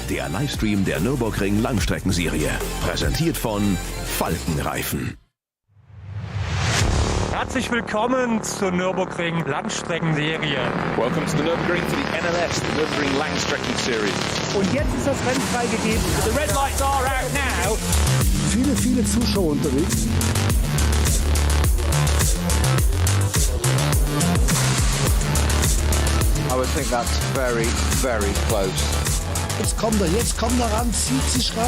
der Livestream der Nürburgring Langstrecken-Serie. Präsentiert von Falkenreifen. Herzlich willkommen zur Nürburgring Langstrecken-Serie. Welcome to the Nürburgring for the NLS, the Nürburgring Langstrecken-Series. Und jetzt ist das Rennen freigegeben. The red lights are out now. Viele Zuschauer unterwegs. I would think that's very, very close. Jetzt kommt er ran, zieht sich ran.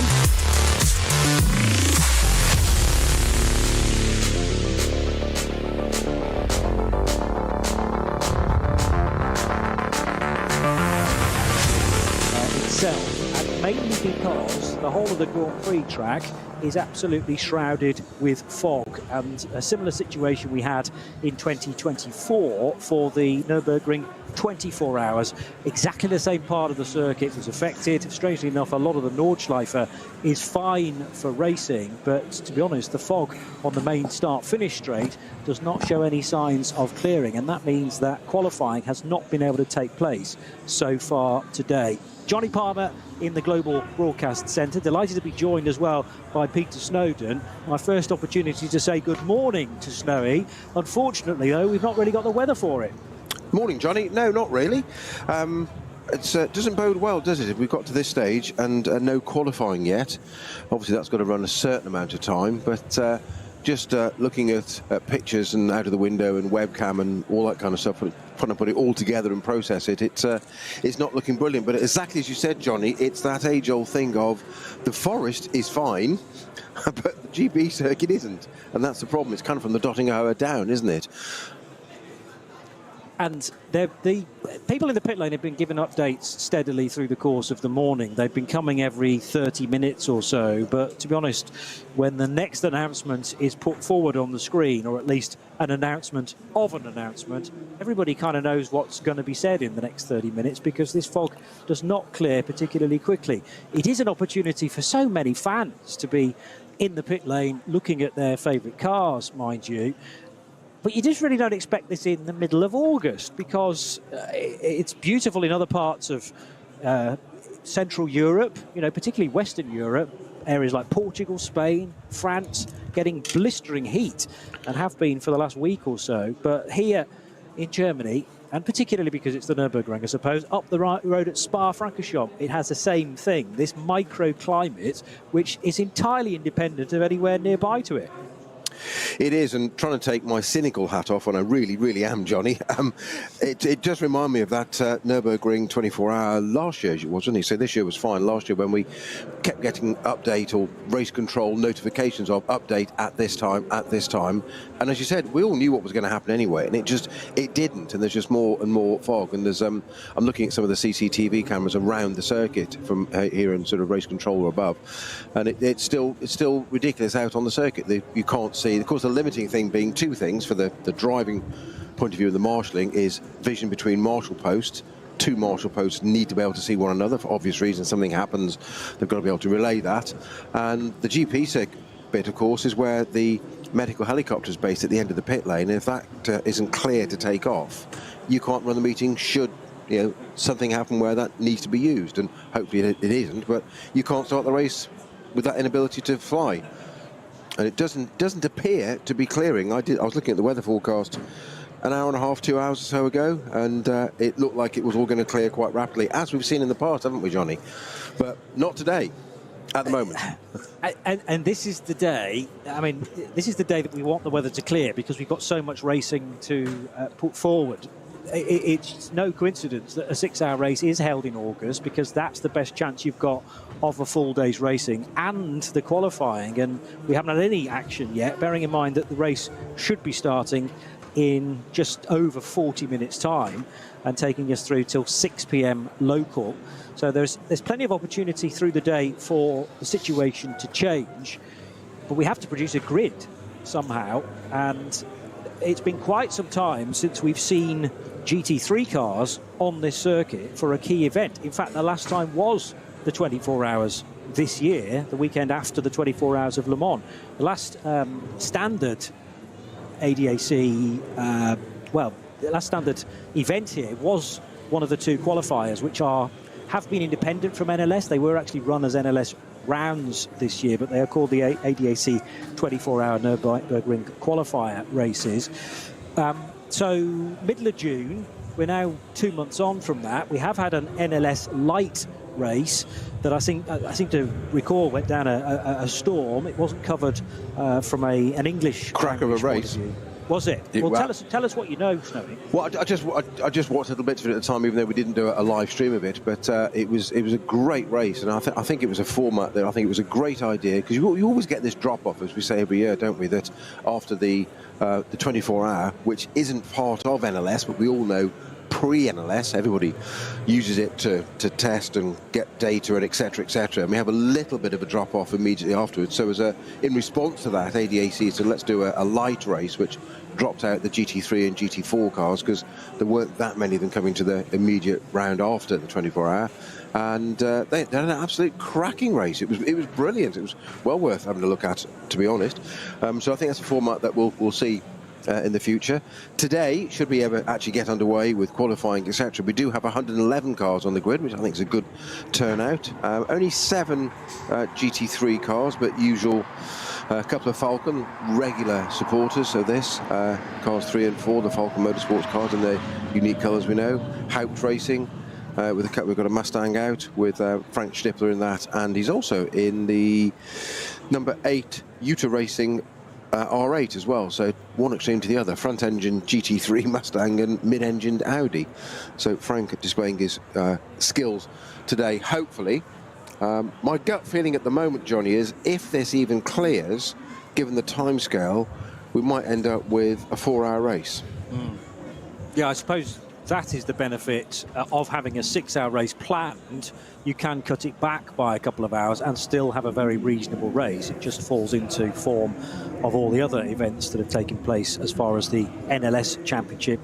Itself, and mainly because the whole of the Grand Prix track is absolutely shrouded with fog, and a similar situation we had in 2024 for the Nürburgring 24 hours. Exactly the same part of the circuit was affected. Strangely enough, a lot of the Nordschleife is fine for racing, but to be honest, the fog on the main start-finish straight does not show any signs of clearing, and that means that qualifying has not been able to take place so far today. Johnny Palmer in the Global Broadcast Centre. Delighted to be joined as well by Peter Snowden. My first opportunity to say good morning to Snowy. Unfortunately, though, we've not really got the weather for it. Morning, Johnny. No, not really. It doesn't bode well, does it, if we've got to this stage and no qualifying yet. Obviously, that's got to run a certain amount of time, but just looking at pictures and out of the window and webcam and all that kind of stuff, trying to put it all together and process it, it's not looking brilliant. But exactly as you said, Johnny, it's that age-old thing of the forest is fine, but the GP circuit isn't. And that's the problem. It's kind of from the Dottinghauer down, isn't it? And the people in the pit lane have been given updates steadily through the course of the morning. They've been coming every 30 minutes or so. But to be honest, when the next announcement is put forward on the screen, or at least an announcement of an announcement, everybody kind of knows what's going to be said in the next 30 minutes because this fog does not clear particularly quickly. It is an opportunity for so many fans to be in the pit lane looking at their favourite cars, mind you. But you just really don't expect this in the middle of August because it's beautiful in other parts of Central Europe, you know, particularly Western Europe, areas like Portugal, Spain, France, getting blistering heat and have been for the last week or so. But here in Germany, and particularly because it's the Nürburgring, I suppose, up the road at Spa-Francorchamps, it has the same thing, this microclimate, which is entirely independent of anywhere nearby to it. It is, and trying to take my cynical hat off, and I really, really am, Johnny. It does remind me of that Nürburgring 24-hour last year, wasn't it? So this year was fine. Last year when we kept getting update or race control notifications of update at this time. And as you said, we all knew what was going to happen anyway, and it didn't. And there's just more and more fog. And there's I'm looking at some of the CCTV cameras around the circuit from here in sort of race control or above, and it's still ridiculous out on the circuit. You can't see. Of course, the limiting thing being two things for the driving point of view of the marshalling is vision between marshal posts. Two marshal posts need to be able to see one another for obvious reasons. Something happens, they've got to be able to relay that. And the GP bit, of course, is where the medical helicopter is based at the end of the pit lane. And if that isn't clear to take off, you can't run the meeting should something happen where that needs to be used. And hopefully it isn't, but you can't start the race with that inability to fly. And it doesn't appear to be clearing. I was looking at the weather forecast an hour and a half, 2 hours or so ago, and it looked like it was all going to clear quite rapidly, as we've seen in the past, haven't we, Johnny? But not today, at the moment. And this is the day, I mean, this is the day that we want the weather to clear because we've got so much racing to put forward. It's no coincidence that a 6-hour race is held in August because that's the best chance you've got of a full day's racing and the qualifying. And we haven't had any action yet, bearing in mind that the race should be starting in just over 40 minutes time and taking us through till 6 p.m. local. So there's plenty of opportunity through the day for the situation to change, but we have to produce a grid somehow. And it's been quite some time since we've seen GT3 cars on this circuit for a key event. In fact, the last time was the 24 hours this year, the weekend after the 24 hours of Le Mans. The last standard ADAC, the last standard event here was one of the two qualifiers, which are have been independent from NLS. They were actually run as NLS rounds this year, but they are called the ADAC 24-hour Nürburgring qualifier races. So middle of June, we're now 2 months on from that. We have had an NLS light race that I seem to recall went down a storm. It wasn't covered from an English crack of a race. Was it? Well, tell us what you know, Snowy. Well, I just watched a little bit of it at the time, even though we didn't do a live stream of it. But it was a great race, and I think it was a format that I think it was a great idea, because you always get this drop off, as we say every year, don't we? That after the 24-hour, which isn't part of NLS, but we all know pre-NLS, everybody uses it to test and get data and etc. etc. And we have a little bit of a drop off immediately afterwards. So in response to that, ADAC said let's do a light race, which dropped out the GT3 and GT4 cars, because there weren't that many of them coming to the immediate round after the 24-hour. And they had an absolute cracking race. It was brilliant. It was well worth having a look at, to be honest. So I think that's a format that we'll see in the future. Today, should we ever actually get underway with qualifying, etc., we do have 111 cars on the grid, which I think is a good turnout. Only 7 GT3 cars, but usual. A couple of Falcon regular supporters of this, cars 3 and 4, the Falcon Motorsports cars in their unique colours we know. Haupt Racing, we've got a Mustang out with Frank Stippler in that, and he's also in the number 8 Utah Racing R8 as well, so one extreme to the other, front engine GT3 Mustang and mid-engined Audi. So Frank displaying his skills today, hopefully. My gut feeling at the moment, Johnny, is if this even clears, given the timescale, we might end up with a 4-hour race. Yeah, I suppose that is the benefit of having a 6-hour race planned. You can cut it back by a couple of hours and still have a very reasonable race. It just falls into form of all the other events that have taken place as far as the NLS Championship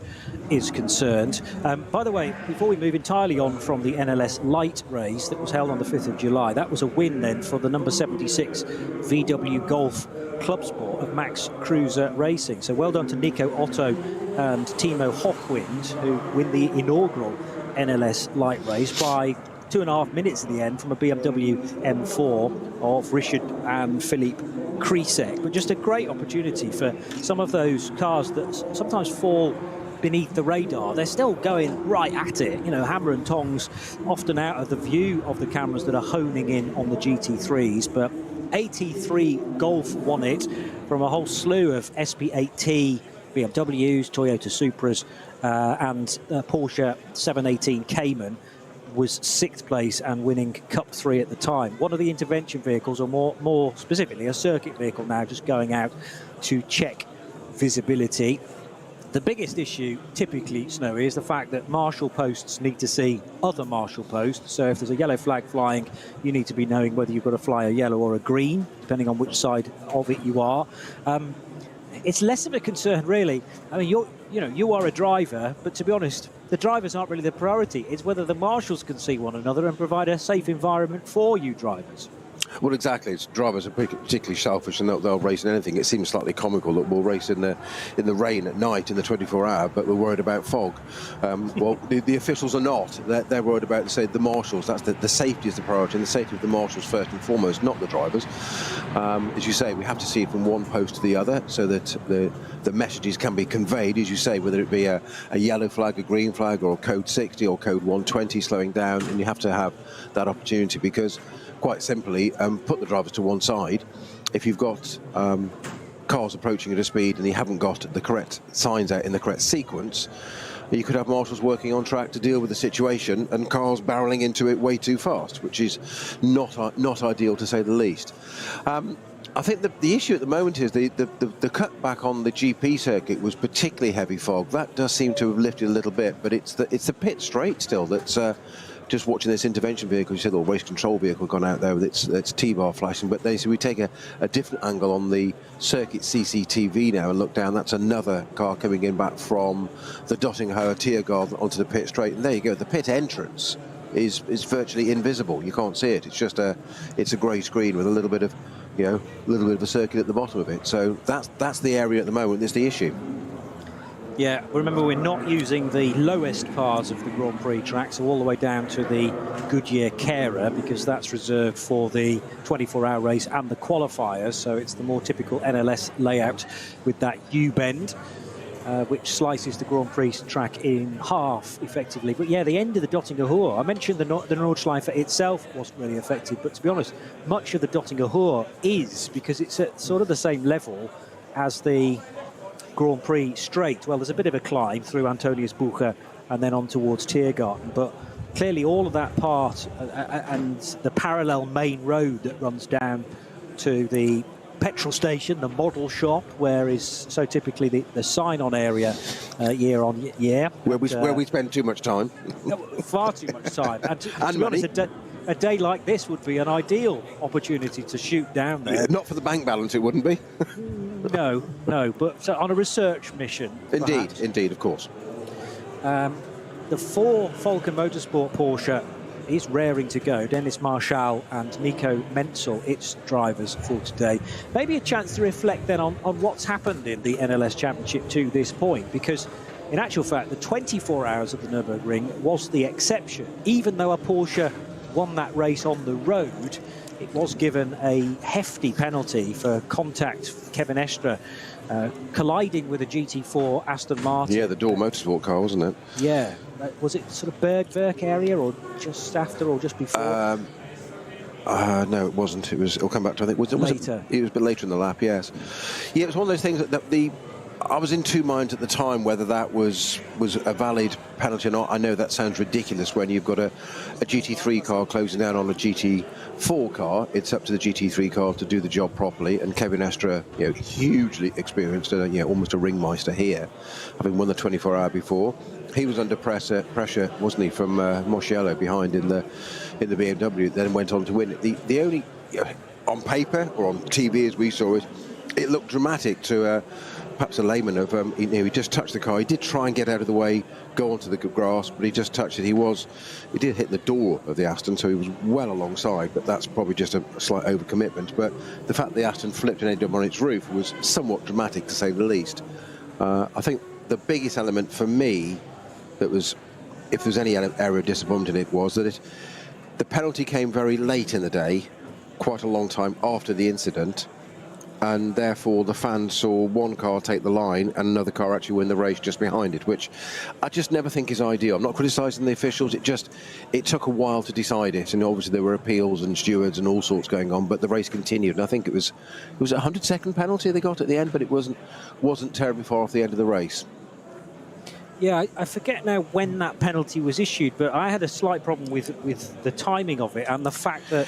is concerned. By the way, before we move entirely on from the NLS light race that was held on the 5th of July, that was a win then for the number 76 VW Golf Club Sport of Max Cruiser Racing. So well done to Nico Otto and Timo Hochwind, who win the inaugural NLS light race by 2.5 minutes at the end from a BMW M4 of Richard and Philippe Krizek. But just a great opportunity for some of those cars that sometimes fall beneath the radar. They're still going right at it, you know, hammer and tongs, often out of the view of the cameras that are honing in on the GT3s. But AT3 Golf won it from a whole slew of SP8T, BMWs, Toyota Supras, and Porsche 718 Cayman was 6th place and winning Cup 3 at the time. One of the intervention vehicles, or more specifically a circuit vehicle now, just going out to check visibility. The biggest issue, typically, Snowy, is the fact that marshal posts need to see other marshal posts. So if there's a yellow flag flying, you need to be knowing whether you've got to fly a yellow or a green, depending on which side of it you are. It's less of a concern, really. I mean, you are a driver, but to be honest, the drivers aren't really the priority. It's whether the marshals can see one another and provide a safe environment for you drivers. Well, exactly. It's drivers are particularly selfish, and they'll race in anything. It seems slightly comical that we'll race in the rain at night in the 24-hour, but we're worried about fog. Well, the officials are not. They're worried about, say, the marshals. That's the safety is the priority, and the safety of the marshals first and foremost, not the drivers. As you say, we have to see it from one post to the other, so that the messages can be conveyed, as you say, whether it be a yellow flag, a green flag, or code 60 or code 120 slowing down, and you have to have that opportunity, because quite simply, put the drivers to one side. If you've got cars approaching at a speed and you haven't got the correct signs out in the correct sequence, you could have marshals working on track to deal with the situation and cars barreling into it way too fast, which is not ideal, to say the least. I think the issue at the moment is the cutback on the GP circuit was particularly heavy fog. That does seem to have lifted a little bit, but it's the pit straight still that's just watching this intervention vehicle. You said, or race control vehicle gone out there with its T-bar flashing, but they said we take a different angle on the circuit CCTV now and look down. That's another car coming in back from the Dottinghoe Tiergarten onto the pit straight, and there you go. The pit entrance is virtually invisible. You can't see it. It's just it's a grey screen with a little bit of a circuit at the bottom of it. So that's the area at the moment. That's the issue. Yeah, remember we're not using the lowest parts of the Grand Prix track, so all the way down to the Goodyear Carer, because that's reserved for the 24-hour race and the qualifiers. So it's the more typical NLS layout with that U-bend, which slices the Grand Prix track in half, effectively. But yeah, the end of the Dottinger Ruhr, I mentioned the Nordschleife itself wasn't really affected, but to be honest, much of the Dottinger Ruhr is, because it's at sort of the same level as the Grand Prix straight. Well, there's a bit of a climb through Antoniusbucher and then on towards Tiergarten, but clearly all of that part and the parallel main road that runs down to the petrol station, the model shop, where is so typically the sign-on area year on year. Where we spend too much time. Far too much time. And to be money. honest, a day like this would be an ideal opportunity to shoot down there. Yeah, not for the bank balance, it wouldn't be. No, but so on a research mission. Indeed, of course. The 4 Falcon Motorsport Porsche is raring to go. Dennis Marschall and Nico Menzel, its drivers for today. Maybe a chance to reflect then on what's happened in the NLS Championship to this point, because in actual fact, the 24 hours of the Nürburgring was the exception. Even though a Porsche won that race on the road, it was given a hefty penalty for contact. Kevin Estre colliding with a GT4 Aston Martin. Yeah, the Door Motorsport car, wasn't it? Yeah. Was it sort of Bergwerk area, or just after, or just before? No, it wasn't. It'll come back to, I think, later. It was a bit later in the lap, yes. Yeah, it was one of those things that I was in two minds at the time whether that was a valid penalty or not. I know that sounds ridiculous when you've got a GT3 car closing down on a GT4 car. It's up to the GT3 car to do the job properly, and Kevin Estre, hugely experienced, almost a ringmeister here, having won the 24-hour before. He was under pressure, wasn't he, from Mosciello behind in the BMW, then went on to win it. The only, on paper or on TV as we saw it looked dramatic to perhaps a layman of, he just touched the car. He did try and get out of the way, go onto the grass, but he just touched it. He did hit the door of the Aston, so he was well alongside, but that's probably just a slight overcommitment. But the fact the Aston flipped and ended up on its roof was somewhat dramatic, to say the least. I think the biggest element for me that was, if there's any area of disappointment in it, was that the penalty came very late in the day, quite a long time after the incident, and therefore the fans saw one car take the line and another car actually win the race just behind it, which I just never think is ideal. I'm not criticising the officials, it took a while to decide it, and obviously there were appeals and stewards and all sorts going on, but the race continued, and I think it was a 100-second penalty they got at the end, but it wasn't terribly far off the end of the race. Yeah, I forget now when that penalty was issued, but I had a slight problem with the timing of it and the fact that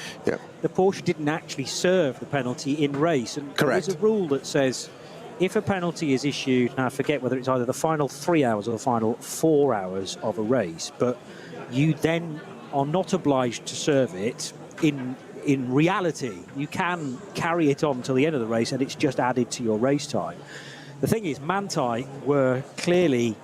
the Porsche didn't actually serve the penalty in race. And correct. There's a rule that says if a penalty is issued, and I forget whether it's either the final 3 hours or the final 4 hours of a race, but you then are not obliged to serve it in reality. You can carry it on till the end of the race and it's just added to your race time. The thing is, Manthey were clearly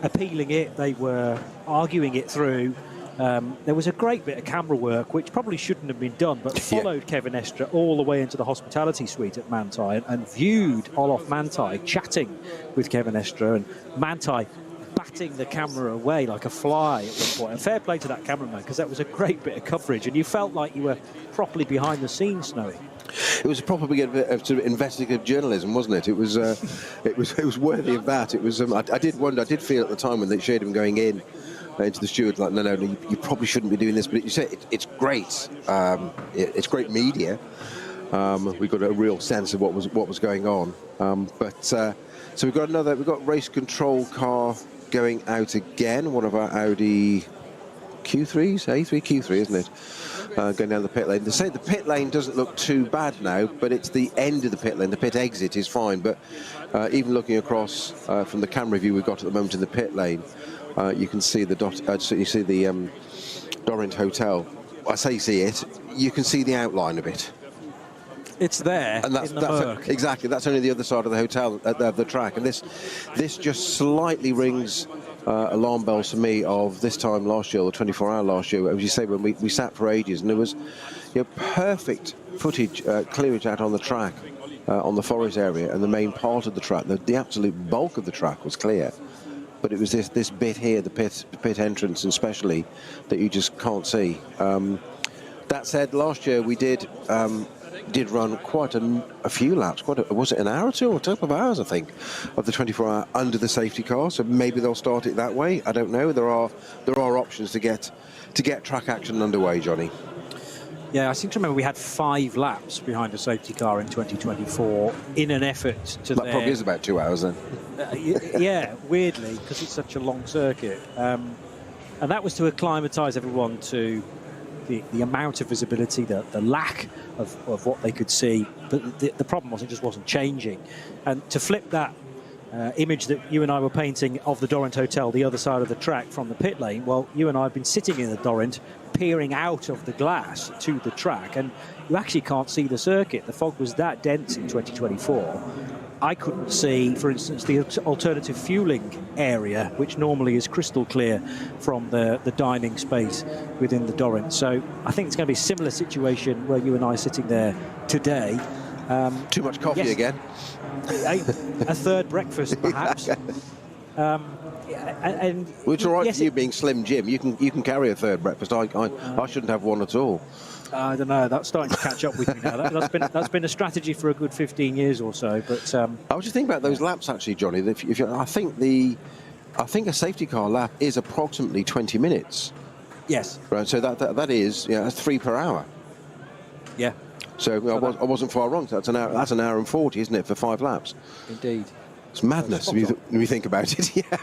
appealing it, they were arguing it through. There was a great bit of camera work which probably shouldn't have been done, but followed Kevin Estre all the way into the hospitality suite at Manthey and viewed Olof Manthey chatting with Kevin Estre, and Manthey batting the camera away like a fly at one point. And fair play to that cameraman, because that was a great bit of coverage and you felt like you were properly behind the scenes, Snowy. It was a proper bit of sort of investigative journalism, wasn't it? It was worthy of that. It was. I did wonder. I did feel at the time when they showed him going into the steward, like, no, you probably shouldn't be doing this. But you say it's great. It's great media. We got a real sense of what was going on. So we've got race control car going out again. One of our Audi Q3s, A3 Q3, isn't it? Going down the pit lane. They say the pit lane doesn't look too bad now, but it's the end of the pit lane. The pit exit is fine, but even looking across from the camera view we've got at the moment in the pit lane, you can see the Dorint Hotel. I say you see it. You can see the outline of it. It's there, and that's exactly. That's only the other side of the hotel, the track, and this just slightly rings alarm bells for me of this time last year, the 24-hour last year, as you say, when we sat for ages, and there was perfect footage clearage out on the track on the forest area, and the main part of the track, the absolute bulk of the track was clear. But it was this bit here, the pit entrance especially, that you just can't see. That said, last year we did run quite a few laps. Was it an hour or two, or a couple of hours, I think, of the 24-hour under the safety car? So maybe they'll start it that way. I don't know. There are options to get track action underway, Johnny. Yeah, I seem to remember we had 5 laps behind a safety car in 2024 in an effort to. That probably is about 2 hours then. Yeah, weirdly, because it's such a long circuit, and that was to acclimatise everyone to the amount of visibility, the lack of what they could see. But the problem was it just wasn't changing. And to flip that image that you and I were painting of the Dorrent Hotel, the other side of the track from the pit lane, well, you and I have been sitting in the Dorrent, peering out of the glass to the track, and you actually can't see the circuit. The fog was that dense in 2024. I couldn't see, for instance, the alternative fueling area, which normally is crystal clear from the dining space within the Dorrent. So I think it's going to be a similar situation where you and I are sitting there today. Too much coffee again. A third breakfast, perhaps. And Which all right, yes, for you being Slim Jim, you can carry a third breakfast. I shouldn't have one at all. I don't know. That's starting to catch up with me now. That's been a strategy for a good 15 years or so. But I was just thinking about those laps actually, Johnny. I think a safety car lap is approximately 20 minutes. Yes. Right. So that is that's 3 per hour. Yeah. So I wasn't far wrong. That's an hour and 40, isn't it, for 5 laps? Indeed. It's madness when you think about it. Yeah.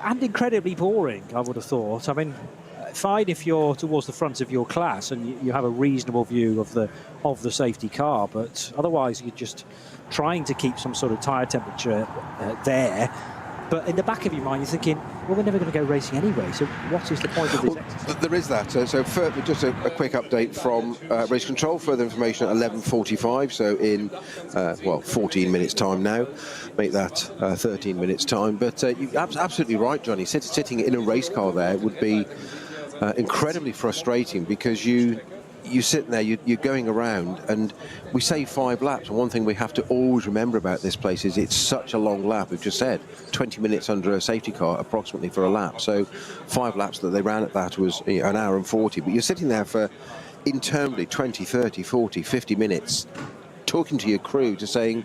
And incredibly boring, I would have thought. I mean, fine if you're towards the front of your class and you have a reasonable view of the safety car, but otherwise you're just trying to keep some sort of tyre temperature there. But in the back of your mind, you're thinking, well, we're never going to go racing anyway, so what is the point of this exercise? There is that. So further, just a quick update from Race Control. Further information at 11:45, so in, 14 minutes' time now. Make that 13 minutes' time. But you're absolutely right, Johnny. Sitting in a race car there would be incredibly frustrating, because you sit there, you're going around, and we say 5 laps, and one thing we have to always remember about this place is it's such a long lap. We've just said 20 minutes under a safety car approximately for a lap, so 5 laps that they ran at that was an hour and 40, but you're sitting there for interminably 20, 30, 40, 50 minutes talking to your crew, to saying,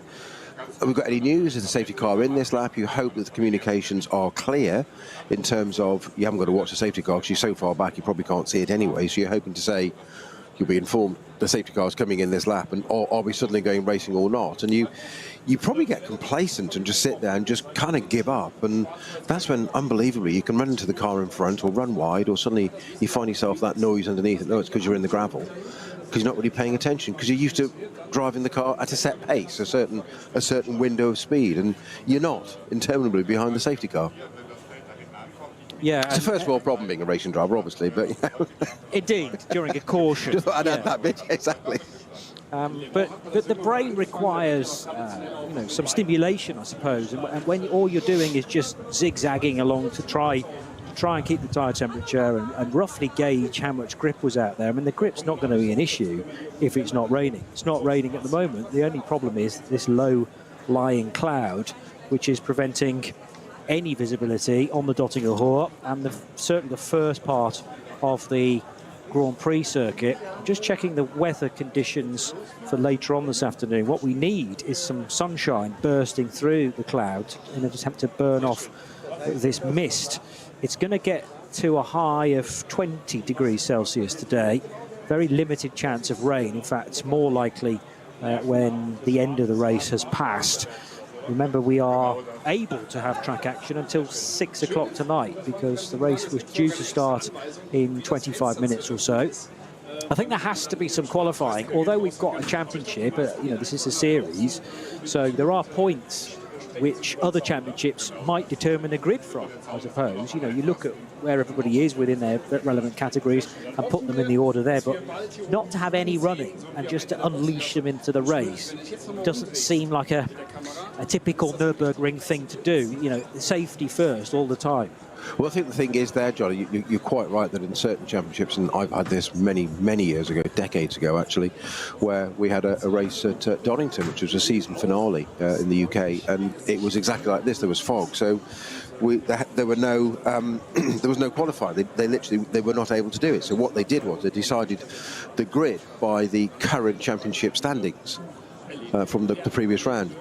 have we got any news? Is the safety car in this lap? You hope that the communications are clear in terms of you haven't got to watch the safety car because you're so far back you probably can't see it anyway, so you're hoping to say you'll be informed the safety car is coming in this lap, and or are we suddenly going racing or not? And you probably get complacent and just sit there and just kind of give up, and that's when unbelievably you can run into the car in front or run wide, or suddenly you find yourself that noise underneath it. No, it's because you're in the gravel, because you're not really paying attention, because you're used to driving the car at a set pace, a certain window of speed, and you're not interminably behind the safety car. Yeah, it's a first world problem being a racing driver, obviously, but indeed, during a caution. Just thought I'd add that bit, exactly. But the brain requires some stimulation, I suppose, and when all you're doing is just zigzagging along to try and keep the tyre temperature and roughly gauge how much grip was out there. I mean, the grip's not going to be an issue if it's not raining. It's not raining at the moment. The only problem is this low-lying cloud, which is preventing any visibility on the Dottinger Ruhr, and certainly the first part of the Grand Prix circuit. Just checking the weather conditions for later on this afternoon. What we need is some sunshine bursting through the clouds in an attempt to burn off this mist. It's going to get to a high of 20 degrees Celsius today. Very limited chance of rain. In fact, it's more likely when the end of the race has passed. Remember, we are able to have track action until 6 o'clock tonight, because the race was due to start in 25 minutes or so. I think there has to be some qualifying, although we've got a championship, this is a series, so there are points which other championships might determine a grid from, I suppose. You look at where everybody is within their relevant categories and put them in the order there, but not to have any running and just to unleash them into the race doesn't seem like a typical Nürburgring thing to do. Safety first all the time. Well, I think the thing is there, Johnny, you're quite right that in certain championships, and I've had this many years ago, decades ago actually, where we had a race at Donington, which was a season finale in the UK, and it was exactly like this. There was fog, so there were no there was no qualifying. They were not able to do it. So what they did was they decided the grid by the current championship standings from the previous round.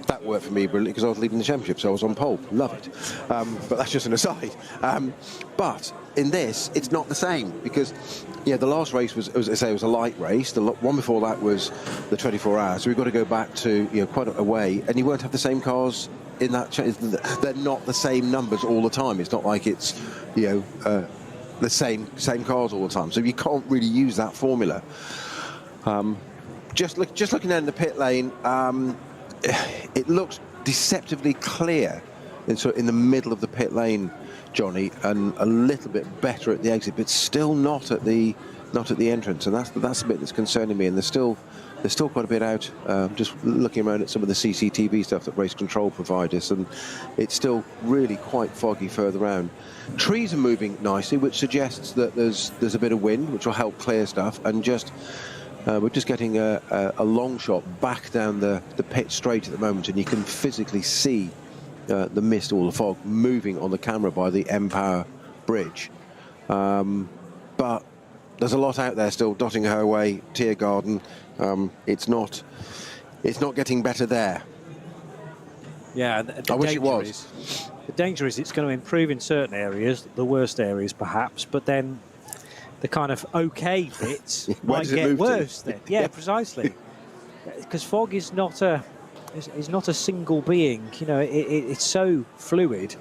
That worked for me brilliantly because I was leading the championship, so I was on pole. Love it. But that's just an aside. But in this, it's not the same because, yeah, the last race was a light race. The one before that was the 24 hours. So we've got to go back to quite a way, and you won't have the same cars in that. They're not the same numbers all the time. It's not like it's the same cars all the time. So you can't really use that formula. Just looking down the pit lane. It looks deceptively clear in the middle of the pit lane, Johnny, and a little bit better at the exit, but still not at the entrance, and that's the bit that's concerning me. And there's still quite a bit out. Just looking around at some of the CCTV stuff that Race Control provide us, and it's still really quite foggy further around. Trees are moving nicely, which suggests that there's a bit of wind, which will help clear stuff, and just. We're just getting a long shot back down the pit straight at the moment, and you can physically see the mist or the fog moving on the camera by the M-Power bridge. But there's a lot out there still dotting her way. Tiergarten, it's not getting better there. Yeah, I wish it was. The danger is it's going to improve in certain areas, the worst areas perhaps, but then the kind of okay bits might get worse then. Yeah, precisely. Because fog is not a single being. It's so fluid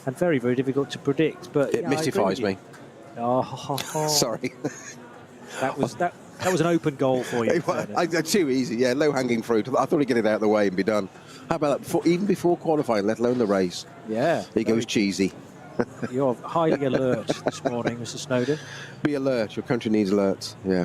and very, very difficult to predict. But it mystifies me. Oh, sorry. That was an open goal for you. Too easy. Yeah, low hanging fruit. I thought he'd get it out of the way and be done. How about that? Even before qualifying, let alone the race. Yeah. He goes cheesy. You're highly alert this morning, Mr. Snowden. Be alert. Your country needs alerts. Yeah.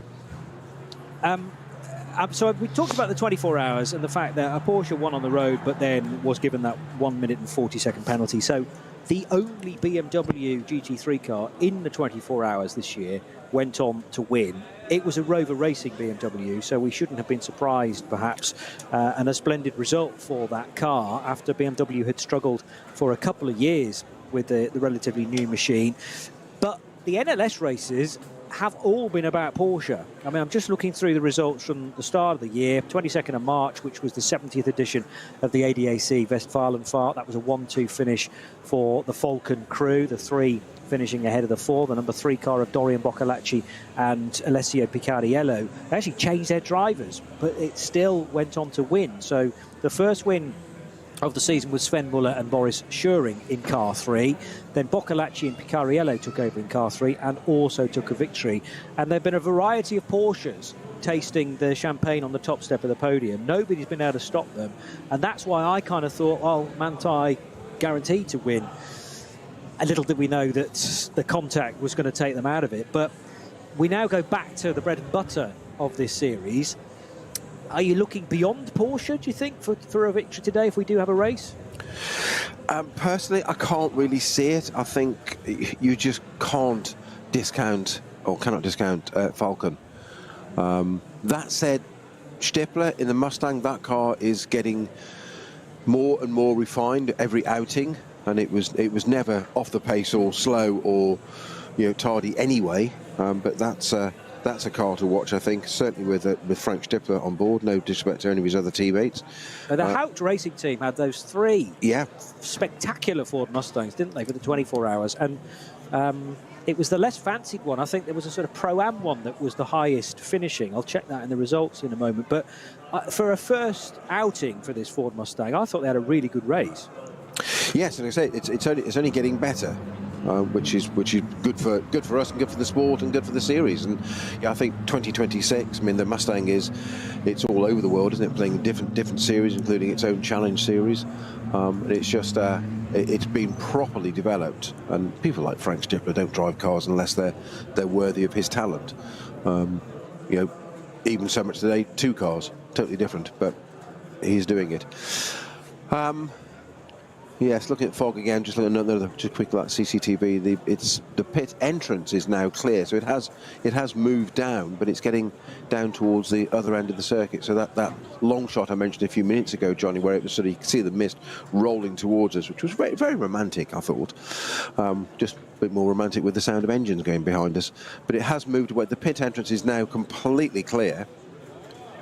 So we talked about the 24 hours and the fact that a Porsche won on the road, but then was given that 1 minute and 40-second penalty. So the only BMW GT3 car in the 24 hours this year went on to win. It was a Rover Racing BMW, so we shouldn't have been surprised, perhaps, and a splendid result for that car after BMW had struggled for a couple of years with the relatively new machine. But the NLS races have all been about Porsche. I mean, I'm just looking through the results from the start of the year, 22nd of March, which was the 70th edition of the ADAC Westfalenfahrt. That was a 1-2 finish for the Falcon crew, the three finishing ahead of the four. The number 3 car of Dorian Boccalacci and Alessio Picariello. They actually changed their drivers, but it still went on to win. So the first win of the season was Sven Muller and Boris Schuring in car 3. Then Boccalacci and Picariello took over in car 3 and also took a victory. And there have been a variety of Porsches tasting the champagne on the top step of the podium. Nobody's been able to stop them. And that's why I kind of thought, oh, Manthey guaranteed to win. A little did we know that the contact was going to take them out of it. But we now go back to the bread and butter of this series. Are you looking beyond Porsche, do you think, for a victory today if we do have a race? Personally, I can't really see it. I think you just can't discount, or cannot discount, Falcon. That said, Stippler in the Mustang, that car is getting more and more refined every outing, and it was never off the pace or slow or tardy anyway. But that's a car to watch, I think, certainly with Frank Stippler on board. No disrespect to any of his other teammates. The Haupt Racing team had those 3 yeah, spectacular Ford Mustangs, didn't they, for the 24 hours? And it was the less fancied one. I think there was a sort of Pro-Am one that was the highest finishing. I'll check that in the results in a moment. But for a first outing for this Ford Mustang, I thought they had a really good race. Yes, and I say it's only getting better. Which is good for us and good for the sport and good for the series. And yeah, I think 2026. I mean, the Mustang it's all over the world, isn't it? Playing different series, including its own challenge series. And it's just it's been properly developed. And people like Frank Stippler don't drive cars unless they're worthy of his talent. Even so much today, 2 cars, totally different, but he's doing it. Yes, looking at fog again, just looking at another just quick like CCTV. The pit entrance is now clear, so it has moved down, but it's getting down towards the other end of the circuit. So that long shot I mentioned a few minutes ago, Johnny, where it was sort of, you could see the mist rolling towards us, which was very, very romantic, I thought. Just a bit more romantic with the sound of engines going behind us. But it has moved away. The pit entrance is now completely clear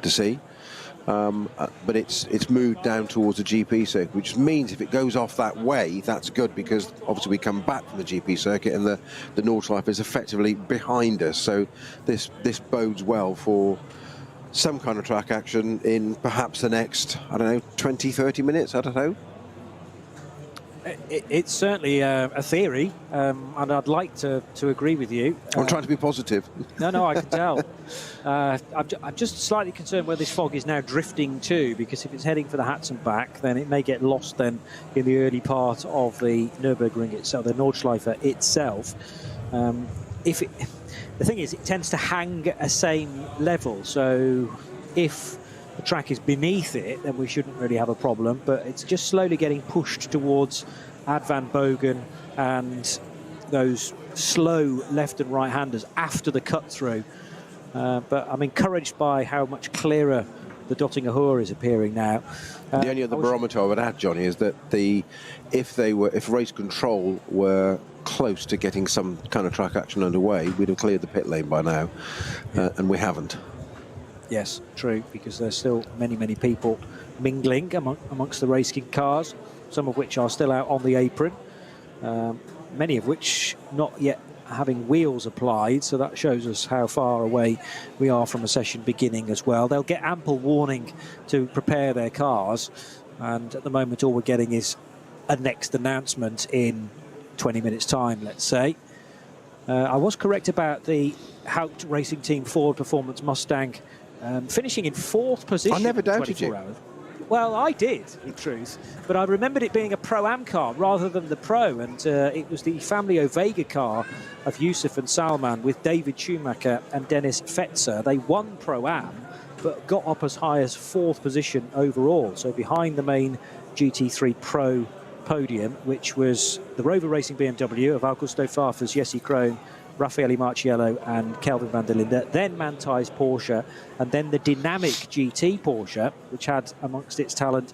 to see. But it's moved down towards the GP circuit, which means if it goes off that way, that's good, because obviously we come back from the GP circuit and the Nordschleife is effectively behind us. So this bodes well for some kind of track action in perhaps the next, I don't know, 20, 30 minutes, I don't know. It's certainly a theory, and I'd like to agree with you. I'm trying to be positive. No, I can tell. I'm just slightly concerned where this fog is now drifting to, because if it's heading for the Hatzenbach, then it may get lost then in the early part of the Nürburgring itself, the Nordschleife itself. The thing is, it tends to hang at a same level, so if the track is beneath it, then we shouldn't really have a problem, but it's just slowly getting pushed towards Ad Van Bogen and those slow left and right handers after the cut through. But I'm encouraged by how much clearer the Dottinger Ruhr is appearing now. The only other barometer I would add, Johnny, is that if race control were close to getting some kind of track action underway, we'd have cleared the pit lane by now, and we haven't. Yes, true, because there's still many people mingling amongst the racing cars, some of which are still out on the apron, many of which not yet having wheels applied, so that shows us how far away we are from a session beginning as well. They'll get ample warning to prepare their cars, and at the moment all we're getting is a next announcement in 20 minutes time, let's say. I was correct about the Haupt Racing Team Ford Performance Mustang finishing in 4th position. I never doubted you. Hours. Well, I did, in truth, but I remembered it being a Pro-Am car rather than the Pro, and it was the Family Vega car of Yusuf and Salman with David Schumacher and Dennis Fetzer. They won Pro-Am, but got up as high as 4th position overall, so behind the main GT3 Pro podium, which was the Rover Racing BMW of Augusto Farfus, Jesse Krohn, Raffaele Marciello and Kelvin van der Linde, then Manthey's Porsche, and then the dynamic GT Porsche, which had amongst its talent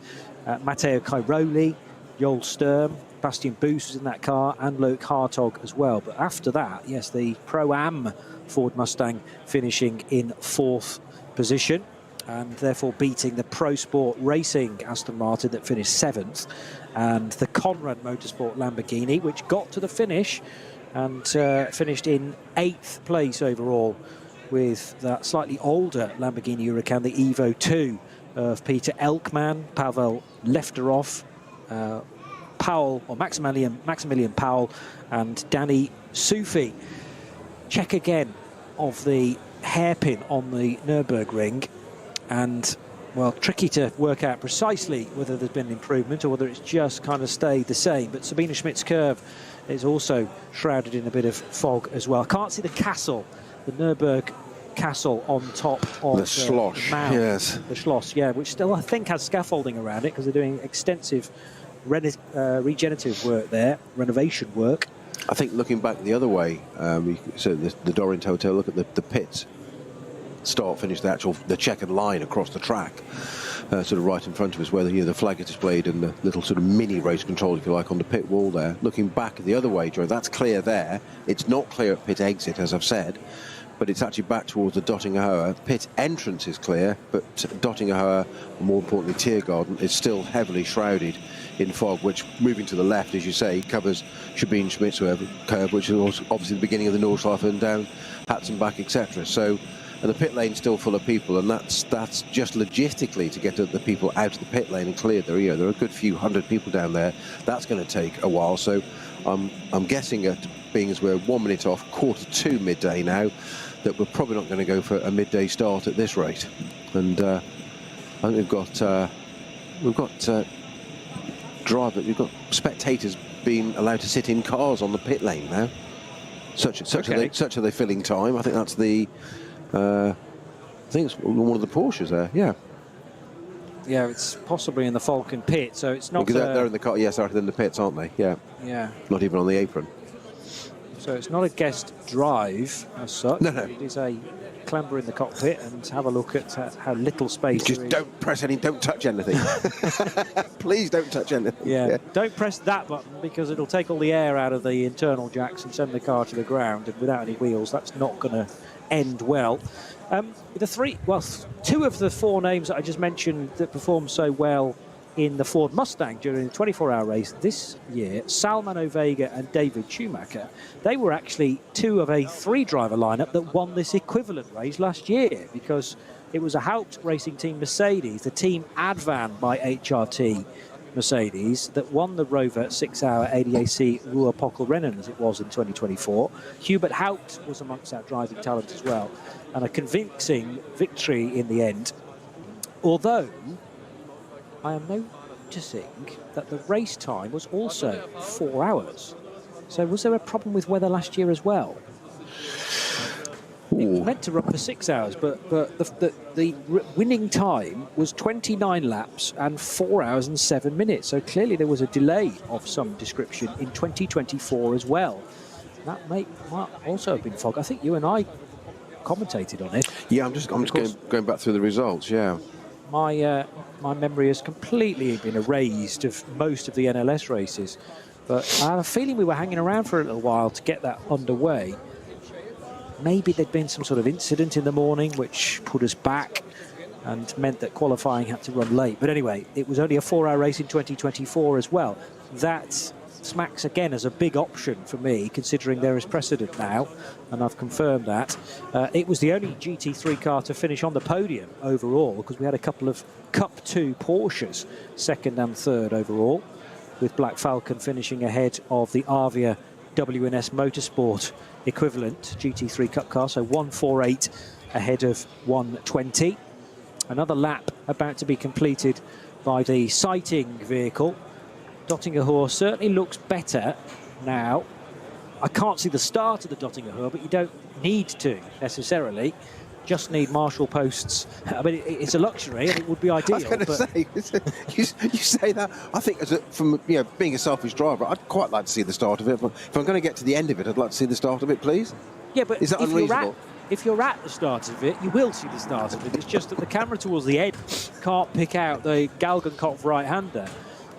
Matteo Cairoli, Joel Sturm, Bastian Boos was in that car, and Luke Hartog as well. But after that, yes, the Pro-Am Ford Mustang finishing in 4th position, and therefore beating the Pro Sport Racing Aston Martin that finished 7th, and the Conrad Motorsport Lamborghini, which got to the finish and finished in 8th place overall, with that slightly older Lamborghini Huracan, the Evo 2 of Peter Elkman, Pavel Lefterov, Maximilian Powell and Danny Sufi. Check again of the hairpin on the Nürburgring, and well, tricky to work out precisely whether there's been an improvement or whether it's just kind of stayed the same. But Sabine Schmidt's curve is also shrouded in a bit of fog as well. Can't see the castle, the Nürburg castle on top of the Schloss, the mound. yes. The Schloss, yeah, which still I think has scaffolding around it because they're doing extensive regenerative work there, renovation work. I think looking back the other way, so the Dorint Hotel, look at the pits. Start, finish, the checkered line across the track, sort of right in front of us, where the flag is displayed and the little sort of mini race control, if you like, on the pit wall there. Looking back the other way, Joe, that's clear there. It's not clear at pit exit, as I've said, but it's actually back towards the Dottinger Ruhr. Pit entrance is clear, but Dottinger Ruhr, or more importantly Tiergarten, is still heavily shrouded in fog, which, moving to the left, as you say, covers Sabine Schmidt's curve, which is obviously the beginning of the Nordschleife and down Hatzenbach, etc. So. And the pit lane's still full of people, and that's just logistically to get the people out of the pit lane and cleared. There are a good few hundred people down there. That's going to take a while. So I'm guessing, being as we're 1 minute off, 1:45 midday now, that we're probably not going to go for a midday start at this rate. And I think we've got spectators being allowed to sit in cars on the pit lane now. Such are they filling time. I think that's the. I think it's one of the Porsches there, yeah. Yeah, it's possibly in the Falcon pit, so it's not... Because they're in the car, yes, they're in the pits, aren't they? Yeah. Yeah. Not even on the apron. So it's not a guest drive as such. No. It is a clamber in the cockpit and have a look at how little space Just there is. don't press any, don't touch anything. Please don't touch anything. Yeah, don't press that button because it'll take all the air out of the internal jacks and send the car to the ground, and without any wheels, that's not going to end well. Two of the four names that I just mentioned that performed so well in the Ford Mustang during the 24-hour race this year, Salman Ovega and David Schumacher, they were actually two of a three-driver lineup that won this equivalent race last year, because it was a Haupt Racing Team Mercedes, the team Advan by HRT Mercedes, that won the Rover 6-hour ADAC Ruhr-Pokal-Rennen as it was in 2024. Hubert Haupt was amongst that driving talent as well, and a convincing victory in the end. Although I am noticing that the race time was also 4 hours. So was there a problem with weather last year as well? It was meant to run for 6 hours, but the winning time was 29 laps and 4 hours and 7 minutes. So clearly there was a delay of some description in 2024 as well. That might also have been fog. I think you and I commentated on it. Yeah, I'm just going back through the results. Yeah. My memory has completely been erased of most of the NLS races, but I have a feeling we were hanging around for a little while to get that underway. Maybe there'd been some sort of incident in the morning which put us back and meant that qualifying had to run late. But anyway, it was only a 4-hour race in 2024 as well. That smacks again as a big option for me, considering there is precedent now, and I've confirmed that. It was the only GT3 car to finish on the podium overall, because we had a couple of Cup 2 Porsches, second and third overall, with Black Falcon finishing ahead of the Avia WNS Motorsport equivalent GT3 Cup car, so 148 ahead of 120. Another lap about to be completed by the sighting vehicle. Dottinger Ruhr certainly looks better now. I can't see the start of the Dottinger Ruhr, but you don't need to necessarily. Just need marshal posts. I mean, it's a luxury and it would be ideal. I was going to say, you say that. I think from being a selfish driver, I'd quite like to see the start of it. If I'm going to get to the end of it, I'd like to see the start of it, please. Yeah, but is that unreasonable? If you're at the start of it, you will see the start of it. It's just that the camera towards the end can't pick out the Galgenkopf right-hander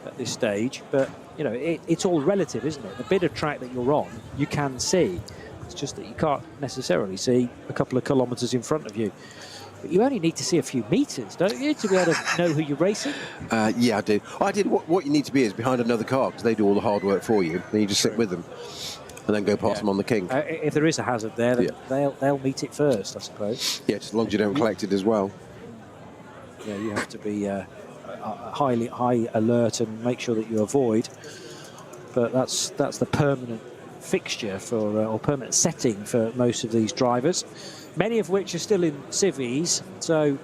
at this stage. But, you know, it's all relative, isn't it? The bit of track that you're on, you can see. It's just that you can't necessarily see a couple of kilometres in front of you. But you only need to see a few metres, don't you, to be able to know who you're racing? Yeah, I do. What you need to be is behind another car, because they do all the hard work for you. Then you just sit with them and then go past them on the king. If there is a hazard there, then they'll meet it first, I suppose. Yeah, just as long as you don't collect it as well. Yeah, you have to be high alert and make sure that you avoid. But that's the permanent fixture for or permanent setting for most of these drivers, many of which are still in civies, so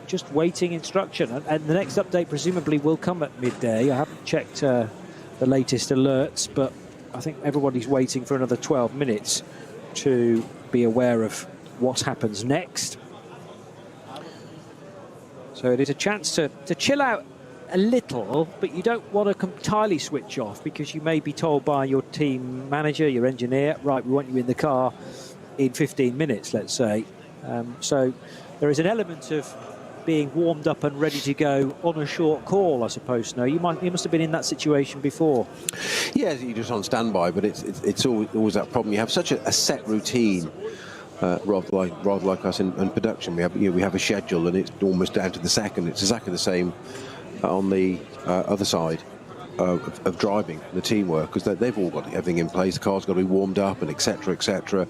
just waiting instruction, and the next update presumably will come at midday. I haven't checked the latest alerts, but I think everybody's waiting for another 12 minutes to be aware of what happens next. So it is a chance to chill out a little, but you don't want to entirely switch off, because you may be told by your team manager, your engineer, right, we want you in the car in 15 minutes, let's say. So there is an element of being warmed up and ready to go on a short call, I suppose. Snow, you must have been in that situation before. Yeah, you're just on standby, but it's always that problem. You have such a set routine. Rather like us in production, we have a schedule, and it's almost down to the second. It's exactly the same on the other side of driving, the teamwork, because they've all got everything in place. The car's got to be warmed up, and etc. etc.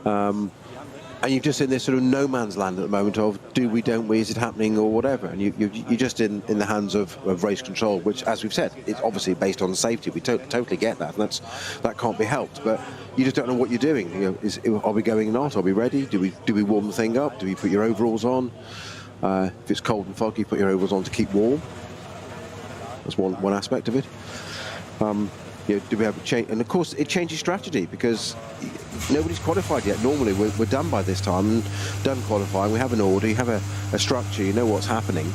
And you're just in this sort of no man's land at the moment of do we, don't we, is it happening or whatever, and you're just in the hands of race control, which, as we've said, it's obviously based on safety. We totally get that, and that can't be helped, but you just don't know what you're doing. Are we going or not? Are we ready? Do we warm the thing up? Do we put your overalls on? If it's cold and foggy, put your overalls on to keep warm. That's one aspect of it. Do we have a change? And of course, it changes strategy, because nobody's qualified yet. Normally, we're done by this time, and done qualifying. We have an order, you have a structure, you know what's happening.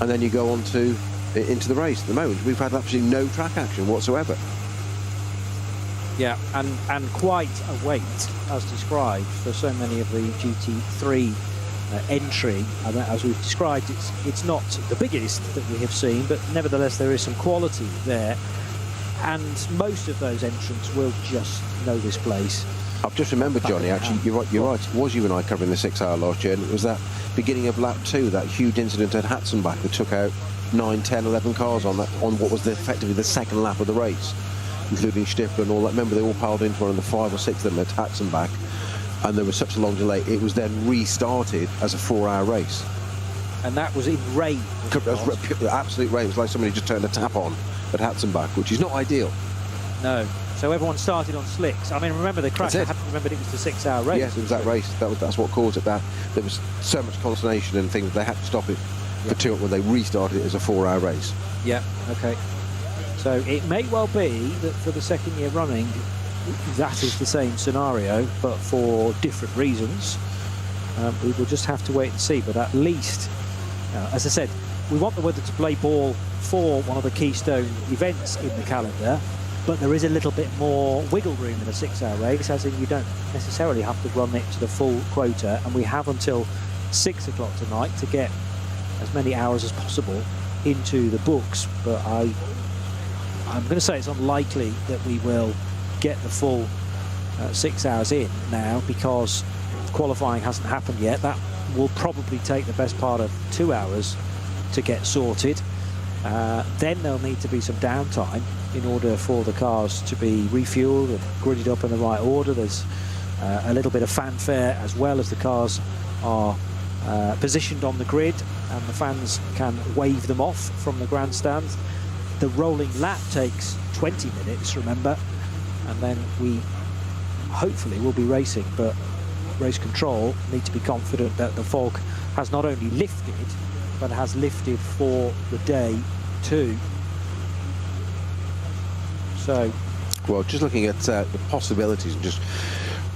and then you go on to into the race. At the moment, we've had absolutely no track action whatsoever. Yeah, and quite a wait, as described, for so many of the GT3 entry. And as we've described, it's not the biggest that we have seen, but nevertheless there is some quality there. And most of those entrants will just know this place. I've just remembered, Johnny, actually, you're right. It was you and I covering the 6 hour last year, and it was that beginning of lap 2, that huge incident at Hatzenbach that took out 9, 10, 11 cars on what was effectively the second lap of the race, including Stifler and all that. Remember, they all piled into one of the 5 or 6 of them at Hatzenbach, and there was such a long delay. It was then restarted as a 4 hour race. And that was in rain. It was absolute rain. It was like somebody just turned a tap on at Hatzenbach, which is not ideal. No. So everyone started on slicks. I mean, remember the crash. I hadn't remembered it was the 6 hour race. Yes, it was that race. That's what caused it. That there was so much consternation and things. They had to stop it for 2 when they restarted it as a 4 hour race. Yeah. Okay. So it may well be that for the second year running, that is the same scenario, but for different reasons. We will just have to wait and see. But at least, as I said, we want the weather to play ball for one of the keystone events in the calendar. But there is a little bit more wiggle room in a 6 hour race, as in you don't necessarily have to run it to the full quota, and we have until 6 o'clock tonight to get as many hours as possible into the books. But I'm going to say it's unlikely that we will get the full 6 hours in now, because qualifying hasn't happened yet. That will probably take the best part of 2 hours to get sorted. Then there'll need to be some downtime in order for the cars to be refueled and gridded up in the right order. There's a little bit of fanfare as well as the cars are positioned on the grid, and the fans can wave them off from the grandstand. The rolling lap takes 20 minutes, remember, and then we hopefully will be racing, but race control need to be confident that the fog has not only lifted, but has lifted for the day too. So, well, just looking at the possibilities and just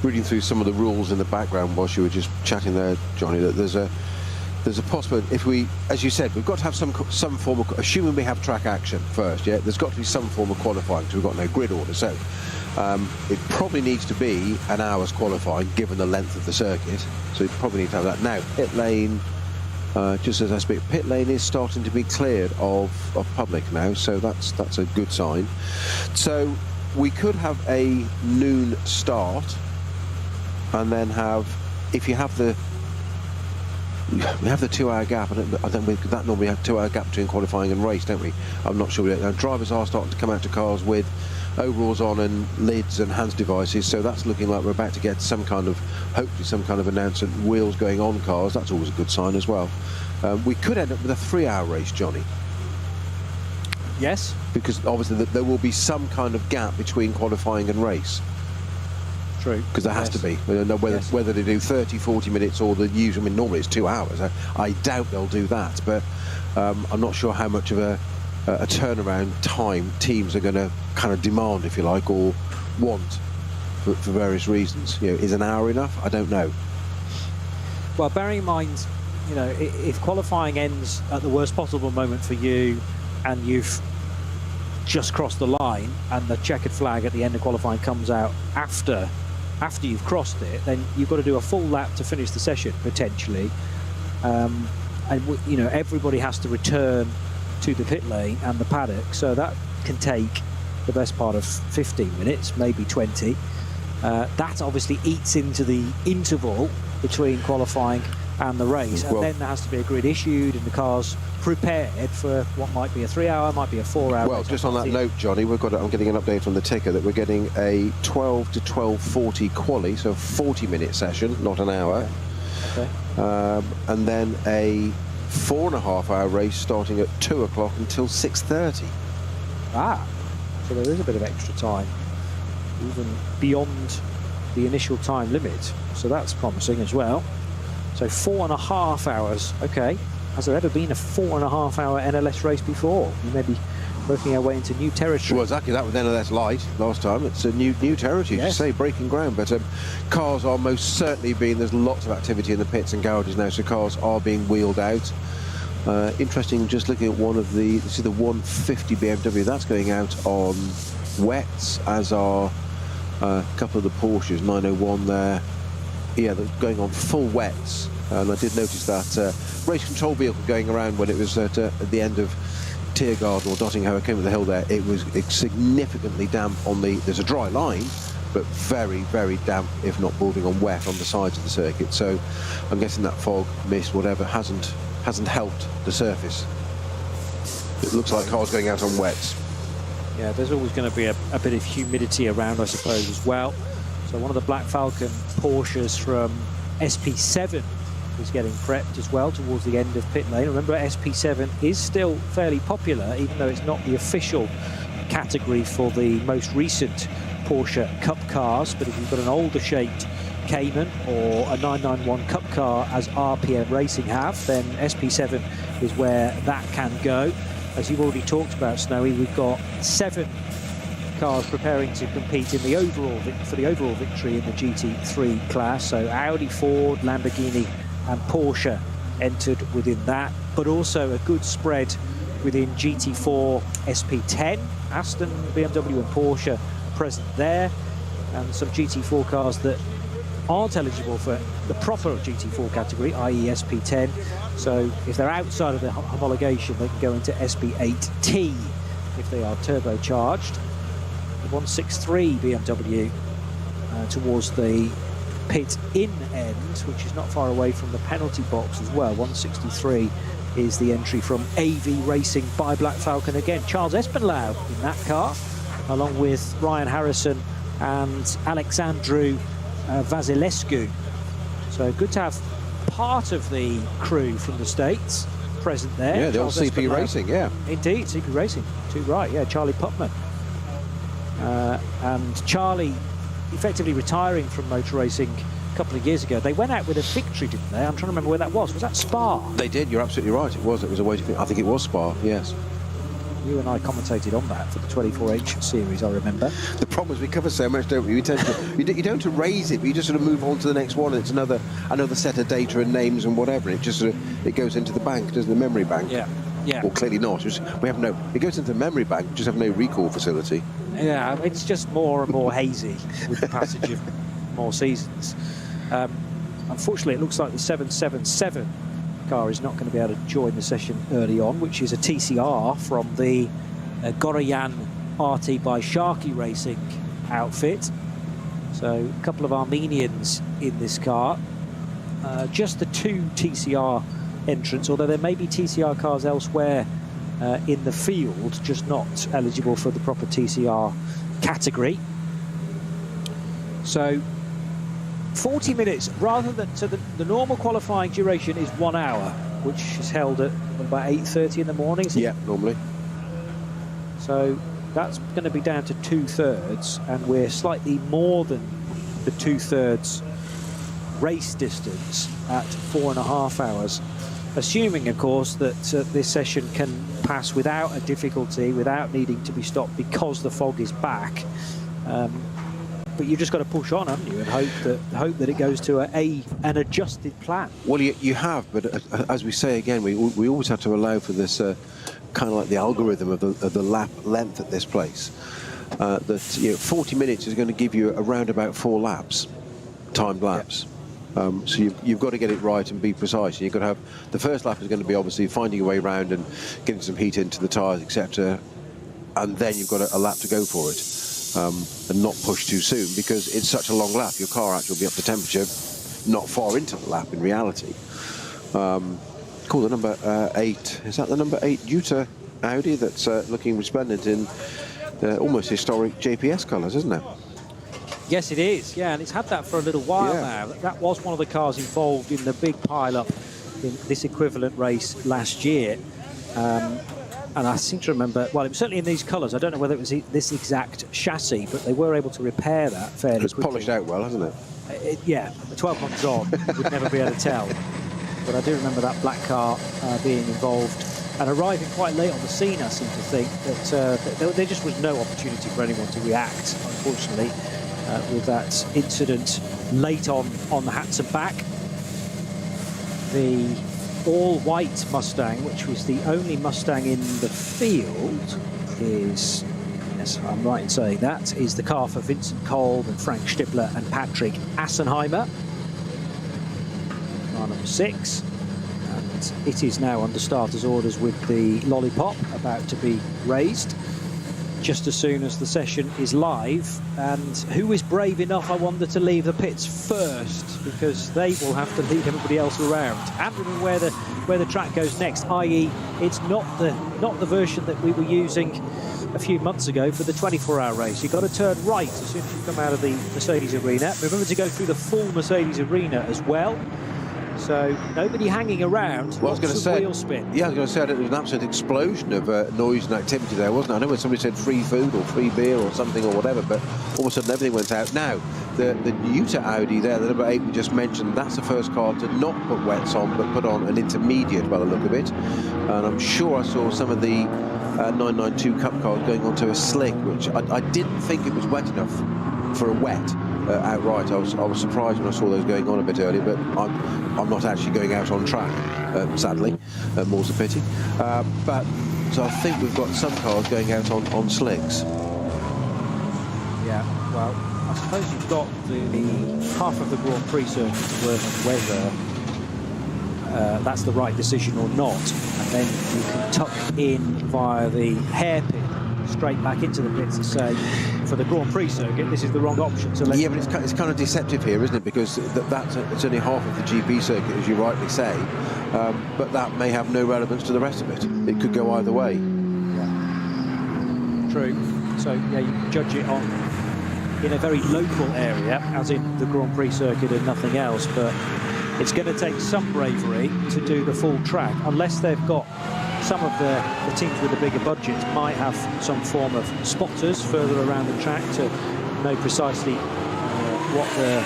reading through some of the rules in the background whilst you were just chatting there, Johnny, that there's a possibility, if we, as you said, we've got to have some form of, assuming we have track action first, yeah, there's got to be some form of qualifying, because we've got no grid order. So it probably needs to be an hour's qualifying given the length of the circuit. So you probably need to have that. Now, pit lane, just as I speak, pit lane is starting to be cleared of public now, so that's a good sign. So we could have a noon start, and then have, if you have the, we have the 2 hour gap. I think that normally have 2 hour gap between qualifying and race, don't we? I'm not sure. Now, drivers are starting to come out to cars with overalls on and lids and hands devices, so that's looking like we're about to get some kind of, hopefully some kind of announcement, wheels going on cars. That's always a good sign as well. We could end up with a 3 hour race, Johnny. yes, Because obviously there will be some kind of gap between qualifying and race. true. Because there has to be. I don't know whether they do 30, 40 minutes or the usual. I mean, normally it's 2 hours. I doubt they'll do that, but I'm not sure how much of a turnaround time teams are going to kind of demand, if you like, or want for various reasons. You know, is an hour enough? I don't know. Well, bearing in mind, you know, if qualifying ends at the worst possible moment for you, and you've just crossed the line, and the checkered flag at the end of qualifying comes out after you've crossed it, then you've got to do a full lap to finish the session potentially, and you know, everybody has to return to the pit lane and the paddock, so that can take the best part of 15 minutes, maybe 20. That obviously eats into the interval between qualifying and the race, and then there has to be a grid issued and the cars prepared for what might be a 3 hour, might be a 4 hour. Well, just on that note, Johnny, I'm getting an update from the ticker that we're getting a 12 to 12:40 quali, so a 40-minute session, not an hour. Okay. And then a 4.5 hour race starting at 2 o'clock until 6:30. So there is a bit of extra time, even beyond the initial time limit. So that's promising as well. So 4.5 hours. Okay. Has there ever been a 4.5 hour NLS race before? We may be working our way into new territory. Well, exactly, that was NLS Light last time. It's a new territory, yes. To say, breaking ground. But cars are most certainly being, there's lots of activity in the pits and garages now, so cars are being wheeled out. Interesting, just looking at one of the, this is the 150 BMW, that's going out on wets, as are a couple of the Porsches, 901 there. Yeah, they're going on full wets. And I did notice that race control vehicle going around when it was at the end of Tiergarten or Dottinghoe, came with the hill there. It was significantly damp on the, there's a dry line, but very, very damp, if not bordering on wet on the sides of the circuit. So I'm guessing that fog, mist, whatever, hasn't helped the surface. It looks like cars going out on wets. Yeah, there's always going to be a bit of humidity around, I suppose, as well. So one of the Black Falcon Porsches from SP7 is getting prepped as well towards the end of pit lane. Remember, SP7 is still fairly popular, even though it's not the official category for the most recent Porsche Cup cars. But if you've got an older shaped Cayman or a 991 Cup car, as RPM Racing have, then SP7 is where that can go. As you've already talked about, Snowy, we've got 7 cars preparing to compete in the overall for the overall victory in the GT3 class. So Audi, Ford, Lamborghini and Porsche entered within that, but also a good spread within GT4, SP10, Aston, BMW and Porsche present there, and some GT4 cars that aren't eligible for the proper GT4 category, i.e. SP10. So if they're outside of the homologation, they can go into SP8T if they are turbocharged. The 163 BMW towards the pit in end, which is not far away from the penalty box as well. 163 is the entry from AV Racing by Black Falcon again. Charles Espenlaub in that car, along with Ryan Harrison and Alexandru Vasilescu. So good to have part of the crew from the States present there. Yeah, the old CP Racing, yeah. Indeed, CP Racing, too right, yeah, Charlie Putman. And Charlie effectively retiring from motor racing a couple of years ago. They went out with a victory, didn't they? I'm trying to remember where that was. Was that Spa? They did, you're absolutely right. It was a way to, I think it was Spa, yes. You and I commentated on that for the 24H series, I remember. The problem is we cover so much, don't we? We tend to, you don't to raise it, but you just sort of move on to the next one, and it's another set of data and names and whatever. It just sort of, it goes into the bank, doesn't the memory bank? Yeah. Yeah. Well, clearly not. We have no. It goes into the memory bank. We just have no recall facility. Yeah, it's just more and more hazy with the passage of more seasons. Unfortunately, it looks like the 777 car is not going to be able to join the session early on, which is a TCR from the Goroyan RT by Sharky Racing outfit. So a couple of Armenians in this car. Just the 2 TCR entrants, although there may be TCR cars elsewhere in the field, just not eligible for the proper TCR category. So 40 minutes rather than, so the normal qualifying duration is 1 hour, which is held at about 8:30 in the morning. Yeah, normally. So that's going to be down to 2/3, and we're slightly more than the 2/3 race distance at 4.5 hours. Assuming, of course, that this session can pass without a difficulty, without needing to be stopped because the fog is back. But you've just got to push on, haven't you, and hope that it goes to an adjusted plan. Well, you have, but as we say again, we always have to allow for this kind of like the algorithm of the lap length at this place. That 40 minutes is going to give you around about 4 laps, timed laps. Yeah. So you've got to get it right and be precise. You've got to have, the first lap is going to be obviously finding your way around and getting some heat into the tyres, etc. And then you've got a lap to go for it, and not push too soon, because it's such a long lap. Your car actually will be up to temperature not far into the lap in reality. Cool, the number 8. Is that the number 8 Jutta Audi that's looking resplendent in almost historic JPS colours, isn't it? Yes, it is. Yeah, and it's had that for a little while now. That was one of the cars involved in the big pile-up in this equivalent race last year. And I seem to remember, well, it was certainly in these colours. I don't know whether it was this exact chassis, but they were able to repair that fairly quickly. It's polished out well, hasn't it? Yeah, 12 months on, we'd never be able to tell. But I do remember that black car being involved and arriving quite late on the scene. I seem to think that there just was no opportunity for anyone to react, unfortunately, with that incident late on the Hatson back. The all-white Mustang, which was the only Mustang in the field, is, yes, I'm right in saying that, is the car for Vincent Kolb and Frank Stippler and Patrick Assenheimer. Car number 6. And it is now under starters' orders with the lollipop about to be raised just as soon as the session is live. And who is brave enough, I wonder, to leave the pits first, because they will have to lead everybody else around. And remember where the track goes next, i.e. it's not the version that we were using a few months ago for the 24-hour race. You've got to turn right as soon as you come out of the Mercedes arena. Remember to go through the full Mercedes arena as well. So nobody hanging around. Well, I was going to say, wheel spin. Yeah, I was going to say there was an absolute explosion of noise and activity there, wasn't it? I know when somebody said free food or free beer or something or whatever, but all of a sudden everything went out. Now, the new to Audi there, the number 8 we just mentioned, that's the first car to not put wets on, but put on an intermediate by the look of it. And I'm sure I saw some of the 992 Cup cars going onto a slick, which I didn't think it was wet enough for a wet. Outright, I was surprised when I saw those going on a bit earlier, but I'm not actually going out on track, sadly, more's a pity. But so I think we've got some cars going out on slicks. Yeah, well, I suppose you've got the half of the Grand Prix circuit to work on whether that's the right decision or not, and then you can tuck in via the hairpin straight back into the pits and say, for the Grand Prix circuit, this is the wrong option. So yeah, but it's kind of deceptive here, isn't it? Because it's only half of the GP circuit, as you rightly say, but that may have no relevance to the rest of it. It could go either way. Yeah. True. So yeah, you can judge it in a very local area, as in the Grand Prix circuit and nothing else. But it's going to take some bravery to do the full track, unless they've got some of the teams with a bigger budget might have some form of spotters further around the track to know precisely what the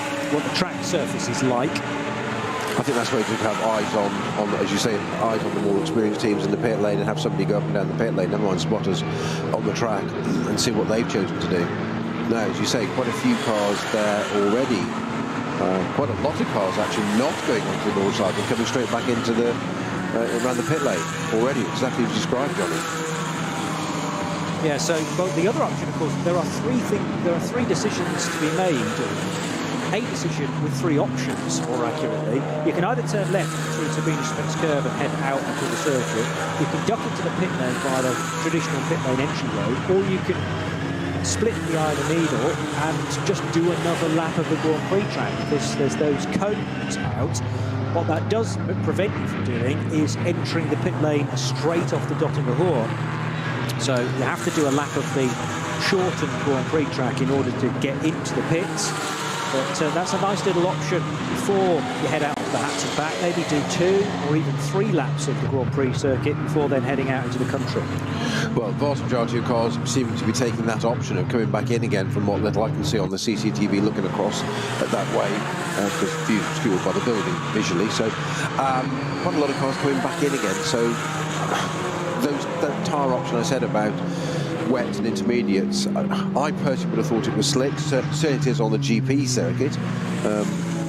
track surface is like. I think that's where you could have eyes on, as you say, eyes on the more experienced teams in the pit lane, and have somebody go up and down the pit lane, never mind spotters, on the track, and see what they've chosen to do. Now, as you say, quite a few cars there already. Quite a lot of cars actually not going onto the north side and coming straight back into the around the pit lane already, exactly as you described, Johnny. Yeah, so the other option, of course, there are three decisions to be made. A decision with 3 options, more accurately. You can either turn left through Sabine Schmidt's curve and head out onto the circuit. You can duck into the pit lane via the traditional pit lane entry road, or you can split the eye of the needle and just do another lap of the Grand Prix track. There's those cones out. What that does prevent you from doing is entering the pit lane straight off the Dottinger Ruhr. So you have to do a lap of the shortened Grand Prix track in order to get into the pits. But that's a nice little option before you head out to the Hats and Back. Maybe do 2 or even 3 laps of the Grand Prix circuit before then heading out into the country. Well, the vast majority of cars seem to be taking that option of coming back in again, from what little I can see on the CCTV looking across that way, because view obscured by the building visually. So quite a lot of cars coming back in again. So that tyre option I said about wet and intermediates, I personally would have thought it was slick. Certainly it is on the GP circuit.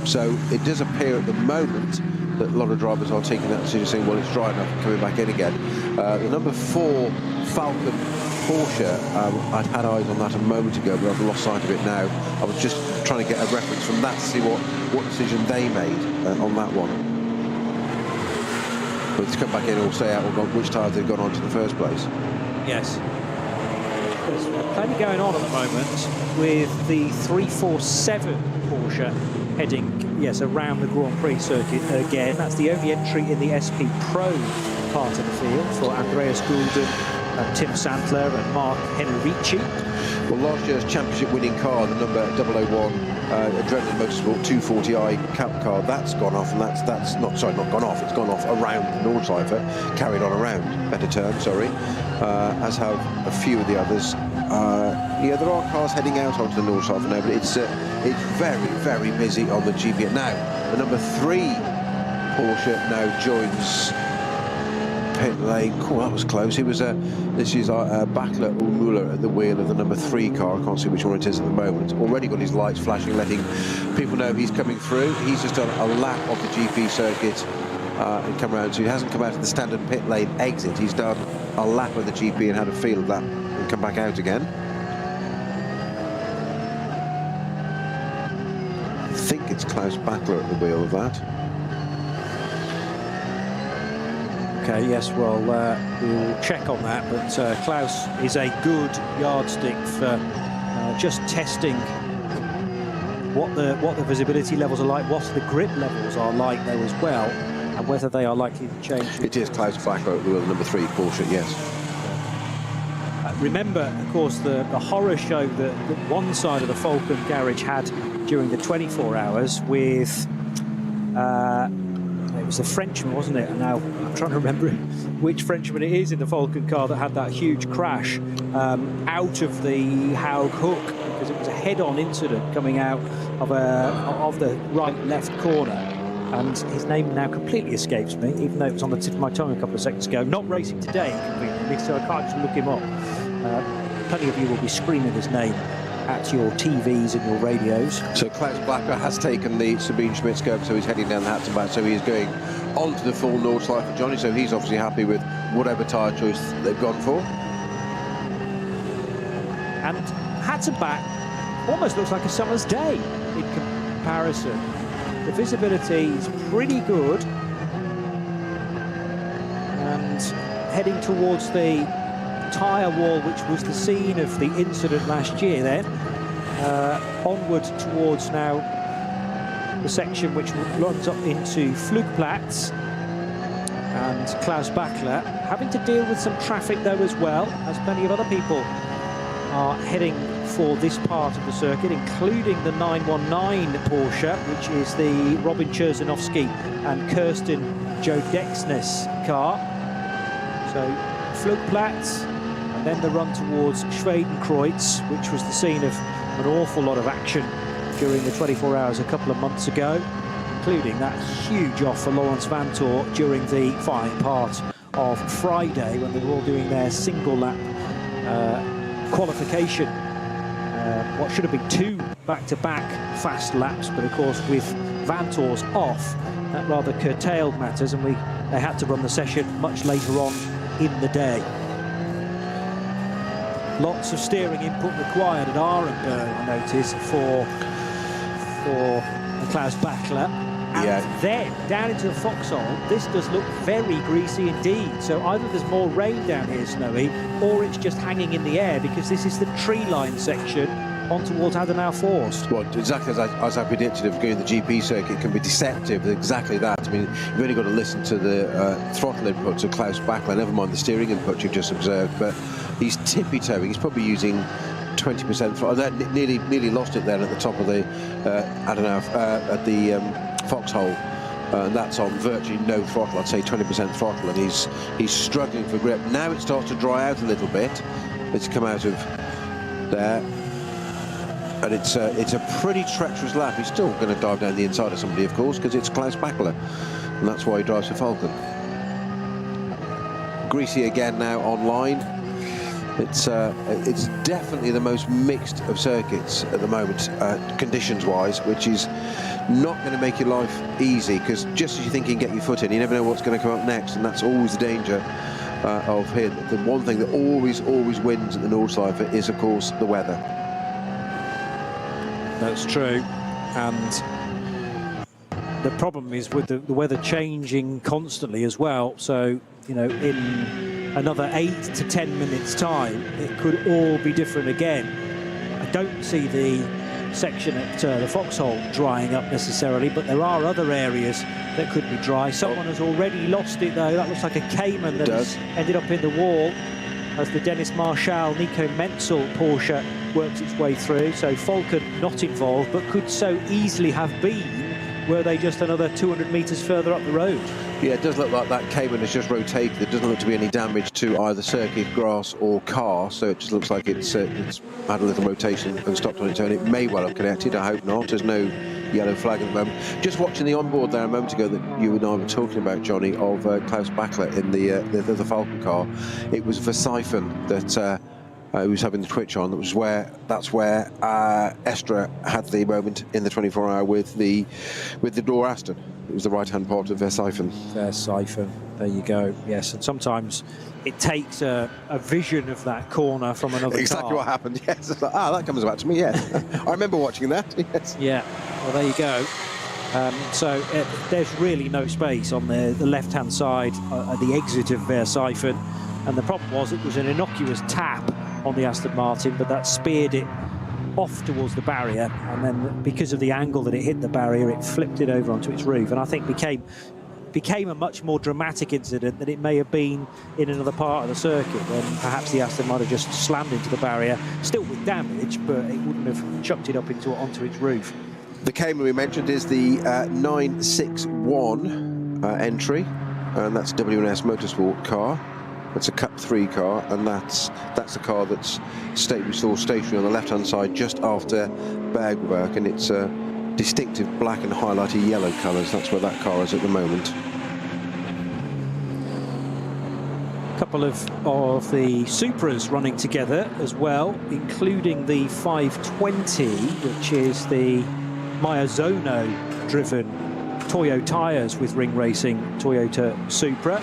So it does appear at the moment that a lot of drivers are taking that decision, saying, well, it's dry enough and coming back in again. The number 4 Falcon Porsche, I'd had eyes on that a moment ago, but I've lost sight of it now. I was just trying to get a reference from that to see what decision they made on that one. But to come back in or stay out, or which tyres they've gone on to in the first place. Yes. There's plenty going on at the moment with the 347 Porsche heading, yes, around the Grand Prix circuit again. That's the only entry in the SP Pro part of the field for Andreas Goulden and Tim Sandler and Mark Henrici. Well, last year's championship winning car, the number 001 Adrenaline Motorsport 240i Cup car, that's gone off, and that's not gone off, it's gone off around the Nordschleife, carried on around, better term, sorry, as have a few of the others. Yeah, there are cars heading out onto the Nordschleife now, but it's very, very busy on the GP. Now, the number 3 Porsche now joins pit lane. Cool, that was close. He was this is Bachler Ulmuller at the wheel of the number 3 car. I can't see which one it is at the moment. Already got his lights flashing, letting people know he's coming through. He's just done a lap of the GP circuit and come round. So he hasn't come out of the standard pit lane exit. He's done a lap of the GP and had a feel of that and come back out again. I think it's Klaus Bachler at the wheel of that. Okay, yes, well, we'll check on that, but Klaus is a good yardstick for just testing what the visibility levels are like, what the grip levels are like there as well, and whether they are likely to change. It is Klaus Bachler at the wheel, number 3 Porsche, yes. Remember, of course, the horror show that one side of the Falcon garage had during the 24 hours with... it was a Frenchman, wasn't it? And now I'm trying to remember which Frenchman it is in the Falcon car that had that huge crash out of the Haug hook, because it was a head-on incident coming out of the right-left corner. And his name now completely escapes me, even though it was on the tip of my tongue a couple of seconds ago. Not racing today, conveniently, so I can't just look him up. Plenty of you will be screaming his name at your TVs and your radios. So Klaus Bachler has taken the Sabine Schmitz curve, so he's heading down the Hatzenbach, so he's going on to the full Nordschleife for Johnny, so he's obviously happy with whatever tyre choice they've gone for. And Hatzenbach almost looks like a summer's day in comparison. The visibility is pretty good, and heading towards the tyre wall, which was the scene of the incident last year then, onward towards now the section which runs up into Flugplatz, and Klaus Bachler having to deal with some traffic though as well, as plenty of other people are heading for this part of the circuit, including the 919 Porsche, which is the Robin Cherzinovsky and Kirsten Jodexnes car. So Flugplatz, and then the run towards Schwedenkreuz, which was the scene of an awful lot of action during the 24 hours a couple of months ago, including that huge off for Laurens Vanthoor during the final part of Friday when they were all doing their single lap qualification. What should have been 2 back-to-back fast laps, but of course with Vanthoor's off, that rather curtailed matters, and they had to run the session much later on in the day. Lots of steering input required at Arenberg, I noticed, for Klaus Bachler. And then down into the foxhole, this does look very greasy indeed. So either there's more rain down here, Snowy, or it's just hanging in the air, because this is the tree line section on towards Adenauer Forst. Well, exactly as I predicted, if going to the GP circuit can be deceptive, exactly that. I mean, you've only got to listen to the throttle inputs of Klaus Bachler, never mind the steering input you've just observed, but he's tippy-toeing. He's probably using 20% throttle. Nearly lost it there at the top of the Adenauer, at the foxhole, and that's on virtually no throttle. I'd say 20% throttle, and he's struggling for grip. Now it starts to dry out a little bit. It's come out of there, and it's a pretty treacherous lap. He's still going to dive down the inside of somebody, of course, because it's Klaus Bachler, and that's why he drives for Falcon. Greasy again now online. It's definitely the most mixed of circuits at the moment, conditions-wise, which is not going to make your life easy, because just as you think you can get your foot in, you never know what's going to come up next, and that's always the danger of here. The one thing that always wins at the Nordschleife is, of course, the weather. That's true, and the problem is with the weather changing constantly as well. So, you know, in another 8 to 10 minutes time, it could all be different again. I don't see the section at the foxhole drying up necessarily, but there are other areas that could be dry. Someone has already lost it though. That looks like a Cayman that has ended up in the wall as the Dennis Marshall Nico Menzel Porsche works its way through. So Falcon not involved, but could so easily have been were they just another 200 metres further up the road. Yeah, it does look like that Cayman has just rotated. There doesn't look to be any damage to either circuit, grass or car, so it just looks like it's had a little rotation and stopped on its own. It may well have connected, I hope not. There's no yellow flag at the moment. Just watching the onboard there a moment ago that you and I were talking about, Johnny, of Klaus Bachler in the Falcon car. It was Verstappen that who was having the twitch on. That's where Estra had the moment in the 24-hour with the door Aston. It was the right-hand part of Versiphon. Versiphon, there you go. Yes, and sometimes it takes a vision of that corner from another Exactly car. what happened, yes. It's like, that comes back to me, yes. I remember watching that, yes. Yeah, well, there you go. There's really no space on the left-hand side at the exit of Versiphon. And the problem was it was an innocuous tap on the Aston Martin, but that speared it off towards the barrier, and then because of the angle that it hit the barrier, it flipped it over onto its roof, and I think became a much more dramatic incident than it may have been in another part of the circuit, when perhaps the Aston might have just slammed into the barrier, still with damage, but it wouldn't have chucked it up onto its roof. The Cayman we mentioned is the 961 entry, and that's W&S Motorsport car. It's a Cup 3 car, and that's the car that's we saw stationary on the left-hand side just after Bergwerk, and it's distinctive black and highlighted yellow colours. That's where that car is at the moment. A couple of the Supras running together as well, including the 520, which is the Miyazono-driven Toyo tyres with ring racing Toyota Supra.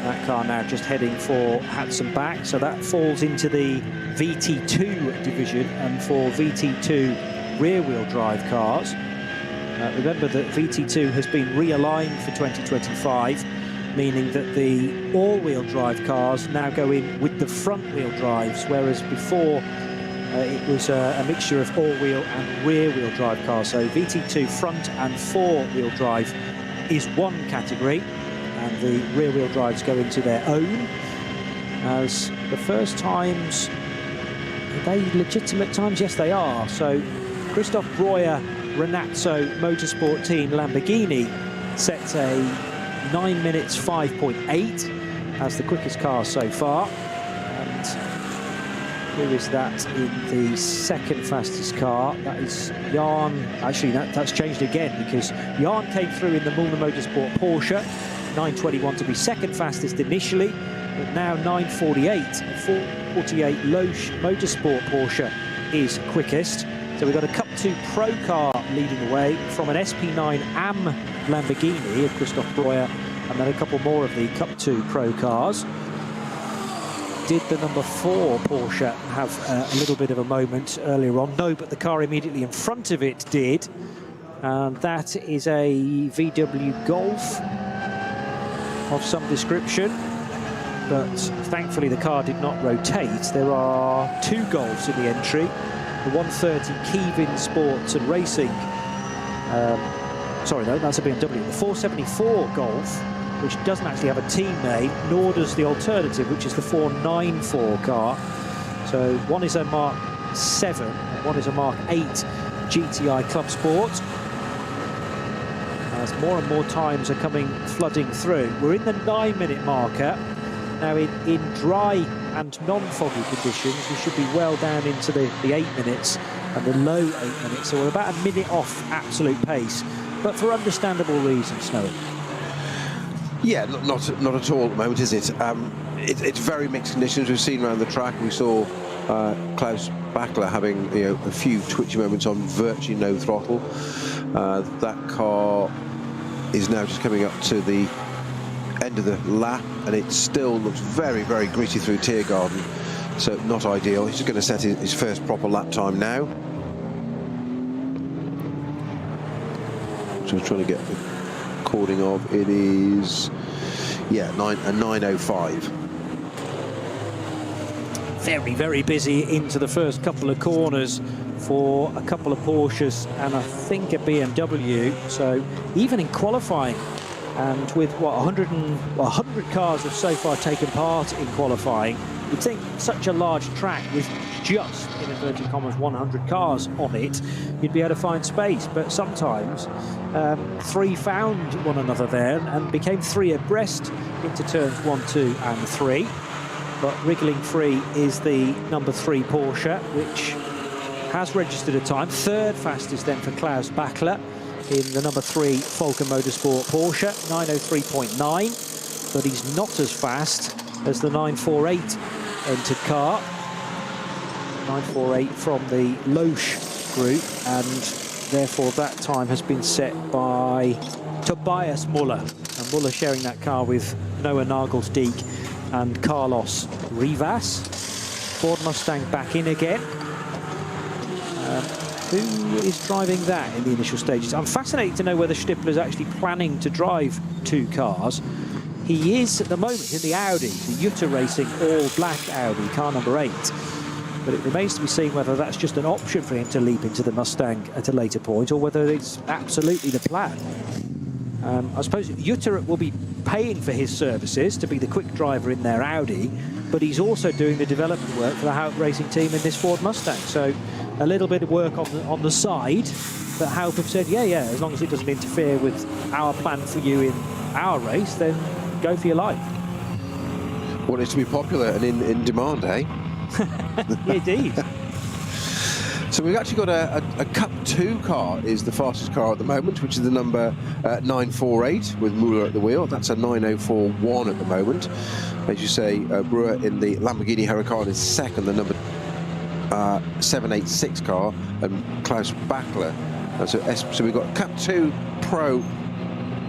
That car now just heading for Hudson back, so that falls into the VT2 division, and for VT2 rear-wheel drive cars. Remember that VT2 has been realigned for 2025, meaning that the all-wheel drive cars now go in with the front-wheel drives, whereas before it was a mixture of all-wheel and rear-wheel drive cars. So VT2 front and four-wheel drive is one category, and the rear-wheel drives go into their own. As the first times, are they legitimate times? Yes, they are. So Christoph Breuer Renazzo Motorsport Team Lamborghini sets a 9 minutes 5.8 as the quickest car so far. And who is that in the second fastest car? That is Jan. Actually, that's changed again, because Jan came through in the Müllner Motorsport Porsche. 9:21 to be second fastest initially, but now 9:48. 48 Loesch Motorsport Porsche is quickest. So we've got a Cup 2 Pro car leading the way from an SP9 AM Lamborghini of Christoph Breuer, and then a couple more of the Cup 2 Pro cars. Did the number 4 Porsche have a little bit of a moment earlier on? No, but the car immediately in front of it did. And that is a VW Golf of some description, but thankfully the car did not rotate. There are 2 Golfs in the entry. The 130 Kevin Sports and Racing, sorry, no, that's a BMW. The 474 Golf, which doesn't actually have a team name, nor does the alternative, which is the 494 car. So one is a Mark 7, and one is a Mark 8 GTI Club Sport. As more and more times are coming flooding through. We're in the 9-minute marker. Now in dry and non-foggy conditions, we should be well down into the 8 minutes and the low 8 minutes. So we're about a minute off absolute pace, but for understandable reasons, Snowy. Yeah, not at all at the moment, is it? It's very mixed conditions. We've seen around the track. We saw Klaus Bachler having a few twitchy moments on virtually no throttle. That car is now just coming up to the end of the lap, and it still looks very, very gritty through Tiergarten, so not ideal. He's just going to set his first proper lap time now. So I'm trying to get the recording of it is, yeah, a 9:05. Very, very busy into the first couple of corners for a couple of Porsches and I think a BMW. So even in qualifying, and with what 100 cars have so far taken part in qualifying, you'd think such a large track with just, in inverted commas, 100 cars on it, you'd be able to find space. But sometimes 3 found one another there and became 3 abreast into turns 1, 2 and 3. But wriggling free is the number 3 Porsche, which has registered a time. 3rd fastest then for Klaus Bachler in the number 3 Falken Motorsport Porsche, 9:03.9. But he's not as fast as the 9:48 entered car. 948 from the Loesch group, and therefore that time has been set by Tobias Muller. And Muller sharing that car with Noah Nagelsdijk and Carlos Rivas. Ford Mustang back in again. Who is driving that in the initial stages? I'm fascinated to know whether Stippler is actually planning to drive two cars. He is at the moment in the Audi, the Jutta Racing all-black Audi, car number 8. But it remains to be seen whether that's just an option for him to leap into the Mustang at a later point, or whether it's absolutely the plan. I suppose Jutta will be paying for his services to be the quick driver in their Audi, but he's also doing the development work for the Haupt Racing team in this Ford Mustang. So a little bit of work on the side, but Haupt have said, yeah, as long as it doesn't interfere with our plan for you in our race, then go for your life. Want it to be popular and in demand, eh? Indeed. So we've actually got a Cup 2 car is the fastest car at the moment, which is the number 948 with Muller at the wheel. That's a 904.1 at the moment. As you say, Brewer in the Lamborghini Huracan is second, the number 786 car, and Klaus Bachler. So we've got Cup 2 Pro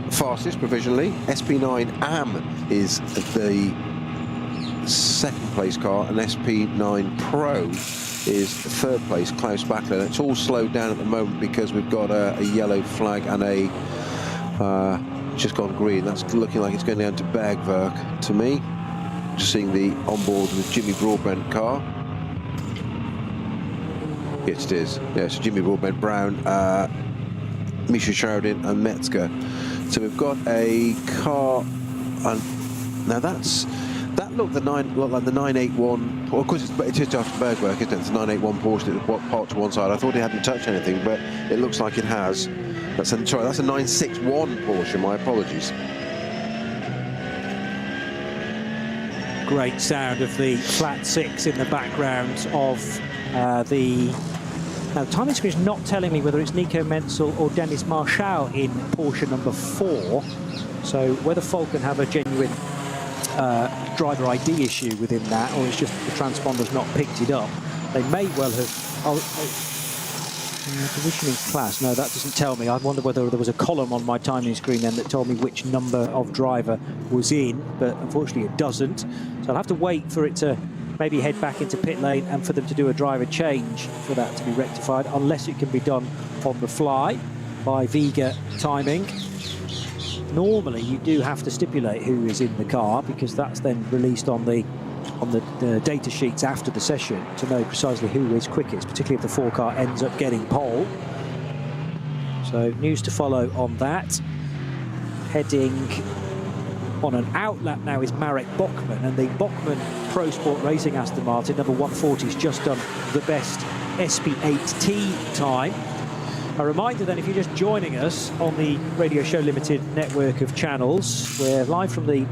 fastest provisionally. SP9 AM is the second place car, and SP9 Pro is third place, Klaus Bachler. It's all slowed down at the moment because we've got a yellow flag and a just gone green. That's looking like it's going down to Bergwerk to me. Just seeing the onboard with Jimmy Broadbent car. Yes, it is. Yeah, so Jimmy Broadbent, Brown, Misha Sheridan and Metzger. So we've got a car, and now that looked like the 981. Well, of course, it is after Bergwerk, isn't it? It's the 981 Porsche that parked to one side. I thought it hadn't touched anything, but it looks like it has. That's a 961 Porsche. My apologies. Great sound of the flat 6 in the background of the. Now, the timing screen is not telling me whether it's Nico Menzel or Dennis Marshall in Porsche number 4. So whether Falcon have a genuine driver ID issue within that, or it's just the transponder's not picked it up. They may well have. Positioning class. No, that doesn't tell me. I wonder whether there was a column on my timing screen then that told me which number of driver was in, but unfortunately it doesn't. So I'll have to wait for it to maybe head back into pit lane and for them to do a driver change for that to be rectified, unless it can be done on the fly by Vega timing. Normally you do have to stipulate who is in the car, because that's then released on the data sheets after the session to know precisely who is quickest, particularly if the 4 car ends up getting pole. So news to follow on that. Heading on an outlap now is Marek Bachmann, and the Bachmann Pro Sport Racing Aston Martin number 140 has just done the best SP8T time. A reminder then, if you're just joining us on the Radio Show Limited network of channels, we're live from the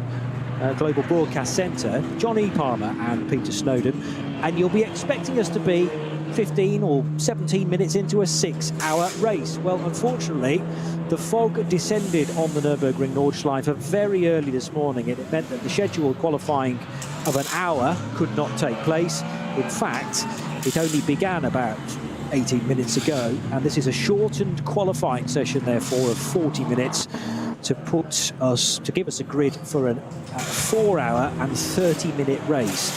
Global Broadcast Centre, John E. Palmer and Peter Snowden, and you'll be expecting us to be 15 or 17 minutes into a 6-hour race. Well, unfortunately, the fog descended on the Nürburgring Nordschleife very early this morning. It meant that the scheduled qualifying of an hour could not take place. In fact, it only began about 18 minutes ago, and this is a shortened qualifying session, therefore, of 40 minutes to give us a grid for a 4-hour and 30-minute race,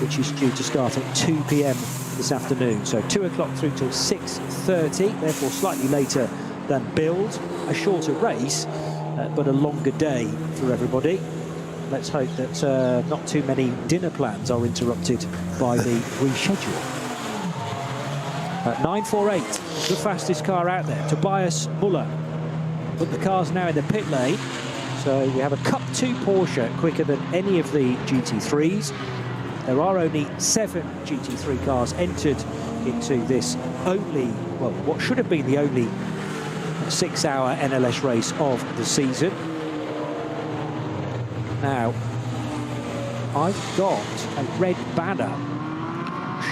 which is due to start at 2 p.m. this afternoon. So 2 o'clock through till 6:30, therefore slightly later than build. A shorter race, but a longer day for everybody. Let's hope that not too many dinner plans are interrupted by the reschedule. 948, the fastest car out there, Tobias Muller. But the car's now in the pit lane, so we have a Cup 2 Porsche quicker than any of the GT3s. There are only 7 GT3 cars entered into this what should have been the only 6-hour NLS race of the season. Now, I've got a red banner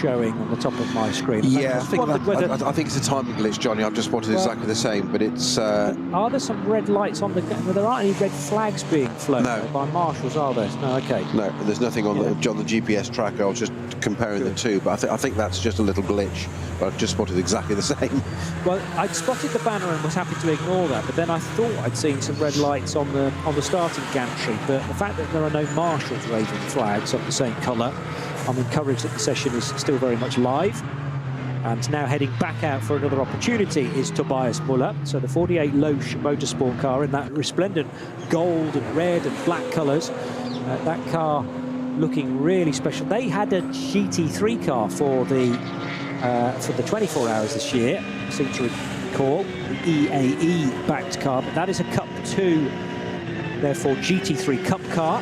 showing on the top of my screen. Yeah, I think it's a timing glitch, Johnny. I've just spotted exactly the same, but it's... Are there some red lights on the... Well, there aren't any red flags being flown by marshals, are there? No, okay. No, there's nothing on the GPS tracker. I was just comparing the two, but I think that's just a little glitch. But I've just spotted exactly the same. Well, I'd spotted the banner and was happy to ignore that, but then I thought I'd seen some red lights on the starting gantry. But the fact that there are no marshals waving flags of the same colour, I'm encouraged that the session is still very much live. And now heading back out for another opportunity is Tobias Muller. So the 48 Loesch Motorsport car in that resplendent gold and red and black colours. That car looking really special. They had a GT3 car for the 24 hours this year, I seem to recall, the EAE-backed car, but that is a Cup 2, therefore GT3 Cup car,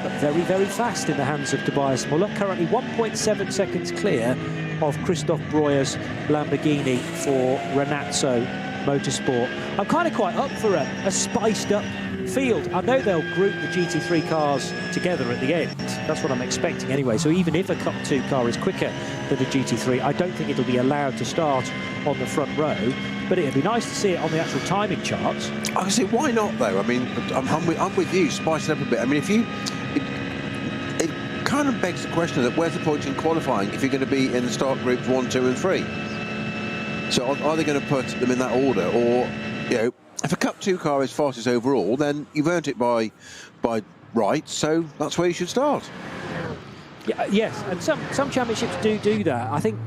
but very, very fast in the hands of Tobias Muller, currently 1.7 seconds clear of Christoph Breuer's Lamborghini for Renazzo Motorsport. I'm kind of quite up for a spiced-up field. I know they'll group the GT3 cars together at the end. That's what I'm expecting anyway. So even if a Cup 2 car is quicker than a GT3, I don't think it'll be allowed to start on the front row. But it'd be nice to see it on the actual timing charts. I see, why not though? I mean, I'm with you, spice it up a bit. I mean, if you... It kind of begs the question that where's the point in qualifying if you're going to be in the start groups 1, 2 and 3? So are they going to put them in that order, or, you know, if a Cup 2 car is fastest overall, then you've earned it by right, so that's where you should start. Yeah, yes, and some championships do that. I think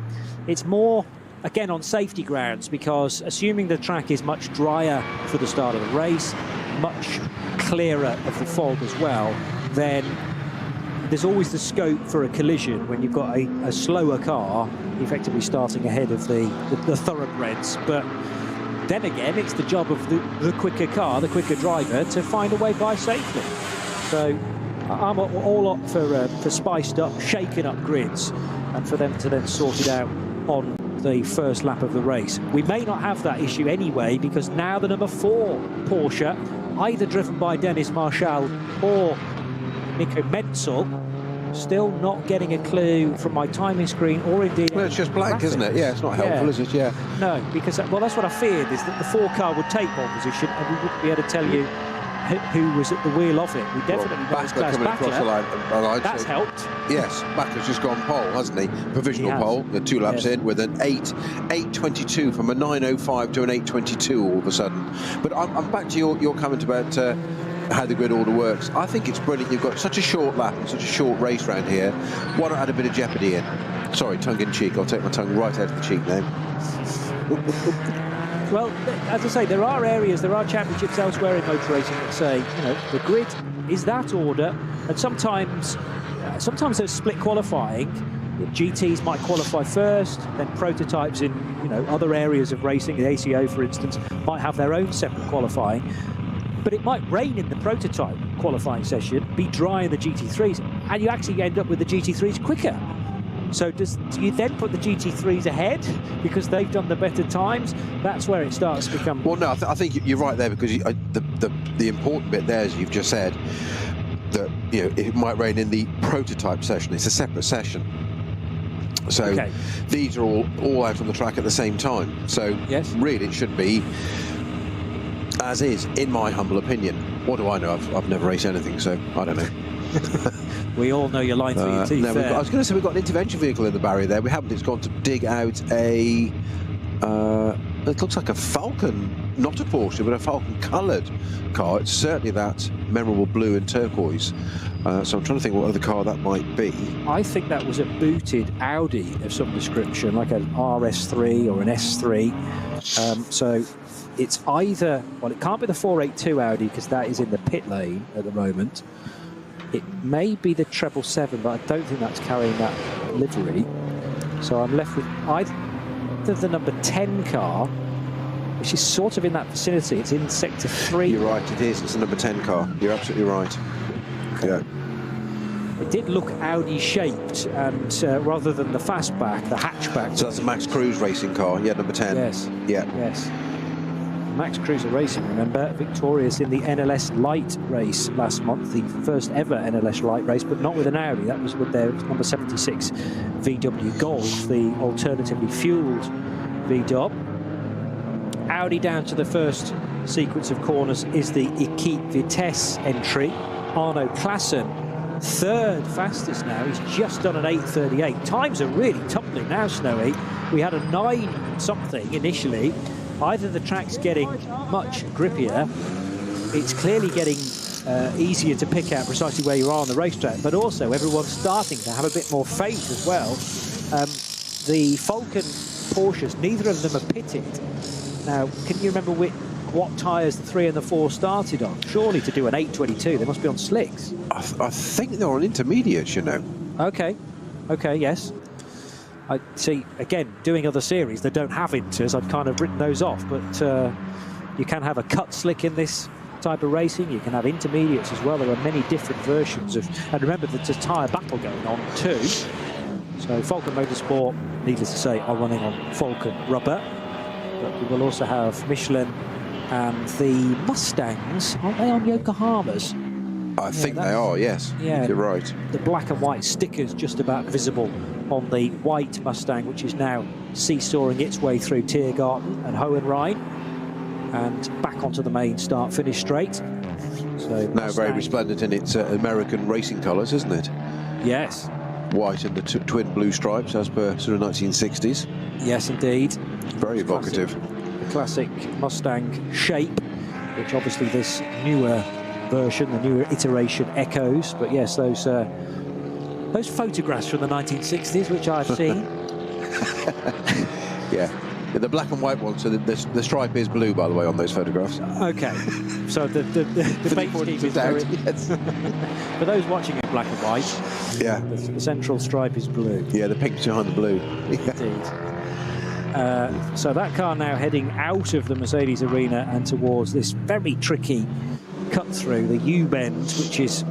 it's more, again, on safety grounds, because assuming the track is much drier for the start of the race, much clearer of the fog as well, then there's always the scope for a collision when you've got a slower car effectively starting ahead of the thoroughbreds. But then again, it's the job of the quicker car, the quicker driver, to find a way by safely. So I'm all up for spiced up, shaken up grids, and for them to then sort it out on the first lap of the race. We may not have that issue anyway, because now the number 4 Porsche, either driven by Dennis Marshall or Nico Menzel, still not getting a clue from my timing screen, or indeed... Well, it's just black, isn't it? Yeah, it's not helpful, is it? Yeah. No, because, well, that's what I feared, is that the 4 car would take pole position and we wouldn't be able to tell you who was at the wheel of it. We definitely know it's Klaus Bachler. That's helped. Yes, Bachler's just gone pole, hasn't he? Provisional pole, the 2 laps in, with an 8.22 from a 9.05 to an 8.22 all of a sudden. But I'm back to your comment about how the grid order works. I think it's brilliant. You've got such a short lap and such a short race round here. Why not add a bit of jeopardy in? Sorry, tongue-in-cheek. I'll take my tongue right out of the cheek now. Well, as I say, there are areas, there are championships elsewhere in motor racing that say, you know, the grid is that order, and sometimes there's split qualifying. GTs might qualify first, then prototypes in, you know, other areas of racing, the ACO, for instance, might have their own separate qualifying. But it might rain in the prototype qualifying session, be dry in the GT3s, and you actually end up with the GT3s quicker. So do you then put the GT3s ahead because they've done the better times? That's where it starts to become... Well, no, I think you're right there, because the important bit there, as you've just said, that, you know, it might rain in the prototype session. It's a separate session. So these are all out on the track at the same time. So really, it should be as is, in my humble opinion. What do I know? I've never raced anything, so I don't know. We all know your line through your teeth. No, I was going to say we've got an intervention vehicle in the barrier there. We haven't. It's gone to dig out a... it looks like a Falcon, not a Porsche, but a Falcon-coloured car. It's certainly that memorable blue and turquoise. So I'm trying to think what other car that might be. I think that was a booted Audi of some description, like an RS3 or an S3. So it's either... Well, it can't be the 482 Audi, because that is in the pit lane at the moment. It may be the 777, but I don't think that's carrying that livery. So I'm left with either the number 10 car, which is sort of in that vicinity. It's in sector 3. You're right, it is. It's the number 10 car. You're absolutely right. Okay. Yeah. It did look Audi-shaped, and rather than the fastback, the hatchback. So that's a Max Cruz racing car. Yeah, number 10. Yes. Yeah. Yes. Max Cruiser Racing, remember, victorious in the NLS Light race last month, the first ever NLS Light race, but not with an Audi. That was with their number 76 VW Golf, the alternatively fueled VW. Audi down to the first sequence of corners is the Equipe Vitesse entry. Arno Klassen, third fastest now. He's just done an 8:38. Times are really tumbling now, Snowy. We had a 9 something initially. Either the track's getting much grippier, it's clearly getting easier to pick out precisely where you are on the racetrack, but also everyone's starting to have a bit more faith as well. The Falcon Porsches, neither of them are pitted. Now, can you remember what tyres the 3 and the 4 started on? Surely to do an 8:22, they must be on slicks. I think they're on intermediates, you know. Okay, yes. I see, again, doing other series that don't have inters, I've kind of written those off, but you can have a cut slick in this type of racing, you can have intermediates as well. There are many different versions of, and remember there's a tyre battle going on too. So Falcon Motorsport, needless to say, are running on Falcon rubber, but we will also have Michelin and the Mustangs, aren't they on Yokohamas? I think they are, yes. Yeah, you're right. The black and white stickers just about visible on the white Mustang, which is now seesawing its way through Tiergarten and Hohenrhein and back onto the main start-finish straight. So now very resplendent in its American racing colours, isn't it? Yes. White and the twin blue stripes, as per sort of 1960s. Yes, indeed. Very evocative. The classic Mustang shape, which obviously this newer version, the newer iteration echoes. But yes, those photographs from the 1960s, which I've seen. Yeah, the black and white one. So the stripe is blue, by the way, on those photographs. Okay, so the paint scheme is very... Yes. For those watching in black and white, yeah, the central stripe is blue. Yeah, the pink's behind the blue. Indeed. So that car now heading out of the Mercedes arena and towards this very tricky cut through the U-bend, which is,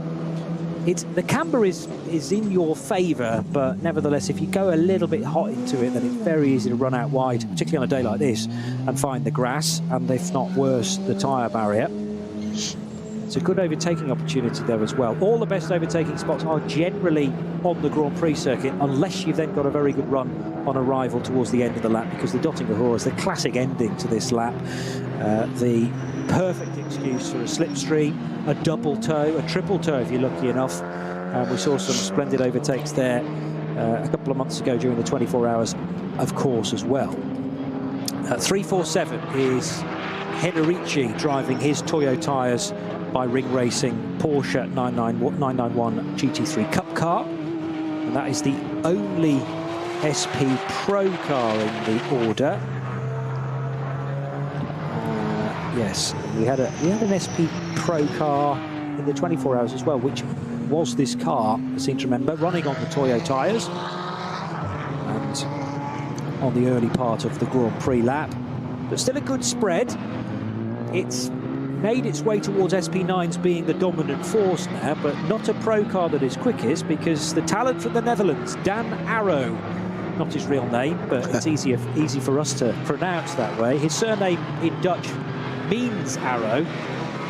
the camber is in your favour, but nevertheless, if you go a little bit hot into it, then it's very easy to run out wide, particularly on a day like this, and find the grass, and if not worse, the tyre barrier. It's a good overtaking opportunity there as well. All the best overtaking spots are generally on the Grand Prix circuit, unless you've then got a very good run on arrival towards the end of the lap, because the Dottinger Ruhr is the classic ending to this lap. The perfect excuse for a slipstream, a double toe, a triple toe if you're lucky enough. We saw some splendid overtakes there a couple of months ago during the 24 hours, of course, as well. 347 is Henrici driving his Toyo tyres by Ring Racing Porsche 991 GT3 Cup car, and that is the only SP Pro car in the order. Yes, we had an SP Pro car in the 24 hours as well, which was this car, I seem to remember, running on the Toyo tyres and on the early part of the Grand Prix lap. But still a good spread. It's made its way towards SP9s being the dominant force now, but not a Pro car that is quickest, because the talent from the Netherlands, Dan Arrow, not his real name, but it's easy for us to pronounce that way. His surname in Dutch means arrow,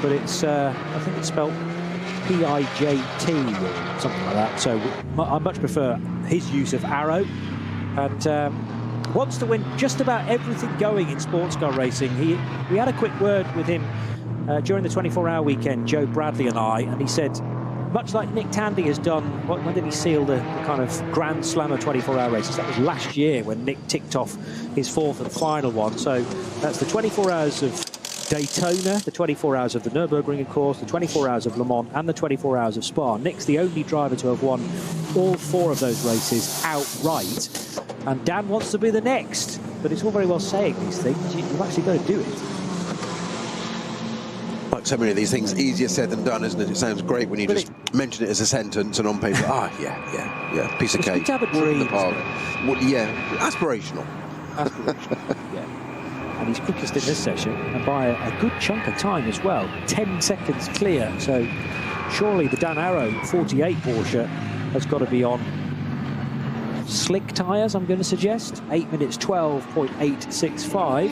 but it's I think it's spelled P-I-J-T or something like that. So I much prefer his use of arrow, and wants to win just about everything going in sports car racing. We had a quick word with him during the 24-hour weekend, Joe Bradley and I, and he said, much like Nick Tandy has done, when did he seal the kind of Grand Slam of 24-hour races? That was last year when Nick ticked off his 4th and final one. So that's the 24 hours of Daytona, the 24 hours of the Nürburgring, of course, the 24 hours of Le Mans, and the 24 hours of Spa. Nick's the only driver to have won all 4 of those races outright, and Dan wants to be the next. But it's all very well saying these things, you've actually got to do it. Like so many of these things, easier said than done, isn't it? It sounds great when you just mention it as a sentence and on paper, yeah, piece of cake. It's good to have a dream. Well, yeah, aspirational. Yeah. And he's quickest in this session, and by a good chunk of time as well, 10 seconds clear. So surely the Dan Arrow 48 Porsche has got to be on slick tyres, I'm going to suggest. 8 minutes 12.865.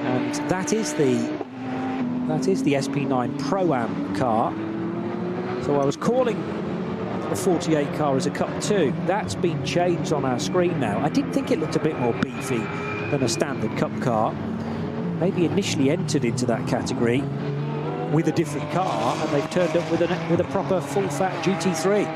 And that is the SP9 Pro-Am car. So I was calling the 48 car as a Cup 2. That's been changed on our screen now. I did think it looked a bit more beefy than a standard Cup car. Maybe initially entered into that category with a different car, and they've turned up with a proper full-fat GT3.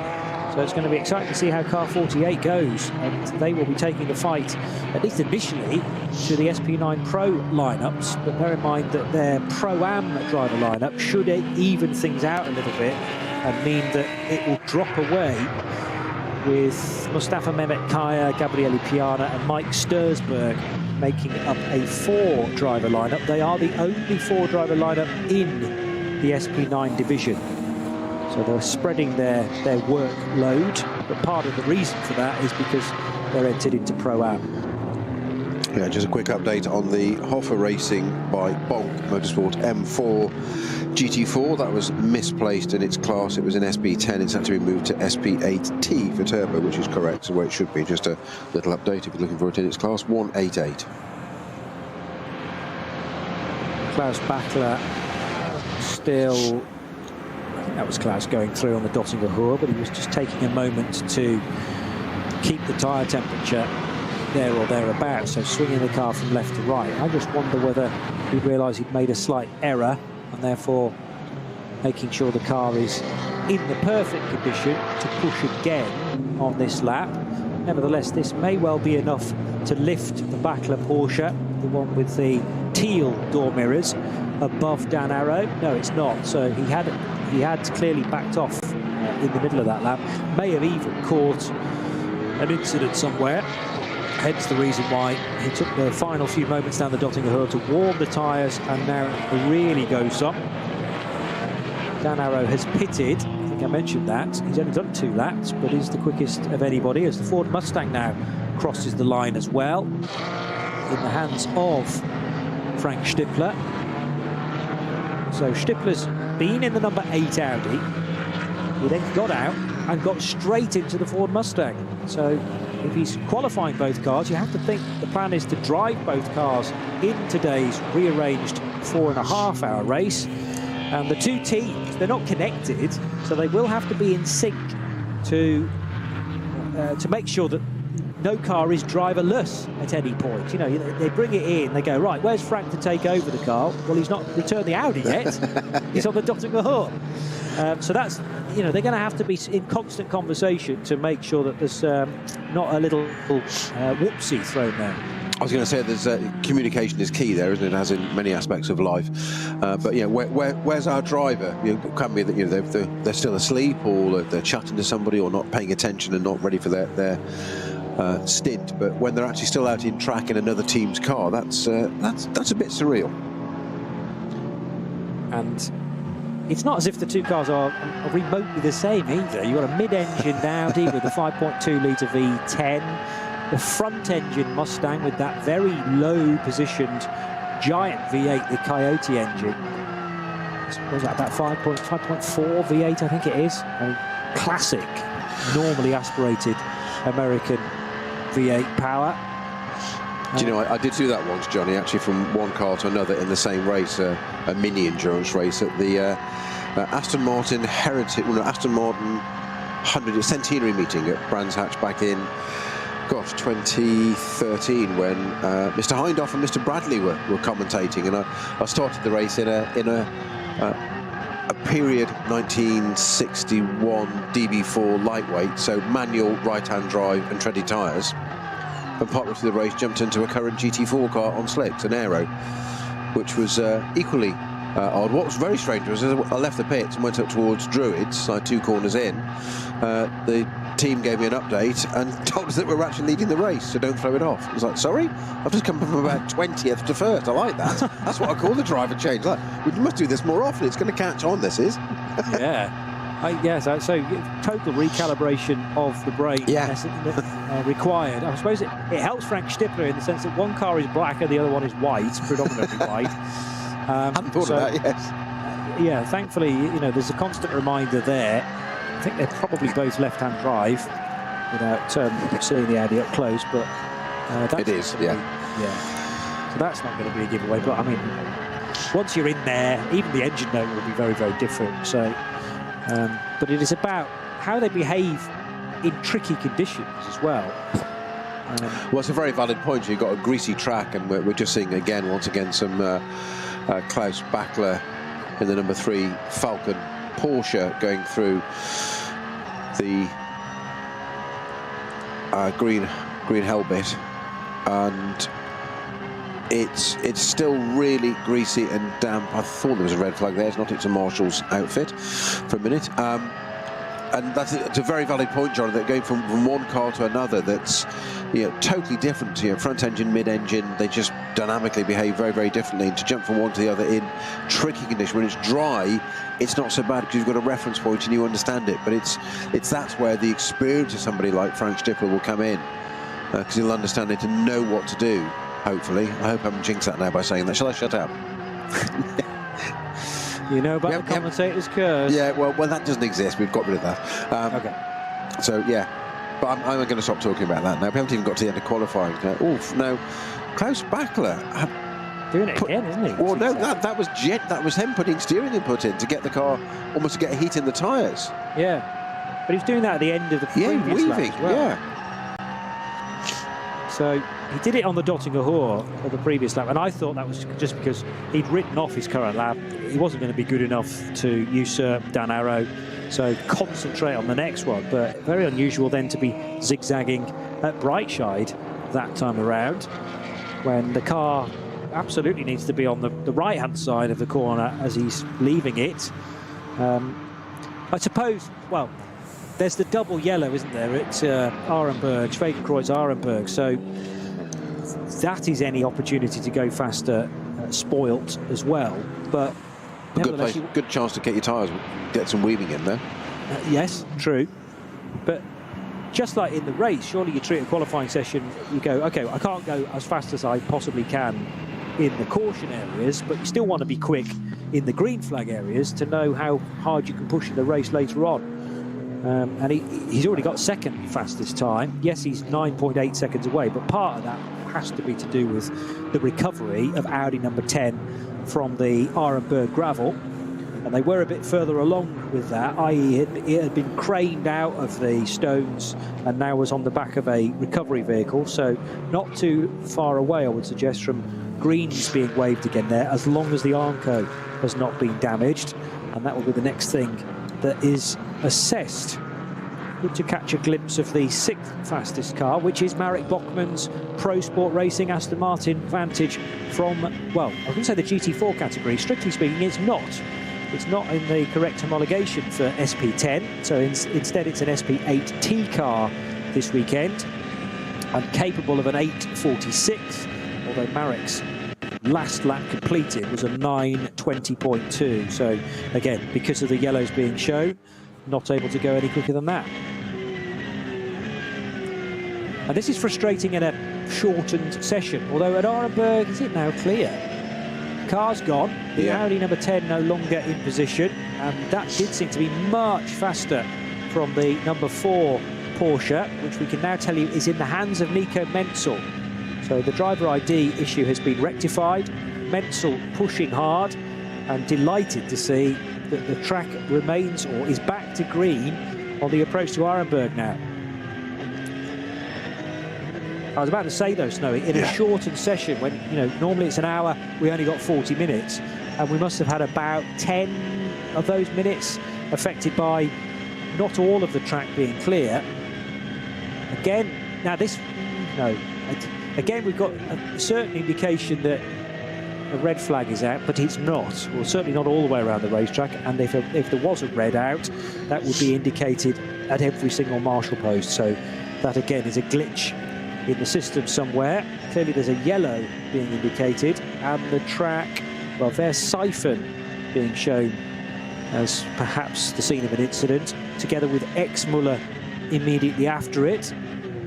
So it's going to be exciting to see how car 48 goes, and they will be taking the fight, at least initially, to the SP9 Pro lineups. But bear in mind that their Pro-Am driver lineup should even things out a little bit and mean that it will drop away with Mustafa Mehmet Kaya, Gabriele Piana and Mike Stursberg making up a 4-driver lineup. They are the only 4-driver lineup in the SP9 division. So they're spreading their workload, but part of the reason for that is because they're entered into Pro-Am. Yeah, just a quick update on the Hoffer Racing by Bonk Motorsport M4 GT4. That was misplaced in its class. It was in SP10. It's had to be moved to SP8T for turbo, which is correct, so where it should be. Just a little update if you're looking for it in its class. 188. Klaus Battler still... That was Klaus going through on the Dottinger Ruhr, but he was just taking a moment to keep the tyre temperature there or thereabouts, so swinging the car from left to right. I just wonder whether he realised he'd made a slight error and therefore making sure the car is in the perfect condition to push again on this lap. Nevertheless, this may well be enough to lift the Battler Porsche, the one with the teal door mirrors, above Dan Arrow. No, it's not. So he had clearly backed off in the middle of that lap. May have even caught an incident somewhere. Hence the reason why he took the final few moments down the Dottinger Ruhr to warm the tyres, and now it really goes up. Dan Arrow has pitted. I think I mentioned that. He's only done 2 laps, but he's the quickest of anybody as the Ford Mustang now crosses the line as well. In the hands of Frank Stippler. So Stippler's been in the number 8 Audi. He then got out and got straight into the Ford Mustang. So if he's qualifying both cars, you have to think the plan is to drive both cars in today's rearranged 4.5-hour race. And the 2 teams, they're not connected, so they will have to be in sync to make sure that no car is driverless at any point. You know, they bring it in, they go, right, where's Frank to take over the car? Well, he's not returned the Audi yet. He's on the Dottinger Ruhr. So that's, you know, they're going to have to be in constant conversation to make sure that there's not a little whoopsie thrown there. I was going to say there's communication is key there, isn't it? As in many aspects of life. But yeah, where's our driver? You know, it can be that, you know, they're still asleep, or they're chatting to somebody, or not paying attention and not ready for their stint. But when they're actually still out in track in another team's car, that's a bit surreal. And it's not as if the 2 cars are remotely the same either. You've got a mid-engined Audi with a 5.2-litre V10, the front-engine Mustang with that very low-positioned giant V8, the Coyote engine. What was that, about 5.4 V8, I think it is. A classic, normally aspirated American V8 power. Do you know, I did do that once, Johnny, actually, from one car to another in the same race, a mini endurance race at the Aston Martin 100th centenary meeting at Brands Hatch back in, 2013, when Mr. Hindhoff and Mr. Bradley were commentating, and I started the race in a period 1961 DB4 lightweight, so manual right-hand drive and treaded tyres. And partway through the race, jumped into a current GT4 car on slicks, an Aero, which was equally odd. What was very strange was, as I left the pits and went up towards Druids, like 2 corners in, the team gave me an update and told us that we were actually leading the race, so don't throw it off. I was like, sorry? I've just come from about 20th to 1st. I like that. That's what I call the driver change. Like, we must do this more often. It's going to catch on, this is. Yeah. Yes, so total recalibration of the brain required. I suppose it helps Frank Stippler in the sense that one car is black and the other one is white, predominantly white. I hadn't thought of that, yes. Yeah, thankfully, you know, there's a constant reminder there. I think they're probably both left-hand drive without seeing the Audi up close, but it is, yeah. So that's not going to be a giveaway. But I mean, once you're in there, even the engine note will be very, very different. So, but it is about how they behave in tricky conditions as well. Well, it's a very valid point. You've got a greasy track, and we're just seeing again, once again, some Klaus Bachler in the number 3 Falcon Porsche going through the green hell bit, and it's still really greasy and damp. I thought there was a red flag there. It's not. It's a Marshall's outfit for a minute. And it's a very valid point, John, that going from one car to another, that's, you know, totally different. You know, front engine, mid engine, they just dynamically behave very, very differently. And to jump from one to the other in tricky condition, when it's dry, it's not so bad because you've got a reference point and you understand it. But it's that's where the experience of somebody like Frank Stippler will come in, because he'll understand it and know what to do. Hopefully, I hope I haven't jinxed that now by saying that. Shall I shut up? You know about the commentator's curse. Yeah, well, that doesn't exist. We've got rid of that. Okay. So, yeah. But I'm going to stop talking about that now. We haven't even got to the end of qualifying. Oof, no. Klaus Bachler... Doing it again, isn't he? Well, no, that was him putting steering input in to get the car, almost to get a heat in the tyres. Yeah. But he was doing that at the end of the previous lap as well. Yeah. So he did it on the Dottinger Ruhr at the previous lap, and I thought that was just because he'd written off his current lap. He wasn't going to be good enough to usurp Dan Arrow, so concentrate on the next one. But very unusual then to be zigzagging at Brightside that time around, when the car absolutely needs to be on the right-hand side of the corner as he's leaving it. I suppose, well, there's the double yellow, isn't there? It's Arenberg, Schwegenkreuz Arenberg. So that is any opportunity to go faster spoilt as well. But good chance to get your tyres, get some weaving in there. Yes, true. But just like in the race, surely you treat a qualifying session, you go, okay, I can't go as fast as I possibly can in the caution areas, but you still want to be quick in the green flag areas to know how hard you can push in the race later on. And he's already got second fastest time. Yes, he's 9.8 seconds away, but part of that has to be to do with the recovery of Audi number 10 from the Arenberg gravel. And they were a bit further along with that, i.e. it had been craned out of the stones and now was on the back of a recovery vehicle. So not too far away, I would suggest, from greens being waved again there, as long as the Armco has not been damaged. And that will be the next thing that is assessed. Good to catch a glimpse of the 6th fastest car, which is Marek Bachmann's Pro Sport Racing Aston Martin Vantage from, well, I wouldn't say the GT4 category. Strictly speaking, it's not. It's not in the correct homologation for SP10, so instead it's an SP8T car this weekend, and capable of an 8:46, although Marek's last lap completed was a 9:20.2. So again, because of the yellows being shown, not able to go any quicker than that. And this is frustrating in a shortened session, although at Arenberg, is it now clear? Car's gone, the Audi number 10 no longer in position, and that did seem to be much faster from the number 4 Porsche, which we can now tell you is in the hands of Nico Menzel. So the driver ID issue has been rectified. Menzel pushing hard and delighted to see that the track remains or is back to green on the approach to Arenberg now. I was about to say though, Snowy, in a shortened session when, you know, normally it's an hour, we only got 40 minutes, and we must have had about 10 of those minutes affected by not all of the track being clear. Again, now this, no, again we've got a certain indication that a red flag is out, but it's not, well, certainly not all the way around the racetrack, and if there was a red out, that would be indicated at every single marshal post, so that again is a glitch in the system somewhere. Clearly there's a yellow being indicated, and the track, well, there's Siphon being shown as perhaps the scene of an incident, together with X-Muller immediately after it.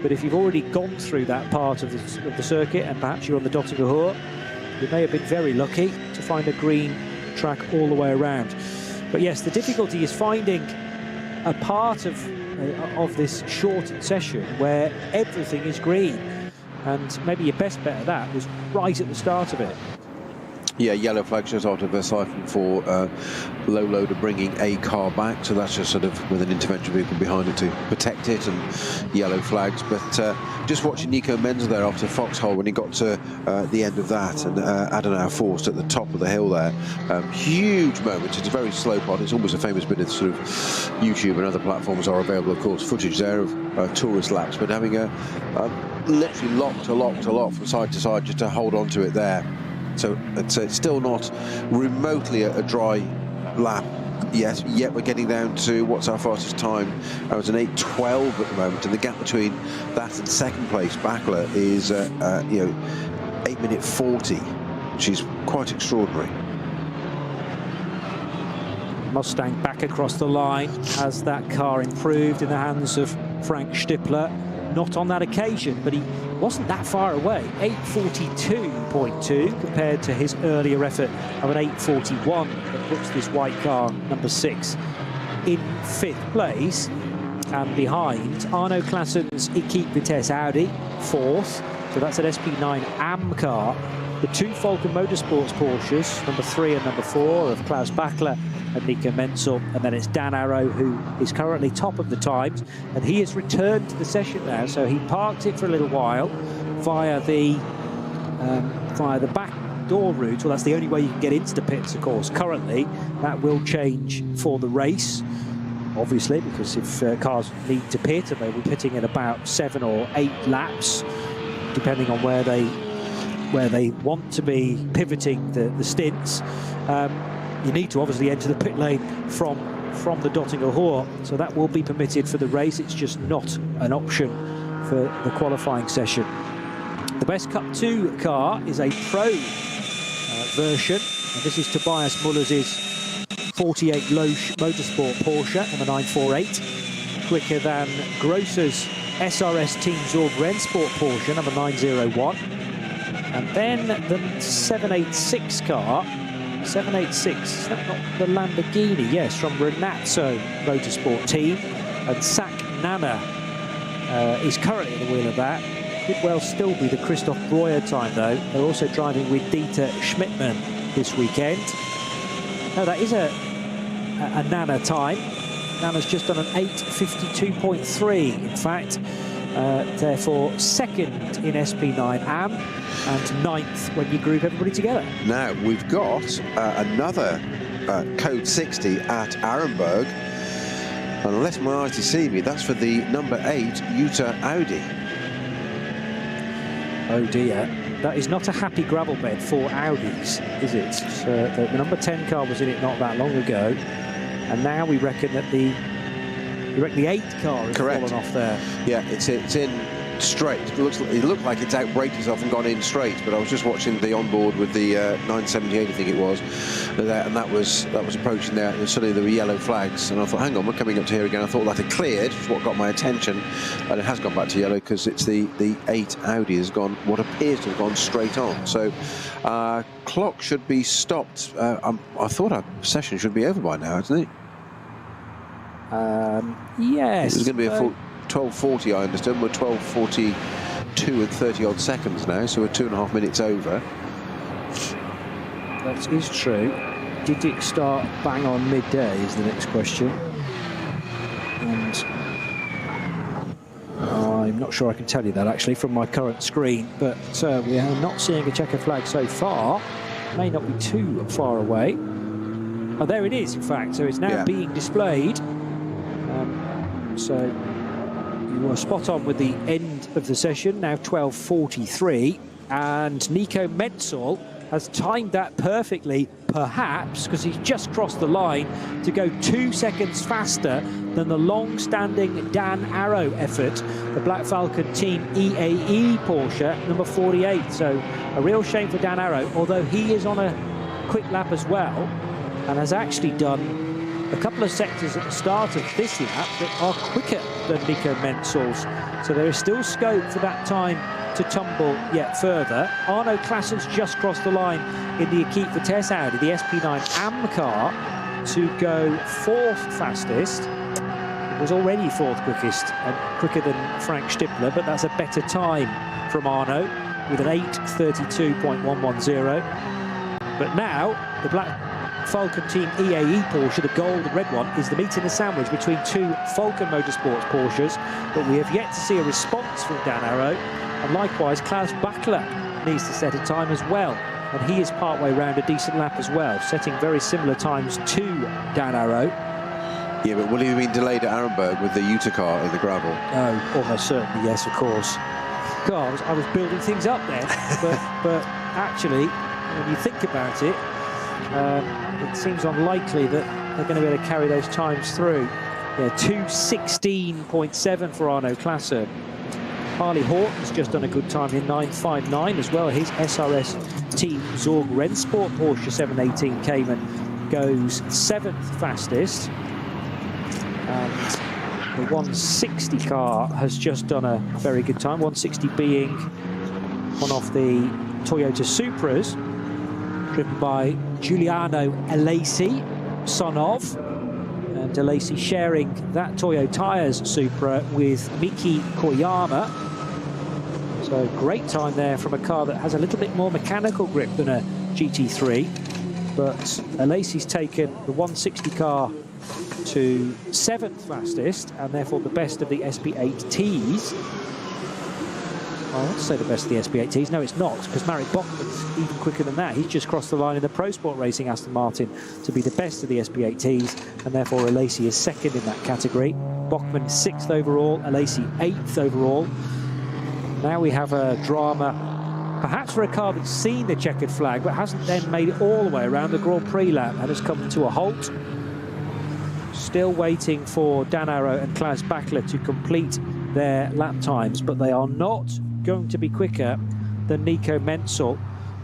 But if you've already gone through that part of the circuit, and perhaps you're on the Dottinger Ruhr, you may have been very lucky to find a green track all the way around. But yes, the difficulty is finding a part of this shortened session where everything is green. And maybe your best bet of that was right at the start of it. Yeah, yellow flag shows after Verstappen for low loader bringing a car back, so that's just sort of with an intervention vehicle behind it to protect it, and yellow flags. But just watching Nico Menzel there after Foxhole when he got to the end of that, and Adenauer forced at the top of the hill there. Huge moment. It's a very slow part. It's almost a famous bit of sort of YouTube and other platforms are available, of course, footage there of tourist laps, but having a literally locked from side to side just to hold on to it there. So it's still not remotely a dry lap yet we're getting down to what's our fastest time. It was an 8:12 at the moment, and the gap between that and second place Backler is 8:40, which is quite extraordinary. Mustang back across the line. Has that car improved in the hands of Frank Stippler? Not on that occasion, but he wasn't that far away. 8:42.2 compared to his earlier effort of an 8:41 that puts this white car, number 6, in 5th place. And behind, Arno Klassen's Equipe Vitesse Audi, 4th. So that's an SP9 AM car. The two Falcon Motorsports Porsches, number 3 and number 4, of Klaus Bachler and Nico Menzel, and then it's Dan Arrow, who is currently top of the times, and he has returned to the session now. So he parked it for a little while via the back door route. Well, that's the only way you can get into the pits, of course. Currently, that will change for the race, obviously, because if cars need to pit, and they'll be pitting in about 7 or 8 laps, depending on where they want to be pivoting the stints. You need to obviously enter the pit lane from the Dottinger Ruhr, so that will be permitted for the race. It's just not an option for the qualifying session. The Best Cup 2 car is a Pro version, and this is Tobias Muller's 48 Loesch Motorsport Porsche, number 948, quicker than Grosser's SRS Team Zorg Rennsport Porsche, number 901. And then the 786 car, 786, is that not the Lamborghini? Yes, from Renazzo Motorsport Team. And Sak Nana is currently at the wheel of that. Could well still be the Christoph Breuer time, though. They're also driving with Dieter Schmidtmann this weekend. No, that is a Nana time. Nana's just done an 8:52.3, in fact. Therefore, 2nd in SP9 AM and 9th when you group everybody together. Now, we've got another code 60 at Arenberg. And unless my eyes deceive me, that's for the number 8 Jutta Audi. Oh dear, that is not a happy gravel bed for Audis, is it? So the number 10 car was in it not that long ago, and now we reckon that the 8 car has fallen off there. Yeah, it's in straight. It looked like it's outbraked itself and gone in straight, but I was just watching the onboard with the 978, I think it was, and that was approaching there, and suddenly there were yellow flags, and I thought, hang on, we're coming up to here again. I thought that had cleared, which is what got my attention, and it has gone back to yellow because it's the 8 Audi has gone what appears to have gone straight on. So clock should be stopped. I thought our session should be over by now, isn't it? Yes. There's going to be a 12:40, I understand. We're 12:42 and 30-odd seconds now, so we're 2.5 minutes over. That is true. Did it start bang on midday is the next question. And I'm not sure I can tell you that, actually, from my current screen. But we are not seeing a checker flag so far. May not be too far away. Oh, there it is, in fact. So it's now being displayed. So you are spot on with the end of the session, now 12:43, and Nico Menzel has timed that perfectly, perhaps, because he's just crossed the line to go 2 seconds faster than the long-standing Dan Arrow effort, the Black Falcon Team EAE Porsche, number 48. So a real shame for Dan Arrow, although he is on a quick lap as well, and has actually done a couple of sectors at the start of this lap that are quicker than Nico Menzel's. So there is still scope for that time to tumble yet further. Arno Klassen's just crossed the line in the Equipe Vitesse Audi, the SP9 AM car, to go 4th fastest. It was already 4th quickest and quicker than Frank Stippler, but that's a better time from Arno with an 8:32.110. But now the Black Falcon Team EAE Porsche, the gold and red one, is the meat in the sandwich between two Falcon Motorsports Porsches. But we have yet to see a response from Dan Arrow. And likewise, Klaus Bachler needs to set a time as well. And he is partway round a decent lap as well, setting very similar times to Dan Arrow. Yeah, but will he have been delayed at Arenberg with the Utah car in the gravel? Oh, almost certainly, yes, of course. God, I was building things up there. but actually, when you think about it, it seems unlikely that they're going to be able to carry those times through. Yeah, 2:16.7 for Arno Klasser. Harley Horton's just done a good time in 9:59 as well. His SRS Team Zorg Rennsport Porsche 718 Cayman goes 7th fastest. And the 160 car has just done a very good time. 160 being one of the Toyota Supras, driven by Giuliano Alesi, son of, and Alesi sharing that Toyo Tires Supra with Miki Koyama. So great time there from a car that has a little bit more mechanical grip than a GT3. But Alesi's taken the 160 car to 7th fastest, and therefore the best of the SP8Ts. I want to say the best of the SP8Ts. No, it's not, because Marek Bachmann's even quicker than that. He's just crossed the line in the Pro Sport Racing Aston Martin to be the best of the SP8Ts, and therefore Alesi is second in that category. Bachmann 6th overall, Alesi 8th overall. Now we have a drama, perhaps for a car that's seen the checkered flag, but hasn't then made it all the way around the Grand Prix lap and has come to a halt. Still waiting for Dan Arrow and Klaus Bachler to complete their lap times, but they are not going to be quicker than Nico Menzel,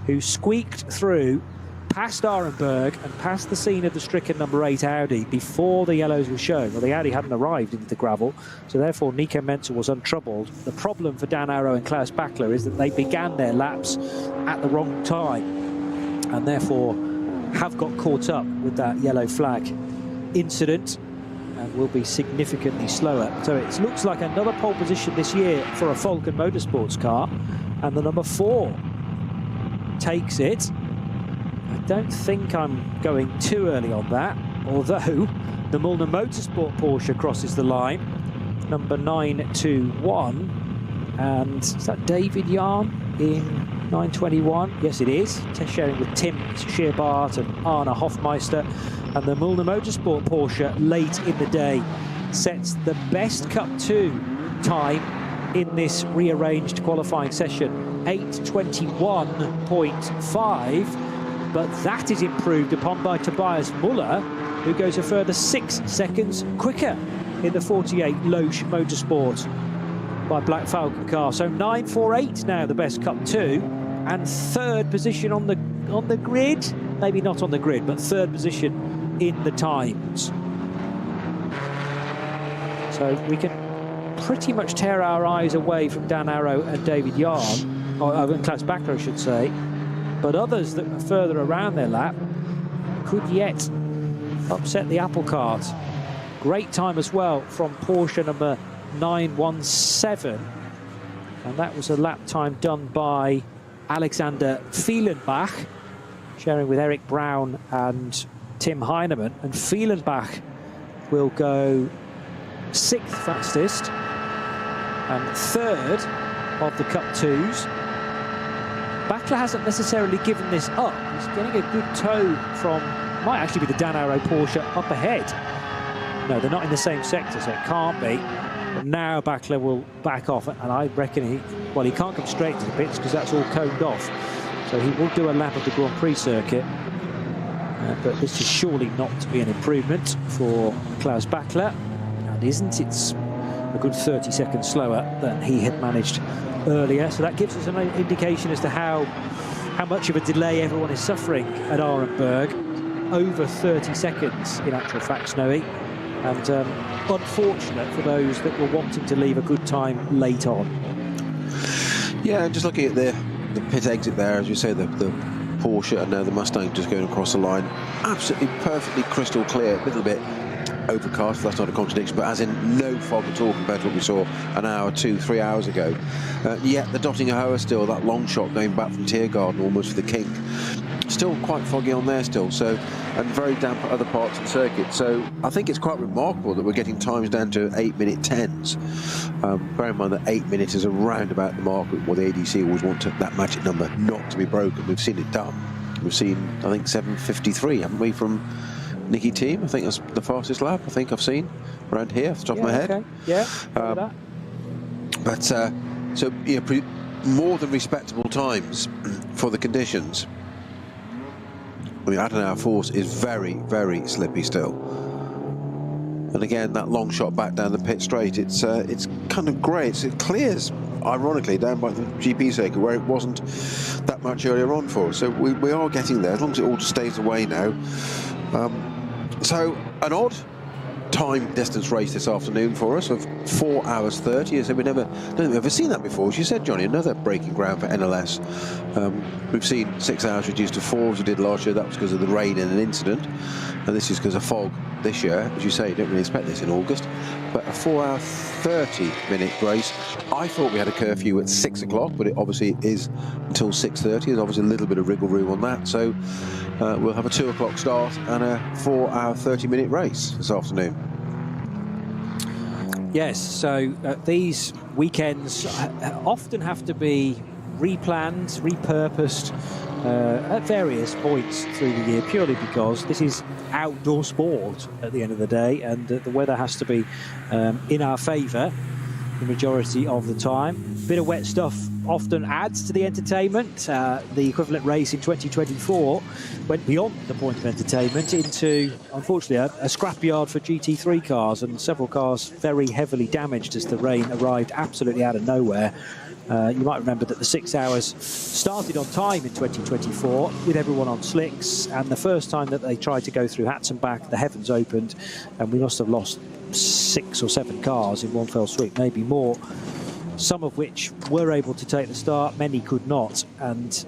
who squeaked through past Arenberg and past the scene of the stricken number 8 Audi before the yellows were shown. Well, the Audi hadn't arrived into the gravel, so therefore Nico Menzel was untroubled. The problem for Dan Arrow and Klaus Bachler is that they began their laps at the wrong time and therefore have got caught up with that yellow flag incident and will be significantly slower. So it looks like another pole position this year for a Falcon Motorsports car, and the number 4 takes it. I don't think I'm going too early on that, although the Mullner Motorsport Porsche crosses the line, number 921, and is that David Yarn in 921? Yes, it is. Test sharing with Tim Scheerbart and Arne Hofmeister. And the Mullner Motorsport Porsche late in the day sets the best Cup 2 time in this rearranged qualifying session, 8:21.5, but that is improved upon by Tobias Muller, who goes a further 6 seconds quicker in the 48 Loesch Motorsport by Black Falcon car. So 9:48 now, the best Cup 2, and 3rd position on the grid. Maybe not on the grid, but 3rd position in the times. So we can pretty much tear our eyes away from Dan Arrow and David Yarn, or Klaus Bachler, I should say. But others that were further around their lap could yet upset the apple cart. Great time as well from Porsche number 917, and that was a lap time done by Alexander Fielenbach, sharing with Eric Brown and Tim Heinemann, and Fielenbach will go 6th fastest and 3rd of the Cup 2s. Bachler hasn't necessarily given this up. He's getting a good tow from, might actually be the Dan Arrow Porsche up ahead. No, they're not in the same sector, so it can't be. But now Bachler will back off, and I reckon he can't come straight to the pits because that's all coned off. So he will do a lap of the Grand Prix circuit. But this is surely not to be an improvement for Klaus Bachler. And isn't it's a good 30 seconds slower than he had managed earlier. So that gives us an indication as to how much of a delay everyone is suffering at Arenberg. Over 30 seconds, in actual fact, Snowy. And unfortunate for those that were wanting to leave a good time late on. Yeah, and just looking at the pit exit there, as you say, the Porsche and now the Mustang just going across the line. Absolutely perfectly crystal clear. A little bit overcast, that's not a contradiction, but as in no fog at all compared to what we saw an hour, 2, 3 hours ago. Yet the Dottinger Hoa still, that long shot going back from Tiergarten almost for the kink, still quite foggy on there still, so, and very damp at other parts of the circuit. So I think it's quite remarkable that we're getting times down to 8-minute 10s. Bear in mind that 8 minutes is around about the mark where the ADC always want that magic number not to be broken. We've seen it done. We've seen, I think, 7:53, haven't we, from Nicky Team? I think that's the fastest lap I think I've seen around here off the top of my head. Okay. Yeah, but so, you know, more than respectable times for the conditions. I mean, Adenauer Force is very, very slippy still. And again, that long shot back down the pit straight, it's kind of grey. It clears, ironically, down by the GP circuit where it wasn't that much earlier on for us. So we are getting there, as long as it all stays away now. So an odd time distance race this afternoon for us of 4 hours 30. As we don't think we've ever seen that before. As you said, Johnny, another breaking ground for NLS. We've seen 6 hours reduced to 4 as we did last year. That was because of the rain and an incident, and this is because of fog this year. As you say, you don't really expect this in August, but a 4 hour 30-minute race. I thought we had a curfew at 6 o'clock, but it obviously is until 6:30. There's obviously a little bit of wriggle room on that, so we'll have a 2 o'clock start and a 4 hour 30-minute race this afternoon. Yes, so these weekends often have to be replanned, repurposed at various points through the year, purely because this is outdoor sport at the end of the day, and the weather has to be in our favour the majority of the time. A bit of wet stuff often adds to the entertainment. The equivalent race in 2024 went beyond the point of entertainment into, unfortunately, a scrapyard for GT3 cars, and several cars very heavily damaged as the rain arrived absolutely out of nowhere. You might remember that the 6 hours started on time in 2024 with everyone on slicks, and the first time that they tried to go through Hatzenbach, the heavens opened, and we must have lost 6 or 7 cars in one fell swoop, maybe more, some of which were able to take the start, many could not. And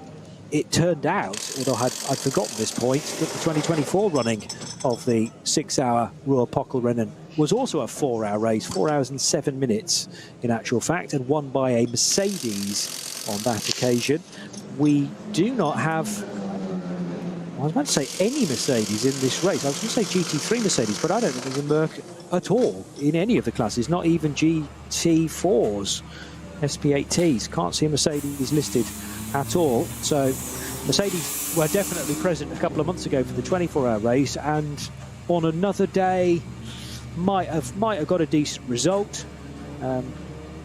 it turned out, although I'd forgotten this point, that the 2024 running of the 6 hour Ruhr-Pokal-Rennen was also a 4 hour race, 4 hours and 7 minutes in actual fact, and won by a Mercedes on that occasion. We do not have, I was about to say any Mercedes in this race. I was going to say GT3 Mercedes, but I don't think there's a Merc at all in any of the classes, not even GT4s, SP8Ts. Can't see a Mercedes listed at all. So Mercedes were definitely present a couple of months ago for the 24-hour race, and on another day might have got a decent result,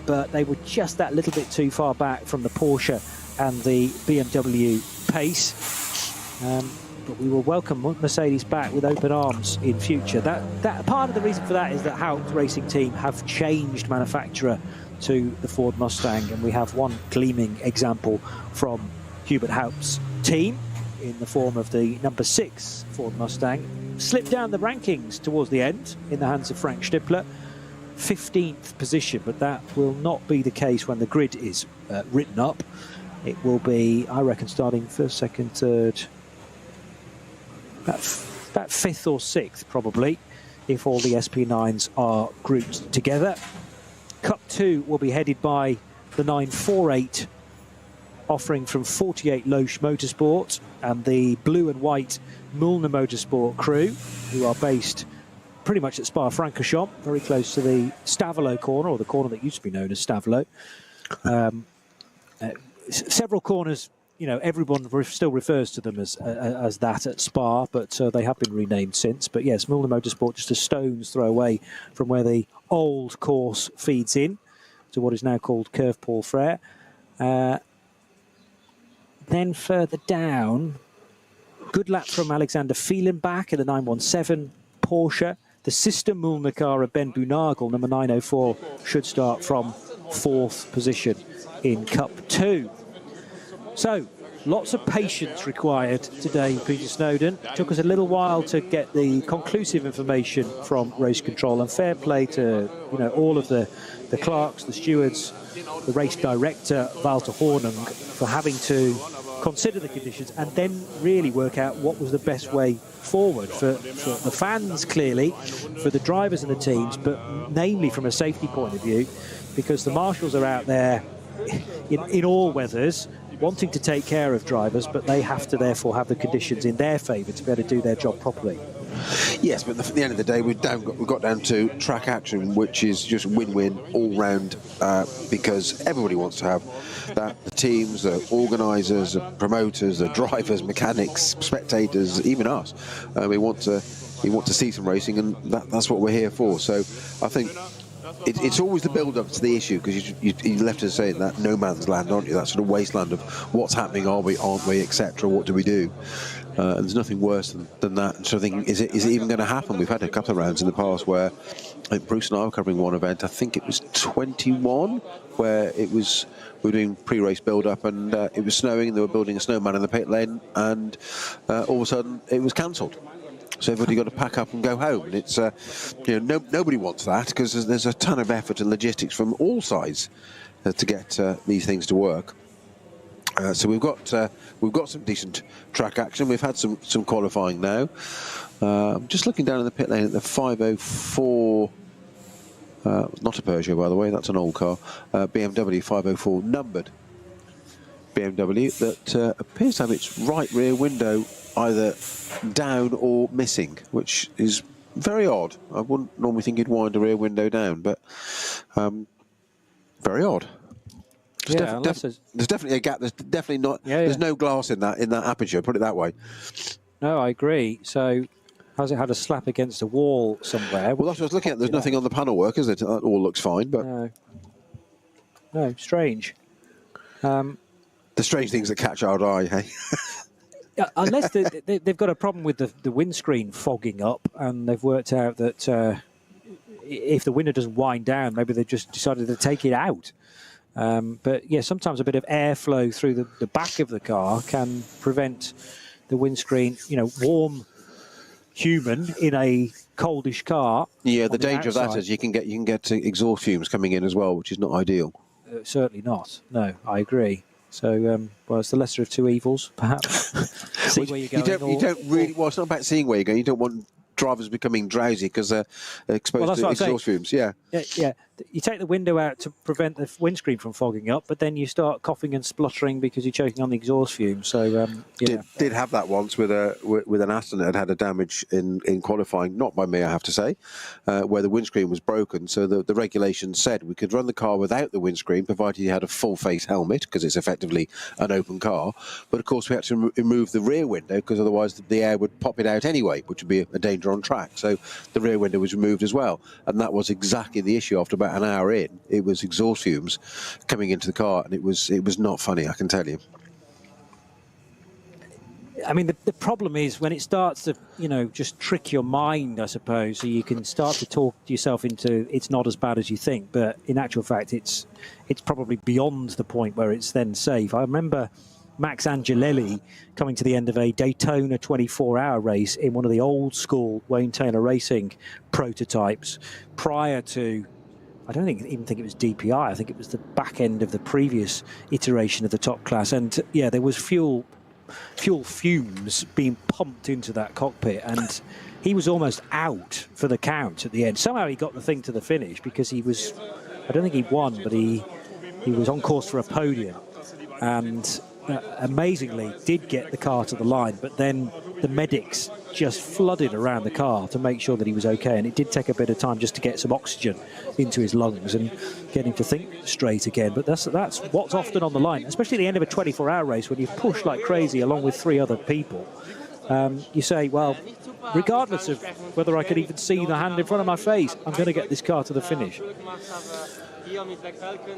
but they were just that little bit too far back from the Porsche and the BMW pace. But we will welcome Mercedes back with open arms in future. That part of the reason for that is that Haupt Racing Team have changed manufacturer to the Ford Mustang, and we have one gleaming example from Hubert Haupt's team in the form of the number 6 Ford Mustang. Slipped down the rankings towards the end in the hands of Frank Stippler, 15th position, but that will not be the case when the grid is written up. It will be, I reckon, starting first, second, third, about 5th or 6th probably, if all the SP9s are grouped together. Cup 2 will be headed by the 948 offering from 48 Loesch Motorsport and the blue and white Müllner Motorsport crew, who are based pretty much at Spa-Francorchamps, very close to the Stavelot corner, or the corner that used to be known as Stavelot. Several corners, you know, everyone still refers to them as that at Spa, but they have been renamed since. But yes, Müllner Motorsport just a stone's throw away from where the old course feeds in to what is now called Curve Paul Frere. Then further down, good lap from Alexander Fehlenbach in the 917 Porsche. The sister Müllner car of Ben Bunagel, number 904, should start from 4th position in Cup 2. So, lots of patience required today, Peter Snowden. It took us a little while to get the conclusive information from race control, and fair play to, you know, all of the clerks, the stewards, the race director, Walter Hornung, for having to consider the conditions, and then really work out what was the best way forward for the fans, clearly, for the drivers and the teams, but namely from a safety point of view, because the marshals are out there in all weathers wanting to take care of drivers, but they have to therefore have the conditions in their favour to be able to do their job properly. Yes, but at the end of the day, we've got down to track action, which is just win-win all round, because everybody wants to have that. The teams, the organisers, the promoters, the drivers, mechanics, spectators, even us. We want to see some racing, and that's what we're here for. So I think it's always the build-up to the issue, because you left us saying that no man's land, aren't you? That sort of wasteland of what's happening, are we, aren't we, etc. What do we do? And there's nothing worse than that. And so I think, is it even going to happen? We've had a couple of rounds in the past where I think Bruce and I were covering one event. I think it was 21, where we were doing pre-race build-up, and it was snowing, and they were building a snowman in the pit lane, and all of a sudden it was cancelled. So everybody got to pack up and go home, and it's nobody wants that, because there's a ton of effort and logistics from all sides to get these things to work. So we've got some decent track action. We've had some qualifying now. I'm just looking down in the pit lane at the 504. Not a Peugeot, by the way. That's an old car. BMW 504 numbered BMW that appears to have its right rear window either down or missing, which is very odd. I wouldn't normally think you'd wind a rear window down, but very odd. There's definitely a gap. There's definitely not. There's no glass in that aperture. Put it that way. No, I agree. So, has it had a slap against a wall somewhere? Well, that's what I was looking at. There's nothing on the panel work, is it? That all looks fine, but no, strange. The strange things that catch our eye, hey. Unless they've got a problem with the windscreen fogging up, and they've worked out that if the window doesn't wind down, maybe they've just decided to take it out. But yeah, sometimes a bit of airflow through the back of the car can prevent the windscreen, warm human in a coldish car. Yeah, the danger of that is you can get exhaust fumes coming in as well, which is not ideal. Certainly not. No, I agree. So, well, it's the lesser of two evils, perhaps. See where you're going. You don't really. Well, it's not about seeing where you're going. You don't want drivers becoming drowsy because they're exposed to exhaust fumes. Yeah. You take the window out to prevent the windscreen from fogging up, but then you start coughing and spluttering because you're choking on the exhaust fumes. So did have that once with an Aston that had a damage in qualifying, not by me, I have to say, where the windscreen was broken. So the regulations said we could run the car without the windscreen, provided you had a full face helmet, because it's effectively an open car. But of course we had to remove the rear window, because otherwise the air would pop it out anyway, which would be a danger on track. So the rear window was removed as well, and that was exactly the issue. After about an hour in, it was exhaust fumes coming into the car, and it was not funny, I can tell you. I mean, the problem is when it starts to, just trick your mind, I suppose, so you can start to talk yourself into it's not as bad as you think, but in actual fact, it's probably beyond the point where it's then safe. I remember Max Angelelli coming to the end of a Daytona 24-hour race in one of the old school Wayne Taylor Racing prototypes prior to, I don't even think it was DPI, I think it was the back end of the previous iteration of the top class. And yeah, there was fuel fumes being pumped into that cockpit, and he was almost out for the count at the end. Somehow he got the thing to the finish, because he was, I don't think he won, but he was on course for a podium, and amazingly did get the car to the line, but then the medics just flooded around the car to make sure that he was okay, and it did take a bit of time just to get some oxygen into his lungs and get him to think straight again. But that's what's often on the line, especially at the end of a 24-hour race, when you've pushed like crazy along with 3 other people. You say, well, regardless of whether I could even see the hand in front of my face, I'm going to get this car to the finish.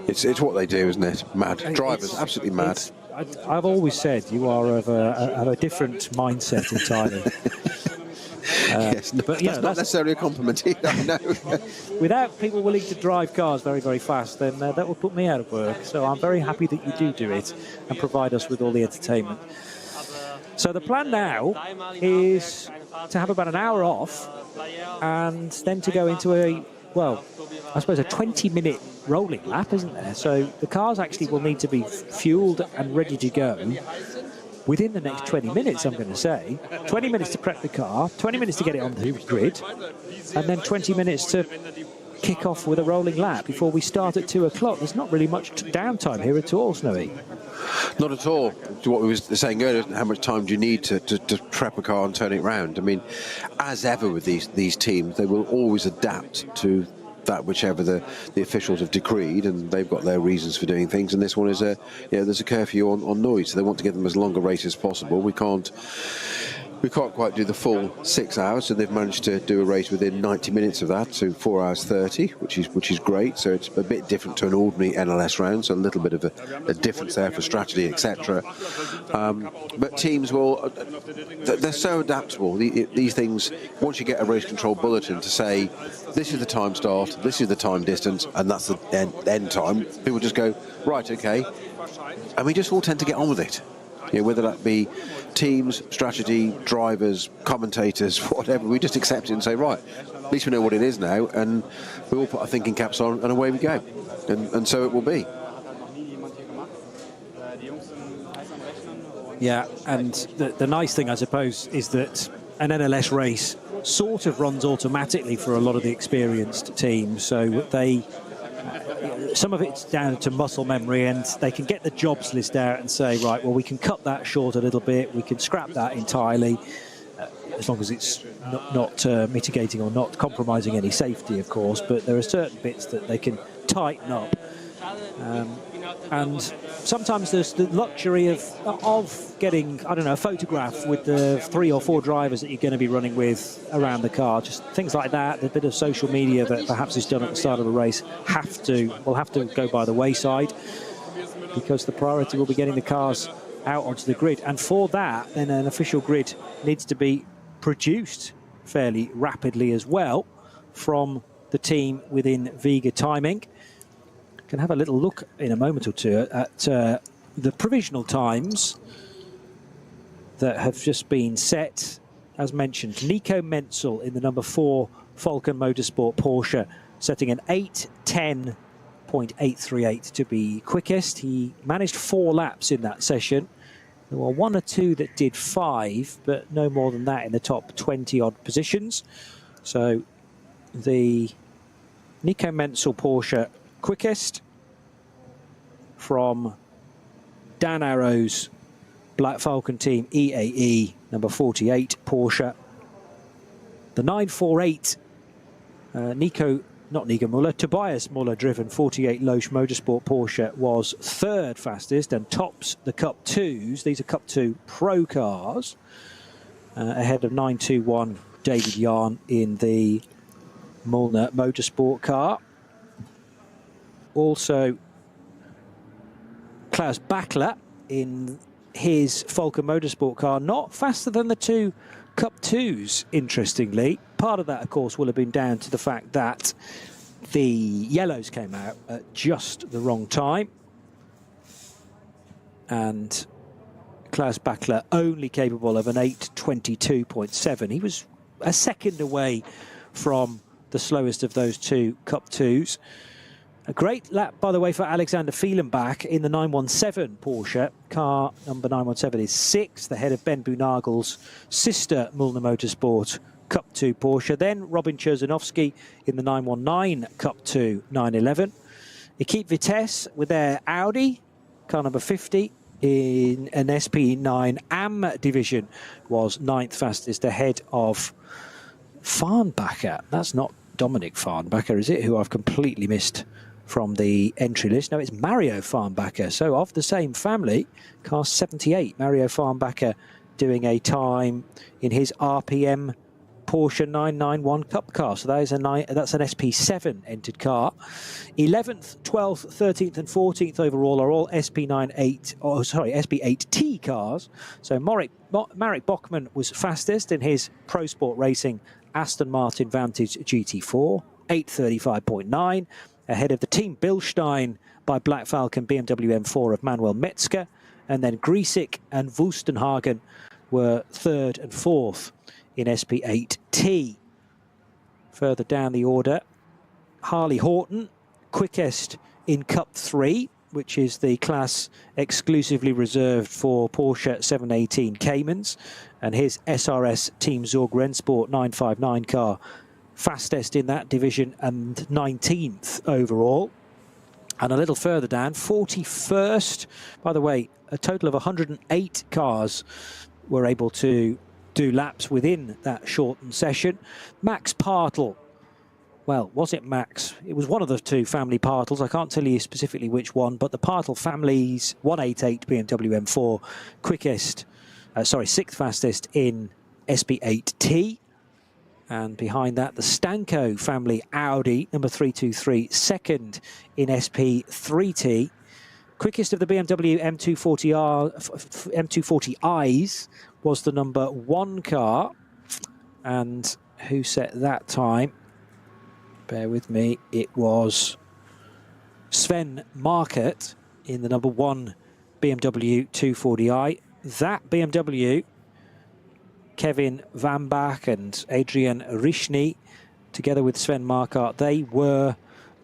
It's what they do, isn't it? Mad. Drivers, absolutely mad. I've always said you are of a different mindset entirely. Yes, but that's not necessarily a compliment either, no. Without people willing to drive cars very, very fast, then that will put me out of work. So I'm very happy that you do it and provide us with all the entertainment. So the plan now is to have about an hour off, and then to go into a 20-minute rolling lap, isn't there? So the cars actually will need to be fueled and ready to go within the next 20 minutes, I'm going to say. 20 minutes to prep the car, 20 minutes to get it on the grid, and then 20 minutes to kick off with a rolling lap before we start at 2 o'clock. There's not really much downtime here at all, Snowy. Not at all. To what we were saying earlier, how much time do you need to prep a car and turn it round? I mean, as ever with these teams, they will always adapt to that whichever the officials have decreed, and they've got their reasons for doing things. And this one is there's a curfew on noise, so they want to get them as long a race as possible. We can't quite do the full 6 hours, so they've managed to do a race within 90 minutes of that, so 4 hours 30, which is great. So it's a bit different to an ordinary NLS round, so a little bit of a difference there for strategy, etc. But teams they're so adaptable. These things, once you get a race control bulletin to say, this is the time start, this is the time distance, and that's the end time, people just go, right, okay. And we just all tend to get on with it. Whether that be teams, strategy, drivers, commentators, whatever, we just accept it and say, right, at least we know what it is now, and we all put our thinking caps on, and away we go. And so it will be. Yeah, and the nice thing, I suppose, is that an NLS race sort of runs automatically for a lot of the experienced teams, so some of it's down to muscle memory, and they can get the jobs list out and say, right, well, we can cut that short a little bit, we can scrap that entirely, as long as it's not mitigating or not compromising any safety, of course. But there are certain bits that they can tighten up, and sometimes there's the luxury of getting, I don't know, a photograph with the 3 or 4 drivers that you're going to be running with around the car, just things like that. The bit of social media that perhaps is done at the start of the race will have to go by the wayside, because the priority will be getting the cars out onto the grid. And for that, then an official grid needs to be produced fairly rapidly as well from the team within Vega Timing. Can have a little look in a moment or two at the provisional times that have just been set. As mentioned, Nico Menzel in the number 4 Falcon Motorsport Porsche, setting an 8:10.838 to be quickest. He managed 4 laps in that session. There were 1 or 2 that did 5, but no more than that in the top 20-odd positions. So the Nico Menzel Porsche quickest from Dan Arrow's Black Falcon team EAE number 48 Porsche. The 948 Tobias Muller driven 48 Loesch Motorsport Porsche was 3rd fastest and tops the Cup 2s. These are Cup 2 Pro cars, ahead of 921 David Yarn in the Mullner Motorsport car. Also, Klaus Bachler in his Falcon Motorsport car, not faster than the 2 Cup 2s, interestingly. Part of that, of course, will have been down to the fact that the yellows came out at just the wrong time. And Klaus Bachler only capable of an 8:22.7. He was a second away from the slowest of those 2 Cup 2s. A great lap, by the way, for Alexander Fehlenbach in the 917 Porsche. Car number 917 is 6th, ahead of Ben Bunagel's sister Mullner Motorsport Cup 2 Porsche. Then Robin Cherzanovsky in the 919 Cup 2 911. Equipe Vitesse with their Audi, car number 50, in an SP9 AM division, was 9th fastest, ahead of Farnbacher. That's not Dominic Farnbacher, is it? Who I've completely missed from the entry list. No, it's Mario Farnbacher. So of the same family, car 78, Mario Farnbacher doing a time in his RPM Porsche 991 Cup car. So that's an SP7 entered car. 11th, 12th, 13th and 14th overall are all SP8T cars. So Marek Bockman was fastest in his Pro Sport Racing Aston Martin Vantage GT4, 8:35.9, ahead of the Team Bilstein by Black Falcon BMW M4 of Manuel Metzger, and then Griesik and Wustenhagen were 3rd and 4th in SP8T. Further down the order, Harley Horton, quickest in Cup 3, which is the class exclusively reserved for Porsche 718 Caymans, and his SRS Team Zorg Rennsport 959 car, fastest in that division and 19th overall. And a little further down, 41st. By the way, a total of 108 cars were able to do laps within that shortened session. Max Partl. Well, was it Max? It was one of the two family Partls. I can't tell you specifically which one, but the Partl family's 188 BMW M4, sixth fastest in SP8T. And behind that, the Stanko family Audi, number 323, second in SP3T. Quickest of the BMW M240Is was the number 1 car. And who set that time? Bear with me. It was Sven Markert in the number 1 BMW 240i. That BMW, Kevin Van Bach and Adrian Rishny, together with Sven Markert, they were,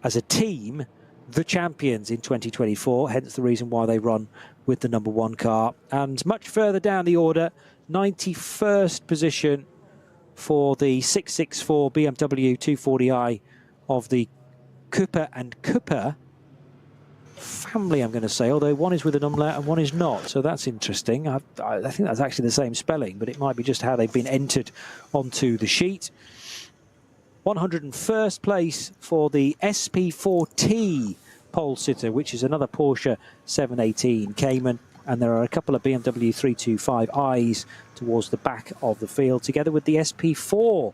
as a team, the champions in 2024, hence the reason why they run with the number 1 car. And much further down the order, 91st position for the 664 BMW 240i of the Cooper and Cooper family, I'm going to say, although one is with an umlaut and one is not, so that's interesting. I think that's actually the same spelling, but it might be just how they've been entered onto the sheet. 101st place for the SP4T pole sitter, which is another Porsche 718 Cayman, and there are a couple of BMW 325i's towards the back of the field, together with the SP4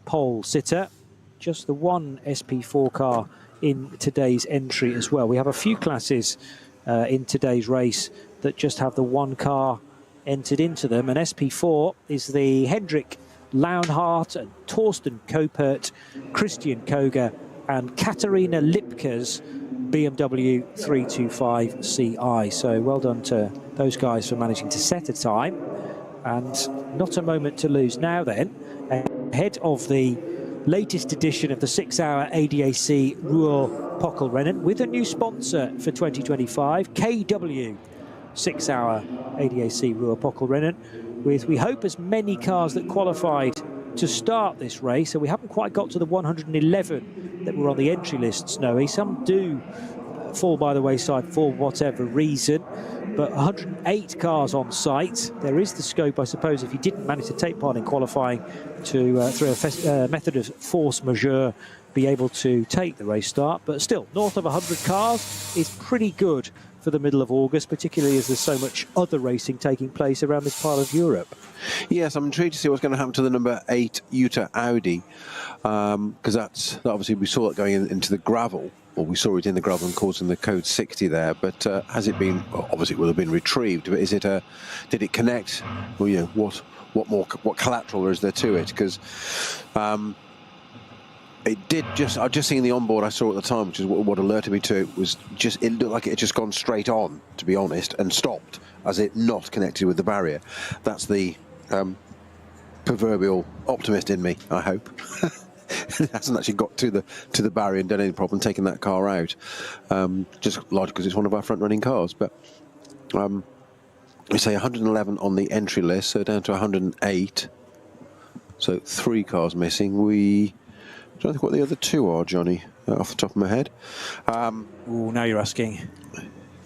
pole sitter. Just the one SP4 car in today's entry as well. We have a few classes in today's race that just have the 1 car entered into them, and SP4 is the Hendrik Launhardt and Torsten Kopert, Christian Koga and Katharina Lipke's BMW 325Ci. So well done to those guys for managing to set a time, and not a moment to lose now then, ahead of the latest edition of the 6-hour ADAC Ruhr-Pokal-Rennen with a new sponsor for 2025, KW 6-hour ADAC Ruhr-Pokal-Rennen, with, we hope, as many cars that qualified to start this race. So we haven't quite got to the 111 that were on the entry list, Snowy. Some do fall by the wayside for whatever reason, but 108 cars on site. There is the scope, I suppose, if you didn't manage to take part in qualifying, to through a method of force majeure, be able to take the race start. But still, north of 100 cars is pretty good for the middle of August, particularly as there's so much other racing taking place around this part of Europe. Yes, I'm intrigued to see what's going to happen to the number 8 Utah Audi, because that obviously we saw it going into the gravel, or we saw it in the gravel and causing the code 60 there. But has it been? Well, obviously, it will have been retrieved. But is it did it connect? Well, you know, what collateral is there to it? Because it did just. I just seen the onboard I saw at the time, which is what alerted me to it, was just, it looked like it had just gone straight on, to be honest, and stopped as it not connected with the barrier. That's the proverbial optimist in me, I hope. It hasn't actually got to the barrier and done any problem taking that car out. Just largely because it's one of our front running cars. But we say 111 on the entry list, so down to 108. So 3 cars missing. I don't think what the other 2 are, Johnny, off the top of my head. Ooh, now you're asking.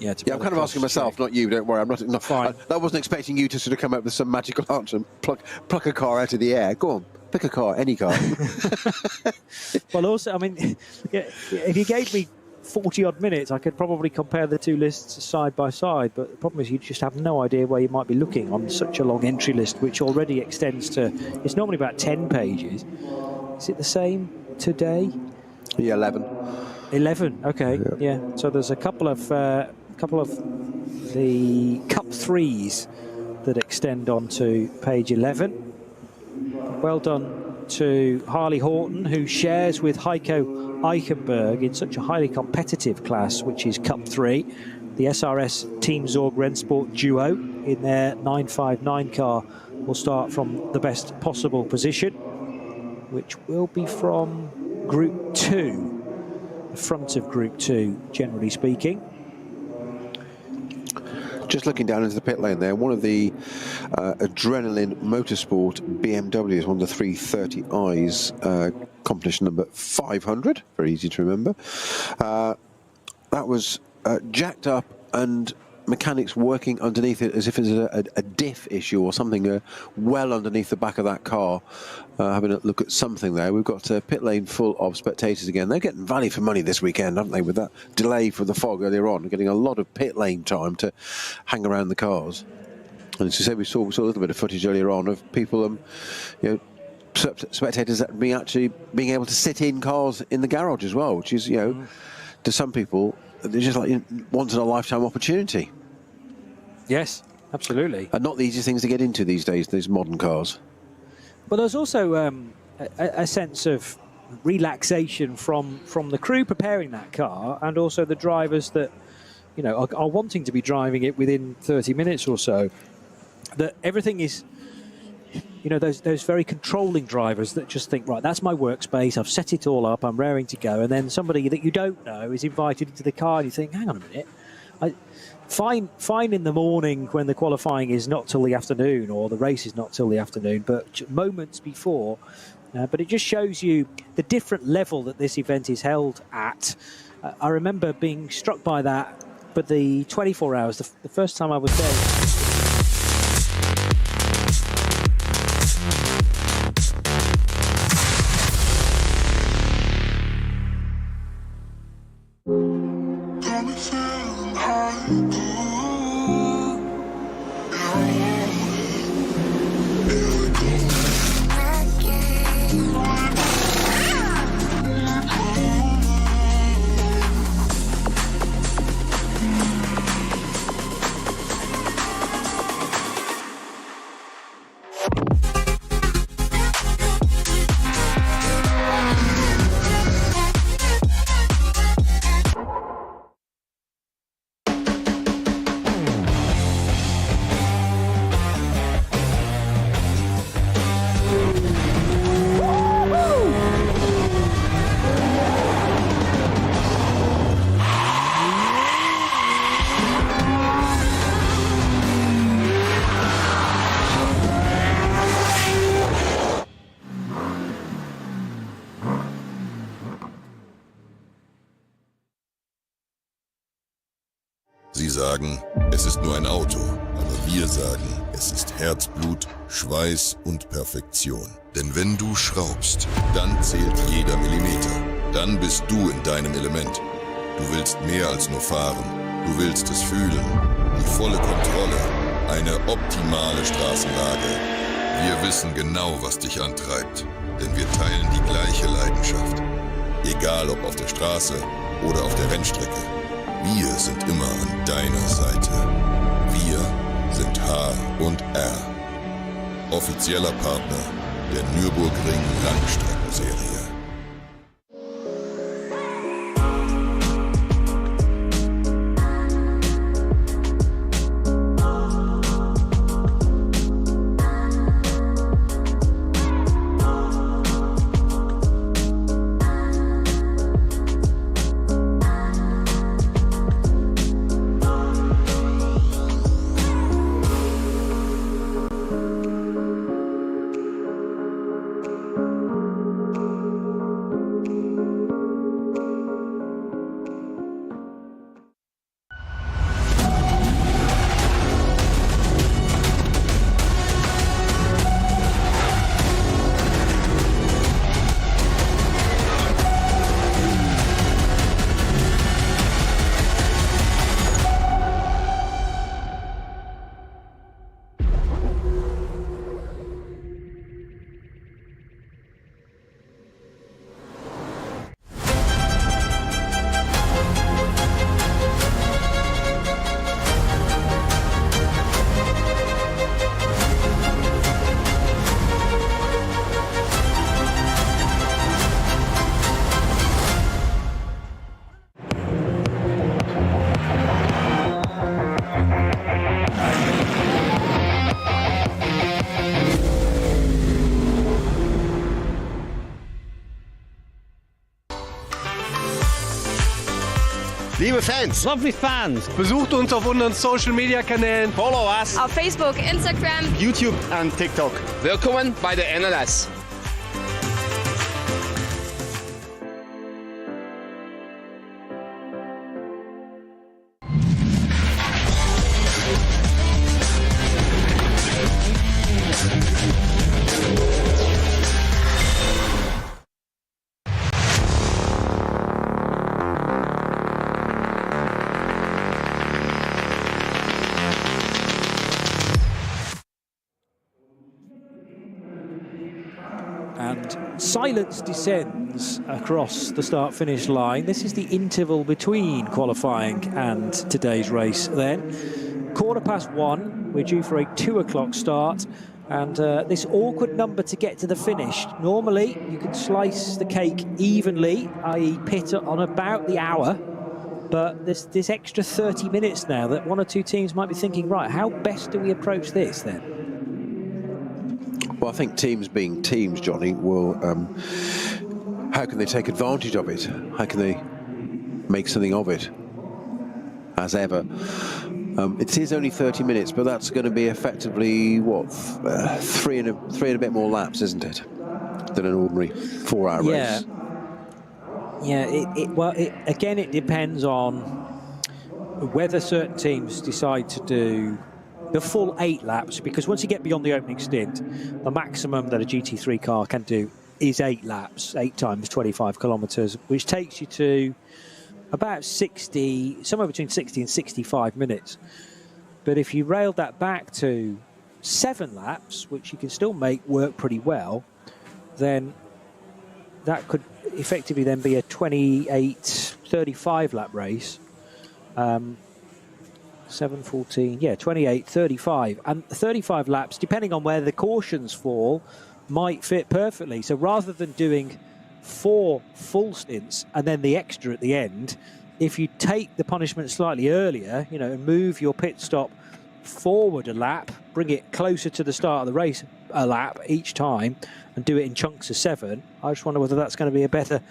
Yeah, I'm kind of asking myself, not you. Don't worry, I'm not fine. I wasn't expecting you to sort of come up with some magical answer and pluck a car out of the air. Go on, pick a car, any car. Well, also, I mean, if you gave me 40-odd minutes, I could probably compare the 2 lists side by side. But the problem is you just have no idea where you might be looking on such a long entry list, which already extends to, it's normally about 10 pages. Is it the same today? Yeah, 11. 11, okay, yeah. So there's a couple of the Cup 3s that extend onto page 11. Well done to Harley Horton, who shares with Heiko Eichenberg in such a highly competitive class, which is Cup 3. The SRS Team Zorg Rennsport duo in their 959 car will start from the best possible position, which will be from Group 2, the front of Group 2, generally speaking. Just looking down into the pit lane there, one of the Adrenaline Motorsport BMWs, one of the 330i's, competition number 500, very easy to remember. That was jacked up and mechanics working underneath it as if it's a diff issue or something well underneath the back of that car. Having a look at something there. We've got a pit lane full of spectators again. They're getting value for money this weekend, haven't they, with that delay for the fog earlier on, getting a lot of pit lane time to hang around the cars. And as you say, we saw a little bit of footage earlier on of people, you know, spectators that being able to sit in cars in the garage as well, which is, you know, to some people, they're just like once in a lifetime opportunity. Yes, absolutely. And not the easiest things to get into these days, these modern cars. But there's also a sense of relaxation from the crew preparing that car, and also the drivers that, you know, are wanting to be driving it within 30 minutes or so. That everything is, you know, those very controlling drivers that just think, right, that's my workspace, I've set it all up, I'm raring to go, and then somebody that you don't know is invited into the car and you think, hang on a minute, fine in the morning when the qualifying is not till the afternoon or the race is not till the afternoon, but moments before. But it just shows you the different level that this event is held at. I remember being struck by that, but the 24 hours, the first time I was there. Sie sagen, es ist nur ein Auto, aber wir sagen, es ist Herzblut, Schweiß und Perfektion. Denn wenn du schraubst, dann zählt jeder Millimeter. Dann bist du in deinem Element. Du willst mehr als nur fahren. Du willst es fühlen. Die volle Kontrolle. Eine optimale Straßenlage. Wir wissen genau, was dich antreibt. Denn wir teilen die gleiche Leidenschaft. Egal ob auf der Straße oder auf der Rennstrecke. Wir sind immer an deiner Seite. Wir sind H&R. Offizieller Partner der Nürburgring Langstrecken-Serie. Liebe Fans, Lovely fans. besucht uns auf unseren Social Media Kanälen. Follow us. Auf Facebook, Instagram, YouTube und TikTok. Willkommen bei der NLS. And silence descends across the start-finish line. This is the interval between qualifying and today's race then. 1:15, we're due for a 2 o'clock start. And this awkward number to get to the finish. Normally, you can slice the cake evenly, i.e. pit on about the hour. But this extra 30 minutes now that one or two teams might be thinking, right, how best do we approach this then? Well, I think teams being teams, Johnny, will... how can they take advantage of it? How can they make something of it? As ever. It is only 30 minutes, but that's going to be effectively, what, three and a bit more laps, isn't it? Than an ordinary 4-hour race. Yeah, again, it depends on whether certain teams decide to do the full 8 laps, because once you get beyond the opening stint, the maximum that a GT3 car can do is 8 laps, 8 times 25 kilometres, which takes you to about 60, somewhere between 60 and 65 minutes. But if you railed that back to 7 laps, which you can still make work pretty well, then that could effectively then be a 28-35 lap race. 7:14, yeah, 28-35, and 35 laps, depending on where the cautions fall, might fit perfectly. So rather than doing 4 full stints and then the extra at the end, if you take the punishment slightly earlier, you know, and move your pit stop forward a lap, bring it closer to the start of the race a lap each time, and do it in chunks of 7, I just wonder whether that's going to be a better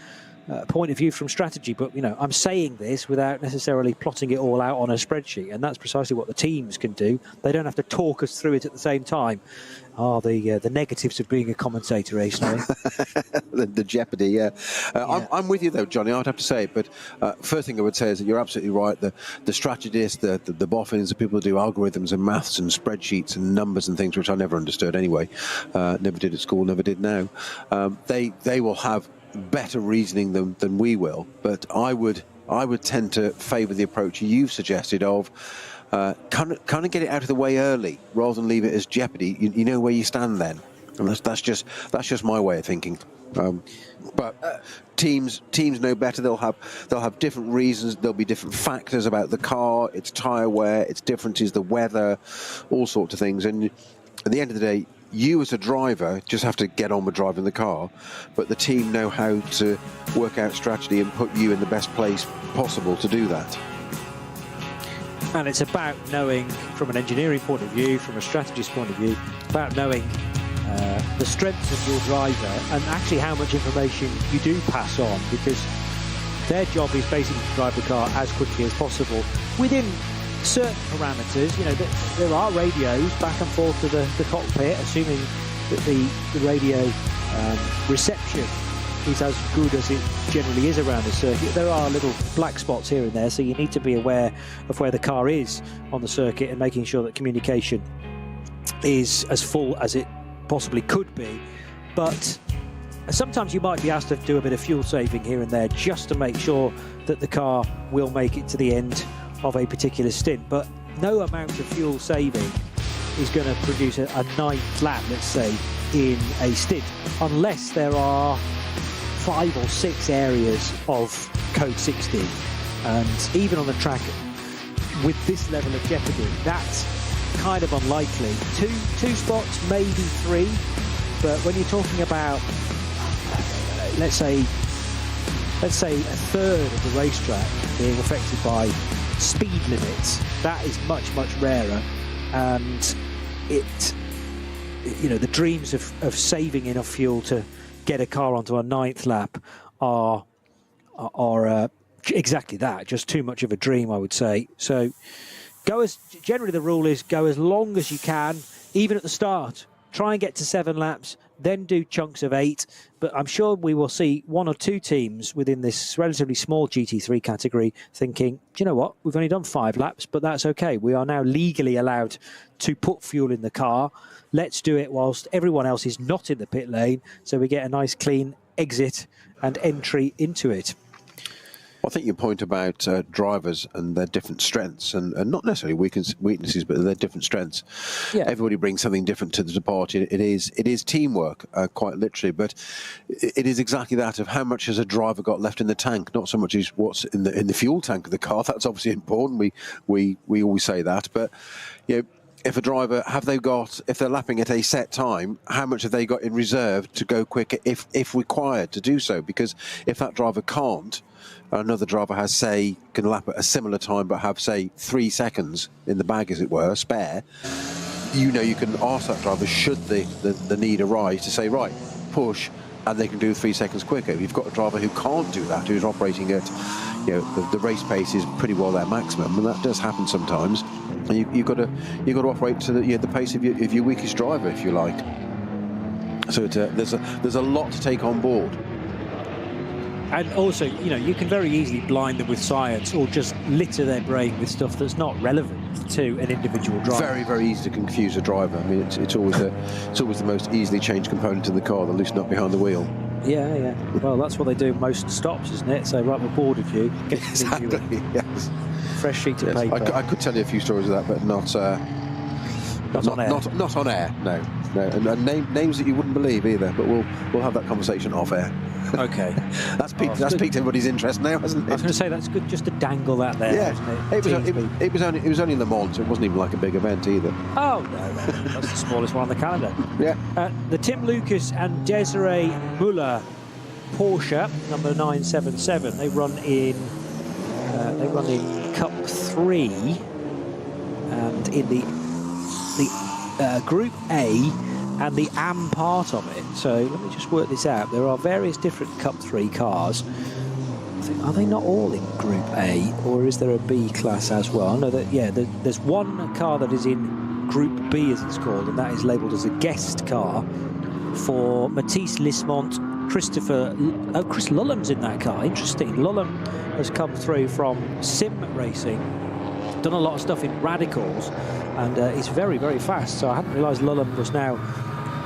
point of view from strategy. But, you know, I'm saying this without necessarily plotting it all out on a spreadsheet, and that's precisely what the teams can do. They don't have to talk us through it at the same time. The negatives of being a commentator, eh, Snowy? the jeopardy, yeah. I'm with you, though, Johnny, I'd have to say. But first thing I would say is that you're absolutely right. The strategists, the boffins, the people who do algorithms and maths and spreadsheets and numbers and things, which I never understood anyway, never did at school, never did now, they will have better reasoning than we will. But I would tend to favour the approach you've suggested of kind of get it out of the way early rather than leave it as jeopardy. You know where you stand then, and that's just my way of thinking. But teams know better. They'll have different reasons. There'll be different factors about the car, its tyre wear, its differences, the weather, all sorts of things. And at the end of the day, you as a driver just have to get on with driving the car, but the team know how to work out strategy and put you in the best place possible to do that. And it's about knowing, from an engineering point of view, from a strategist point of view, about knowing the strengths of your driver and actually how much information you do pass on, because their job is basically to drive the car as quickly as possible within certain parameters. You know, there are radios back and forth to the cockpit, assuming that the radio reception is as good as it generally is around the circuit. There are little black spots here and there, so you need to be aware of where the car is on the circuit and making sure that communication is as full as it possibly could be. But sometimes you might be asked to do a bit of fuel saving here and there just to make sure that the car will make it to the end of a particular stint. But no amount of fuel saving is going to produce a 9th lap, let's say, in a stint, unless there are 5 or 6 areas of code 60. And even on the track with this level of jeopardy, that's kind of unlikely. Two spots, maybe 3, but when you're talking about let's say a third of the racetrack being affected by speed limits, that is much rarer. And the dreams of saving enough fuel to get a car onto a 9th lap are Exactly that, just too much of a dream, I would say. So generally the rule is go as long as you can, even at the start. Try and get to 7 laps, then do chunks of 8. But I'm sure we will see 1 or 2 teams within this relatively small GT3 category thinking, do you know what, we've only done 5 laps, but that's okay. We are now legally allowed to put fuel in the car. Let's do it whilst everyone else is not in the pit lane, so we get a nice clean exit and entry into it. I think your point about drivers and their different strengths, and not necessarily weaknesses, but their different strengths. Yeah. Everybody brings something different to the party. It is teamwork, quite literally, but it is exactly that of how much has a driver got left in the tank, not so much as what's in the fuel tank of the car. That's obviously important. We always say that, but you know, if a driver, if they're lapping at a set time, how much have they got in reserve to go quicker if required to do so? Because if that driver can't, another driver has, say, can lap at a similar time but have, say, 3 seconds in the bag, as it were, spare, you know, you can ask that driver, should the need arise, to say, right, push, and they can do 3 seconds quicker. You've got a driver who can't do that, who's operating at, you know, the race pace is pretty well their maximum, and that does happen sometimes. And you've got to operate to the pace of your weakest driver, if you like. So there's a lot to take on board. And also, you know, you can very easily blind them with science or just litter their brain with stuff that's not relevant to an individual driver. Very, very easy to confuse a driver. I mean, it's always the most easily changed component in the car, the loosen up behind the wheel. Yeah, yeah. Well, that's what they do most stops, isn't it? So, right, we're bored of you. Exactly, yes. Fresh sheet of paper. I could tell you a few stories of that, but not on air. Not on air, no. And names that you wouldn't believe either, but we'll have that conversation off air. Okay. That's piqued everybody's interest now, hasn't it? I was going to say, that's good just to dangle that there, yeah. isn't it? It was only Le Mans, so it wasn't even like a big event either. Oh, no, that's the smallest one on the calendar. Yeah. The Tim Lucas and Desiree Muller Porsche, number 977, they run in Cup 3, and in the Group A and the AM part of it. So let me just work this out. There are various different Cup 3 cars. Are they not all in Group A, or is there a B class as well? I know that, yeah, there's one car that is in Group B, as it's called, and that is labelled as a guest car for Matisse Lismont. Chris Lullam's in that car. Interesting. Lullam has come through from sim racing, done a lot of stuff in radicals, and he's very, very fast. So I hadn't realised Lullam was now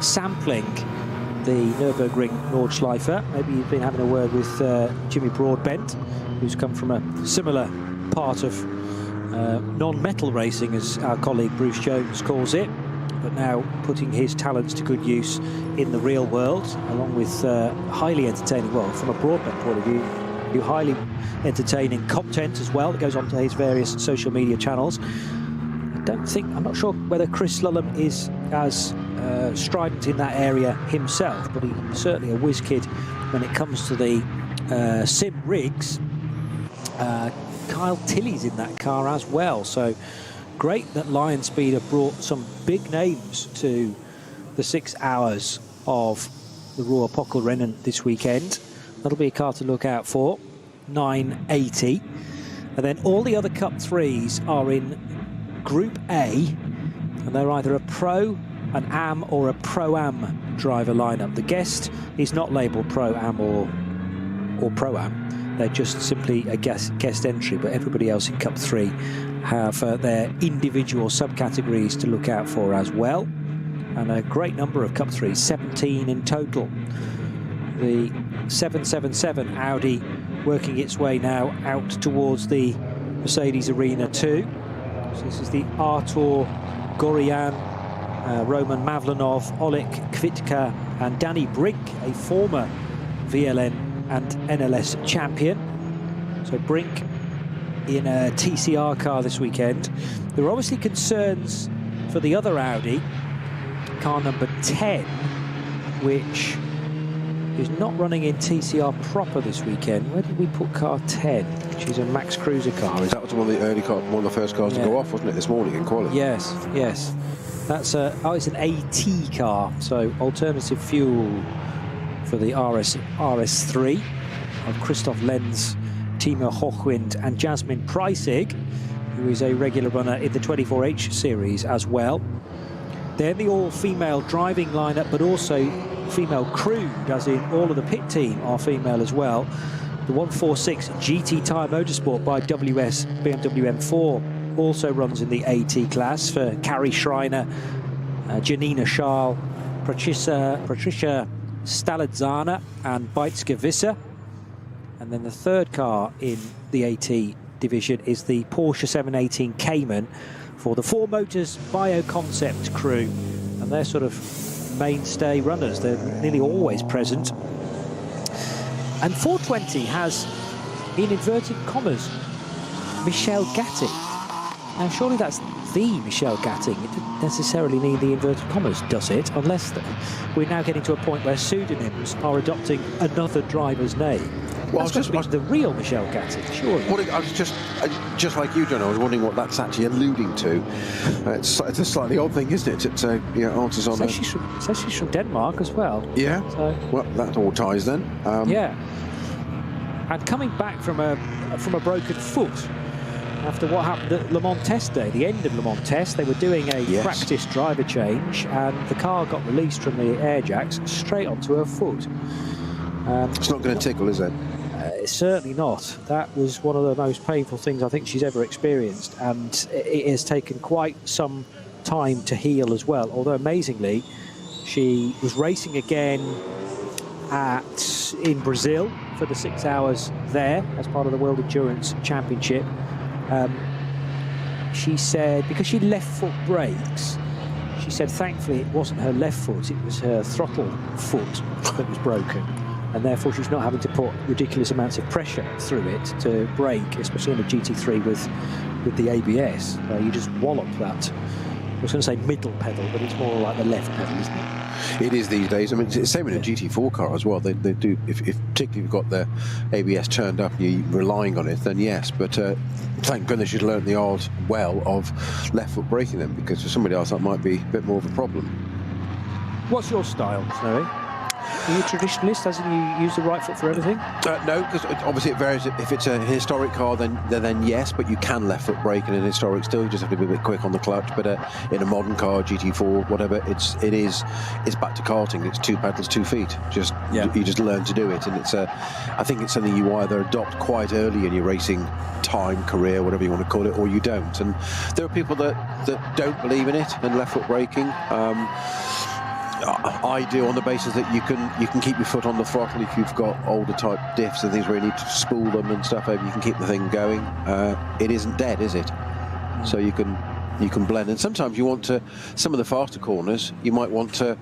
sampling the Nürburgring Nordschleife. Maybe you've been having a word with Jimmy Broadbent, who's come from a similar part of non-metal racing, as our colleague Bruce Jones calls it, but now putting his talents to good use in the real world, along with highly entertaining, well, from a Broadbent point of view, highly entertaining content as well that goes on to his various social media channels. I'm not sure whether Chris Lullam is as strident in that area himself, but he's certainly a whiz kid when it comes to the sim rigs. Kyle Tilley's in that car as well, so great that Lion Speed have brought some big names to the 6 hours of the Ruhr-Pokal-Rennen this weekend. That'll be a car to look out for. 980, and then all the other Cup 3s are in Group A, and they're either a Pro, an AM, or a Pro-Am driver lineup. The guest is not labelled Pro-Am or Pro-Am. They're just simply a guest entry, but everybody else in Cup 3 have their individual subcategories to look out for as well, and a great number of Cup 3s, 17 in total. The 777 Audi working its way now out towards the Mercedes Arena 2. So this is the Artur Gorian, Roman Mavlanov, Oleg Kvitka and Danny Brink, a former VLN and NLS champion. So Brink in a TCR car this weekend. There are obviously concerns for the other Audi, car number 10, which is not running in TCR proper this weekend. Where did we put car 10, which is a Max Cruiser car? That was one of the first cars to go off, wasn't it, this morning in quality? Yes, yes. That's it's an AT car, so alternative fuel for the RS3 of Christoph Lenz Timo Hochwind and Jasmine Preissig, who is a regular runner in the 24H series as well. Then the all-female driving lineup, but also female crewed, as in all of the pit team are female as well. The 146 GT Tyre Motorsport by WS BMW M4 also runs in the AT class for Carrie Schreiner, Janina Schal, Patricia Stalidzana and Beitske Visser. And then the third car in the AT division is the Porsche 718 Cayman for the 4 Motors Bio-Concept crew. And they're sort of mainstay runners. They're nearly always present. And 420 has, in inverted commas, Michel Gatting. Now, surely that's the Michel Gatting. It doesn't necessarily need the inverted commas, does it? Unless we're now getting to a point where pseudonyms are adopting another driver's name. Well, that's just the real Michel Gatting, surely. Well, I was just like you, John, I was wondering what that's actually alluding to. It's a slightly odd thing, isn't it? It answers on. It says she's from Denmark as well. Yeah. So, well, that all ties then. Yeah. And coming back from a broken foot after what happened at Le Mans Test Day, the end of Le Mans Test, they were doing a practice driver change, and the car got released from the air jacks straight onto her foot. It's not going to tickle, is it? Certainly not. That was one of the most painful things I think she's ever experienced, and it has taken quite some time to heal as well. Although amazingly, she was racing again in Brazil for the 6 hours there as part of the World Endurance Championship. She said, because she left foot brakes, she said thankfully it wasn't her left foot, it was her throttle foot that was broken. And therefore she's not having to put ridiculous amounts of pressure through it to brake, especially in a GT3 with the ABS. You just wallop that. I was going to say middle pedal, but it's more like the left pedal, isn't it? It is these days. I mean, it's the same in a GT4 car as well. They do, if particularly you've got the ABS turned up and you're relying on it, then yes. But thank goodness you've learned the art well of left foot braking them, because for somebody else that might be a bit more of a problem. What's your style, Snowy? Are you a traditionalist, as in you use the right foot for everything? No, because obviously it varies. If it's a historic car, then yes, but you can left foot brake in an historic still. You just have to be a bit quick on the clutch. But in a modern car, GT4, whatever, it's back to karting. It's 2 pedals, 2 feet. You just learn to do it, and I think it's something you either adopt quite early in your racing time, career, whatever you want to call it, or you don't. And there are people that don't believe in it and left foot braking. I do, on the basis that you can keep your foot on the throttle if you've got older type diffs and things where you need to spool them and stuff. You can keep the thing going. It isn't dead, is it? So you can blend. And sometimes you want to, some of the faster corners, you might want to,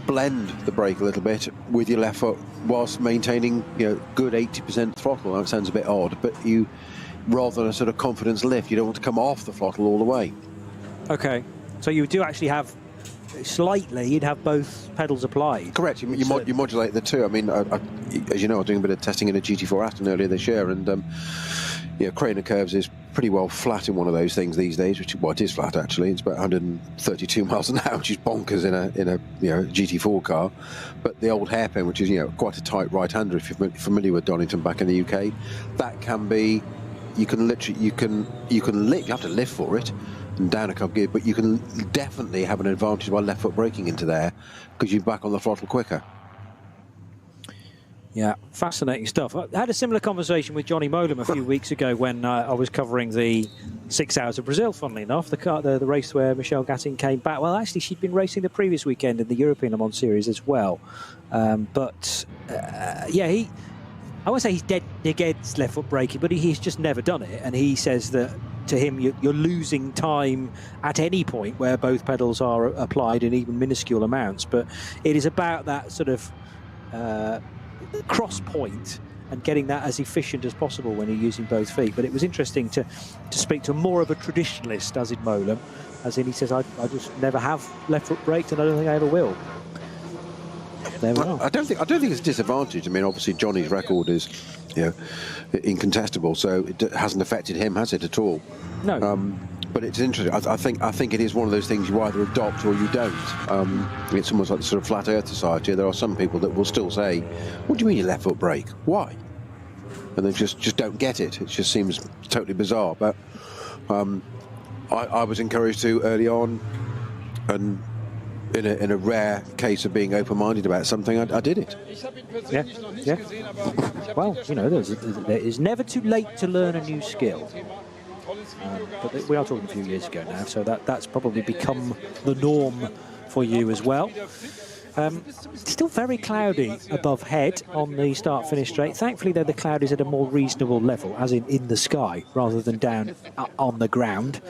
blend the brake a little bit with your left foot whilst maintaining, good 80% throttle. That sounds a bit odd, but rather than a sort of confidence lift, you don't want to come off the throttle all the way. Okay, so you do actually have slightly, you'd have both pedals applied. Correct. You modulate the two. I mean, as you know, I was doing a bit of testing in a GT4 Aston earlier this year, and Craner Curves is pretty well flat in one of those things these days. It is flat actually. It's about 132 miles an hour, which is bonkers in a GT4 car. But the old hairpin, which is quite a tight right-hander, if you're familiar with Donington back in the UK, that can be. You can literally you have to lift for it. Down a couple of gears, but you can definitely have an advantage by left foot braking into there because you're back on the throttle quicker. Yeah, fascinating stuff. I had a similar conversation with Johnny Molam a few weeks ago when I was covering the 6 hours of Brazil, funnily enough, the race where Michel Gatting came back. Well, actually, she'd been racing the previous weekend in the European Le Mans Series as well. I won't say he's dead against left foot braking, but he's just never done it. And he says that to him, you're losing time at any point where both pedals are applied in even minuscule amounts. But it is about that sort of cross point and getting that as efficient as possible when you're using both feet. But it was interesting to speak to more of a traditionalist, as in Molam, as in he says, I just never have left foot braked, and I don't think I ever will. There we are. I don't think it's a disadvantage. I mean, obviously Johnny's record is, incontestable, so it hasn't affected him, has it, at all? No. But it's interesting. I think it is one of those things you either adopt or you don't. It's almost like the sort of flat Earth society. There are some people that will still say, "What do you mean you left foot brake? Why?" and they just don't get it. It just seems totally bizarre. But I was encouraged to early on, and in a rare case of being open-minded about something, I did it. Yeah, yeah. Well, you know, there is never too late to learn a new skill. But we are talking a few years ago now, so that's probably become the norm for you as well. Still very cloudy above head on the start-finish straight. Thankfully, though, the cloud is at a more reasonable level, as in the sky, rather than down on the ground,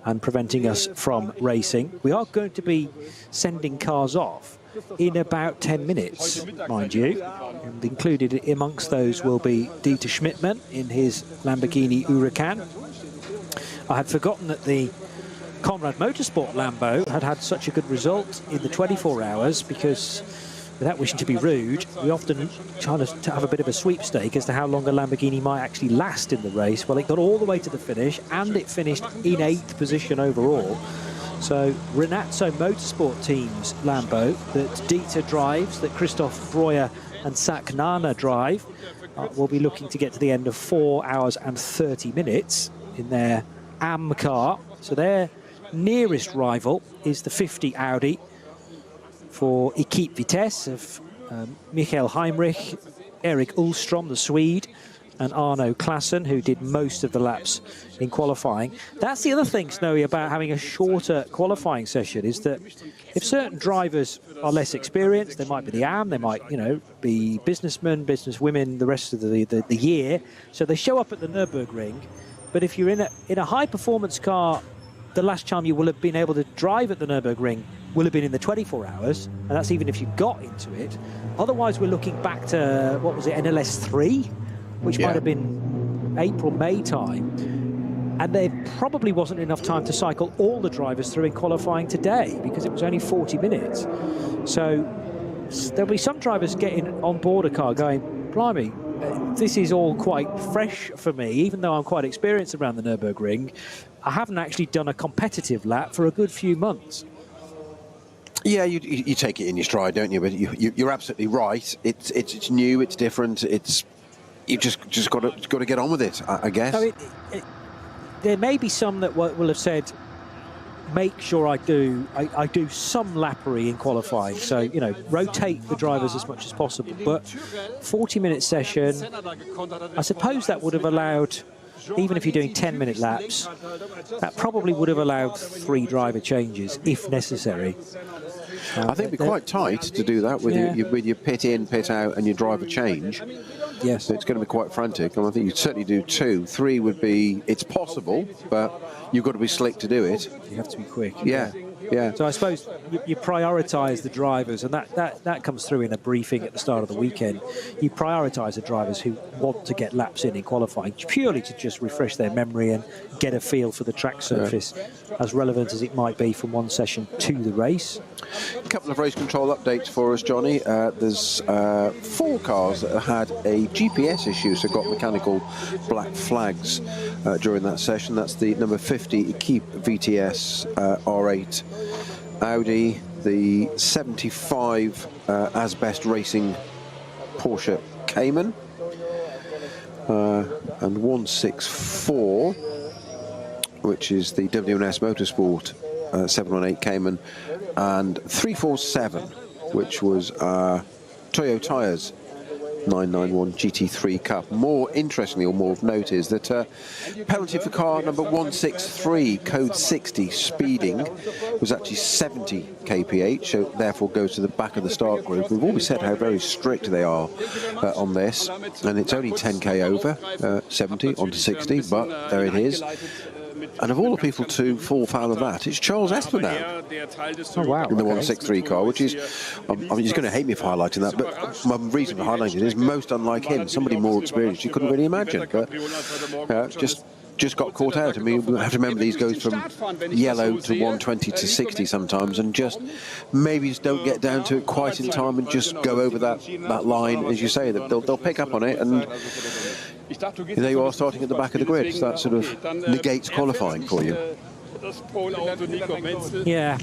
and preventing us from racing. We are going to be sending cars off in about 10 minutes, mind you. And included amongst those will be Dieter Schmidtmann in his Lamborghini Huracan. I had forgotten that the Conrad Motorsport Lambo had such a good result in the 24 hours, because, without wishing to be rude, we often try to have a bit of a sweepstake as to how long a Lamborghini might actually last in the race. Well, it got all the way to the finish, and it finished in 8th position overall. So Renazzo Motorsport team's Lambo that Dieter drives, that Christoph Breuer and Sack Nana drive, will be looking to get to the end of 4 hours and 30 minutes in their AM car. So their nearest rival is the 50 Audi for Equipe Vitesse of Michael Heimrich, Erik Ullstrom, the Swede, and Arno Klassen, who did most of the laps in qualifying. That's the other thing, Snowy, about having a shorter qualifying session, is that if certain drivers are less experienced, they might be the AM, they might, you know, be businessmen, businesswomen the rest of the year, so they show up at the Nürburgring. But if you're in a high-performance car, the last time you will have been able to drive at the Nürburgring will have been in the 24 hours, and that's even if you got into it. Otherwise, we're looking back to, what was it, NLS3, which might have been April, May time. And there probably wasn't enough time to cycle all the drivers through in qualifying today, because it was only 40 minutes. So there'll be some drivers getting on board a car going, blimey, this is all quite fresh for me, even though I'm quite experienced around the Nürburgring. I haven't actually done a competitive lap for a good few months. Yeah, you take it in your stride, don't you? But you're absolutely right. It's new, it's different. You've just got to get on with it, I guess. So there may be some that will have said, make sure I do some lappery in qualifying. So, you know, rotate the drivers as much as possible. But 40-minute session, I suppose that would have allowed, even if you're doing 10-minute laps, that probably would have allowed 3 driver changes if necessary. I think it'd be quite tight to do that with your pit in, pit out, and your driver change. Yes, it's going to be quite frantic, and I think you'd certainly do 2. 3 would be, it's possible, but you've got to be slick to do it. You have to be quick. Yeah. So I suppose you prioritise the drivers, and that comes through in a briefing at the start of the weekend. You prioritise the drivers who want to get laps in qualifying, purely to just refresh their memory and get a feel for the track surface, as relevant as it might be from one session to the race. A couple of race control updates for us, Johnny. There's 4 cars that had a GPS issue, so got mechanical black flags during that session. That's the number 50 Equipe VTS R8 Audi, the 75 Asbest Racing Porsche Cayman, and 164, which is the WNS Motorsport 718 Cayman, and 347, which was Toyo Tires 991 GT3 Cup. More interestingly, or more of note, is that penalty for car number 163, code 60, speeding, was actually 70 kph, so therefore goes to the back of the start group. We've always said how very strict they are on this, and it's only 10k over 70 onto 60, but there it is. And of all the people to fall foul of that, it's Charles Espinel. Oh, wow. In the 163 car, which is, I mean, he's going to hate me for highlighting that, but my reason for highlighting it is most unlike him, somebody more experienced you couldn't really imagine, but just got caught out. I mean, we have to remember these goes from yellow to 120 to 60 sometimes, and just maybe just don't get down to it quite in time and just go over that line, as you say. They'll pick up on it, and there you are starting at the back of the grid. So that sort of negates qualifying for you. Yeah,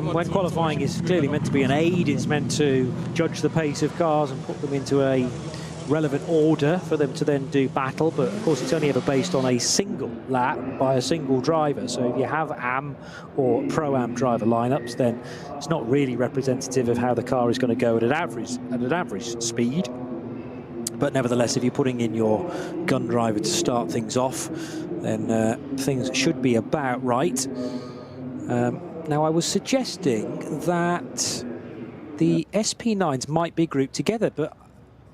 when qualifying is clearly meant to be an aid, it's meant to judge the pace of cars and put them into a relevant order for them to then do battle, but of course it's only ever based on a single lap by a single driver. So if you have AM or Pro-Am driver lineups, then it's not really representative of how the car is going to go at an average speed. But nevertheless, if you're putting in your gun driver to start things off, then things should be about right. Now, I was suggesting that the SP9s might be grouped together, but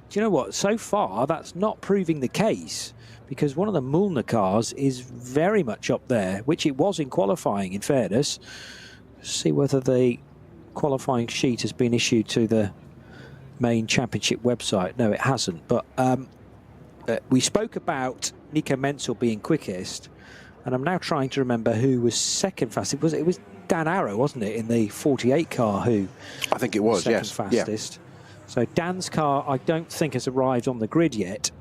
do you know what? So far, that's not proving the case, because one of the Mühlner cars is very much up there, which it was in qualifying, in fairness. See whether the qualifying sheet has been issued to the main championship website. No, it hasn't. But we spoke about Nico Menzel being quickest, and I'm now trying to remember who was second fastest. It was Dan Arrow, wasn't it, in the 48 car, who I think it was, second yes. fastest. Yeah. So Dan's car, I don't think has arrived on the grid yet,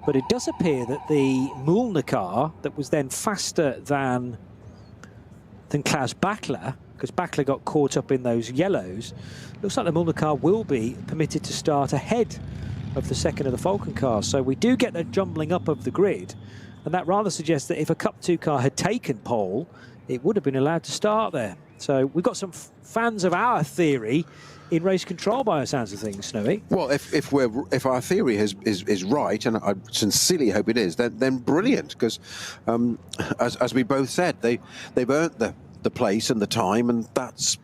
but it does appear that the Mühlner car that was then faster than Klaus Bachler, because Bachler got caught up in those yellows, looks like the Mühlner car will be permitted to start ahead of the second of the Falcon cars. So we do get the jumbling up of the grid, and that rather suggests that if a Cup 2 car had taken pole, it would have been allowed to start there. So we've got some fans of our theory in race control by the sounds of things, Snowy. Well, if our theory is right, and I sincerely hope it is, then brilliant, because as we both said, they've earned the place and the time, and that's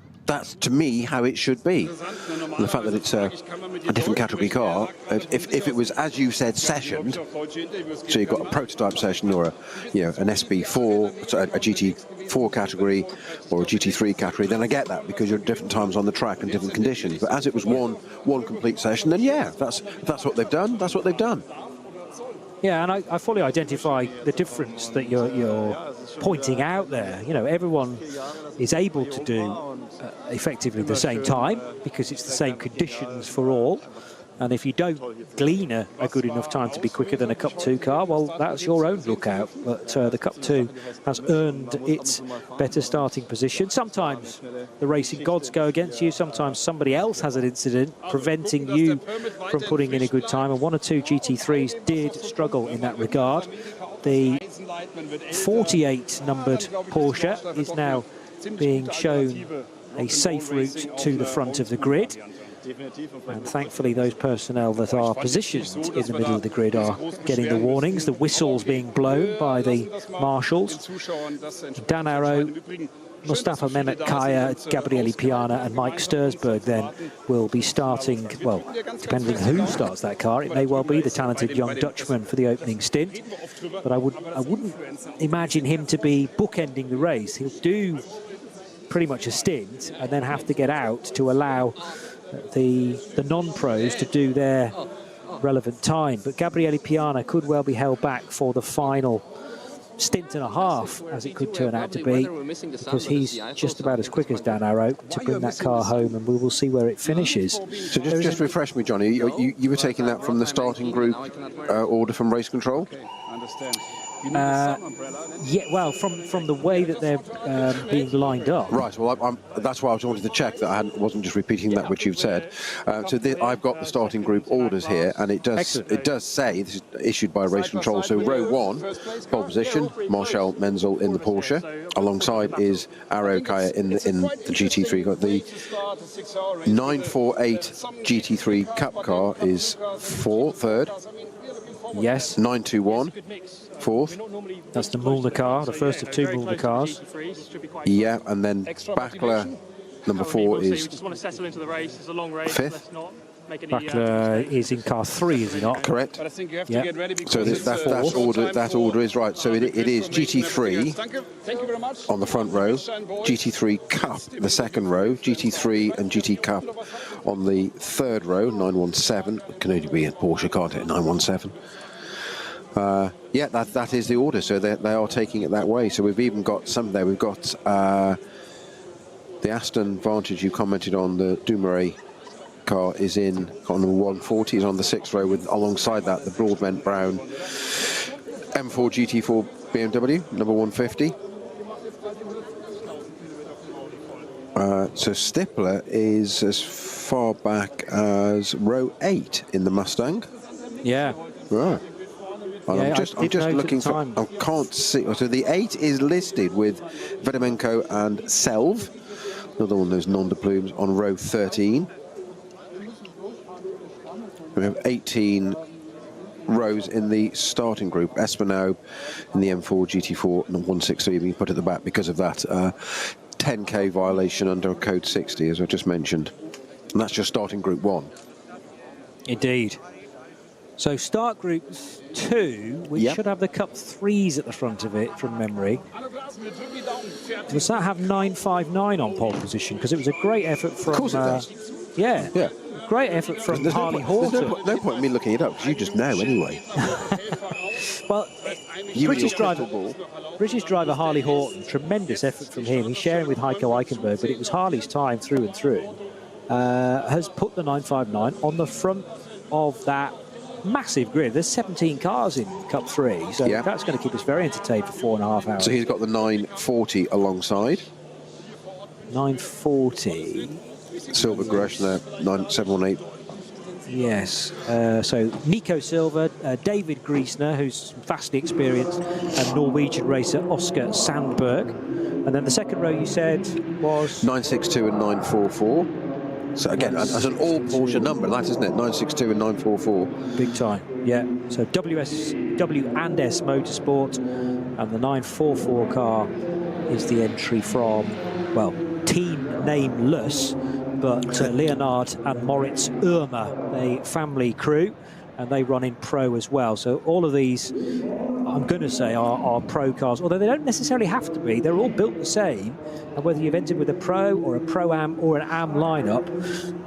to me how it should be. And the fact that it's a different category car, if it was, as you said, sessioned, so you've got a prototype session or an SB4, so a GT4 category or a GT3 category, then I get that, because you're at different times on the track and different conditions. But as it was one complete session, then yeah, that's what they've done. That's what they've done. Yeah, and I fully identify the difference that you're pointing out there. You know, everyone is able to do effectively the same time, because it's the same conditions for all. And if you don't glean a good enough time to be quicker than a Cup 2 car, well, that's your own lookout. But the Cup 2 has earned its better starting position. Sometimes the racing gods go against you. Sometimes somebody else has an incident preventing you from putting in a good time. And one or two GT3s did struggle in that regard. The 48 numbered Porsche is now being shown a safe route to the front of the grid. And thankfully those personnel that are positioned in the middle of the grid are getting the warnings, the whistles being blown by the marshals. Dan Arrow, Mustafa Mehmet Kaya, Gabriele Piana and Mike Stursberg then will be starting, well, depending on who starts that car, it may well be the talented young Dutchman for the opening stint. But I wouldn't imagine him to be bookending the race. He'll do pretty much a stint and then have to get out to allow the non-pros to do their relevant time. But Gabriele Piana could well be held back for the final stint and a half, as it could turn out to be, because he's just about as quick as Dan Arrow to bring that car home, and we will see where it finishes. So just refresh me, Johnny, you were taking that from the starting group order from Race Control? Yeah, well, from the way that they're being lined up. Right, well, that's why I wanted to check that I wasn't just repeating that which you've said. So I've got the starting group orders here, and it does say, this is issued by Race Control, so row 1, pole position, Marshall Menzel in the Porsche. Alongside is Arrow Kaya in the GT3. Got the 948 GT3 Cup car is third. Yes. 921, fourth. That's the Mühlner car, the first of two Mühlner cars. Yeah, and then Bachler, number 4, is fifth. Bachler is in car 3, is he not? Correct. Yeah. So that order is right. So it is GT3 on the front row, GT3 Cup the second row, GT3 and GT Cup on the third row, 917. It can only be a Porsche, can't it? 917. Yeah, that is the order. So they are taking it that way. So we've even got some there. We've got the Aston Vantage you commented on, the Dumoulin car is on the 140, is on the 6th row, with alongside that the Broadbent Brown M4 GT4 BMW number 150. So Stippler is as far back as row 8 in the Mustang. Yeah. Right. Well, Yeah, I'm just I've noted looking the for. time. I can't see. So the 8 is listed with Vedemenko and Selv. Another one of those non-de-plumes on row 13. We have 18 rows in the starting group. Espinal in the M4 GT4 and 163 being put at the back because of that 10k violation under code 60, as I just mentioned. And that's just starting group 1. Indeed. So start group 2, which Yep. should have the Cup 3s at the front of it from memory. Does that have 959 on pole position? Because it was a great effort from... Of course it does. Yeah. Yeah. Great effort from There's Harley no point, Horton. no point in me looking it up, because you just know anyway. Well, You and British your driver, crystal ball. British driver Harley Horton, tremendous effort from him. He's sharing with Heiko Eichenberg, but it was Harley's time through and through. Has put the 959 on the front of that massive grid. There's 17 cars in Cup 3, so Yeah. that's going to keep us very entertained for 4.5 hours. So he's got the 940 alongside. 940. Silver Grush there, 9718. Yes. So Nico Silva, David Griesner, who's vastly experienced, and Norwegian racer Oscar Sandberg. And then the second row you said was 962 and 944. So again, that's an all-Porsche number, that isn't it? 962 and 944. big time. Yeah. So W and S Motorsport, and the 944 car is the entry from, well, team nameless, but Leonard and Moritz Irma, a family crew, and they run in pro as well. So all of these, I'm going to say, are pro cars, although they don't necessarily have to be. They're all built the same, and whether you've entered with a pro or a pro-am or an am lineup,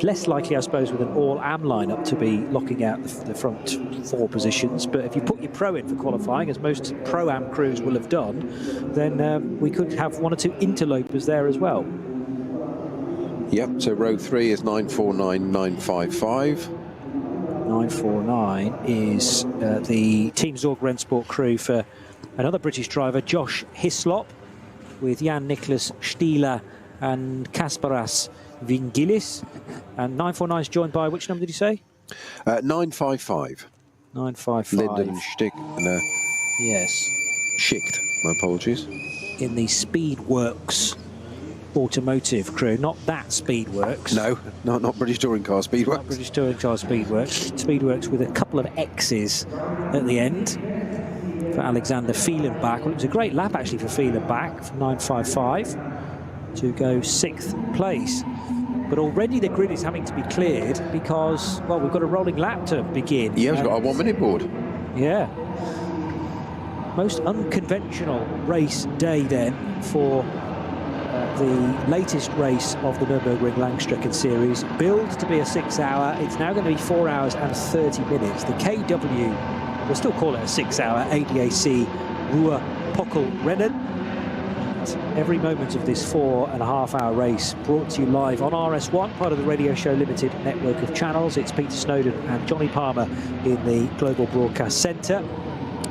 less likely, I suppose, with an all-am lineup to be locking out the front 4 positions. But if you put your pro in for qualifying, as most pro-am crews will have done, then we could have 1 or 2 interlopers there as well. Yep, so row 3 is 949, 955. 949 is the Team Zorg Rennsport crew for another British driver, Josh Hislop, with Jan Niklas Stieler and Kasparas Vingilis. And 949 is joined by, which number did you say? 955. 955. Linden Stick and Yes. Schicht. My apologies. In the Speedworks automotive crew, not that Speedworks. No, not British Touring Car Not Speedworks. British Touring Car Speedworks. Speedworks with a couple of X's at the end for Alexander Fehlenbach. Well, it was a great lap actually for Fehlenbach from 955 to go 6th place. But already the grid is having to be cleared because, well, we've got a rolling lap to begin. Yeah, we've got a 1-minute board. Yeah. Most unconventional race day then for the latest race of the Nürburgring Langstrecken Series, billed to be a 6-hour. It's now going to be 4 hours and 30 minutes. The KW, we'll still call it a 6-hour ADAC Ruhr-Pokal-Rennen. Every moment of this 4.5-hour race brought to you live on RS1, part of the Radio Show Limited network of channels. It's Peter Snowden and Johnny Palmer in the Global Broadcast Centre.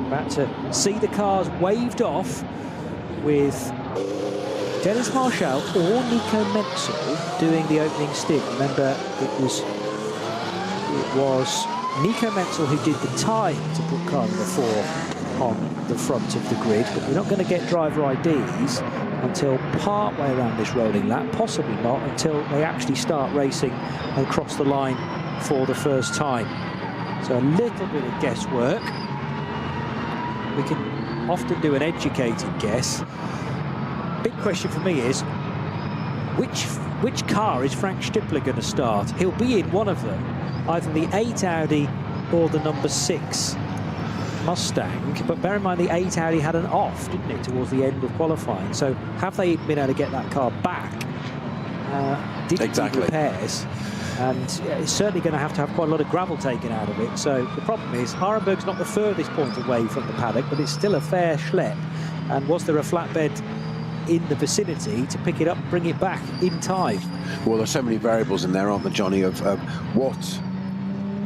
About to see the cars waved off with Dennis Marshall or Nico Menzel doing the opening stint. Remember, it was Nico Menzel who did the time to put car number 4 on the front of the grid, but we're not going to get driver IDs until part way around this rolling lap, possibly not until they actually start racing and cross the line for the first time. So a little bit of guesswork. We can often do an educated guess. Big question for me is, which car is Frank Stippler going to start? He'll be in one of them, either the 8 Audi or the number 6 Mustang. But bear in mind, the 8 Audi had an off, didn't it, towards the end of qualifying? So have they been able to get that car back? Did it need repairs? And it's certainly going to have quite a lot of gravel taken out of it. So the problem is, Harenberg's not the furthest point away from the paddock, but it's still a fair schlep. And was there a flatbed in the vicinity to pick it up and bring it back in time? Well, there's so many variables in there, aren't there, Johnny, of what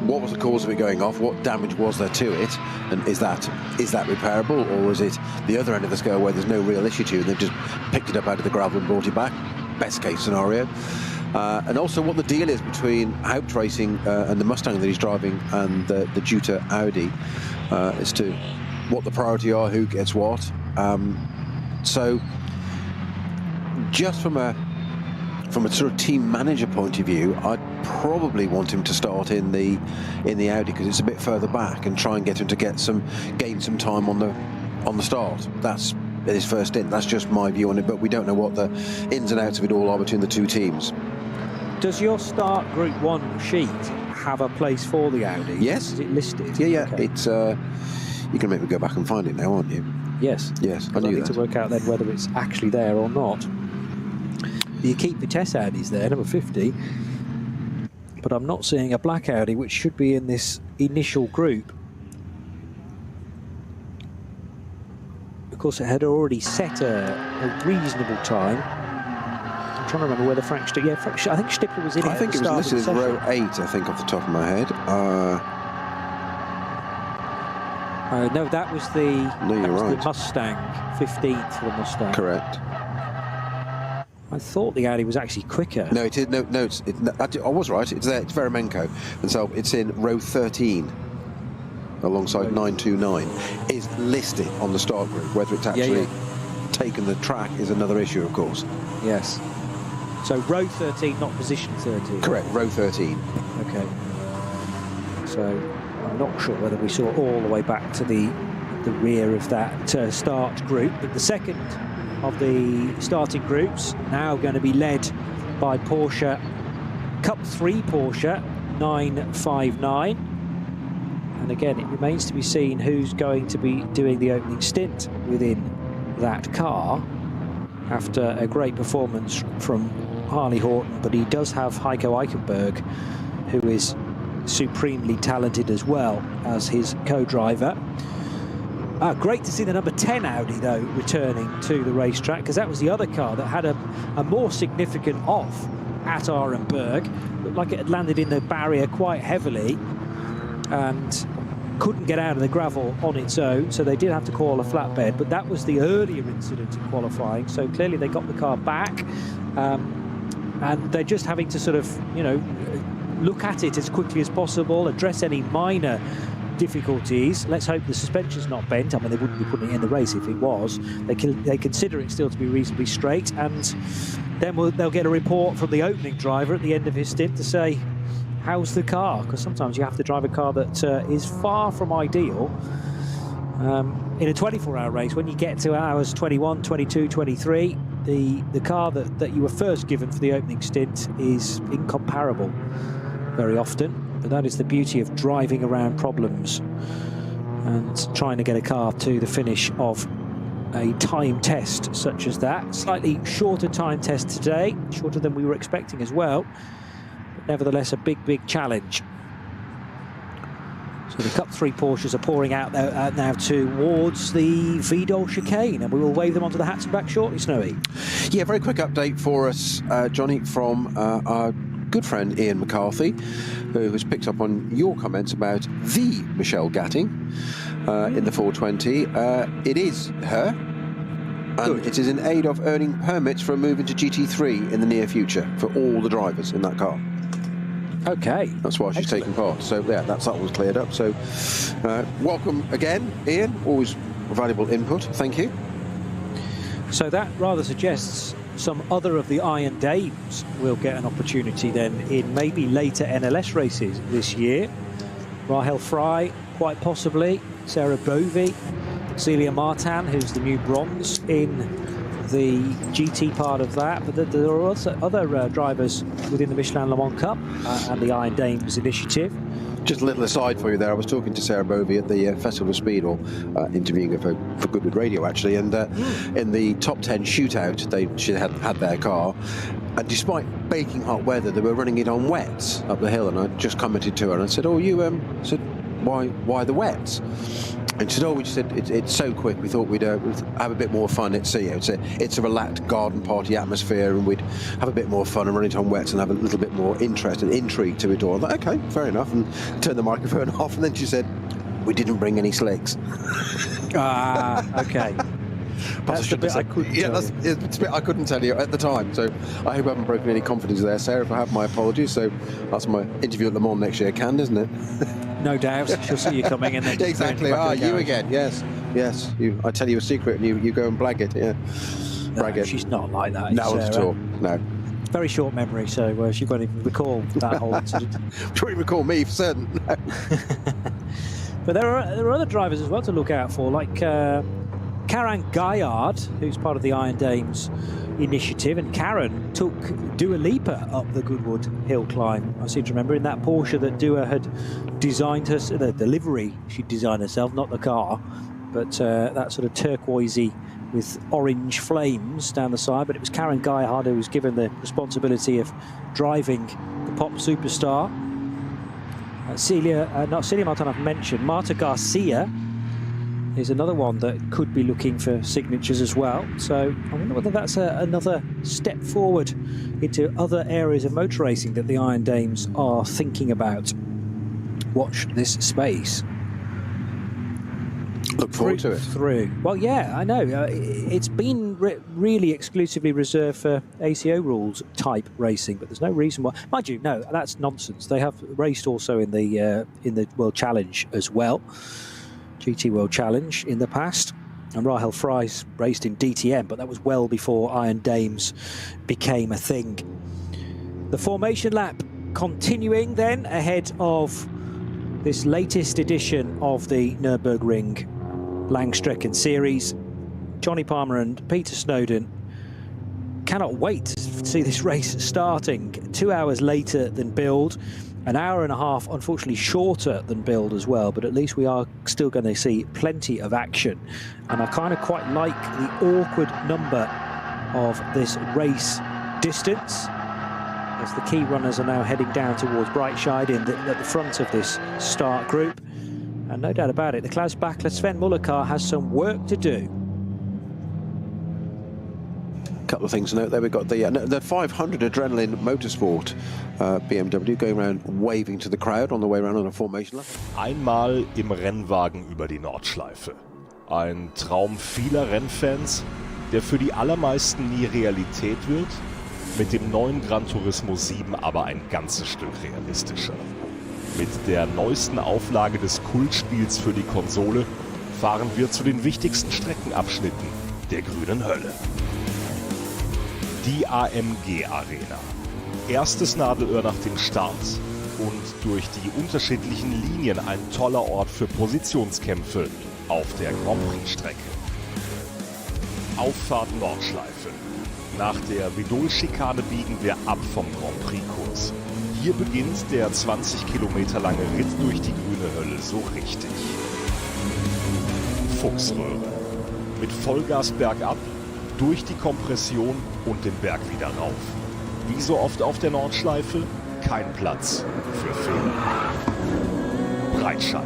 was the cause of it going off, what damage was there to it, and is that repairable, or is it the other end of the scale where there's no real issue to it and they've just picked it up out of the gravel and brought it back? Best case scenario. and also what the deal is between Haupt Racing and the Mustang that he's driving and the Jutta Audi as to what the priority are, who gets what. So just from a sort of team manager point of view, I'd probably want him to start in the Audi because it's a bit further back, and try and get him to gain some time on the start. That's his first stint. That's just my view on it, but we don't know what the ins and outs of it all are between the two teams. Does your start Group 1 sheet have a place for the Audi? Yes. Is it listed? Yeah. Okay. It's you can make me go back and find it now, aren't you? Yes. I knew need that. to work out then whether it's actually there or not. The Keep Vitesse Audi's there, number 50, but I'm not seeing a black Audi, which should be in this initial group. Of course, it had already set a reasonable time. I'm trying to remember whether Frank Stipper... Yeah, I think Stipper was in it. I think it was listed as row 8, I think, off the top of my head. No, that was the, right. the Mustang, 15th for the Mustang. Correct. I thought the Audi was actually quicker. No, it is. No, I was right. It's there. It's Veremenko, and so it's in row 13, alongside 929. Is listed on the start group. Whether it's actually taken the track is another issue, of course. Yes. So row 13, not position 13. Correct. Row 13. Okay. So I'm not sure whether we saw all the way back to the rear of that start group, but the second of the starting groups now going to be led by Porsche, Cup 3 Porsche 959, and again it remains to be seen who's going to be doing the opening stint within that car after a great performance from Harley Horton, but he does have Heiko Eichenberg, who is supremely talented as well as his co-driver. Great to see the number 10 Audi, though, returning to the racetrack, because that was the other car that had a more significant off at Arenberg. Looked like it had landed in the barrier quite heavily and couldn't get out of the gravel on its own, so they did have to call a flatbed. But that was the earlier incident in qualifying, so clearly they got the car back, and they're just having to sort of, look at it as quickly as possible, address any minor difficulties. Let's hope the suspension's not bent. I mean, they wouldn't be putting it in the race if it was. They consider it still to be reasonably straight, and then they'll get a report from the opening driver at the end of his stint to say, how's the car? Because sometimes you have to drive a car that is far from ideal. In a 24-hour race, when you get to hours 21, 22, 23, the car that you were first given for the opening stint is incomparable very often. But that is the beauty of driving around problems and trying to get a car to the finish of a time test such as that. Slightly shorter time test today, shorter than we were expecting as well, but nevertheless a big challenge. So the Cup 3 Porsches are pouring out now towards the Vidal chicane, and we will wave them onto the hats and back shortly, Snowy. Yeah, very quick update for us, Johnny, from our good friend Ian McCarthy, who has picked up on your comments about the Michelle Gatting in the 420. It is her, and it is in aid of earning permits for a move into GT3 in the near future for all the drivers in that car. Okay. That's why she's taking part. So yeah, that was cleared up. So welcome again, Ian. Always valuable input. Thank you. So that rather suggests some other of the Iron Dames will get an opportunity then in maybe later NLS races this year. Rahel Fry, quite possibly. Sarah Bovey, Celia Martin, who's the new bronze in the GT part of that. But there are also other drivers within the Michelin Le Mans Cup and the Iron Dames initiative. Just a little aside for you there. I was talking to Sarah Bovey at the Festival of Speed, or interviewing her for Goodwood Radio, actually. And in the top 10 shootout, she had their car. And despite baking hot weather, they were running it on wets up the hill. And I just commented to her and I said, "Oh, you said why the wets?" And she said, "Oh, we just said it's so quick. We thought we'd have a bit more fun. It's a relaxed garden party atmosphere, and we'd have a bit more fun and run it on wets and have a little bit more interest and intrigue to it all." I'm like, okay, fair enough, and turned the microphone off. And then she said, "We didn't bring any slicks." Okay. That's the bit I couldn't tell you. It's a bit I couldn't tell you at the time. So I hope I haven't broken any confidence there, Sarah. If I have, my apologies. So that's my interview at Le Mans next year, can, isn't it? No doubt. She'll see you coming in. Exactly. You again. Yes. I tell you a secret and you go and blag it. Yeah. Brag it. She's not like that. No, not at all. No. Very short memory, so she won't even recall that whole incident. She won't recall me for certain. But there are other drivers as well to look out for, like Karen Gaillard, who's part of the Iron Dames initiative, and Karen took Dua Lipa up the Goodwood Hill climb. I seem to remember in that Porsche that Dua had designed the livery she'd designed herself, not the car, but that sort of turquoisey with orange flames down the side. But it was Karen Gaillard who was given the responsibility of driving the pop superstar. Celia Martin I've mentioned. Marta Garcia is another one that could be looking for signatures as well. So I wonder whether that's another step forward into other areas of motor racing that the Iron Dames are thinking about. Watch this space. Look forward to it. Well, yeah, I know. It's been really exclusively reserved for ACO rules type racing, but there's no reason why. Mind you, no, that's nonsense. They have raced also in the World Challenge as well, GT World Challenge in the past. And Rahel Fry's raced in DTM, but that was well before Iron Dames became a thing. The formation lap continuing then ahead of this latest edition of the Nürburgring Langstrecken Series. Johnny Palmer and Peter Snowden cannot wait to see this race starting 2 hours later than build, an hour and a half unfortunately shorter than build as well, but at least we are still going to see plenty of action. And I kind of quite like the awkward number of this race distance, as the key runners are now heading down towards Breitscheid at the front of this start group. And no doubt about it, the Klaus Bachler Sven Muller car has some work to do. A couple of things to note there. We've got the 500 Adrenaline Motorsport BMW going around waving to the crowd on the way around on a formation lap. Einmal im Rennwagen über die Nordschleife. Ein Traum vieler Rennfans, der für die allermeisten nie Realität wird. Mit dem neuen Gran Turismo 7 aber ein ganzes Stück realistischer. Mit der neuesten Auflage des Kultspiels für die Konsole fahren wir zu den wichtigsten Streckenabschnitten der grünen Hölle. Die AMG Arena. Erstes Nadelöhr nach dem Start und durch die unterschiedlichen Linien ein toller Ort für Positionskämpfe auf der Grand Prix-Strecke. Auffahrt Nordschleife. Nach der Vidol-Schikane biegen wir ab vom Grand Prix-Kurs. Hier beginnt der 20 Kilometer lange Ritt durch die grüne Hölle so richtig. Fuchsröhre. Mit Vollgas bergab, durch die Kompression und den Berg wieder rauf. Wie so oft auf der Nordschleife, kein Platz für Fehler. Breitscheid.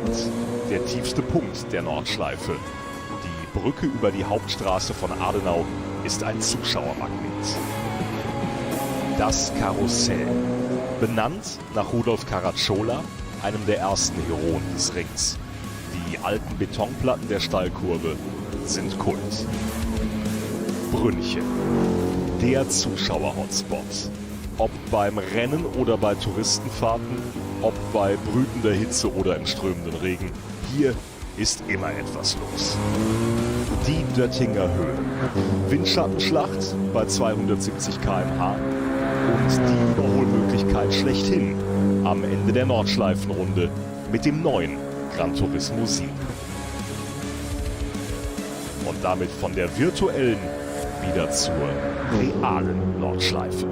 Der tiefste Punkt der Nordschleife. Die Brücke über die Hauptstraße von Adenau ist ein Zuschauermagnet. Das Karussell. Benannt nach Rudolf Caracciola, einem der ersten Heroen des Rings. Die alten Betonplatten der Steilkurve sind Kult. Brünnchen. Der Zuschauer-Hotspot. Ob beim Rennen oder bei Touristenfahrten, ob bei brütender Hitze oder im strömenden Regen, hier ist immer etwas los. Die Döttinger Höhe. Windschattenschlacht bei 270 km/h und die Überholmöglichkeit schlechthin am Ende der Nordschleifenrunde mit dem neuen Gran Turismo 7. Und damit von der virtuellen wieder zur realen Nordschleife.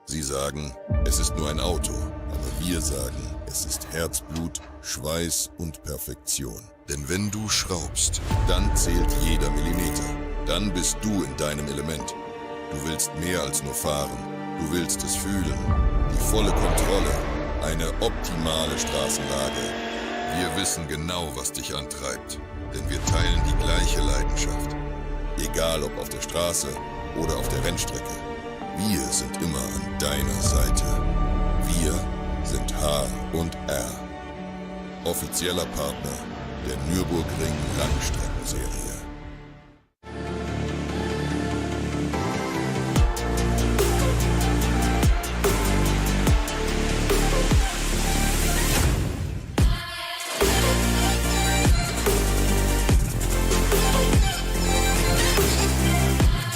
Sie sagen, es ist nur ein Auto, aber wir sagen, es ist Herzblut, Schweiß und Perfektion. Denn wenn du schraubst, dann zählt jeder Millimeter. Dann bist du in deinem Element. Du willst mehr als nur fahren. Du willst es fühlen. Die volle Kontrolle. Eine optimale Straßenlage. Wir wissen genau, was dich antreibt. Denn wir teilen die gleiche Leidenschaft. Egal ob auf der Straße oder auf der Rennstrecke. Wir sind immer an deiner Seite. Wir sind H&R. Offizieller Partner der Nürburgring Langstrecken-Serie.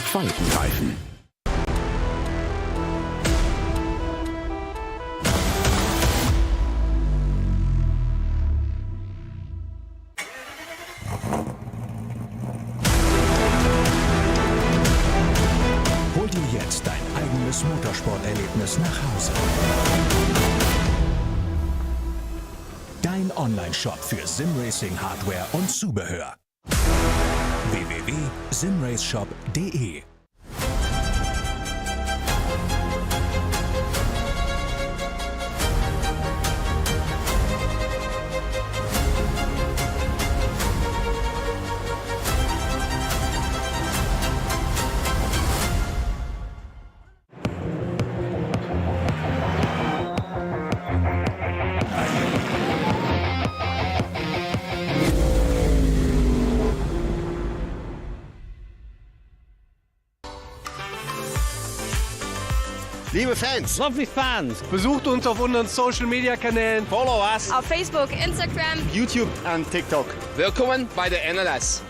Faltenreifen. Hol dir jetzt dein eigenes Motorsporterlebnis nach Hause. Dein Online-Shop für Simracing-Hardware und Zubehör. www.simraceshop.de. Liebe Fans, Lovely fans. besucht uns auf unseren Social Media Kanälen. Follow us. Auf Facebook, Instagram, YouTube und TikTok. Willkommen bei der NLS.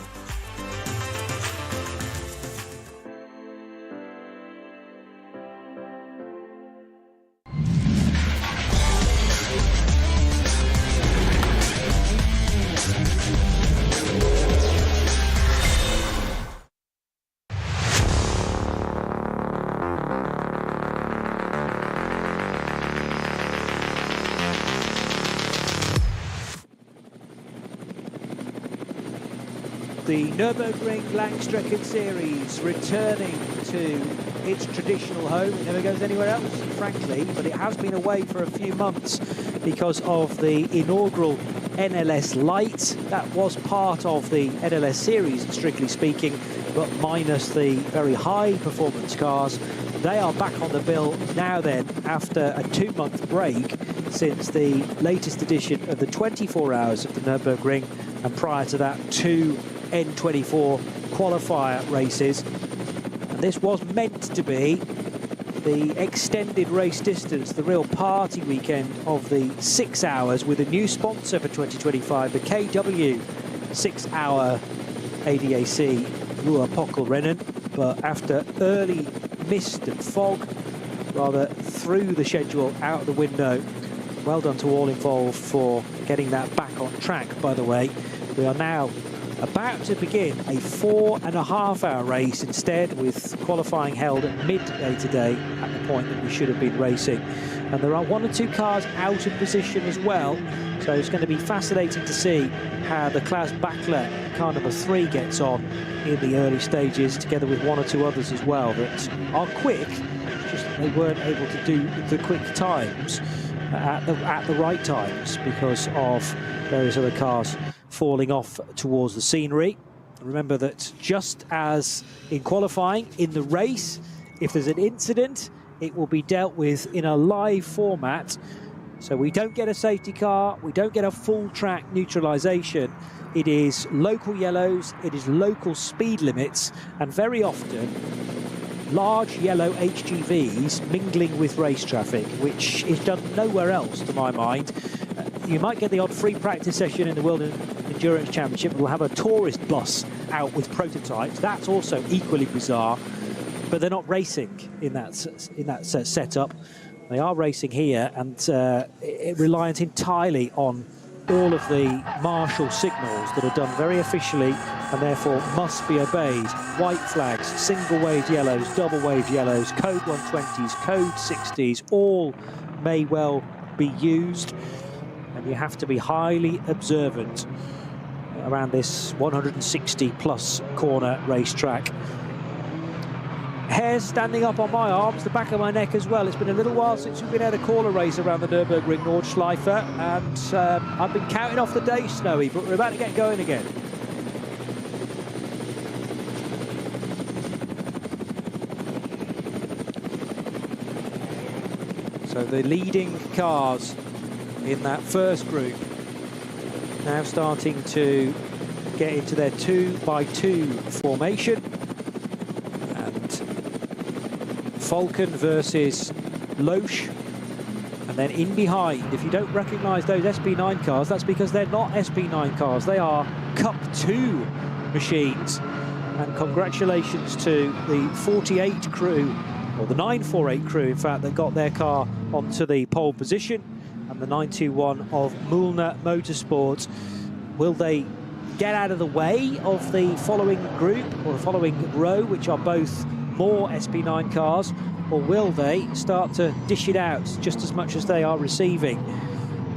The Nürburgring Langstrecken Series returning to its traditional home. It never goes anywhere else, frankly, but it has been away for a few months because of the inaugural NLS Light. That was part of the NLS series, strictly speaking, but minus the very high performance cars. They are back on the bill now then, after a 2-month break since the latest edition of the 24 hours of the Nürburgring, and prior to that, 2 N24 qualifier races. And this was meant to be the extended race distance, the real party weekend of the 6 hours, with a new sponsor for 2025, the KW 6-hour ADAC Ruhr-Pokal-Rennen. But after early mist and fog, rather threw the schedule out the window. Well done to all involved for getting that back on track, by the way. We are now about to begin a 4.5-hour race instead, with qualifying held at midday today, at the point that we should have been racing. And there are 1 or 2 cars out of position as well, so it's going to be fascinating to see how the Klaas Bachler car number 3 gets on in the early stages, together with 1 or 2 others as well that are quick, just that they weren't able to do the quick times at the right times because of various other cars falling off towards the scenery. Remember that just as in qualifying, in the race, if there's an incident, it will be dealt with in a live format. So we don't get a safety car, we don't get a full track neutralisation. It is local yellows, it is local speed limits, and very often large yellow HGVs mingling with race traffic, which is done nowhere else to my mind. You might get the odd free practice session in the World Endurance Championship. We'll have a tourist bus out with prototypes. That's also equally bizarre, but they're not racing in that setup. They are racing here, and reliant entirely on all of the marshal signals that are done very officially and therefore must be obeyed. White flags, single wave yellows, double wave yellows, code 120s, code 60s, all may well be used, and you have to be highly observant around this 160 plus corner racetrack. Hairs standing up on my arms, the back of my neck as well. It's been a little while since we've been able to call a race around the Nürburgring Nordschleife, and I've been counting off the days, Snowy, but we're about to get going again. So the leading cars in that first group now starting to get into their 2x2 formation. Falcon versus Loesch, and then in behind, if you don't recognise those SB9 cars, that's because they're not SB9 cars, they are Cup 2 machines. And congratulations to the 48 crew, or the 948 crew in fact, that got their car onto the pole position, and the 921 of Mühlner Motorsports. Will they get out of the way of the following group, or the following row, which are both more SB9 cars, or will they start to dish it out just as much as they are receiving?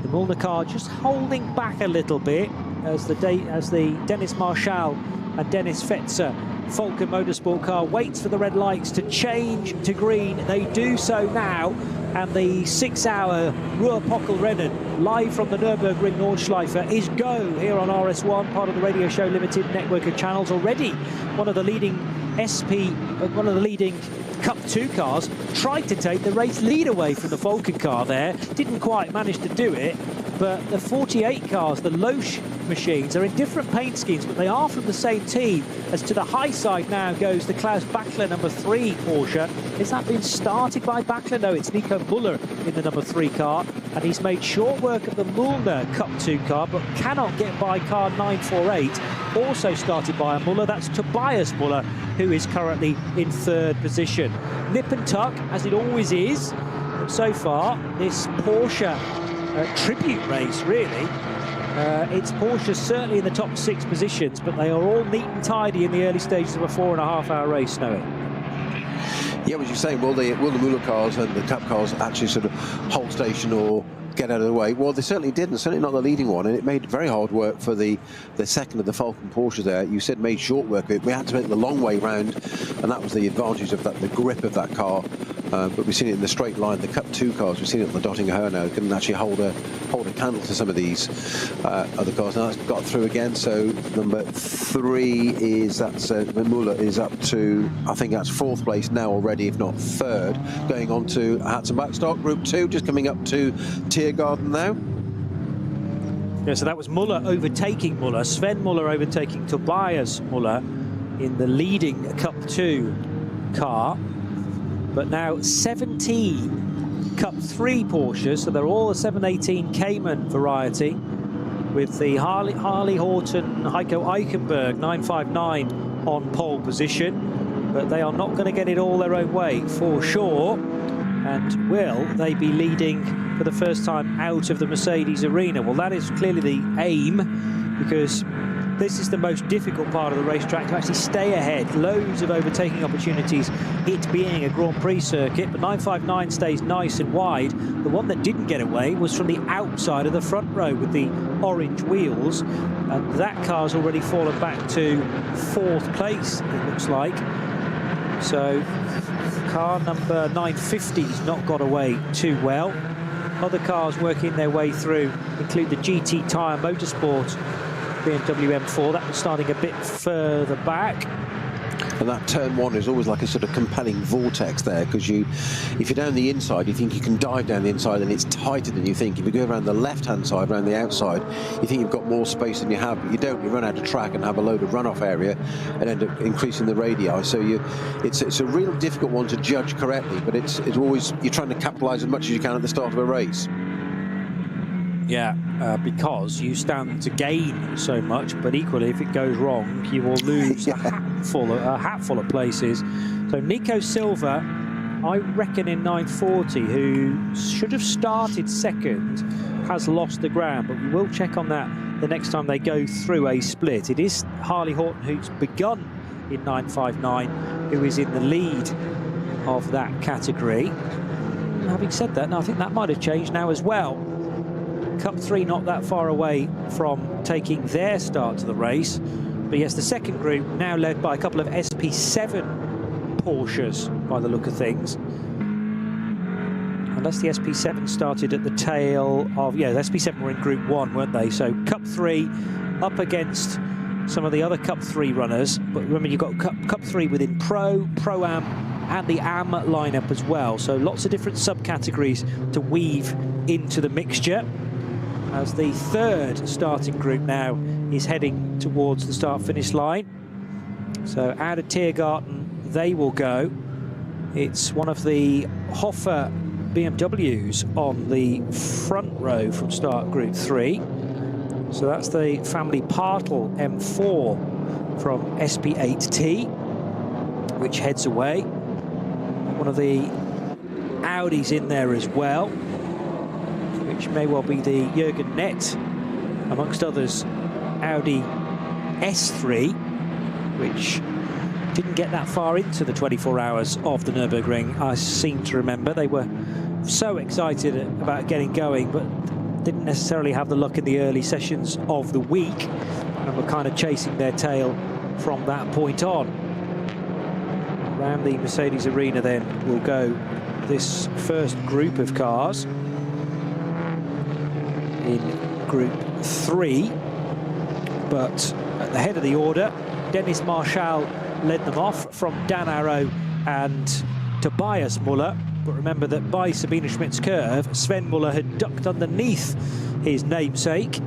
The Mühlner car just holding back a little bit as the Dennis Marschall and Dennis Fetzer Falcon Motorsport car waits for the red lights to change to green. They do so now, and the 6-hour Ruhr-Pokal-Rennen live from the Nürburgring Nordschleife is go here on RS1, part of the Radio Show Limited network of channels. Already one of the leading Cup 2 cars tried to take the race lead away from the Falcon car there, didn't quite manage to do it, but the 48 cars, the Loesch machines, are in different paint schemes, but they are from the same team. As to the high side now goes the Klaus Bachler number 3 Porsche. Has that been started by Bachler? No, it's Nico Müller in the number 3 car, and he's made short work of the Mühlner Cup 2 car, but cannot get by car 948, also started by a Müller. That's Tobias Müller, who is currently in 3rd position. Nip and tuck, as it always is, but so far, this Porsche tribute race, really, it's Porsche certainly in the top 6 positions, but they are all neat and tidy in the early stages of a 4.5-hour race, Snowy. Yeah, as you're saying, will the Müller cars and the Cup cars actually sort of hold station or get out of the way? Well, they certainly didn't, certainly not the leading one, and it made very hard work for the second of the Falcon Porsche there. You said made short work of it. We had to make the long way round, and that was the advantage of that, the grip of that car. But we've seen it in the straight line. The Cup 2 cars, we've seen it on the Dottinger now, can actually hold a candle to some of these other cars. Now that's got through again. So number 3 is, that's Müller is up to, I think that's 4th place now already, if not 3rd. Going on to Hatzenbach start Group 2, just coming up to Tiergarten now. Yeah, so that was Müller overtaking Müller, Sven Müller overtaking Tobias Müller in the leading Cup 2 car. But now 17 Cup 3 Porsches, so they're all the 718 Cayman variety, with the Harley Horton Heiko Eichenberg 959 on pole position, but they are not going to get it all their own way for sure. And will they be leading for the first time out of the Mercedes arena? Well, that is clearly the aim, because this is the most difficult part of the racetrack, to actually stay ahead. Loads of overtaking opportunities, it being a Grand Prix circuit, but 959 stays nice and wide. The one that didn't get away was from the outside of the front row with the orange wheels, and that car's already fallen back to 4th place, it looks like. So car number 950's not got away too well. Other cars working their way through include the GT Tyre Motorsport BMW M4, that was starting a bit further back. And that turn 1 is always like a sort of compelling vortex there, because if you're down the inside, you think you can dive down the inside and it's tighter than you think. If you go around the left-hand side, around the outside, you think you've got more space than you have, but you don't. You run out of track and have a load of runoff area and end up increasing the radii. So it's a real difficult one to judge correctly, but it's always, you're trying to capitalise as much as you can at the start of a race. Yeah, because you stand to gain so much, but equally, if it goes wrong, you will lose a hatful of places. So Nico Silva I reckon in 940, who should have started second, has lost the ground, but we will check on that the next time they go through a split. It is Harley Horton who's begun in 959, who is in the lead of that category. Having said that, no, I think that might have changed now as well. Cup 3 not that far away from taking their start to the race. But yes, the second group now led by a couple of SP7 Porsches by the look of things. Unless the SP7 started at the tail of, yeah, the SP7 were in Group 1, weren't they? So Cup 3 up against some of the other Cup 3 runners. But remember, you've got Cup 3 within Pro, Pro-Am, and the Am lineup as well. So lots of different subcategories to weave into the mixture. As the third starting group now is heading towards the start-finish line. So out of Tiergarten, they will go. It's one of the Hoffer BMWs on the front row from start group 3. So that's the family Partel M4 from SP8T, which heads away. One of the Audis in there as well, which may well be the Jürgen Nett, amongst others, Audi S3, which didn't get that far into the 24 hours of the Nürburgring. I seem to remember they were so excited about getting going, but didn't necessarily have the luck in the early sessions of the week, and were kind of chasing their tail from that point on. Around the Mercedes arena then will go this first group of cars in Group 3, but at the head of the order, Dennis Marshall led them off from Dan Arrow and Tobias Muller. But remember that by Sabine Schmidt's curve, Sven Muller had ducked underneath his namesake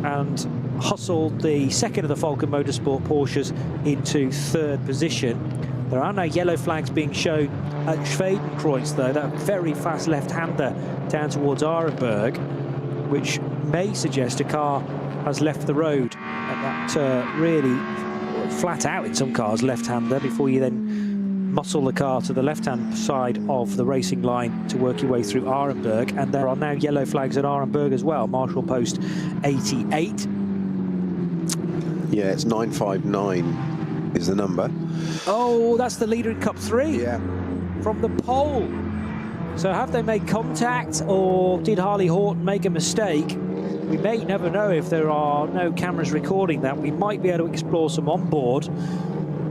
and hustled the second of the Falcon Motorsport Porsches into third position. There are no yellow flags being shown at Schwedenkreuz, though, that very fast left-hander down towards Arenberg, which may suggest a car has left the road at that really flat out in some cars left-hander before you then muscle the car to the left-hand side of the racing line to work your way through Arenberg. And there are now yellow flags at Arenberg as well. Marshall Post 88. Yeah, it's 959 is the number. Oh, that's the leader in Cup 3. Yeah. From the pole. So have they made contact, or did Harley Horton make a mistake? We may never know if there are no cameras recording that. We might be able to explore some on board.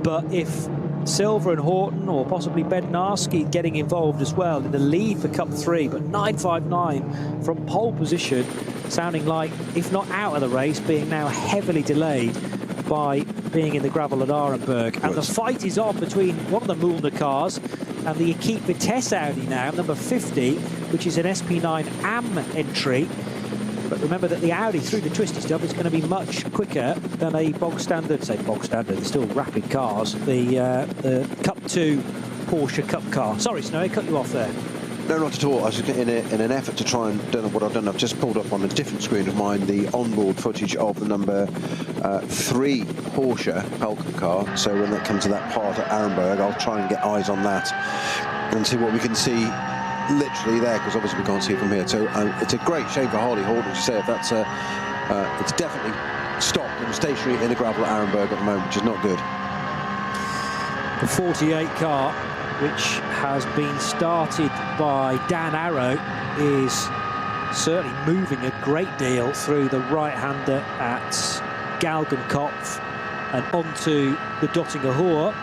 But if Silver and Horton, or possibly Bednarski getting involved as well in the lead for Cup 3, but 959 from pole position, sounding like, if not out of the race, being now heavily delayed by being in the gravel at Arenberg. And the fight is on between one of the Mühlner cars and the Equipe Vitesse Audi now, number 50, which is an SP9 AM entry. But remember that the Audi through the twisty stuff is going to be much quicker than a bog standard, they're still rapid cars, the Cup 2 Porsche Cup car. Sorry, Snow, I cut you off there. No, not at all. I was just in an effort to try and, don't know what I've done, I've just pulled up on a different screen of mine the onboard footage of the number 3 Porsche Falcon car. So when that comes to that part at Arenberg, I'll try and get eyes on that and see what we can see literally there, because obviously we can't see it from here. So it's a great shame for Harley Horton to say if that's it's definitely stopped and stationary in the gravel at Arenberg at the moment, which is not good. The 48 car, which has been started by Dan Arrow, is certainly moving a great deal through the right-hander at Galgenkopf and onto the Dottinger Hohe.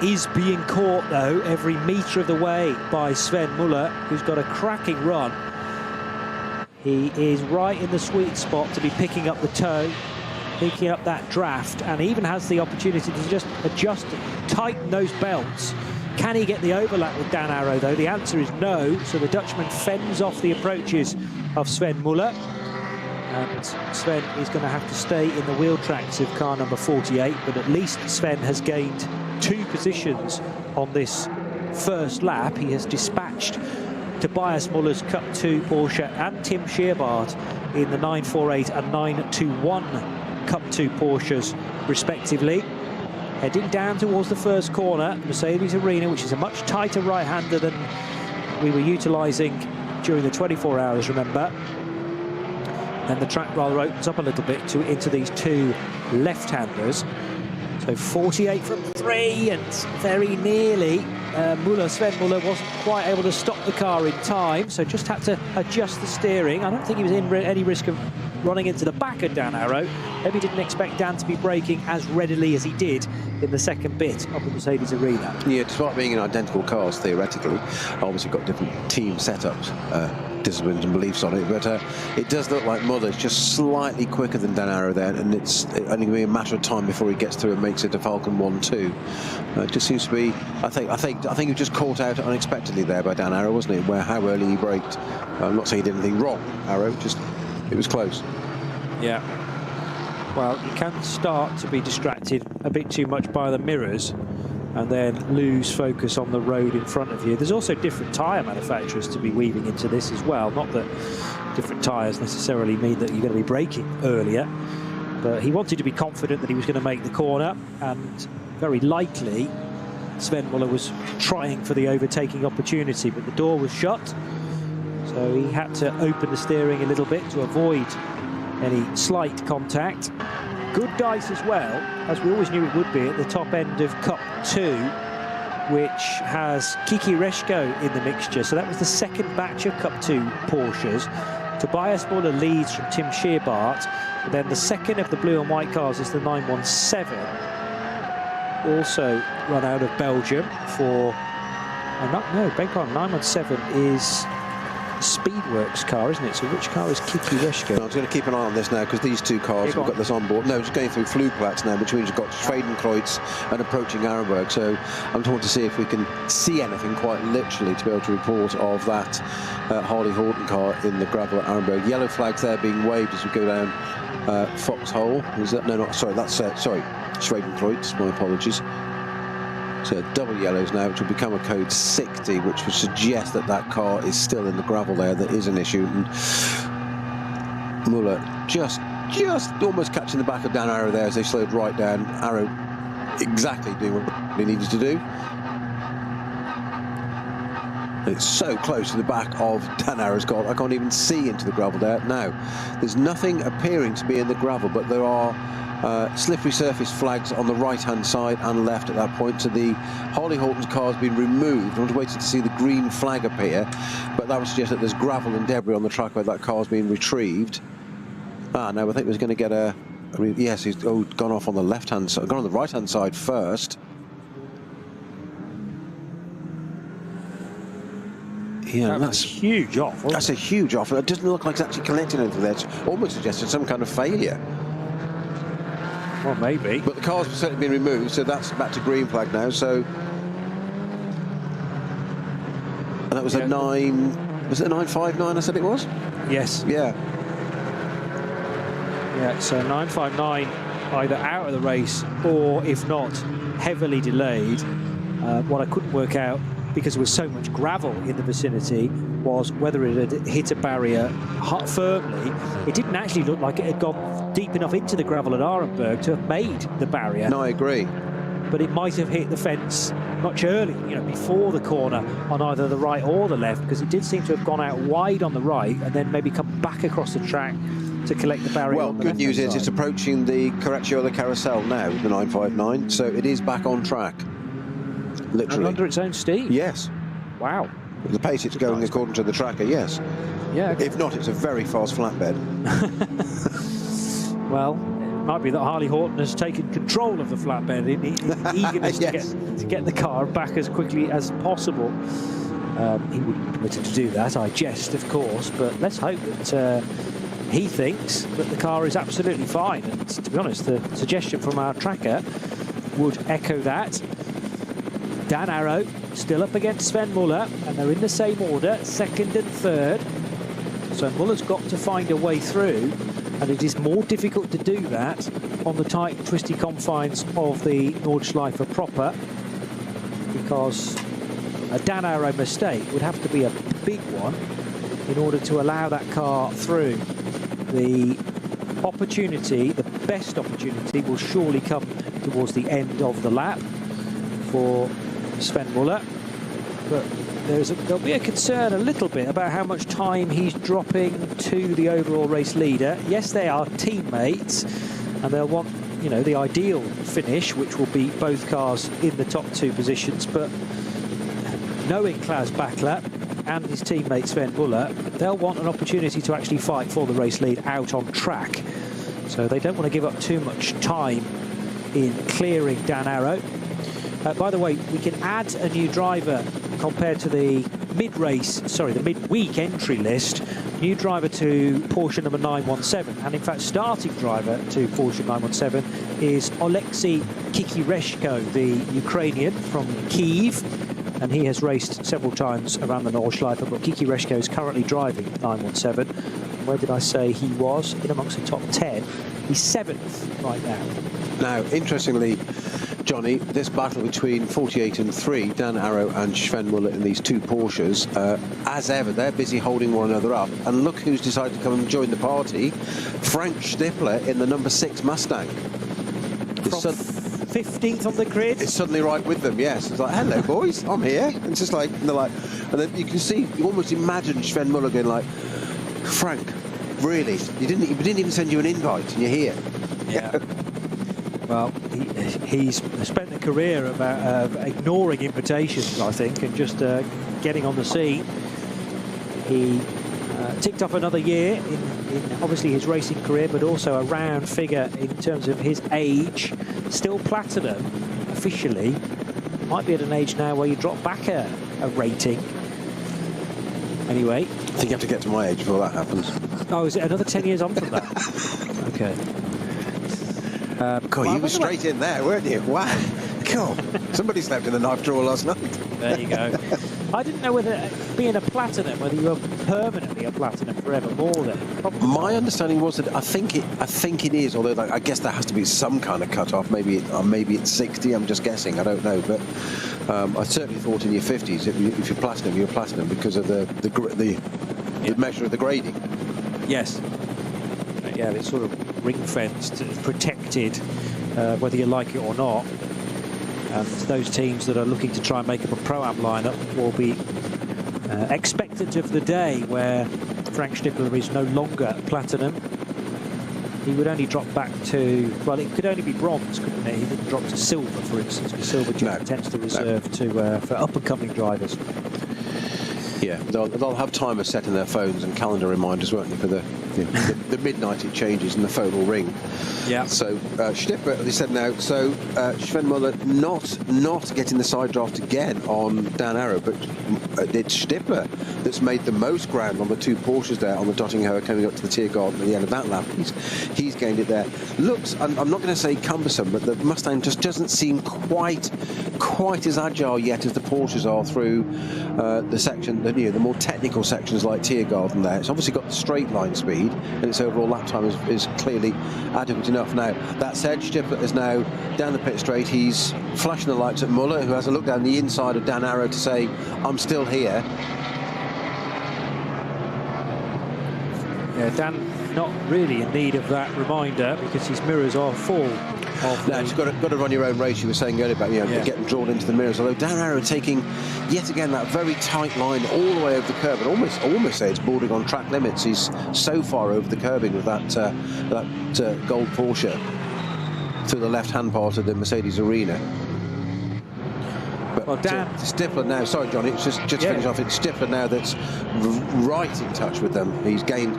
Is being caught, though, every metre of the way by Sven Muller, who's got a cracking run. He is right in the sweet spot to be picking up the toe, picking up that draft, and even has the opportunity to just adjust and tighten those belts. Can he get the overlap with Dan Arrow, though? The answer is no, so the Dutchman fends off the approaches of Sven Muller. And Sven is going to have to stay in the wheel tracks of car number 48, but at least Sven has gained 2 positions on this first lap. He has dispatched Tobias Muller's Cup 2 Porsche and Tim Scheerbart in the 948 and 921 Cup 2 Porsches, respectively. Heading down towards the first corner, Mercedes Arena, which is a much tighter right-hander than we were utilising during the 24 hours, remember. And the track rather opens up a little bit into these two left-handers. So 48 from 3, and very nearly Sven Muller wasn't quite able to stop the car in time, so just had to adjust the steering. I don't think he was in any risk of running into the back of Dan Arrow. Maybe didn't expect Dan to be braking as readily as he did in the second bit of the Mercedes Arena. Yeah, despite being in identical cars, theoretically, obviously got different team setups, disciplines and beliefs on it, but it does look like Muller's just slightly quicker than Dan Arrow there, and it's only going to be a matter of time before he gets through and makes it to Falcon 1-2. It just seems to be, I think he was just caught out unexpectedly there by Dan Arrow, wasn't it? Where how early he braked. I'm not saying he did anything wrong, Arrow, just it was close. Yeah. Well, you can start to be distracted a bit too much by the mirrors and then lose focus on the road in front of you. There's also different tyre manufacturers to be weaving into this as well. Not that different tyres necessarily mean that you're going to be braking earlier, but he wanted to be confident that he was going to make the corner, and very likely Sven Muller was trying for the overtaking opportunity, but the door was shut, so he had to open the steering a little bit to avoid any slight contact. Good dice as well, as we always knew it would be at the top end of Cup 2, which has Kiki Reshko in the mixture. So that was the second batch of Cup 2 Porsches. Tobias Muller leads from Tim Scheerbart. Then the second of the blue and white cars is the 917, also run out of Belgium for... beg pardon, 917 is Speedworks car, isn't it? So which car is Kiki Reshko? I was going to keep an eye on this now, because these two cars have got this on board. No, it's going through Flugplatz now, which means you've got Schwedenkreuz and approaching Arenberg. So I'm trying to see if we can see anything quite literally to be able to report of that Harley Horton car in the gravel at Arenberg. Yellow flags there being waved as we go down Foxhole. Is that? No, not sorry. That's sorry, Schwedenkreuz. My apologies. So double yellows now, which will become a code 60, which would suggest that that car is still in the gravel there. That is an issue. And Muller just almost catching the back of Dan Arrow there as they slowed right down. Arrow exactly doing what he needed to do. It's so close to the back of Dan Arrow's car. I can't even see into the gravel there. Now, there's nothing appearing to be in the gravel, but there are slippery surface flags on the right-hand side and left at that point. So the Harley Horton's car has been removed. I was waiting to see the green flag appear, but that would suggest that there's gravel and debris on the track where that car's been retrieved. No, I think we're going to get a... yes, he's gone off on the left-hand side, gone on the right-hand side first. Yeah, that's a huge off. That's a huge off. It doesn't look like it's actually collecting anything there. It's almost suggested some kind of failure. Well, maybe. But the car's certainly been removed, so that's back to green flag now. So, and that was a 9. Was it a 959? I said it was. Yes. Yeah. Yeah. So 959 either out of the race or, if not, heavily delayed. What I couldn't work out, because there was so much gravel in the vicinity, was whether it had hit a barrier firmly. It didn't actually look like it had gone deep enough into the gravel at Arenberg to have made the barrier. No, I agree. But it might have hit the fence much earlier, you know, before the corner on either the right or the left, because it did seem to have gone out wide on the right and then maybe come back across the track to collect the barrier. Well, good news is it's approaching the Correccio Carousel now, the 959, so it is back on track. Literally. And under its own steam? Yes. Wow. The pace it's going according to the tracker, yes. Yeah. Okay. If not, it's a very fast flatbed. Well, it might be that Harley Horton has taken control of the flatbed in eagerness yes. to get the car back as quickly as possible. He wouldn't be permitted to do that, I jest, of course, but let's hope that he thinks that the car is absolutely fine. And to be honest, the suggestion from our tracker would echo that. Dan Arrow still up against Sven Muller, and they're in the same order, second and third. So Muller's got to find a way through, and it is more difficult to do that on the tight, twisty confines of the Nordschleife proper, because a Dan Arrow mistake would have to be a big one in order to allow that car through. The opportunity, the best opportunity, will surely come towards the end of the lap for Sven Muller. But there'll be a concern a little bit about how much time he's dropping to the overall race leader. Yes, they are teammates, and they'll want, you know, the ideal finish, which will be both cars in the top 2 positions. But knowing Klaus Backlap and his teammate Sven Muller, they'll want an opportunity to actually fight for the race lead out on track. So they don't want to give up too much time in clearing Dan Arrow. By the way, we can add a new driver compared to the the midweek entry list. New driver to Porsche number 917, and in fact starting driver to Porsche 917 is Oleksiy Kikireshko, the Ukrainian from Kyiv, and he has raced several times around the Nordschleife, but Kikireshko is currently driving 917. Where did I say he was? In amongst the top 10. He's 7th right now. Now, interestingly, Johnny, this battle between 48 and 3, Dan Arrow and Sven Muller in these 2 Porsches, as ever, they're busy holding one another up. And look who's decided to come and join the party. Frank Stippler in the number 6 Mustang. From 15th on the grid. It's suddenly right with them, yes. It's like, hello, boys, I'm here. It's just like, and they're like, and then you can see, you almost imagine Sven Muller going like, Frank, really? We didn't even send you an invite, and you're here. Yeah. Well, he's spent a career of ignoring invitations, I think, and just getting on the scene. He ticked off another year in obviously his racing career, but also a round figure in terms of his age. Still platinum, officially. Might be at an age now where you drop back a rating. Anyway. I think you have to get to my age before that happens. Oh, is it another 10 years on from that? Okay. God, you were straight in there, weren't you? Wow. God, somebody slept in the knife drawer last night. There you go. I didn't know whether being a platinum, whether you were permanently a platinum forevermore then. Probably my understanding was that I think it is, although like, I guess there has to be some kind of cut-off. Maybe it's 60, I'm just guessing, I don't know. But I certainly thought in your 50s, if you're platinum, you're platinum because of the measure of the grading. Yes. Yeah, it's sort of ring-fenced, protected, whether you like it or not. And those teams that are looking to try and make up a Pro-Am lineup will be expectant of the day where Frank Stippler is no longer platinum. He would only drop back to, well, it could only be bronze, couldn't it? He didn't drop to silver, for instance, because silver tends to reserve for up-and-coming drivers. Yeah, they'll have timers set in their phones and calendar reminders, won't they, for the midnight it changes and the phone will ring. Yeah. So Stippler, they said now, so Sven Muller not getting the side draft again on Dan Arrow, but it's Stippler that's made the most ground on the 2 Porsches there on the Dottinghoe coming up to the Tiergarten at the end of that lap. He's gained it there. Looks, I'm not going to say cumbersome, but the Mustang just doesn't seem quite as agile yet as the Porsches are through the section, the more technical sections like Tiergarten there. It's obviously got the straight line speed, and its overall lap time is clearly adequate enough. Now, that said, Stippler is now down the pit straight. He's flashing the lights at Muller, who has a look down the inside of Dan Arrow to say, I'm still here. Yeah, Dan not really in need of that reminder because his mirrors are full. No, you've got to run your own race. You were saying earlier about getting drawn into the mirrors. Although Dan Arrow taking yet again that very tight line all the way over the curb, and almost say it's bordering on track limits. He's so far over the curbing with that gold Porsche through the left-hand part of the Mercedes arena. But well, Dan Stippler now, sorry Johnny, it's just to finish off, it's Stippler now that's right in touch with them. He's gained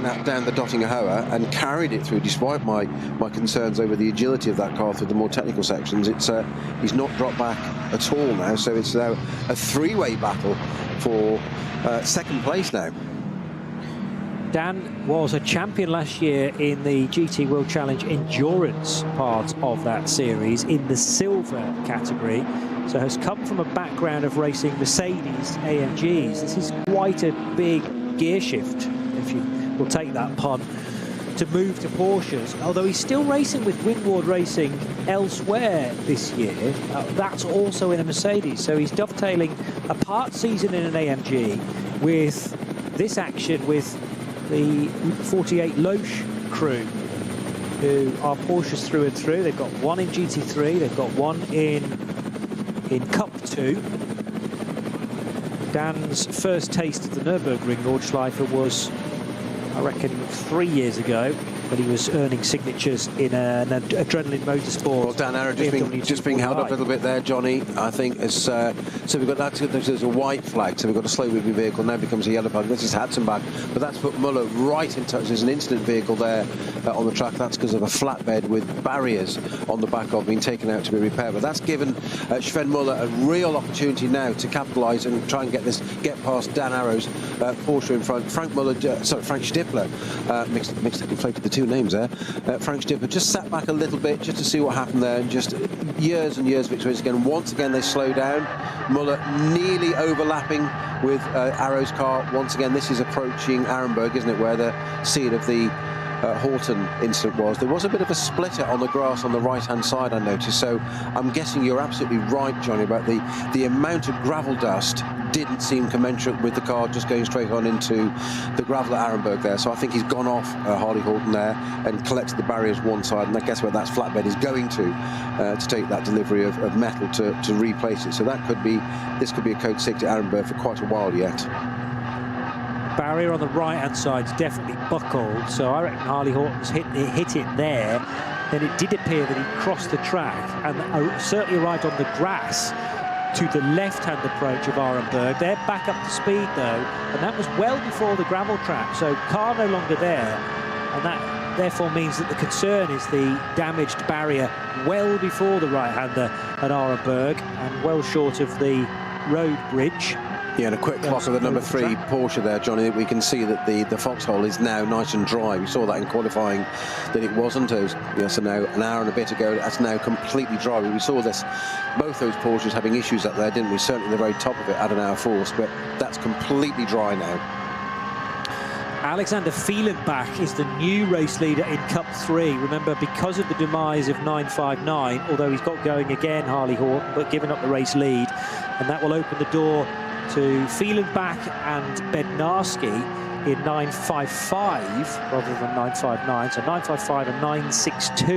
that down the Dottinghoe and carried it through, despite my concerns over the agility of that car through the more technical sections. He's not dropped back at all now, so it's now a 3-way battle for second place now. Dan was a champion last year in the GT World Challenge Endurance part of that series in the silver category, so has come from a background of racing Mercedes AMGs. This is quite a big gear shift, if you will take that pun, to move to Porsches, although he's still racing with Windward Racing elsewhere this year. That's also in a Mercedes, so he's dovetailing a part season in an AMG with this action with the 48 Loesch crew. who are Porsches through and through. They've got one in GT3, they've got one in Cup 2. Dan's first taste of the Nürburgring Nordschleife was, I reckon, 3 years ago, when he was earning signatures in an Adrenaline Motorsport. Well, Dan Arrow just being held up a little bit there, Johnny. I think as so we've got that. There's a white flag, so we've got a slow-moving vehicle. Now becomes a yellow flag. This is Hatzenbach, but that's put Muller right in touch. There's an incident vehicle there on the track. That's because of a flatbed with barriers on the back of being taken out to be repaired. But that's given Sven Muller a real opportunity now to capitalise and try and get past Dan Arrow's Porsche in front. Frank Stippler conflated the two names there. Frank Stippler just sat back a little bit just to see what happened there, and just years and years of experience again. Once again they slow down. Muller nearly overlapping with Arrow's car. Once again, this is approaching Arenberg, isn't it, where the scene of the Horton incident was. There was a bit of a splitter on the grass on the right-hand side, I noticed. So I'm guessing you're absolutely right, Johnny, about the amount of gravel dust didn't seem commensurate with the car just going straight on into the gravel at Arenberg there. So I think he's gone off Harley Horton there and collected the barriers one side, and I guess where that flatbed is going to take that delivery of metal to replace it. So this could be a code 6 at Arenberg for quite a while yet. Barrier on the right-hand side is definitely buckled, so I reckon Harley Horton's hit it there. Then it did appear that he crossed the track, and certainly right on the grass to the left-hand approach of Arenberg. They're back up to speed, though, and that was well before the gravel trap, so car no longer there, and that therefore means that the concern is the damaged barrier well before the right-hander at Arenberg, and well short of the road bridge. Yeah, and a quick clock of the number 3 Porsche there, Johnny. We can see that the foxhole is now nice and dry. We saw that in qualifying that it wasn't. So now an hour and a bit ago, that's now completely dry. We saw both those Porsches having issues up there, didn't we? Certainly the very top of it at an hour force, but that's completely dry now. Alexander Fielenbach is the new race leader in Cup 3. Remember, because of the demise of 959, although he's got going again, Harley Horton, but given up the race lead, and that will open the door to Fielenbach and Bednarski in 955 rather than 959. So 955 and 962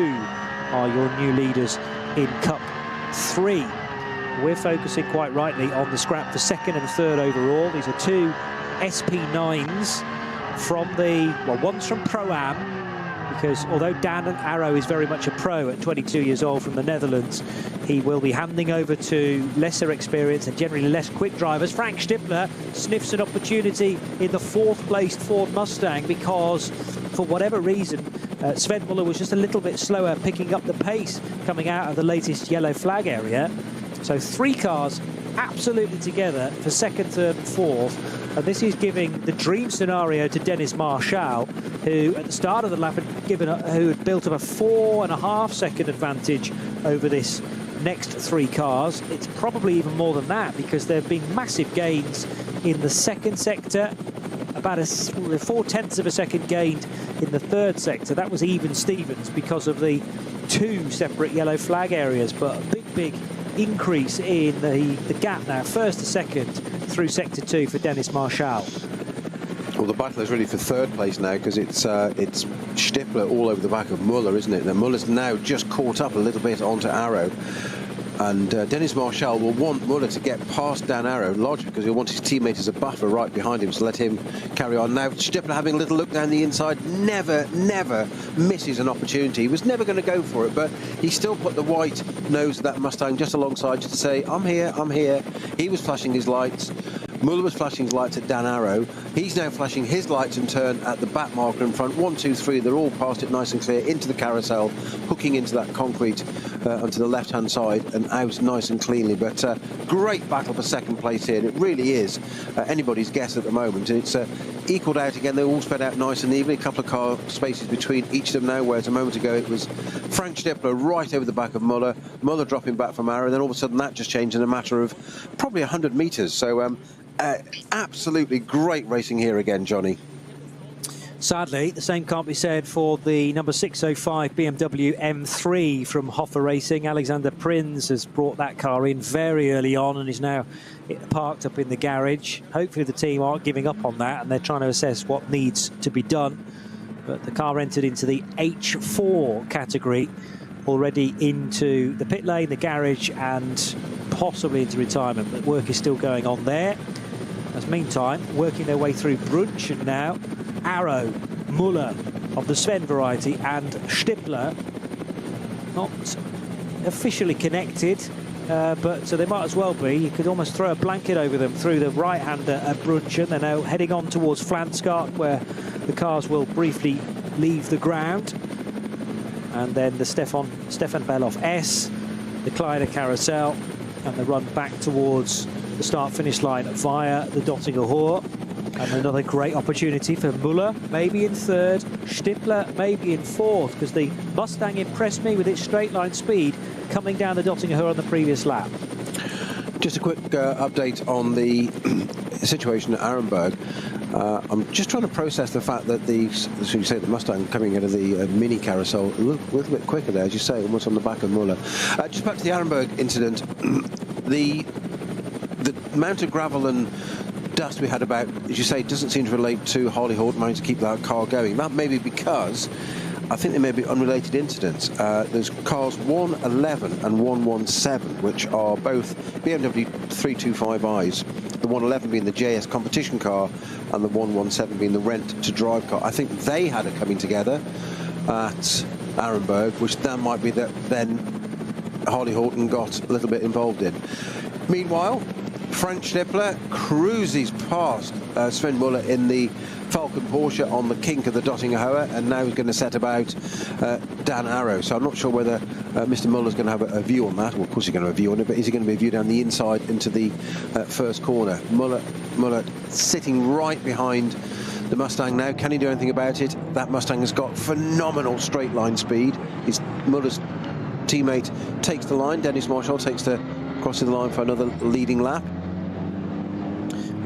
are your new leaders in Cup 3. We're focusing quite rightly on the scrap for 2nd and 3rd overall. These are two SP9s from one's from Pro-Am, because although Dan Arrow is very much a pro at 22 years old from the Netherlands, he will be handing over to lesser experience and generally less quick drivers. Frank Stippler sniffs an opportunity in the 4th placed Ford Mustang because, for whatever reason, Sven Muller was just a little bit slower picking up the pace coming out of the latest yellow flag area. So 3 cars absolutely together for 2nd, 3rd and 4th. And this is giving the dream scenario to Dennis Marshall, who at the start of the lap who had built up a 4.5 second advantage over this next 3 cars. It's probably even more than that, because there have been massive gains in the 2nd sector, about 4/10 of a second gained in the 3rd sector. That was even Stevens because of the 2 separate yellow flag areas, but a big increase in the gap now, 1st to 2nd through sector 2 for Dennis Marshall. Well, the battle is really for 3rd place now, because it's Stippler all over the back of Muller, isn't it? And Muller's now just caught up a little bit onto Arrow. And Dennis Marshall will want Muller to get past Dan Arrow, largely because he'll want his teammate as a buffer right behind him to let him carry on. Now, Stippler having a little look down the inside, never misses an opportunity. He was never going to go for it, but he still put the white nose of that Mustang just alongside, just to say, I'm here, I'm here. He was flashing his lights. Muller was flashing his lights at Dan Arrow. He's now flashing his lights in turn at the back marker in front. 1, 2, 3, they're all past it nice and clear into the carousel, hooking into that concrete onto the left-hand side and out nice and cleanly. But great battle for 2nd place here. It really is anybody's guess at the moment. And it's equaled out again. They all spread out nice and evenly. A couple of car spaces between each of them now, whereas a moment ago it was Frank Stippler right over the back of Muller. Muller dropping back from Arrow. Then all of a sudden that just changed in a matter of probably 100 metres. So absolutely great racing here again, Johnny. Sadly, the same can't be said for the number 605 BMW M3 from Hoffa Racing. Alexander Prins has brought that car in very early on and is now parked up in the garage. Hopefully the team aren't giving up on that and they're trying to assess what needs to be done. But the car entered into the H4 category, already into the pit lane, the garage, and possibly into retirement. But work is still going on there. As meantime, working their way through Brunchen now, Arrow, Muller of the Sven variety, and Stippler, not officially connected, but so they might as well be. You could almost throw a blanket over them through the right-hander at Brunchen. They're now heading on towards Flanskart, where the cars will briefly leave the ground. And then the Stefan Bellof S, the Kleider Carousel, and the run back towards the start-finish line via the Dottinger Hoor. And another great opportunity for Muller, maybe in third, Stippler maybe in fourth, because the Mustang impressed me with its straight-line speed coming down the Dottinger Hoor on the previous lap. Just a quick update on the situation at Arenberg. I'm just trying to process the fact that as you say, the Mustang coming out of the mini carousel a little bit quicker there, as you say, almost on the back of Muller. Just back to the Arenberg incident, the amount of gravel and dust we had about, as you say, doesn't seem to relate to Harley Horton managing to keep that car going. That may be because I think there may be unrelated incidents. There's cars 111 and 117, which are both BMW 325i's. The 111 being the JS competition car, and the 117 being the rent-to-drive car. I think they had it coming together at Arenberg, which that might be that then Harley Horton got a little bit involved in. Meanwhile, Frank Stippler cruises past Sven Muller in the Falcon Porsche on the kink of the Dottinger Hoer, and now he's going to set about Dan Arrow. So I'm not sure whether Mr. Muller's going to have a view on that. Well, of course he's going to have a view on it, but is he going to be a view down the inside into the first corner? Muller sitting right behind the Mustang now. Can he do anything about it? That Mustang has got phenomenal straight line speed. Muller's teammate takes the line. Dennis Marshall crosses the line for another leading lap.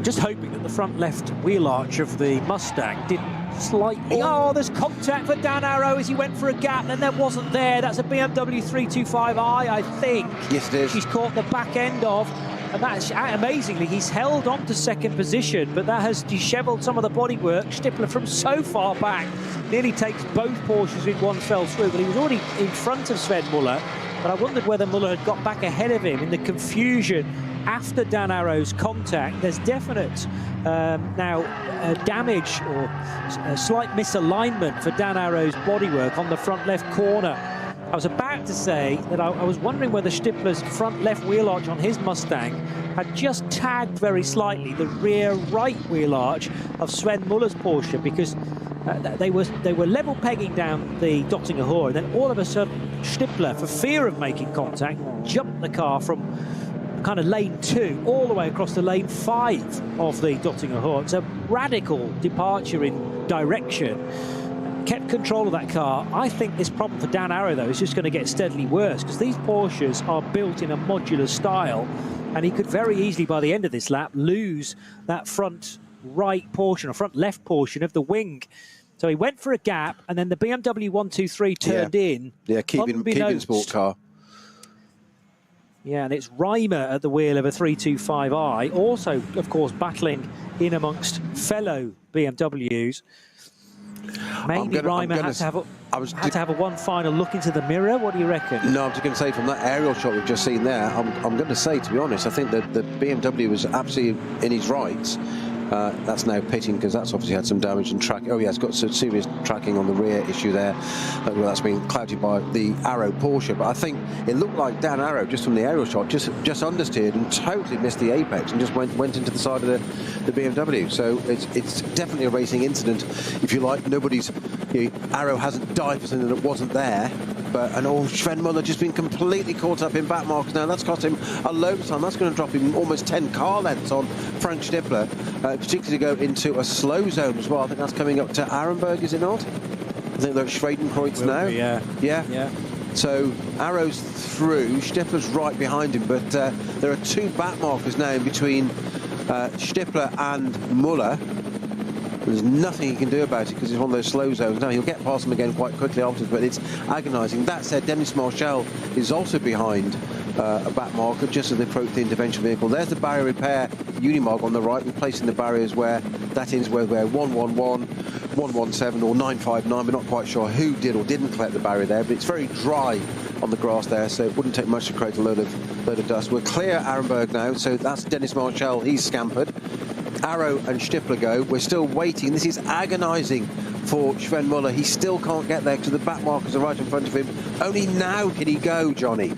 Just hoping that the front left wheel arch of the Mustang didn't slightly... Oh, there's contact for Dan Arrow as he went for a gap, and then wasn't there. That's a BMW 325i, I think. Yes, it is. She's caught the back end of, and that's amazingly, he's held on to second position, but that has dishevelled some of the bodywork. Stippler from so far back nearly takes both Porsches in one fell swoop, but he was already in front of Sven Muller. But I wondered whether Muller had got back ahead of him in the confusion after Dan Arrow's contact. There's definite damage or a slight misalignment for Dan Arrow's bodywork on the front left corner. I was about to say that I was wondering whether Stippler's front left wheel arch on his Mustang had just tagged very slightly the rear right wheel arch of Sven Muller's Porsche, because they were level pegging down the Dottinger Hoor, and then all of a sudden Stippler, for fear of making contact, jumped the car from kind of lane 2 all the way across to lane 5 of the Dottinger Hoor. It's a radical departure in direction. Kept control of that car. I think this problem for Dan Arrow, though, is just going to get steadily worse, because these Porsches are built in a modular style, and he could very easily, by the end of this lap, lose that front right portion or front left portion of the wing. So he went for a gap, and then the BMW 123 turned in. Yeah, keeping sport car. Yeah, and it's Reimer at the wheel of a 325i, also, of course, battling in amongst fellow BMWs. Maybe Reimer had to have a one final look into the mirror. What do you reckon? No, I'm just going to say, from that aerial shot we've just seen there, I'm going to say, to be honest, I think that the BMW was absolutely in his rights. That's now pitting, because that's obviously had some damage and track. Oh yeah, it's got some serious tracking on the rear issue there. That's been clouded by the Arrow Porsche. But I think it looked like Dan Arrow, just from the aerial shot, just understeered and totally missed the apex and just went into the side of the BMW. So it's definitely a racing incident, if you like. Arrow hasn't died for something that wasn't there. And Sven Muller just been completely caught up in back marks now. That's cost him a load of time. That's going to drop him almost 10 car lengths on Frank Stippler, particularly to go into a slow zone as well. I think that's coming up to Arenberg, is it not? I think they're at Schwedenkreuz now. Yeah. So Arrow's through, Stippler's right behind him, but there are two back markers now in between Stippler and Muller. There's nothing he can do about it, because it's one of those slow zones. Now, he'll get past them again quite quickly afterwards, but it's agonising. That said, Dennis Marshall is also behind a back marker just as they approach the intervention vehicle. There's the barrier repair Unimog on the right, replacing the barriers where that is where 111, 117 or 959. We're not quite sure who did or didn't collect the barrier there, but it's very dry on the grass there, so it wouldn't take much to create a load of dust. We're clear Arenberg now, so that's Dennis Marshall. He's scampered. Arrow and Stippler go. We're still waiting. This is agonising for Sven Muller. He still can't get there because the back markers are right in front of him. Only now can he go, Johnny.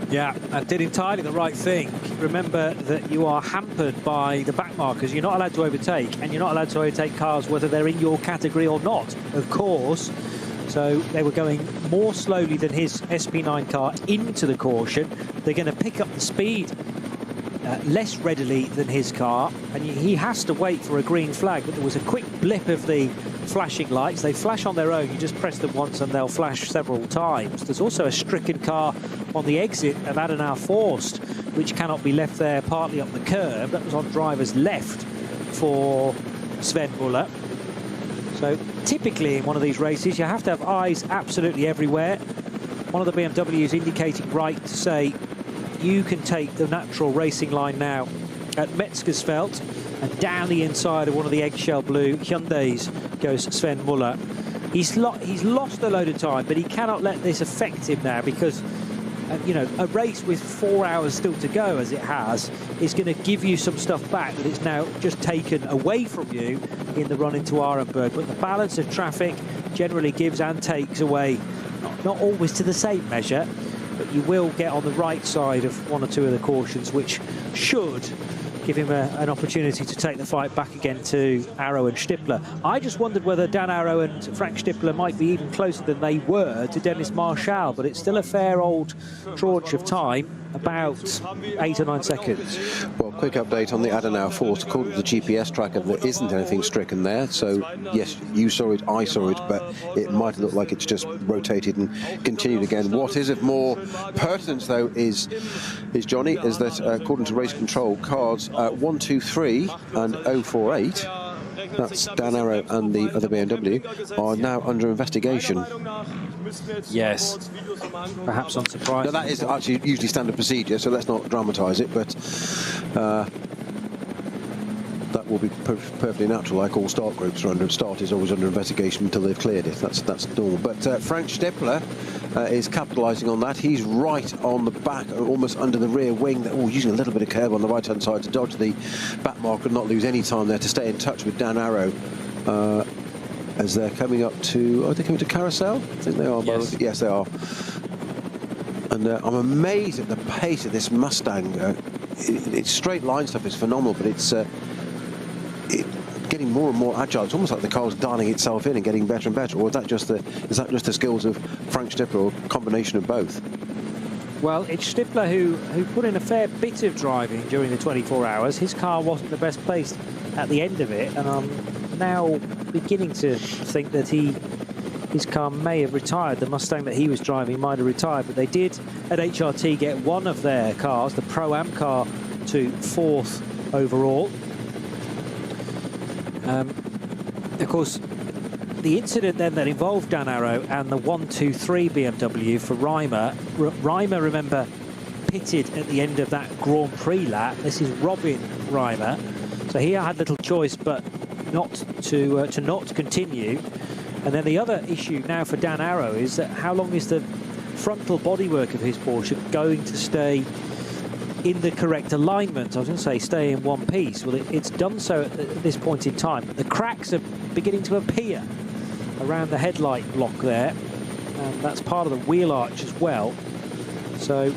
Yeah, and did entirely the right thing. Remember that you are hampered by the back markers. You're not allowed to overtake, and you're not allowed to overtake cars whether they're in your category or not, of course. So they were going more slowly than his SP9 car into the caution. They're going to pick up the speed less readily than his car, and he has to wait for a green flag. But there was a quick blip of the flashing lights. They flash on their own. You just press them once and they'll flash several times. There's also a stricken car on the exit of Adenauer Forst, which cannot be left there partly up the curb. That was on driver's left for Sven Muller. So typically in one of these races, you have to have eyes absolutely everywhere. One of the BMWs indicating right to say you can take the natural racing line now at Metzgersfeld, and down the inside of one of the eggshell blue Hyundais goes Sven Muller. He's lost a load of time, but he cannot let this affect him now, because you know, a race with 4 hours still to go, as it has, is going to give you some stuff back that it's now just taken away from you in the run into Arenberg. But the balance of traffic generally gives and takes away, not always to the same measure, but you will get on the right side of one or two of the cautions, which should give him an opportunity to take the fight back again to Arrow and Stippler. I just wondered whether Dan Arrow and Frank Stippler might be even closer than they were to Dennis Marshall, but it's still a fair old tranche of time, about 8 or 9 seconds. Well, quick update on the Adenauer Forst. According to the GPS tracker, there isn't anything stricken there. So, yes, you saw it, I saw it, but it might look like it's just rotated and continued again. What is of more pertinence, though, is Johnny, is that according to race control, cars 1, 2, 3 and 048, that's Dan Arrow and the other BMW, are now under investigation. Yes, perhaps unsurprising. Now, that is actually usually standard procedure, so let's not dramatise it, but that will be perfectly natural. Like all start groups are under, start is always under investigation until they've cleared it. That's normal. But Frank Stippler is capitalising on that. He's right on the back, almost under the rear wing, using a little bit of curve on the right-hand side to dodge the back marker and not lose any time there, to stay in touch with Dan Arrow as they're coming up to, are they coming to Carousel? I think they are. Yes, yes they are. And I'm amazed at the pace of this Mustang. Its straight line stuff is phenomenal, but it's getting more and more agile. It's almost like the car's dialing itself in and getting better and better. Or is that just the skills of Frank Stippler, or a combination of both? Well, it's Stippler who put in a fair bit of driving during the 24 hours. His car wasn't the best placed at the end of it, and I'm now beginning to think that his car may have retired. The Mustang that he was driving might have retired, but they did at HRT get one of their cars, the Pro-Am car, to 4th overall. Of course, the incident then that involved Dan Arrow and the 1-2-3 BMW for Reimer. Reimer, remember, pitted at the end of that Grand Prix lap. This is Robin Reimer, so he had little choice but not to not continue. And then the other issue now for Dan Arrow is that how long is the frontal bodywork of his Porsche going to stay in the correct alignment? I was going to say stay in one piece. Well, it's done so at this point in time. The cracks are beginning to appear around the headlight block there, and that's part of the wheel arch as well. So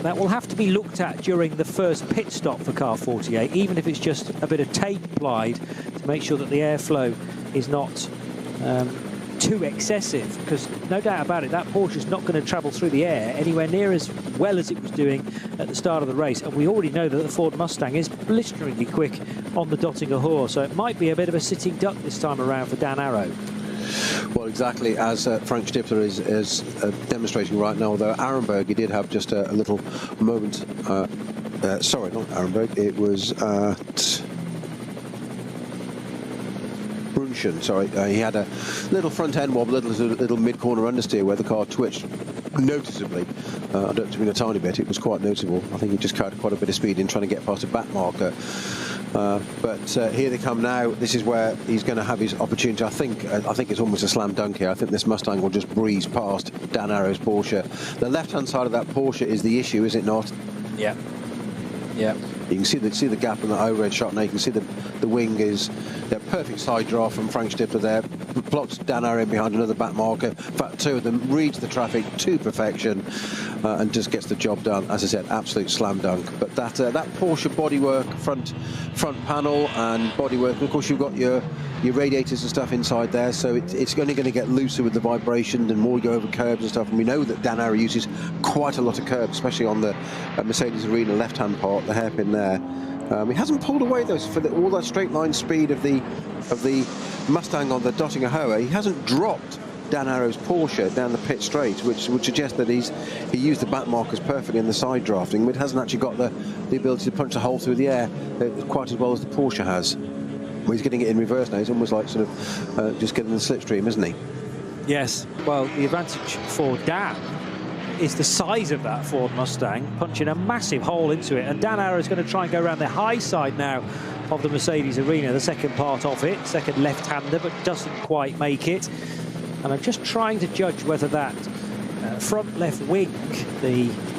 that will have to be looked at during the first pit stop for car 48, even if it's just a bit of tape applied to make sure that the airflow is not too excessive, because no doubt about it, that Porsche is not going to travel through the air anywhere near as well as it was doing at the start of the race. And we already know that the Ford Mustang is blisteringly quick on the Dottinger Hohe, so it might be a bit of a sitting duck this time around for Dan Arrow. Well, exactly as Frank Stippler is demonstrating right now, although Arenberg, he did have just a little moment, sorry, not Arenberg, it was at Provisional, sorry. He had a little front end wobble, little mid-corner understeer where the car twitched noticeably. I don't mean a tiny bit, it was quite noticeable. I think he just carried quite a bit of speed in trying to get past a back marker. But here they come now. This is where he's going to have his opportunity. I think it's almost a slam dunk here. I think this Mustang will just breeze past Dan Arrow's Porsche. The left-hand side of that Porsche is the issue, is it not? Yeah. Yeah. You can see the gap in that overhead shot now. You can see the wing is the perfect side draw from Frank Stifler there. Plots Dan Arrow behind another back marker. In fact, two of them reads the traffic to perfection and just gets the job done. As I said, absolute slam dunk. But that Porsche bodywork, front panel and bodywork. And of course, you've got your radiators and stuff inside there, so it's only going to get looser with the vibration and more you go over curbs and stuff. And we know that Dan Arrow uses quite a lot of curbs, especially on the Mercedes Arena left-hand part, the hairpin there. He hasn't pulled away though for all that straight line speed of the Mustang on the Dottinger Hoa. He hasn't dropped Dan Arrow's Porsche down the pit straight, which would suggest that he used the back markers perfectly in the side drafting, but hasn't actually got the ability to punch a hole through the air quite as well as the Porsche has. Well, he's getting it in reverse now. He's almost like sort of just getting the slipstream, isn't he? Yes. Well, the advantage for Dan is the size of that Ford Mustang, punching a massive hole into it. And Dan Arrow is going to try and go around the high side now of the Mercedes Arena, the second part of it, second left-hander, but doesn't quite make it. And I'm just trying to judge whether that front left wing,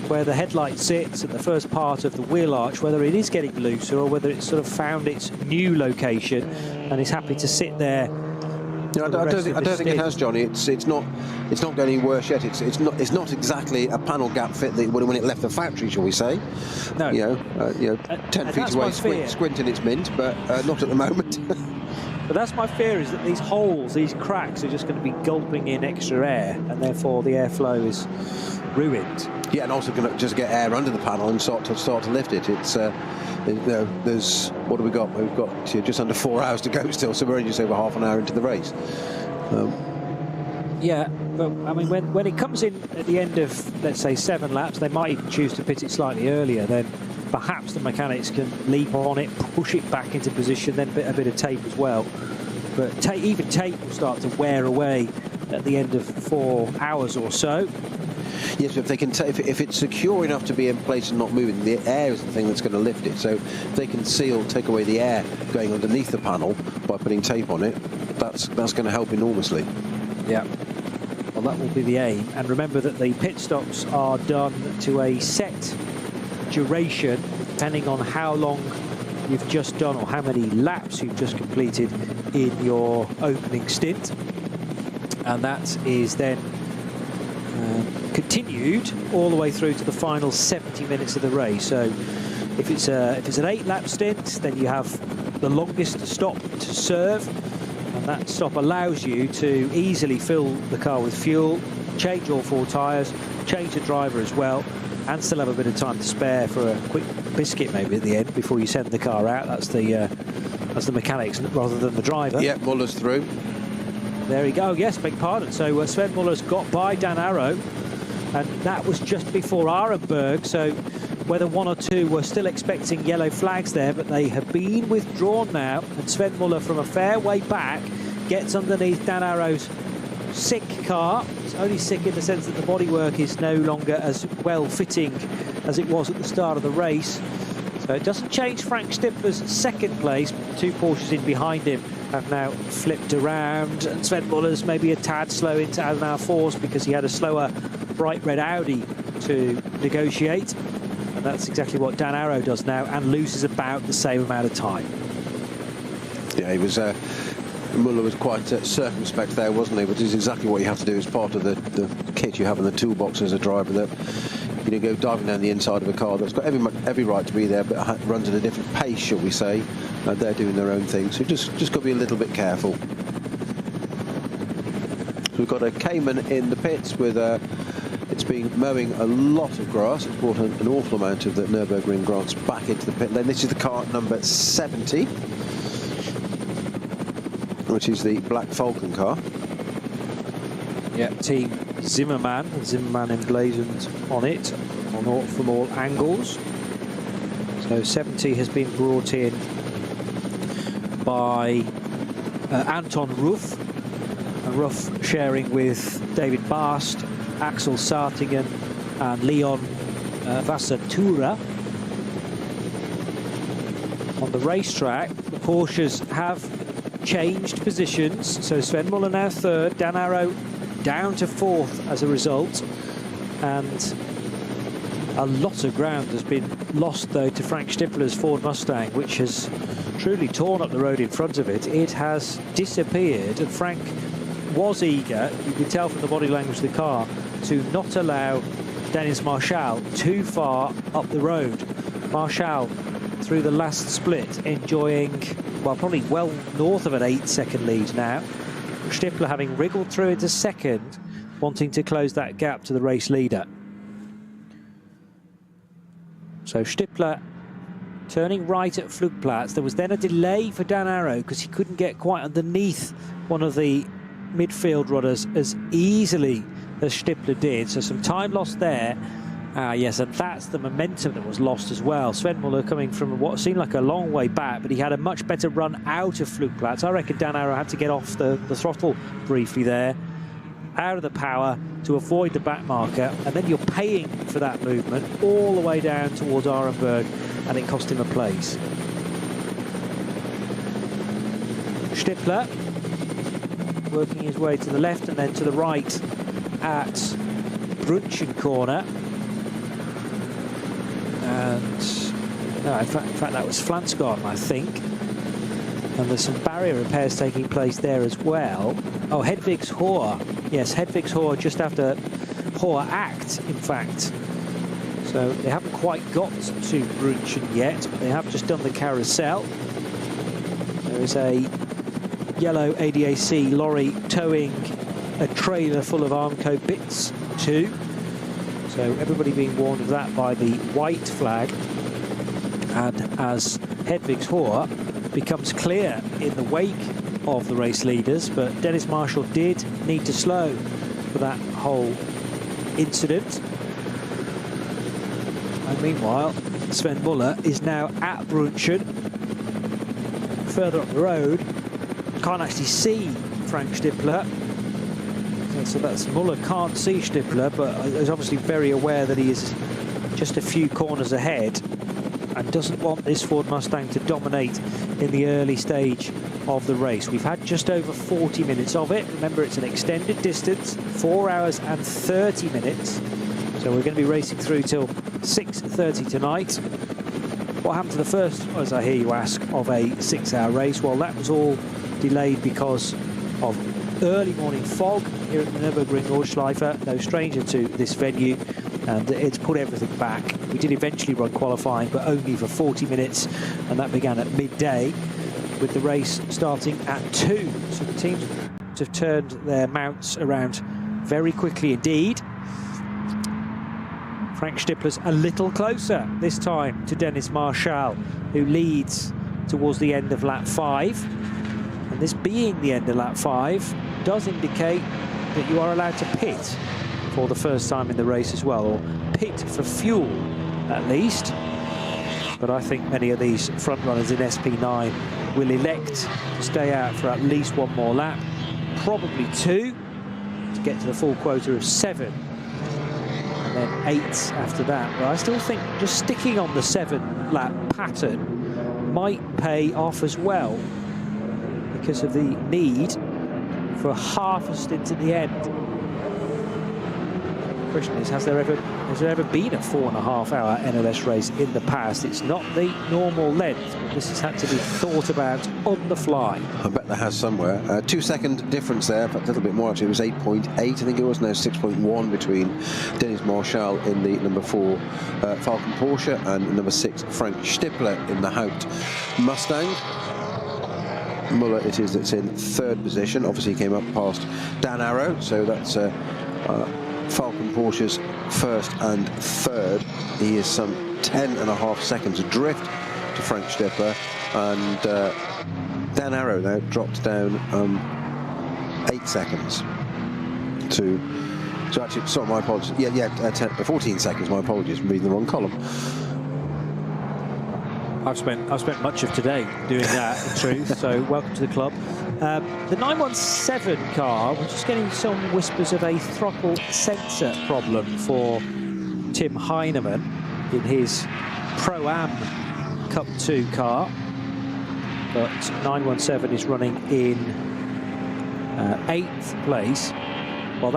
where the headlight sits at the first part of the wheel arch, whether it is getting looser or whether it's sort of found its new location and is happy to sit there. No, I don't think it has, Johnny. It's not getting worse yet. It's not exactly a panel gap fit that when it left the factory, shall we say? No. 10 feet away, squinting its mint, but not at the moment. But that's my fear, is that these holes, these cracks, are just going to be gulping in extra air, and therefore the airflow is ruined. Yeah, and also going to just get air under the panel and start to lift it. It's there's what have we got? We've got just under 4 hours to go still, so we're only just over half an hour into the race. Yeah, but I mean, when it comes in at the end of, let's say, 7 laps, they might even choose to pit it slightly earlier. Then perhaps the mechanics can leap on it, push it back into position, then a bit of tape as well. But even tape will start to wear away at the end of 4 hours or so. Yes, if they can, if it's secure enough to be in place and not moving, the air is the thing that's going to lift it. So if they can take away the air going underneath the panel by putting tape on it, that's going to help enormously. Yeah. Well, that will be the aim. And remember that the pit stops are done to a set duration, depending on how long you've just done or how many laps you've just completed in your opening stint. And that is then continued all the way through to the final 70 minutes of the race. So if it's an 8-lap stint, then you have the longest stop to serve, and that stop allows you to easily fill the car with fuel, change all 4 tyres, change the driver as well, and still have a bit of time to spare for a quick biscuit maybe at the end before you send the car out. That's the mechanics rather than the driver. Yeah, Muller's through. There we go. Yes, beg pardon. So Sven Muller's got by Dan Arrow, and that was just before Arenberg. So whether 1 or 2 were still expecting yellow flags there, but they have been withdrawn now. And Sven Muller, from a fair way back, gets underneath Dan Arrow's sick car. It's only sick in the sense that the bodywork is no longer as well fitting as it was at the start of the race. So it doesn't change Frank Stifler's second place. 2 Porsches in behind him have now flipped around, and Sven Muller's maybe a tad slow into Almar Force because he had a slower bright red Audi to negotiate, and that's exactly what Dan Arrow does now and loses about the same amount of time. Yeah, he was Muller was quite circumspect there, wasn't he? Which is exactly what you have to do as part of the kit you have in the toolbox as a driver, that you go diving down the inside of a car that's got every right to be there, but runs at a different pace, shall we say. They're doing their own thing, so just got to be a little bit careful. So we've got a Cayman in the pits with it's been mowing a lot of grass. It's brought an awful amount of the Nürburgring grass back into the pit lane. This is the car number 70, which is the Black Falcon car. Yeah, Team Zimmermann emblazoned on it from all angles. So 70 has been brought in by Anton Ruff. Ruff sharing with David Bast, Axel Sartingen and Leon Vassatura. On the racetrack, the Porsches have changed positions. So Sven Muller now third, Dan Arrow down to fourth as a result. And a lot of ground has been lost, though, to Frank Stippler's Ford Mustang, which has truly torn up the road in front of it. It has disappeared, and Frank was eager, you could tell from the body language of the car, to not allow Dennis Marshall too far up the road. Marshall, through the last split, enjoying, well, probably well north of an 8-second lead now. Stippler having wriggled through into second, wanting to close that gap to the race leader. So Stippler turning right at Flugplatz. There was then a delay for Dan Arrow because he couldn't get quite underneath one of the midfield runners as easily as Stippler did. So some time lost there. Yes, and that's the momentum that was lost as well. Sven Muller coming from what seemed like a long way back, but he had a much better run out of Flugplatz. I reckon Dan Arrow had to get off the throttle briefly there, out of the power to avoid the back marker, and then you're paying for that movement all the way down towards Arenberg, and it cost him a place. Stippler working his way to the left and then to the right at Brunchen corner. And no, in fact that was Flansgarten, I think. And there's some barrier repairs taking place there as well. Oh, Hedvigs Hoor. Yes, Hedvigs Hoor just after Hoor Act, in fact. So they haven't quite got to Brunchen yet, but they have just done the carousel. There is a yellow ADAC lorry towing a trailer full of Armco bits too. So everybody being warned of that by the white flag. And as Hedvigs Hoor becomes clear in the wake of the race leaders, but Dennis Marshall did need to slow for that whole incident. And meanwhile, Sven Muller is now at Brunchen, further up the road. Can't actually see Frank Stippler. So that's Muller can't see Stippler, but is obviously very aware that he is just a few corners ahead and doesn't want this Ford Mustang to dominate in the early stage of the race. We've had just over 40 minutes of it. Remember, it's an extended distance, 4 hours and 30 minutes. So we're going to be racing through till 6:30 tonight. What happened to the first, as I hear you ask, of a 6-hour race? Well, that was all delayed because of early morning fog here at the Nürburgring Nordschleife, no stranger to this venue, and it's put everything back. We did eventually run qualifying, but only for 40 minutes, and that began at midday, with the race starting at 2. So the teams have turned their mounts around very quickly indeed. Frank Stippler's a little closer this time to Dennis Marshall, who leads towards the end of lap 5. And this being the end of lap 5 does indicate that you are allowed to pit for the first time in the race as well, or pit for fuel at least. But I think many of these front runners in SP9 will elect to stay out for at least one more lap, probably 2, to get to the full quota of 7, and then 8 after that. But I still think just sticking on the 7-lap pattern might pay off as well, because of the need for half a stint at the end. The question is, has there ever been a 4.5-hour NLS race in the past? It's not the normal length, but this has had to be thought about on the fly. I bet there has somewhere. 2-second difference there, but a little bit more actually. It was 8.8, I think it was, now 6.1 between Dennis Marshall in the number 4 Falcon Porsche and number 6 Frank Stippler in the Haupt Mustang. Muller it is that's in 3rd position. Obviously he came up past Dan Arrow, so that's Falcon Porsche's 1st and 3rd. He is some 10.5 seconds adrift to Frank Stippler, and Dan Arrow now dropped down 8 seconds to actually, sorry, my apologies, 14 seconds, my apologies, I'm reading the wrong column. I've spent much of today doing that, in truth, so welcome to the club. The 917 car, we're just getting some whispers of a throttle sensor problem for Tim Heinemann in his Pro-Am Cup 2 car. But 917 is running in 8th place. Well,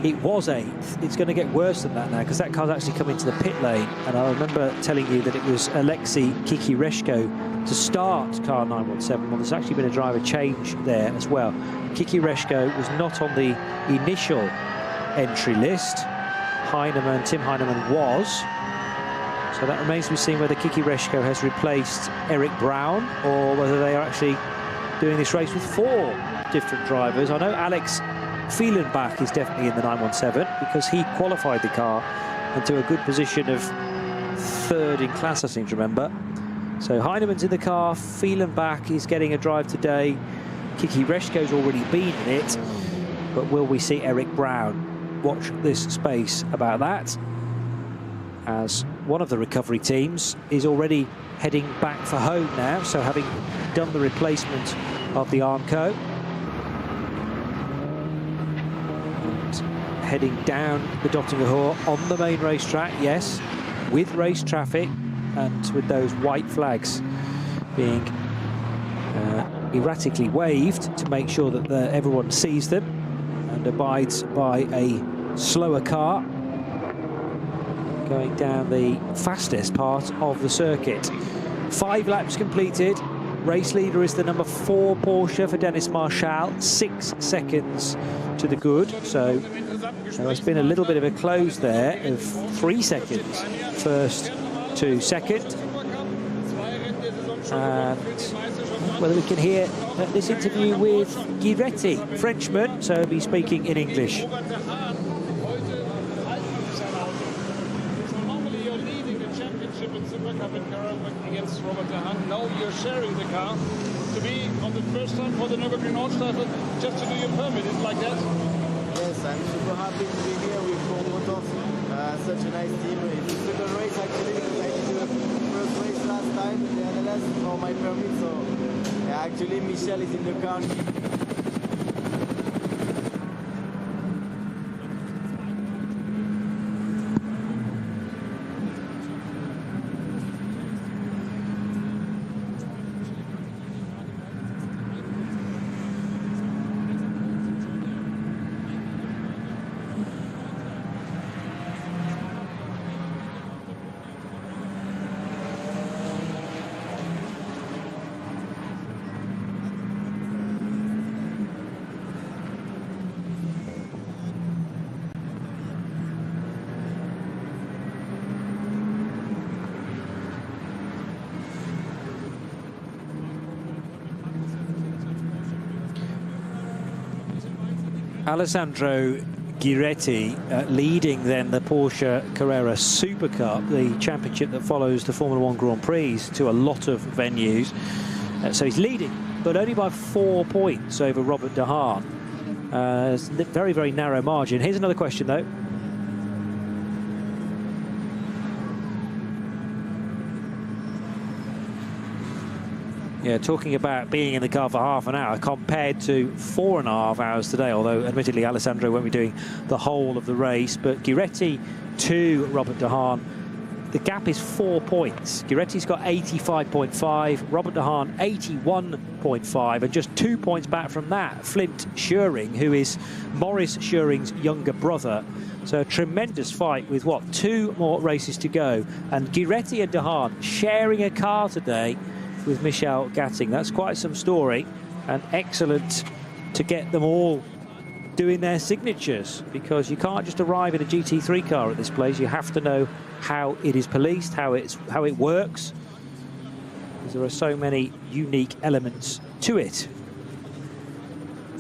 it was 8th. It's going to get worse than that now, because that car's actually come into the pit lane. And I remember telling you that it was Alexei Kikireshko to start car 917. Well, there's actually been a driver change there as well. Kikireshko was not on the initial entry list. Tim Heinemann was. So that remains to be seen whether Kikireshko has replaced Eric Brown or whether they are actually doing this race with 4 different drivers. I know Alex Fielenbach is definitely in the 917 because he qualified the car into a good position of 3rd in class, I seem to remember. So Heinemann's in the car, Fielenbach is getting a drive today. Kikireshko's already been in it, but will we see Eric Brown? Watch this space about that, as one of the recovery teams is already heading back for home now, so having done the replacement of the Armco. Heading down the Dottinger Ruhr on the main racetrack, yes, with race traffic and with those white flags being erratically waved to make sure that everyone sees them and abides by a slower car going down the fastest part of the circuit. 5 laps completed. Race leader is the number 4 Porsche for Dennis Marshall, 6 seconds to the good. So there's been a little bit of a close there of 3 seconds, first to second. And whether we can hear this interview with Giretti, Frenchman, so he'll be speaking in English. Against Robert De Haan. Now you're sharing the car to be on the first time for the Nürburgring Nordstaffel, just to do your permit. It's like that? Yes, I'm super happy to be here with Motors. Such a nice team. It's a good race actually, because I did the first race last time in the NLS for my permit. So yeah, actually Michel is in the car. Alessandro Giretti leading then the Porsche Carrera Super Cup, the championship that follows the Formula 1 Grand Prix to a lot of venues. So he's leading, but only by 4 points over Robert De Haan. Very, very narrow margin. Here's another question, though. Yeah, talking about being in the car for half an hour compared to 4.5 hours today, although admittedly Alessandro won't be doing the whole of the race. But Giretti to Robert De Haan, the gap is 4 points. Giretti's got 85.5, Robert De Haan 81.5, and just 2 points back from that, Flint Schuring, who is Maurice Schuring's younger brother. So a tremendous fight with, what, 2 more races to go. And Giretti and De Haan sharing a car today with Michel Gatting. That's quite some story, and excellent to get them all doing their signatures, because you can't just arrive in a GT3 car at this place. You have to know how it is policed, how it works, because there are so many unique elements to it.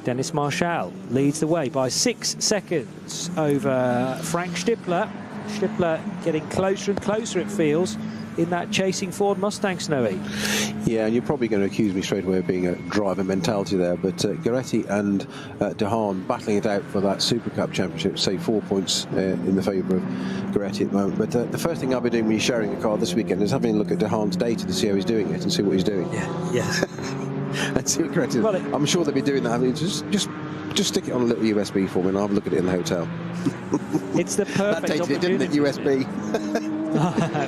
Dennis Marshall leads the way by 6 seconds over Frank Stippler. Stippler getting closer and closer, it feels, in that chasing Ford Mustang, Snowy. Yeah, and you're probably going to accuse me straight away of being a driver mentality there, but Goretti and De Haan battling it out for that Super Cup championship, say 4 points in the favour of Goretti at the moment. But the first thing I'll be doing when you're sharing a car this weekend is having a look at De Haan's data to see how he's doing it and see what he's doing. Yeah. And see what Goretti is. Well, I'm sure they'll be doing that. I mean, just stick it on a little USB for me and I'll have a look at it in the hotel. It's the perfect that dated it, didn't it, USB?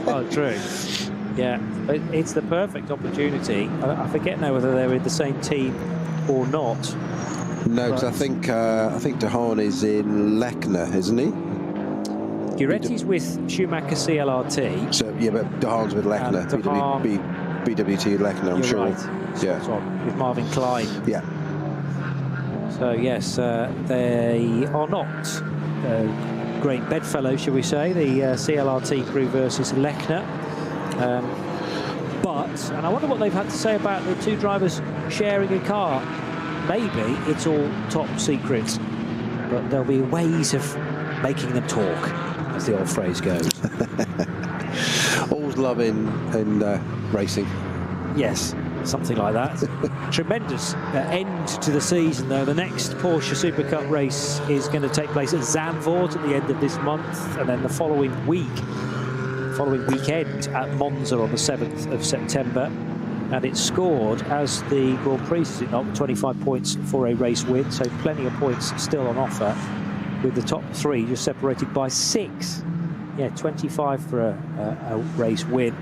Well, true. Yeah, but it's the perfect opportunity. I forget now whether they're in the same team or not. No, because I think De Haan is in Lechner, isn't he? Guretti's with Schumacher CLRT. So yeah, but De Haan's with Lechner, BWT Lechner, I'm sure. Right. Yeah, with Marvin Klein. Yeah. So yes, they are not great bedfellows, shall we say, the CLRT crew versus Lechner. And I wonder what they've had to say about the two drivers sharing a car. Maybe it's all top secret, but there'll be ways of making them talk, as the old phrase goes. All's love in racing. Yes, something like that. Tremendous end to the season, though. The next Porsche Super Cup race is going to take place at Zandvoort at the end of this month, and then the following weekend at Monza on the 7th of September. And it's scored as the Grand Prix, is it not, 25 points for a race win, so plenty of points still on offer, with the top three just separated by 6. Yeah, 25 for a race win.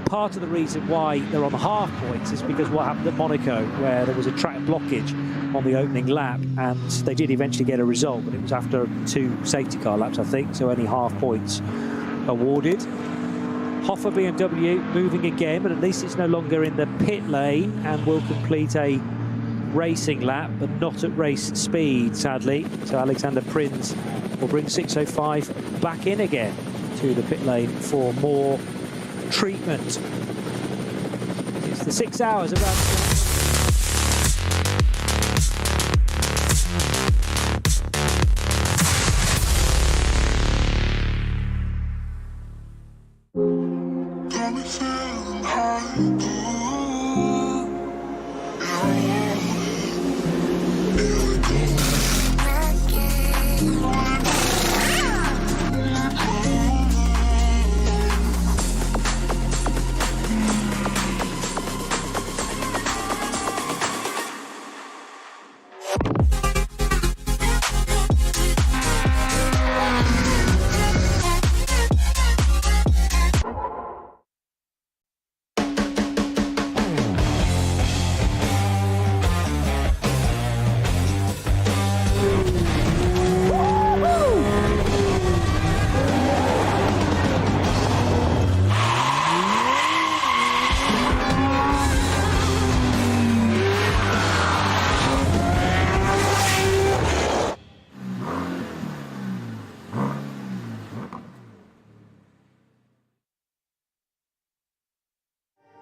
Part of the reason why they're on the half points is because what happened at Monaco, where there was a track blockage on the opening lap, and they did eventually get a result, but it was after 2 safety car laps, I think, so only half points awarded. Hoffa BMW moving again, but at least it's no longer in the pit lane and will complete a racing lap, but not at race speed, sadly. So Alexander Prins will bring 605 back in again to the pit lane for more treatment. It's the 6 hours about.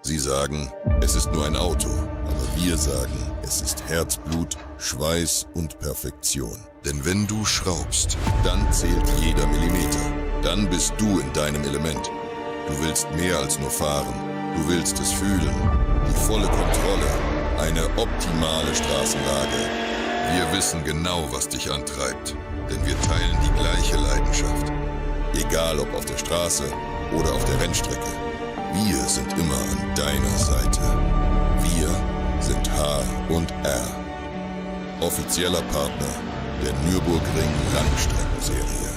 Sie sagen, es ist nur ein Auto, aber wir sagen, es ist Herzblut, Schweiß und Perfektion. Denn wenn du schraubst, dann zählt jeder Millimeter. Dann bist du in deinem Element. Du willst mehr als nur fahren. Du willst es fühlen. Die volle Kontrolle. Eine optimale Straßenlage. Wir wissen genau, was dich antreibt. Denn wir teilen die gleiche Leidenschaft. Egal ob auf der Straße oder auf der Rennstrecke. Wir sind immer an deiner Seite. Wir sind H&R. Offizieller Partner der Nürburgring Langstrecken-Serie.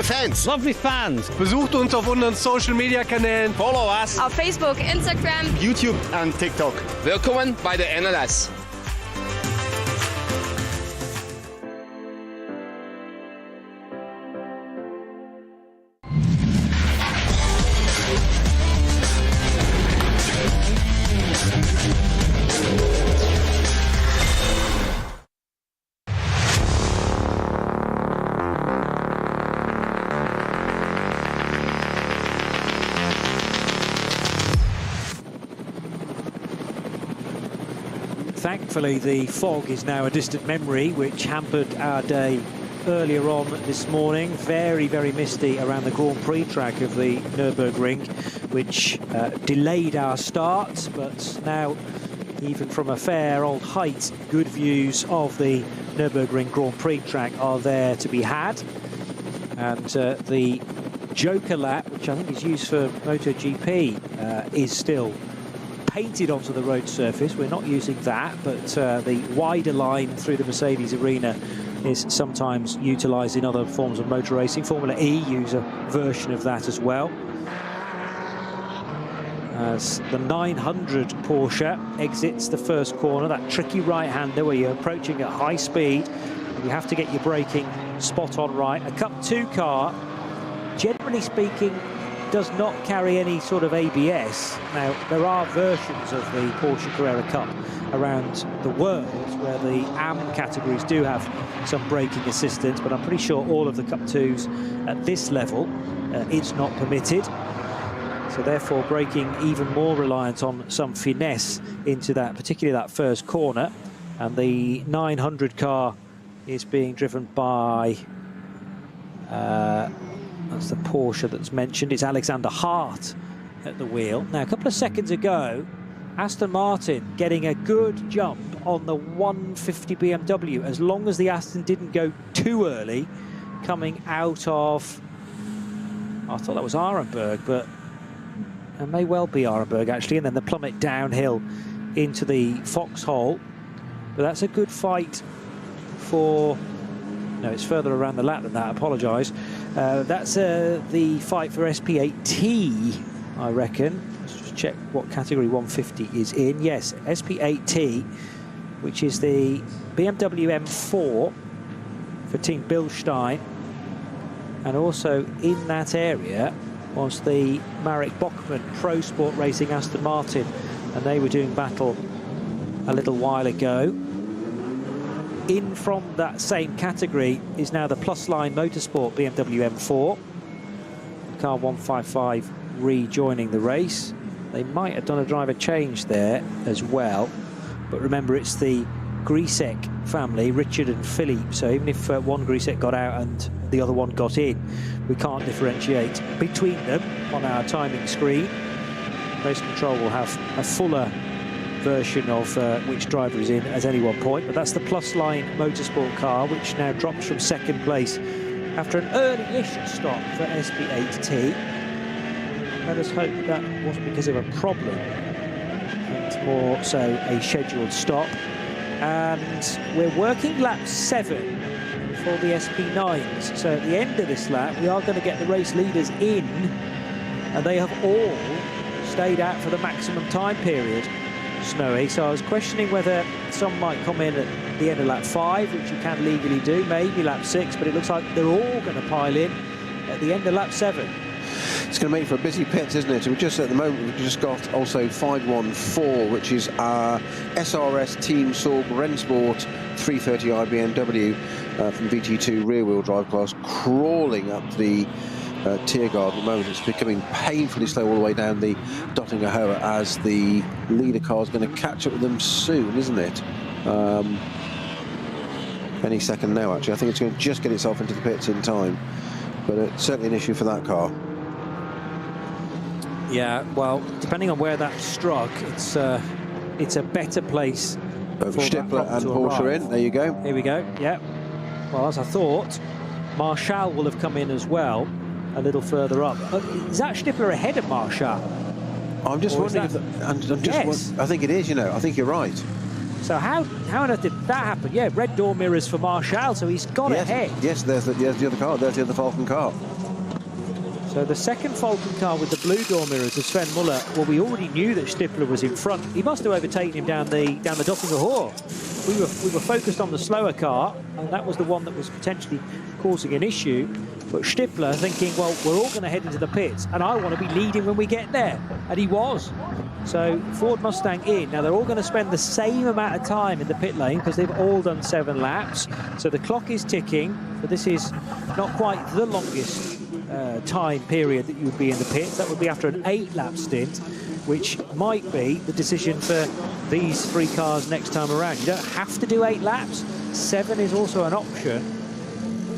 Liebe Fans, Lovely fans. besucht uns auf unseren Social Media Kanälen. Follow us. Auf Facebook, Instagram, YouTube und TikTok. Willkommen bei der NLS. Thankfully, the fog is now a distant memory, which hampered our day earlier on this morning. Very, very misty around the Grand Prix track of the Nürburgring, which delayed our start. But now, even from a fair old height, good views of the Nürburgring Grand Prix track are there to be had. And the Joker lap, which I think is used for MotoGP, is still painted onto the road surface. We're not using that, but the wider line through the Mercedes arena is sometimes utilised in other forms of motor racing. Formula E use a version of that as well. As the 900 Porsche exits the first corner, that tricky right-hander where you're approaching at high speed, and you have to get your braking spot on right. A Cup 2 car, generally speaking, does not carry any sort of ABS. Now, there are versions of the Porsche Carrera Cup around the world where the AM categories do have some braking assistance, but I'm pretty sure all of the Cup 2s at this level, it's not permitted. So therefore, braking even more reliant on some finesse into that, particularly that first corner. And the 900 car is being driven by that's the Porsche that's mentioned. It's Alexander Hart at the wheel. Now, a couple of seconds ago, Aston Martin getting a good jump on the 150 BMW, as long as the Aston didn't go too early, coming out of, I thought that was Arenberg, but it may well be Arenberg, actually, and then the plummet downhill into the foxhole. But that's a good fight for... No, it's further around the lap than that, I apologise. That's the fight for SP8T, I reckon. Let's just check what category 150 is in. Yes, SP8T, which is the BMW M4 for Team Bilstein. And also in that area was the Marek Bachmann Pro Sport Racing Aston Martin. And they were doing battle a little while ago. In from that same category is now the Plus Line Motorsport BMW M4. Car 155 rejoining the race. They might have done a driver change there as well. But remember, it's the Grisek family, Richard and Philippe. So even if one Grisek got out and the other one got in, we can't differentiate between them on our timing screen. Race control will have a fuller version of which driver is in at any one point, but that's the Plus Line Motorsport car, which now drops from second place after an early-ish stop for SP8T. Let us hope that wasn't because of a problem, and more so a scheduled stop. And we're working lap 7 for the SP9s, so at the end of this lap we are going to get the race leaders in, and they have all stayed out for the maximum time period. Snowy, so I was questioning whether some might come in at the end of lap 5, which you can legally do, maybe lap 6, but it looks like they're all going to pile in at the end of lap 7. It's going to make for a busy pit, isn't it? We just, at the moment, we've just got also 514, which is our SRS Team Sorg Rennsport 330i BMW from VT2 rear-wheel drive class, crawling up the Tiergarten at the moment. It's becoming painfully slow all the way down the Dottinger Höhe as the leader car is going to catch up with them soon, isn't it? Any second now, actually. I think it's going to just get itself into the pits in time, but it's certainly an issue for that car. Yeah, well, depending on where that struck, it's a better place for Stippler and Porsche arrive. in. There you go. Here we go. Yeah. Well, as I thought, Marshall will have come in as well, a little further up. Is that Stippler ahead of Marshall? I'm just wondering if... I think it is, you know. I think you're right. So how on earth did that happen? Yeah, red door mirrors for Marshall, so he's got ahead. Yes, there's the other car. There's the other Falcon car. So the second Falcon car with the blue door mirrors of Sven Muller. Well, we already knew that Stippler was in front. He must have overtaken him down the Doppinger Hohe. We were focused on the slower car, and that was the one that was potentially causing an issue. But Stippler thinking, well, we're all going to head into the pits, and I want to be leading when we get there. And he was. So Ford Mustang in. Now, they're all going to spend the same amount of time in the pit lane because they've all done 7 laps. So the clock is ticking. But this is not quite the longest time period that you would be in the pits. That would be after an 8-lap stint, which might be the decision for these 3 cars next time around. You don't have to do 8 laps. 7 is also an option.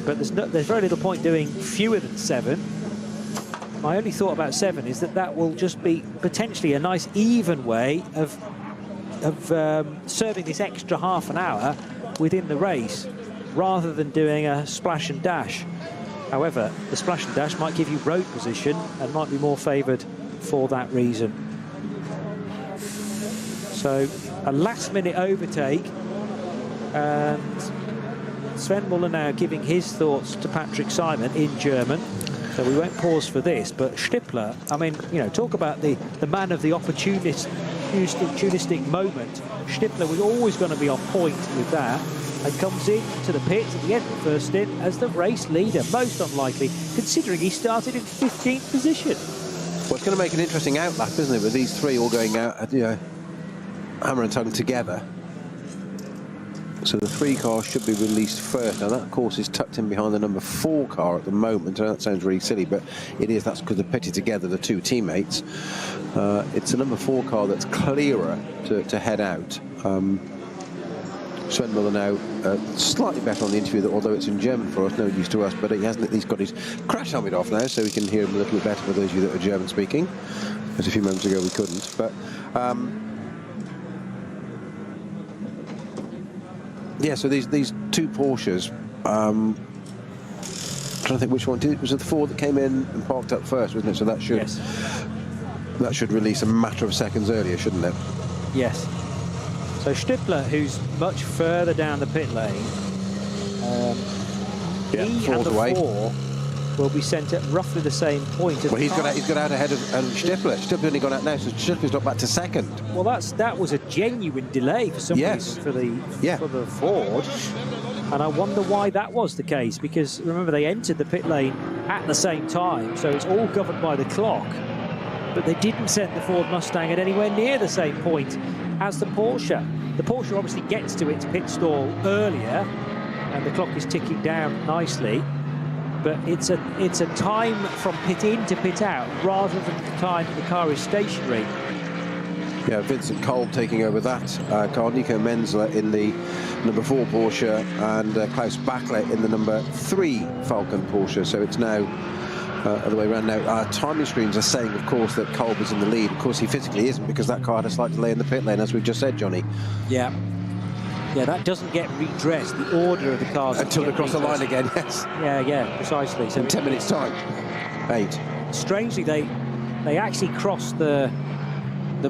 But there's very little point doing fewer than 7. My only thought about 7 is that will just be potentially a nice even way of serving this extra half an hour within the race, rather than doing a splash and dash. However, the splash and dash might give you road position and might be more favoured for that reason. So a last-minute overtake, and Sven Muller now giving his thoughts to Patrick Simon in German. So we won't pause for this, but Stippler, I mean, you know, talk about the man of the opportunistic moment. Stippler was always going to be on point with that, and comes in to the pits at the end of the first stint as the race leader. Most unlikely, considering he started in 15th position. Well, it's going to make an interesting outlap, isn't it, with these 3 all going out, you know, hammer and tongue together. So the 3 cars should be released first. Now that, of course, is tucked in behind the number 4 car at the moment. I know that sounds really silly, but it is. That's because they're pitted together, the 2 teammates. It's the number 4 car that's clearer to head out. Sven Muller now slightly better on the interview, although it's in German for us, no use to us, but he's got his crash helmet off now, so we can hear him a little bit better for those of you that are German speaking, because a few moments ago we couldn't. But yeah, so these 2 Porsches, trying to think which one was it, the 4 that came in and parked up first, wasn't it? So that should release a matter of seconds earlier, shouldn't it? Yes. So Stippler, who's much further down the pit lane, he and the 4 will be sent at roughly the same point. Well, he's got out ahead of Stippler. Stippler only gone out now, so Stippler's got back to 2nd. Well, that was a genuine delay for some reason for the Ford, and I wonder why that was the case, because remember they entered the pit lane at the same time, so it's all governed by the clock. But they didn't send the Ford Mustang at anywhere near the same point as the Porsche. The Porsche obviously gets to its pit stall earlier, and the clock is ticking down nicely. But it's a time from pit in to pit out, rather than the time the car is stationary. Yeah, Vincent Kolb taking over that car, Nico Menzler in the number 4 Porsche, and Klaus Bachler in the number 3 Falcon Porsche. So it's now other way around now. Our timing screens are saying, of course, that Kolb is in the lead. Of course, he physically isn't, because that car had a slight delay in the pit lane, as we've just said, Johnny. Yeah. Yeah, that doesn't get redressed, the order of the cars. Until they cross the line again, yes. Yeah, precisely. So in 10 minutes' time. 8. Strangely, they actually cross the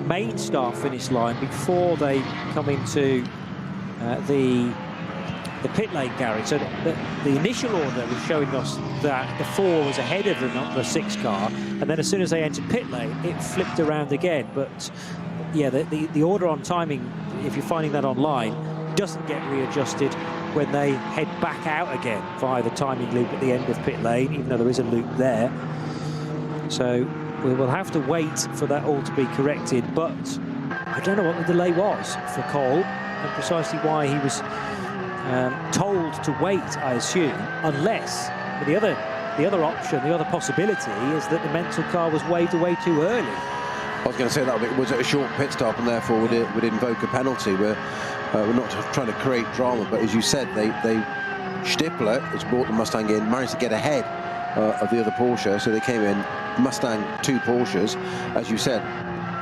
main start-finish line before they come into the pit lane garage. So the initial order was showing us that the 4 was ahead of the number 6 car, and then as soon as they entered pit lane, it flipped around again. But yeah, the order on timing, if you're finding that online, doesn't get readjusted when they head back out again via the timing loop at the end of pit lane, even though there is a loop there. So we will have to wait for that all to be corrected, but I don't know what the delay was for Kolb, and precisely why he was told to wait, I assume, unless the other option, the other possibility is that the Menzel car was waved away too early. I was going to say that was it a short pit stop, and therefore would invoke a penalty. We're not just trying to create drama, but as you said, Stippler has brought the Mustang in, managed to get ahead of the other Porsche, so they came in Mustang 2 Porsches, as you said.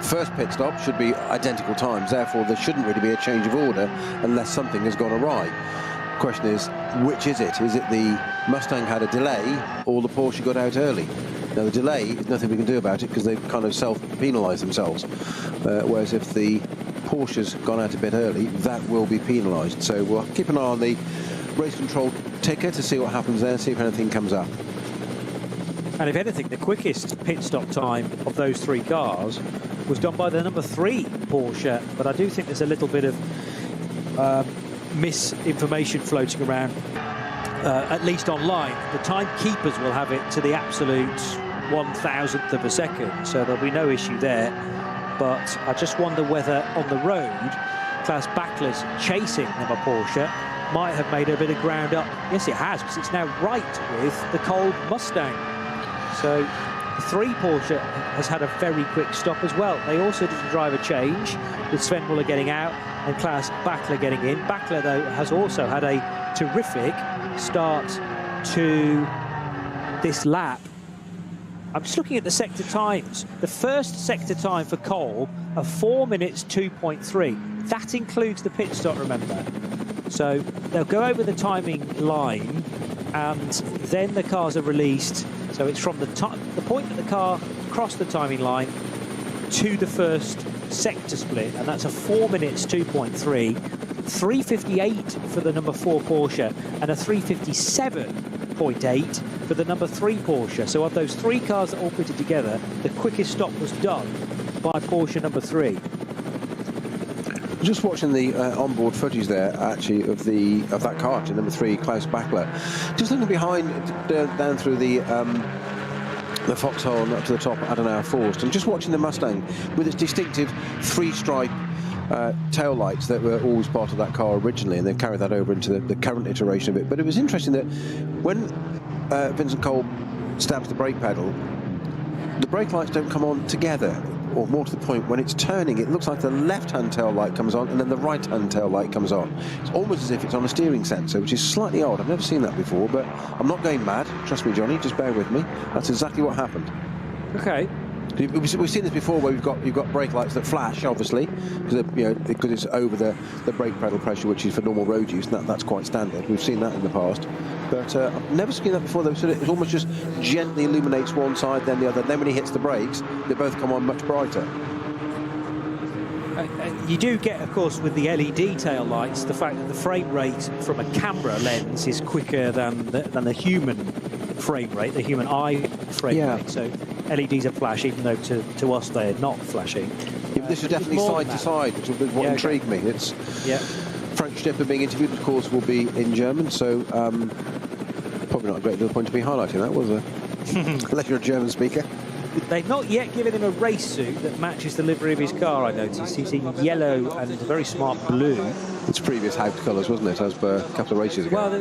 First pit stop should be identical times, therefore there shouldn't really be a change of order unless something has gone awry. The question is, which is it? Is it the Mustang had a delay, or the Porsche got out early? Now the delay is nothing we can do about it, because they've kind of self-penalised themselves, whereas if the Porsche's gone out a bit early, that will be penalised. So we'll keep an eye on the race control ticker to see what happens there, see if anything comes up. And if anything, the quickest pit stop time of those 3 cars was done by the number 3 Porsche, but I do think there's a little bit of misinformation floating around, at least online. The timekeepers will have it to the absolute 1,000th of a second, so there'll be no issue there. But I just wonder whether on the road, Klaus Bachler's chasing number Porsche might have made a bit of ground up. Yes, it has, because it's now right with the cold Mustang. So 3 Porsche has had a very quick stop as well. They also did a driver change with Sven Muller getting out and Klaus Bachler getting in. Bachler, though, has also had a terrific start to this lap. I'm just looking at the sector times. The first sector time for Kolb of 4 minutes 2.3. That includes the pit stop, remember. So they'll go over the timing line and then the cars are released. So it's from the point that the car crossed the timing line to the first sector split, and that's a 4 minutes 2.3, 3:58 for the number 4 Porsche, and a 3:57.8 for the number 3 Porsche. So of those 3 cars that all pitted together, the quickest stop was done by Porsche number 3. Just watching the onboard footage there, actually, of that car, actually, number 3, Klaus Bachler. Just looking behind, down through the foxhole up to the top, Adenauer Forst, and just watching the Mustang with its distinctive 3-stripe tail lights that were always part of that car originally, and they've carried that over into the current iteration of it. But it was interesting that when Vincent Kolb stabs the brake pedal, the brake lights don't come on together. Or more to the point, when it's turning, it looks like the left-hand tail light comes on and then the right-hand tail light comes on. It's almost as if it's on a steering sensor, which is slightly odd. I've never seen that before, but I'm not going mad. Trust me, Johnny, just bear with me. That's exactly what happened. Okay. We've seen this before, where you've got brake lights that flash, obviously, because it's over the brake pedal pressure, which is for normal road use, and that's quite standard. We've seen that in the past, but I've never seen that before. Though, so it almost just gently illuminates one side, then the other. Then when he hits the brakes, they both come on much brighter. You do get, of course, with the LED tail lights, the fact that the frame rate from a camera lens is quicker than the human frame rate, the human eye frame rate. So LEDs are flash, even though to us they are not flashing. Yeah, this is definitely side to side, which was what intrigued me. It's Frank Stepper being interviewed, of course, will be in German, so probably not a great deal of point to be highlighting that, was there? Unless you're a German speaker. They've not yet given him a race suit that matches the livery of his car, I noticed. He's in yellow and a very smart blue. It's previous Haupt colours, wasn't it, as per a couple of races ago? Well,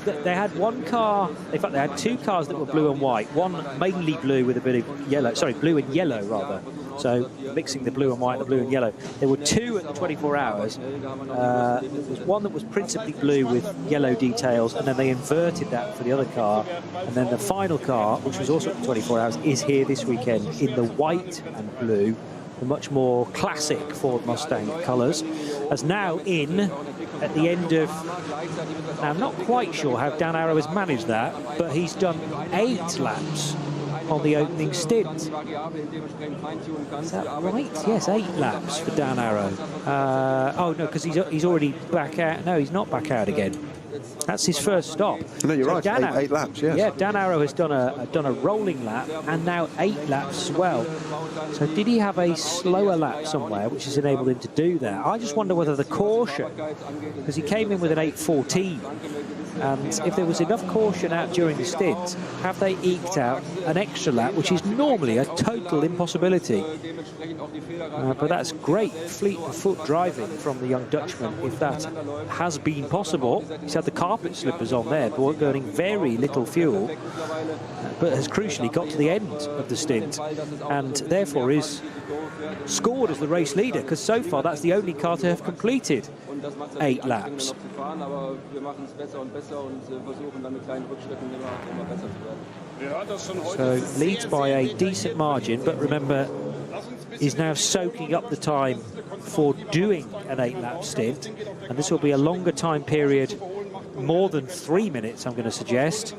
they had one car, in fact, they had 2 cars that were blue and white. One mainly blue with a bit of yellow, sorry, blue and yellow, rather. So mixing the blue and white, the blue and yellow. There were 2 at the 24 hours. There was one that was principally blue with yellow details, and then they inverted that for the other car. And then the final car, which was also at the 24 hours, is here this weekend in the white and blue, the much more classic Ford Mustang colours. As now in at the end of, now I'm not quite sure how Dan Arrow has managed that, but he's done 8 laps on the opening stint. Is that right? Yes, 8 laps for Dan Arrow. Oh no, because he's already back out. No, he's not back out again. That's his first stop. No, you're right. 8 laps, yes. Yeah, Dan Arrow has done a rolling lap and now 8 laps as well. So did he have a slower lap somewhere, which has enabled him to do that? I just wonder whether the caution, because he came in with an 8:14, and if there was enough caution out during the stint, have they eked out an extra lap, which is normally a total impossibility. But that's great fleet of foot driving from the young Dutchman, if that has been possible. He's had the carpet slippers on there, but burning very little fuel, but has crucially got to the end of the stint, and therefore is scored as the race leader, because so far that's the only car to have completed 8 laps. So leads by a decent margin, but remember, is now soaking up the time for doing an 8-lap stint, and this will be a longer time period, more than 3 minutes, I'm going to suggest,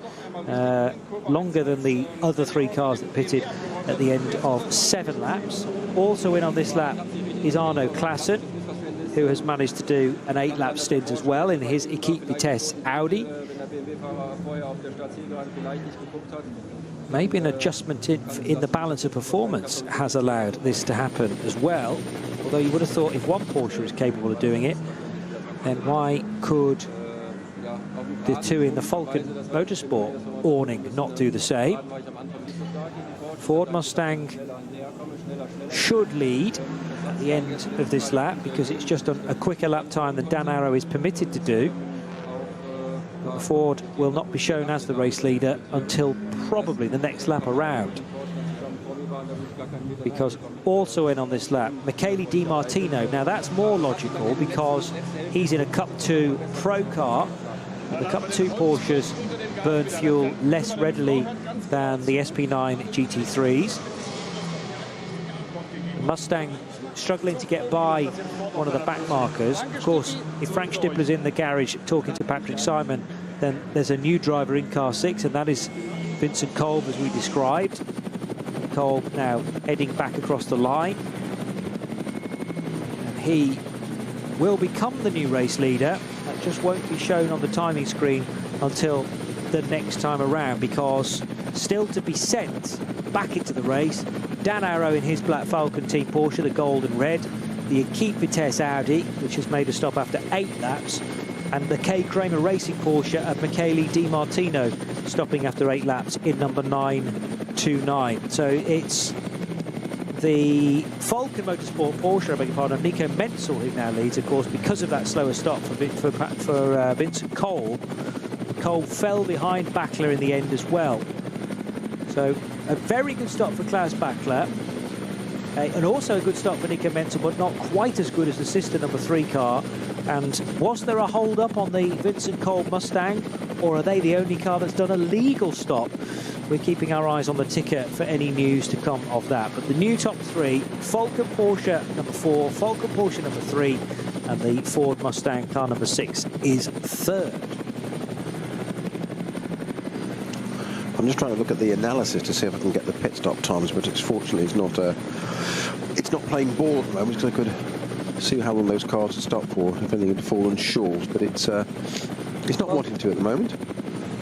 longer than the other 3 cars that pitted at the end of 7 laps. Also in on this lap is Arno Classen. who has managed to do an 8-lap stint as well in his Equipe Vitesse Audi. Maybe an adjustment in the balance of performance has allowed this to happen as well. Although you would have thought if one Porsche is capable of doing it, then why could the two in the Falcon Motorsport awning not do the same? Ford Mustang should lead at the end of this lap because it's just a quicker lap time than Dan Arrow is permitted to do. But Ford will not be shown as the race leader until probably the next lap around. Because also in on this lap, Michele Di Martino. Now that's more logical because he's in a Cup 2 Pro car. The Cup 2 Porsches burn fuel less readily than the SP9 GT3s. Mustang struggling to get by one of the back markers. Of course, if Frank Stippler's in the garage talking to Patrick Simon, then there's a new driver in car 6, and that is Vincent Kolb, as we described. Kolb now heading back across the line. And he will become the new race leader. That just won't be shown on the timing screen until the next time around, because still to be sent back into the race, Dan Arrow in his Black Falcon Team Porsche, the gold and red, the Equipe Vitesse Audi, which has made a stop after 8 laps, and the K. Kramer Racing Porsche of Michele Di Martino stopping after 8 laps in number 929. So it's the Falcon Motorsport Porsche, I beg your pardon, Nico Menzel, who now leads, of course, because of that slower stop for Vincent Kolb. Kolb fell behind Bachler in the end as well. So a very good stop for Klaus Bachler, and also a good stop for Nico Menzel, but not quite as good as the sister number 3 car. And was there a hold up on the Vincent Kolb Mustang, or are they the only car that's done a legal stop? We're keeping our eyes on the ticker for any news to come of that. But the new top 3, Falcon Porsche number 4, Falcon Porsche number 3, and the Ford Mustang car number 6 is 3rd. I'm just trying to look at the analysis to see if I can get the pit stop times, but fortunately it's not playing ball at the moment, because I could see how long those cars had stopped for if anything had fallen short, but it's not wanting to at the moment.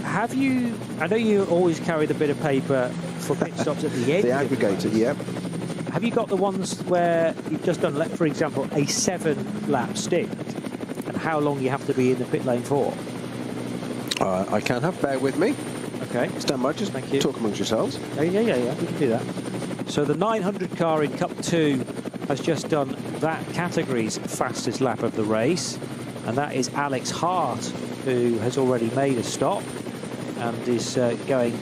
Have you, I know you always carry the bit of paper for pit stops at the end. The aggregator, yeah. Have you got the ones where you've just done, for example, a 7-lap stint, and how long you have to be in the pit lane for? I can have, bear with me. Okay. Stand by, just Thank you. Talk amongst yourselves. Yeah, we can do that. So the 900 car in Cup 2 has just done that category's fastest lap of the race, and that is Alex Hart, who has already made a stop and is going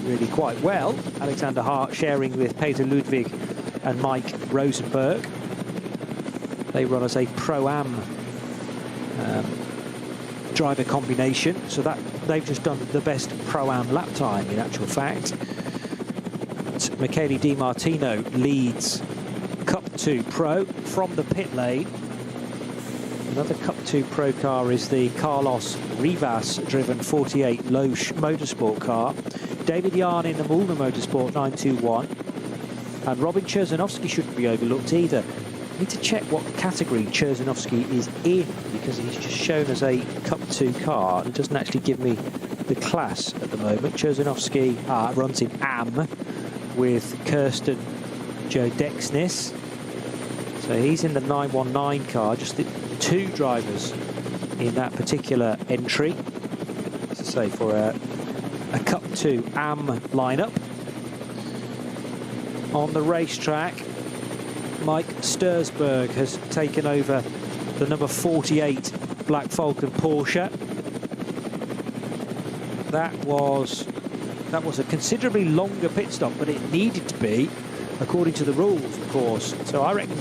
really quite well. Alexander Hart sharing with Peter Ludwig and Mike Rosenberg. They run as a Pro-Am driver combination, so that they've just done the best Pro-Am lap time in actual fact. Michele Di Martino leads Cup 2 Pro from the pit lane. Another Cup 2 Pro car is the Carlos Rivas-driven 48 Loesch Motorsport car. David Yarn in the Mulner Motorsport 921. And Robin Cherzanovsky shouldn't be overlooked either. I need to check what category Cherzanovsky is in, because he's just shown as a Cup 2 car. It doesn't actually give me the class at the moment. Cherzanovsky runs in AM with Kirsten Joe Dexnis. So he's in the 919 car, just the 2 drivers in that particular entry. As I say, for a Cup 2 AM lineup. On the racetrack, Mike Stursberg has taken over the number 48 Black Falcon Porsche. That was a considerably longer pit stop, but it needed to be, according to the rules, of course. So I reckon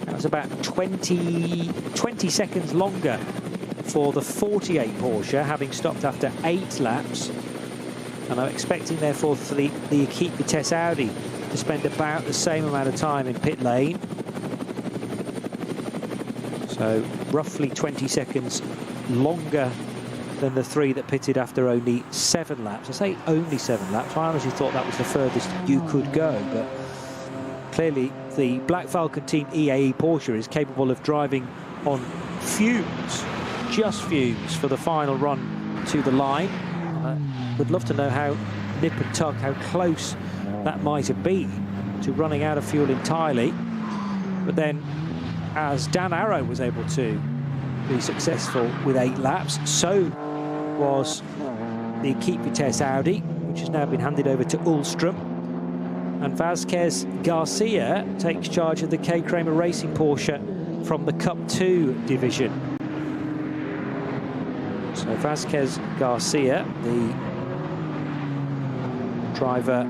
that was about 20 seconds longer for the 48 Porsche, having stopped after 8 laps. And I'm expecting, therefore, for the Equipe Vitesse Audi to spend about the same amount of time in pit lane. So roughly 20 seconds longer than the 3 that pitted after only 7 laps. I say only 7 laps. I honestly thought that was the furthest you could go, but clearly the Black Falcon Team EAE Porsche is capable of driving on fumes, just fumes, for the final run to the line. Would love to know how nip and tuck, how close that might have been to running out of fuel entirely. But then, as Dan Arrow was able to be successful with 8 laps, so was the Keep Vitesse Audi, which has now been handed over to Ullstrom. And Vasquez Garcia takes charge of the K. Kramer Racing Porsche from the Cup 2 division. So Vasquez Garcia, the driver,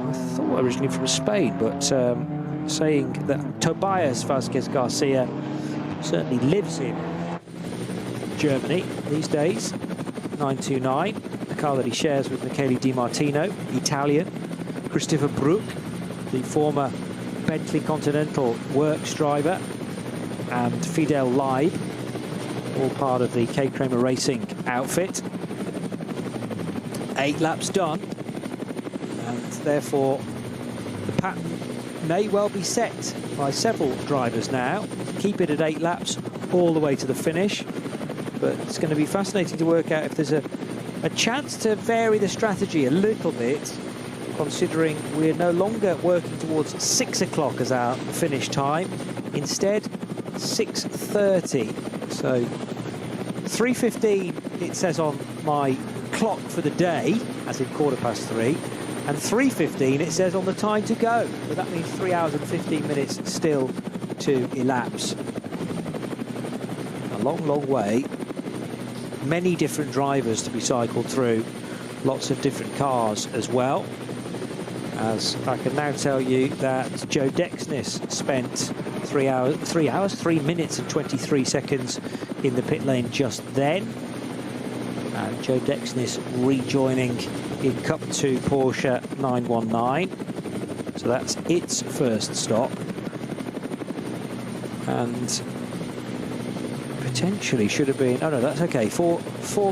I thought originally from Spain, but saying that Tobias Vasquez Garcia certainly lives in Germany these days. 929, a car that he shares with Michele Di Martino, Italian. Christopher Brook, the former Bentley Continental Works driver, and Fidel Leib, all part of the K. Kramer Racing outfit. 8 laps done, and therefore the pattern may well be set by several drivers now. Keep it at 8 laps all the way to the finish, but it's going to be fascinating to work out if there's a chance to vary the strategy a little bit, considering we're no longer working towards 6 o'clock as our finish time, instead 6:30. So 3:15 it says on my clock for the day, as in 3:15, and 3:15 it says on the time to go, but that means 3 hours and 15 minutes still to elapse. A long way, many different drivers to be cycled through, lots of different cars as well. As I can now tell you that Joe Dexnis spent 3 minutes and 23 seconds in the pit lane just then. And Joe Dexnis rejoining in Cup 2 Porsche 919. So that's its first stop. And potentially should have been, oh no, that's okay, 4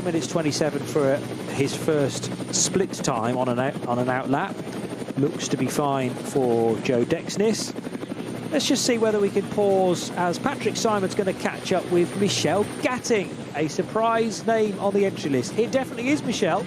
minutes 27 for his first split time on an out lap. Looks to be fine for Joe Dexnis. Let's just see whether we can pause, as Patrick Simon's going to catch up with Michel Gatting, a surprise name on the entry list. It definitely is Michel.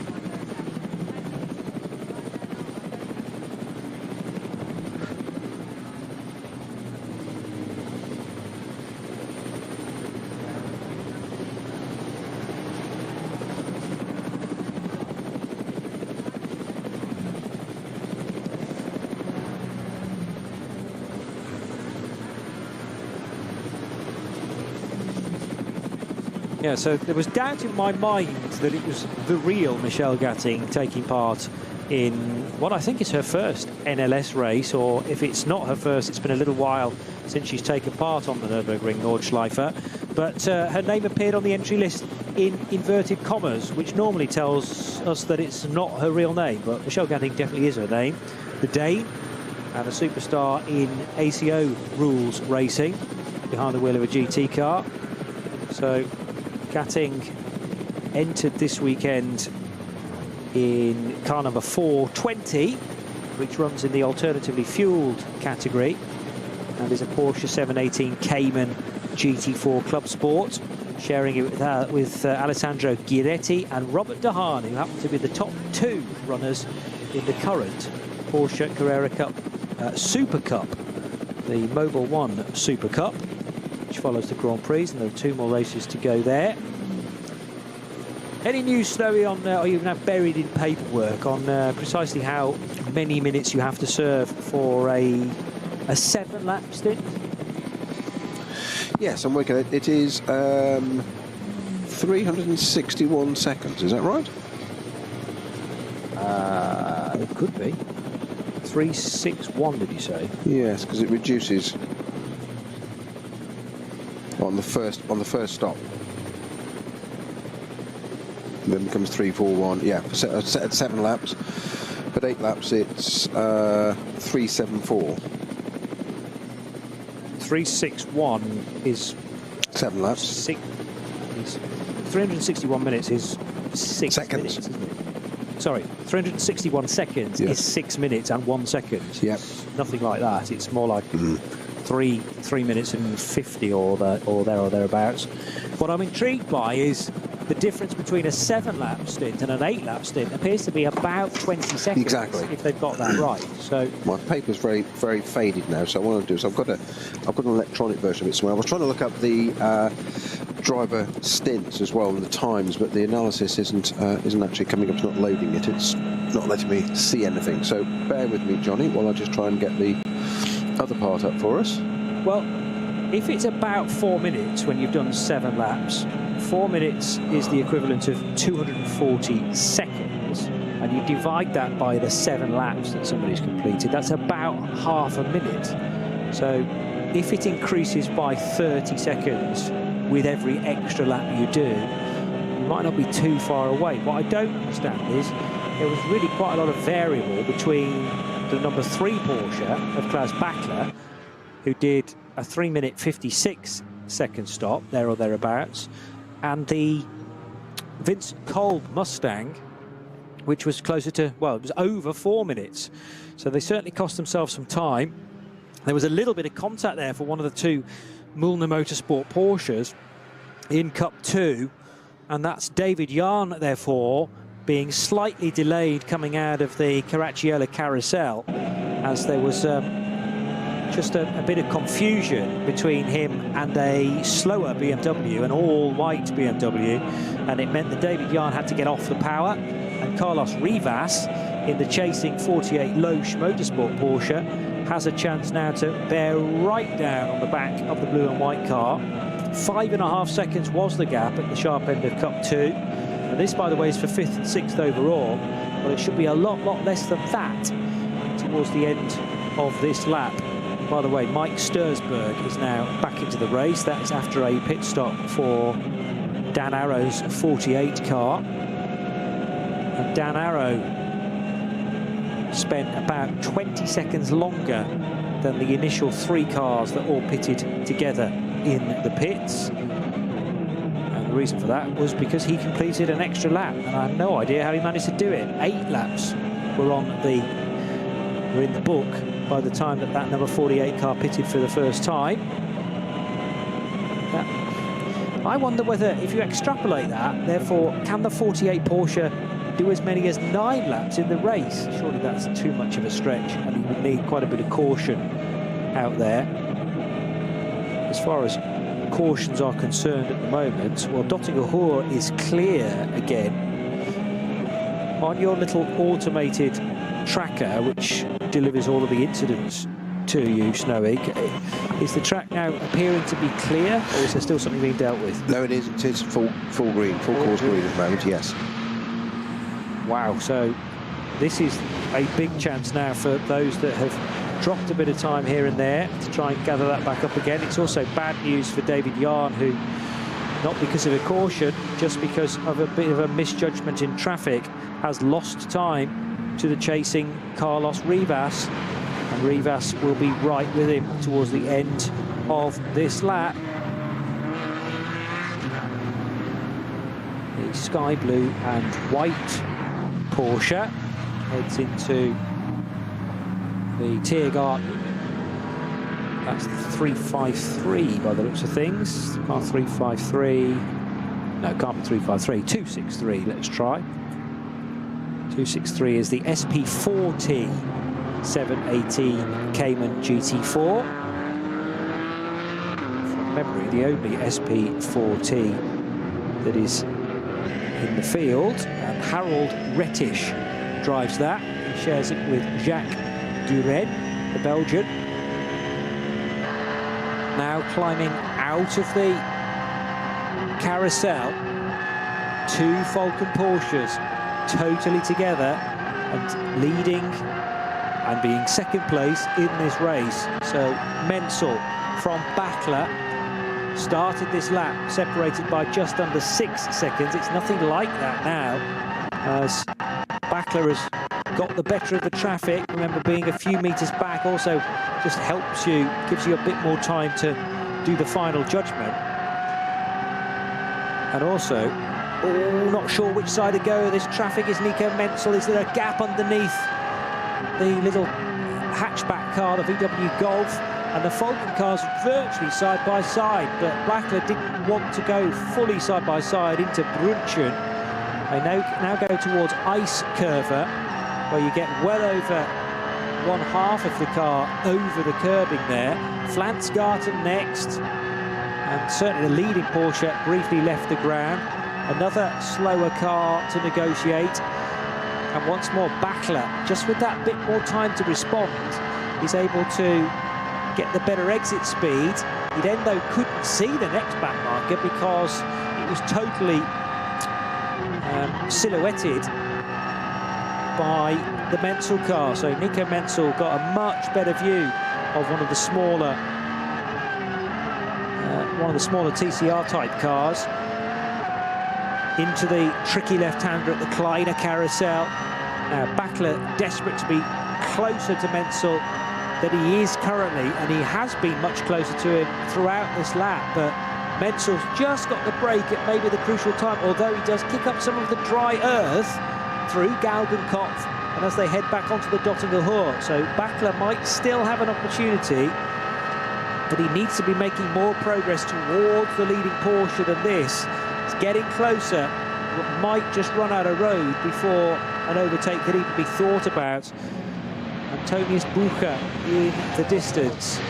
Yeah, so there was doubt in my mind that it was the real Michel Gatting taking part in what I think is her first NLS race, or if it's not her first, it's been a little while since she's taken part on the Nürburgring Nordschleife. But her name appeared on the entry list in inverted commas, which normally tells us that it's not her real name, but Michel Gatting definitely is her name. The Dane, and a superstar in ACO rules racing, behind the wheel of a GT car. So Gatting entered this weekend in car number 420, which runs in the alternatively fueled category, and is a Porsche 718 Cayman GT4 Club Sport, sharing it with Alessandro Giretti and Robert Dehaan, who happen to be the top 2 runners in the current Porsche Carrera Cup Super Cup, the Mobile 1 Super Cup, which follows the Grand Prix, and there are 2 more races to go there. Any news, Snowy, on, or you're now buried in paperwork, on precisely how many minutes you have to serve for a 7-lap stint? Yes, I'm working it. It is 361 seconds, is that right? It could be. 361, did you say? Yes, because it reduces on the first stop. Then becomes 341. Yeah, at 7 laps. But 8 laps, it's 374. 361 is 7 laps. 361 minutes is 6 seconds. Minutes, isn't it? sorry, 361 seconds is 6 minutes and 1 second. Yep. Nothing like that. It's more like 3 minutes and 50 or thereabouts. What I'm intrigued by is the difference between a 7-lap stint and an 8-lap stint appears to be about 20 seconds. Exactly. If they've got that right. So my paper's very faded now. So what I'll do is I've got an electronic version of it somewhere. I was trying to look up the driver stints as well and the times, but the analysis isn't actually coming up. It's not loading it. It's not letting me see anything. So bear with me, Johnny, while I just try and get the other part up for us. Well, if it's about 4 minutes when you've done 7 laps, 4 minutes is the equivalent of 240 seconds, and you divide that by the 7 laps that somebody's completed, that's about half a minute. So if it increases by 30 seconds with every extra lap you do, you might not be too far away. What I don't understand is there was really quite a lot of variable between the number 3 Porsche of Klaus Bachler, who did a 3-minute 56-second stop, there or thereabouts, and the Vincent Kolb Mustang, which was closer to, well, it was over 4 minutes. So they certainly cost themselves some time. There was a little bit of contact there for one of the 2 Müllner Motorsport Porsches in Cup 2, and that's David Jahn, therefore, being slightly delayed coming out of the Caracciolo carousel, as there was just a bit of confusion between him and a slower BMW, an all-white BMW, and it meant that David Jahn had to get off the power, and Carlos Rivas, in the chasing 48 Loesch Motorsport Porsche, has a chance now to bear right down on the back of the blue and white car. 5.5 seconds was the gap at the sharp end of Cup 2, and this, by the way, is for 5th and 6th overall. Well, it should be a lot less than that towards the end of this lap. By the way, Mike Stursberg is now back into the race. That is after a pit stop for Dan Arrow's 48 car. And Dan Arrow spent about 20 seconds longer than the initial 3 cars that all pitted together in the pits. And the reason for that was because he completed an extra lap, and I have no idea how he managed to do it. 8 laps were in the book by the time that number 48 car pitted for the first time. I wonder whether, if you extrapolate that, therefore, can the 48 Porsche do as many as 9 laps in the race? Surely that's too much of a stretch, and you would need quite a bit of caution out there. As far as cautions are concerned at the moment, well, Dottinger Ruhr is clear again. On your little automated tracker, which delivers all of the incidents to you, Snowy, is the track now appearing to be clear, or is there still something being dealt with? No, it is. It is full green, full course green at the moment, yes. Wow, so this is a big chance now for those that have dropped a bit of time here and there to try and gather that back up again. It's also bad news for David Jahn, who, not because of a caution, just because of a bit of a misjudgment in traffic, has lost time to the chasing Carlos Rivas, and Rivas will be right with him towards the end of this lap. The sky blue and white Porsche heads into the Tiergarten. That's the 353 by the looks of things. Car 353. No, can't be 353. 263. Let's try. 263 is the SP4T 718 Cayman GT4. From memory, the only SP4T that is in the field, and Harold Rettisch drives that. He shares it with Jacques Duren, the Belgian. Now climbing out of the carousel, 2 Falcon Porsches totally together and leading and being second place in this race. So Menzel from Bachler started this lap separated by just under 6 seconds. It's nothing like that now, as Bachler has got the better of the traffic. Remember, being a few meters back also just helps you, gives you a bit more time to do the final judgment. And also, Oh, not sure which side to go. This traffic is Nico Menzel. Is there a gap underneath the little hatchback car, the VW Golf? And the Falcon cars virtually side by side, but Blackler didn't want to go fully side by side into Brunchen. They now go towards Ice Curver, where you get well over one half of the car over the curbing there. Flansgarten next, and certainly the leading Porsche briefly left the ground. Another slower car to negotiate, and once more Backler, just with that bit more time to respond, is able to get the better exit speed. He then, though, couldn't see the next back marker because it was totally silhouetted by the Menzel car. So Nico Menzel got a much better view of one of the smaller TCR type cars into the tricky left-hander at the Kleiner carousel. Now Backler desperate to be closer to Menzel than he is currently, and he has been much closer to him throughout this lap, but Menzel's just got the break at maybe the crucial time, although he does kick up some of the dry earth through Galgenkopf, and as they head back onto the Dottinger Hohe. So Backler might still have an opportunity, but he needs to be making more progress towards the leading Porsche than this. It's getting closer, but might just run out of road before an overtake could even be thought about. Antonius Bucher in the distance.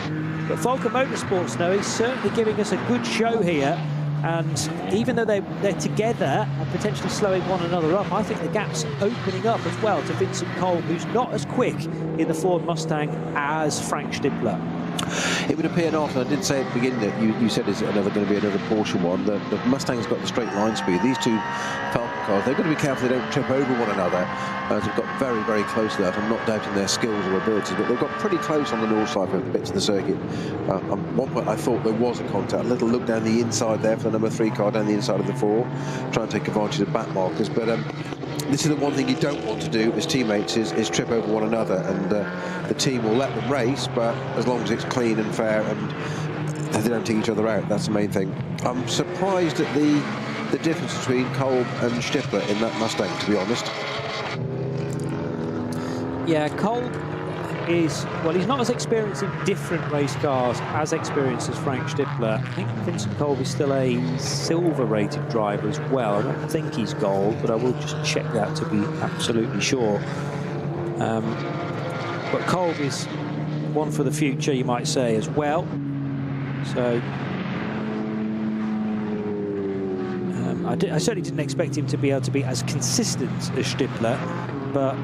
But Volker Motorsports, now, he's certainly giving us a good show here. And even though they're together and potentially slowing one another up, I think the gap's opening up as well to Vincent Kolb, who's not as quick in the Ford Mustang as Frank Stippler. It would appear not, and I did say at the beginning that you said it's going to be another Porsche one. The Mustang's got the straight line speed. These two Falcon cars, they've got to be careful they don't trip over one another. They've got very, very close to that. I'm not doubting their skills or abilities, but they've got pretty close on the north side for bits of the circuit. At one point I thought there was a contact. A little look down the inside there for the number 3 car down the inside of the 4, trying to take advantage of back markers. But this is the one thing you don't want to do as teammates is trip over one another, and the team will let them race, but as long as it's clean and fair and they don't take each other out, that's the main thing. I'm surprised at the difference between Kolb and Stippler in that Mustang, to be honest. Yeah, Kolb is, well, he's not as experienced in different race cars as experienced as Frank Stippler. I think Vincent Kolb is still a silver-rated driver as well. I don't think he's gold, but I will just check that to be absolutely sure. But Kolb is one for the future, you might say, as well. So I certainly didn't expect him to be able to be as consistent as Stippler, but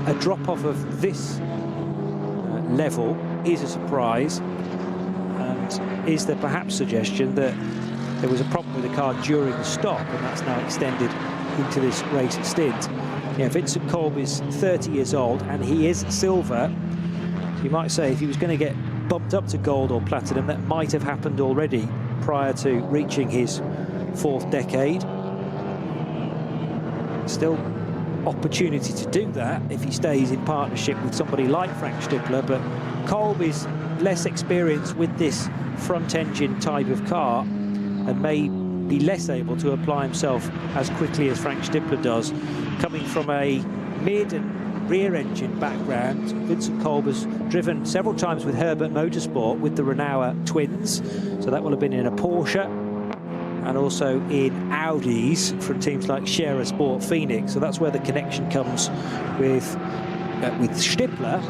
a drop-off of this level is a surprise. And is there perhaps suggestion that there was a problem with the car during the stop, and that's now extended into this race at Stint? Yeah, Vincent Kolb is 30 years old, and he is silver. So you might say if he was going to get bumped up to gold or platinum, that might have happened already prior to reaching his 4th decade. Still opportunity to do that if he stays in partnership with somebody like Frank Stippler, but Kolb is less experienced with this front engine type of car and may be less able to apply himself as quickly as Frank Stippler does. Coming from a mid and rear engine background, Vincent Kolb has driven several times with Herbert Motorsport with the Renault twins, so that will have been in a Porsche and also in Audis from teams like Scherer Sport Phoenix. So that's where the connection comes with Stippler.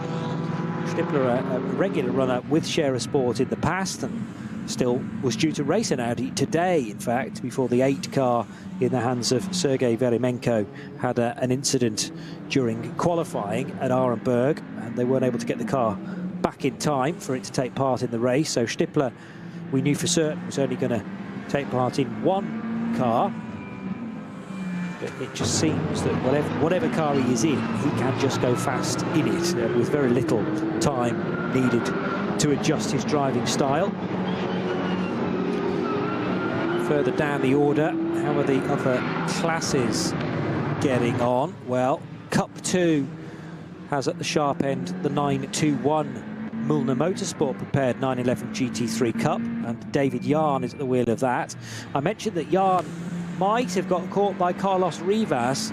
Stippler, a regular runner with Scherer Sport in the past, and still was due to race an Audi today, in fact, before the 8 car in the hands of Sergei Veremenko had an incident during qualifying at Arenberg, and they weren't able to get the car back in time for it to take part in the race. So Stippler, we knew for certain, was only going to take part in one car, but it just seems that whatever car he is in, he can just go fast in it with very little time needed to adjust his driving style. Further down the order, how are the other classes getting on? Well, Cup 2 has at the sharp end the 921 Müllner Motorsport prepared 911 GT3 Cup, and David Jahn is at the wheel of that. I mentioned that Jahn might have got caught by Carlos Rivas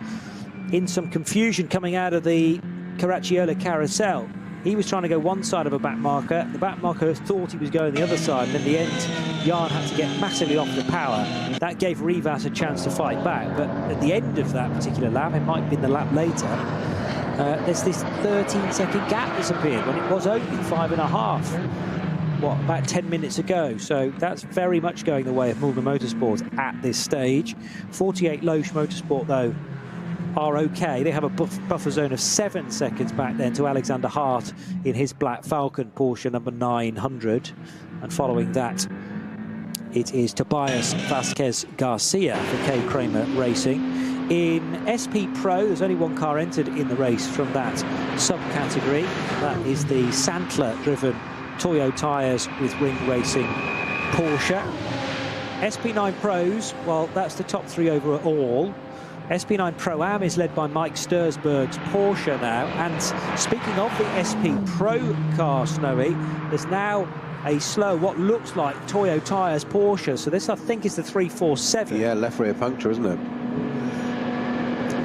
in some confusion coming out of the Caracciolo carousel. He was trying to go one side of a back marker. The back marker thought he was going the other side, and in the end, Jan had to get massively off the power. That gave Rivas a chance to fight back, but at the end of that particular lap, it might have been the lap later, there's this 13-second gap that's appeared when it was only 5.5. What, about 10 minutes ago? So that's very much going the way of Mulder Motorsport at this stage. 48 Loesch Motorsport, though, are okay. They have a buffer zone of 7 seconds back then to Alexander Hart in his Black Falcon Porsche number 900. And following that, it is Tobias Vasquez Garcia for K. Kramer Racing. In SP Pro, there's only one car entered in the race from that subcategory. That is the Sandler-driven Toyo tyres with Ring Racing Porsche. SP9 Pros, well, that's the top 3 overall. SP9 Pro-Am is led by Mike Stursberg's Porsche now. And speaking of the SP Pro car, Snowy, there's now a slow, what looks like Toyo tyres Porsche. So this, I think, is the 347. Yeah, left rear puncture, isn't it?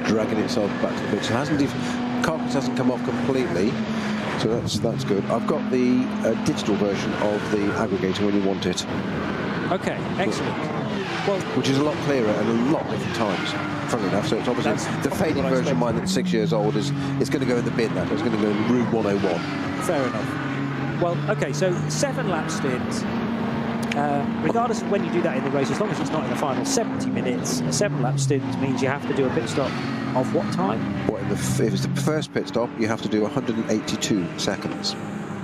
Dragging itself back to the pitch. It hasn't even, carcass hasn't come off completely, so that's good. I've got the digital version of the aggregator when you want it. Okay, excellent. Well, which is a lot clearer and a lot different times. Funnily enough, so it's obviously the fading version of mine that's 6 years old is going to go in the bin. That it's going to go in Route 101. Fair enough. Well, okay, so 7 lap stint. Regardless of when you do that in the race, as long as it's not in the final 70 minutes, a 7-lap stint means you have to do a pit stop of what time? Well, if it's the first pit stop, you have to do 182 seconds.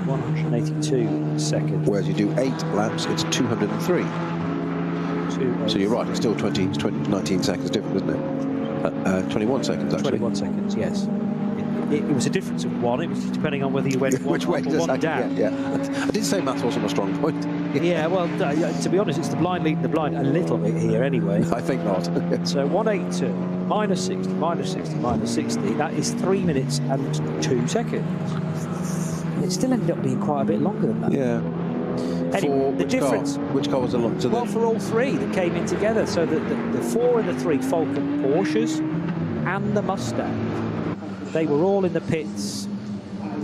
182 seconds. Whereas you do 8 laps, it's 203. So you're right, it's still 19 seconds different, isn't it? 21 seconds, actually. 21 seconds, yes. It was a difference of 1. It was depending on whether you went one which way up or one down. Yeah. I did say maths wasn't a strong point. Yeah, well, to be honest, it's the blind leading the blind a little bit here anyway. I think not. So 182, minus 60, minus 60, minus 60. That is 3 minutes and 2 seconds. It still ended up being quite a bit longer than that. Yeah. Anyway, the difference. Which car was a lot to Well, for all 3 that came in together. So the 4 and the 3 Falcon Porsches and the Mustang, they were all in the pits,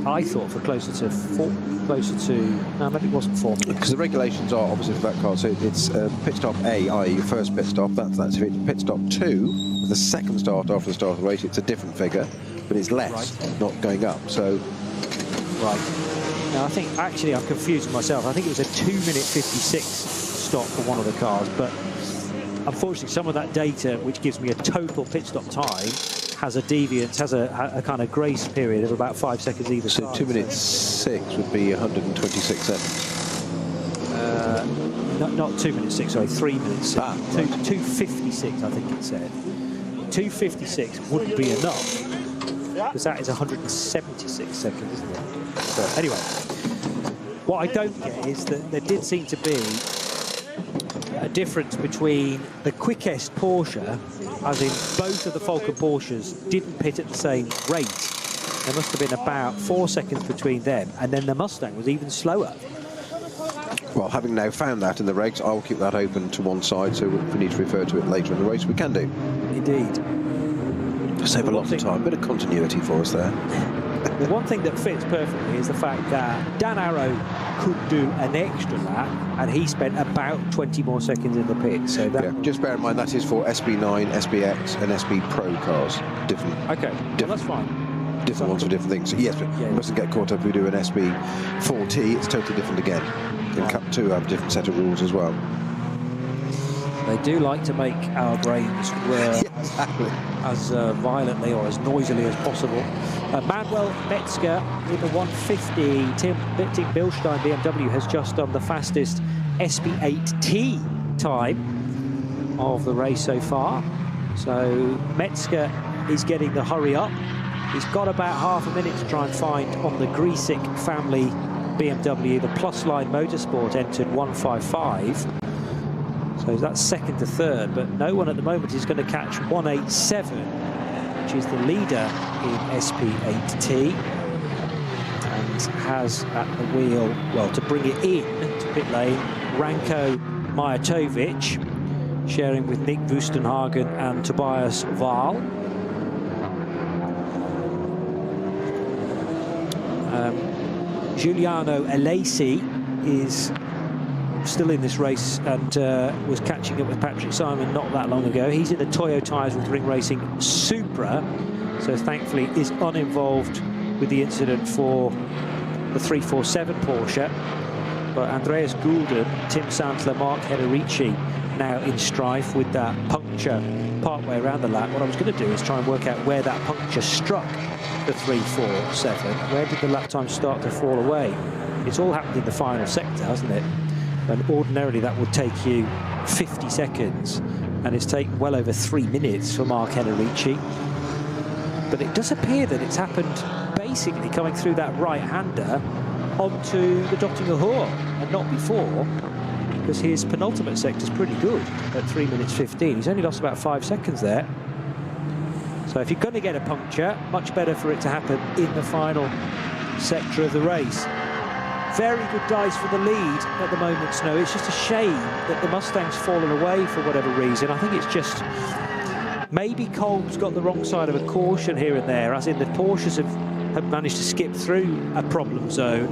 I thought, for closer to 4, no, maybe it wasn't 4 minutes. Because the regulations are obviously for that car, so it's pit stop A, i.e. your first pit stop, that's it. Pit stop 2, the second start after the start of the race, it's a different figure, but it's less, not going up, so... Right. Now, I think, actually, I'm confused myself. I think it was a 2-minute 56 stop for one of the cars, but unfortunately, some of that data, which gives me a total pit stop time, has a deviance, has a kind of grace period of about 5 seconds either side. So 2 minutes 6 would be 126 seconds. Not 2 minutes 6, sorry, 3 minutes 6. Ah, right. 2:56, I think it said. 2:56 wouldn't be enough, because that is 176 seconds, isn't it? So anyway, what I don't get is that there did seem to be a difference between the quickest Porsche, as in both of the Falcon Porsches didn't pit at the same rate. There must have been about 4 seconds between them, and then the Mustang was even slower. Well, having now found that in the regs, I'll keep that open to one side, so if we need to refer to it later in the race, we can do. Indeed. Save a lot of time, bit of continuity for us there. The one thing that fits perfectly is the fact that Dan Arrow could do an extra lap, and he spent about 20 more seconds in the pit. So that, yeah, just bear in mind that is for SB9, SBX, and SB Pro cars. Different. Okay, well, that's fine. Different ones for different things. Yes, but you mustn't get caught up if we do an SB4T. It's totally different again. In Cup 2, have a different set of rules as well. They do like to make our brains work as violently or as noisily as possible. Manuel Metzger in the 150. Tim Bilstein BMW has just done the fastest SB8T time of the race so far. So Metzger is getting the hurry up. He's got about half a minute to try and find on the Griesick family BMW. The Plus Line Motorsport entered 155. So that's second to third, but no one at the moment is going to catch 187, which is the leader in SP8T, and has at the wheel, well, to bring it in to pit lane, Ranko Majatovic. sharing with Nick Wustenhagen and Tobias Wahl. Giuliano Alesi is still in this race and was catching up with Patrick Simon not that long ago. He's in the Toyo tyres with Ring Racing Supra, so thankfully is uninvolved with the incident for the 347 Porsche. But Andreas Goulden, Tim Santler, Mark Hederici now in strife with that puncture partway around the lap. What I was going to do is try and work out where that puncture struck the 347. Where did the lap time start to fall away? It's all happened in the final sector, hasn't it? And ordinarily that would take you 50 seconds, and it's taken well over 3 minutes for Mark Hederici. But it does appear that it's happened basically coming through that right-hander onto the Dottinger Hoor, and not before, because his penultimate sector is pretty good at 3 minutes 15. He's only lost about 5 seconds there. So if you're going to get a puncture, much better for it to happen in the final sector of the race. Very good dice for the lead at the moment, Snow. It's just a shame that the Mustang's fallen away for whatever reason. I think it's just maybe Kolb's got the wrong side of a caution here and there, as in the Porsches have managed to skip through a problem zone.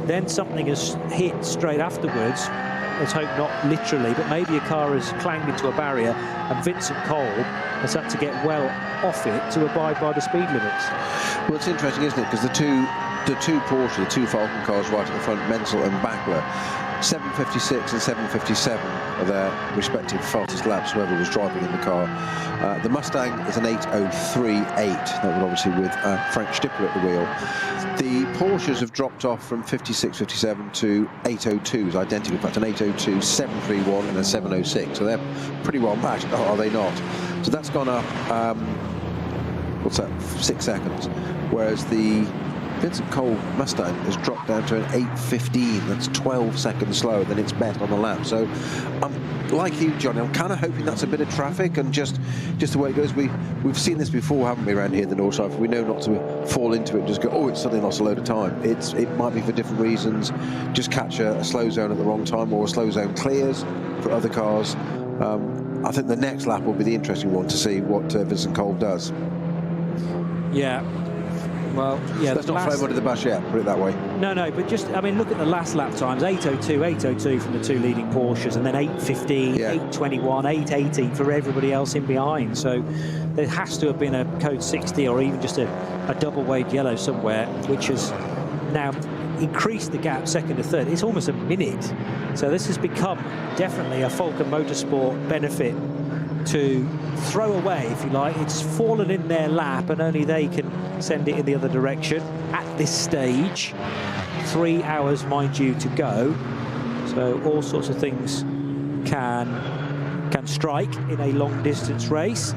Then something has hit straight afterwards. Let's hope not literally, but maybe a car has clanged into a barrier and Vincent Kolb has had to get well off it to abide by the speed limits. Well, it's interesting, isn't it? Because the two Porsche, the two Falcon cars right at the front, Menzel and Bachler, 7:56 and 7:57 are their respective fastest laps, whoever was driving in the car. The Mustang is an 8:03.8, that would obviously with Frank Stipper at the wheel. The Porsches have dropped off from 56.57 to 8:02s, identical. In fact, an 8:02, 7:31 and a 7:06, so they're pretty well matched, are they not? So that's gone up, what's that, 6 seconds, whereas the Vincent Kolb Mustang has dropped down to an 8:15. That's 12 seconds slower than its best on the lap. So I'm like you, Johnny, I'm kind of hoping that's a bit of traffic and just the way it goes. We've seen this before, haven't we, around here in the North Side? We know not to fall into it and just go, oh, it's suddenly lost a load of time. It might be for different reasons. Just catch a slow zone at the wrong time, or a slow zone clears for other cars. I think the next lap will be the interesting one to see what Vincent Kolb does. Yeah. Well, yeah. Let's not throw him under the bus yet, put it that way. No, but just, I mean, look at the last lap times. 8:02 from the two leading Porsches, and then 8:15, 8:21, 8:80 for everybody else in behind. So there has to have been a code 60 or even just a double wave yellow somewhere, which has now increased the gap second to third. It's almost a minute. So this has become definitely a Falcon Motorsport benefit to throw away, if you like. It's fallen in their lap and only they can send it in the other direction at this stage. 3 hours, mind you, to go. So all sorts of things can strike in a long distance race.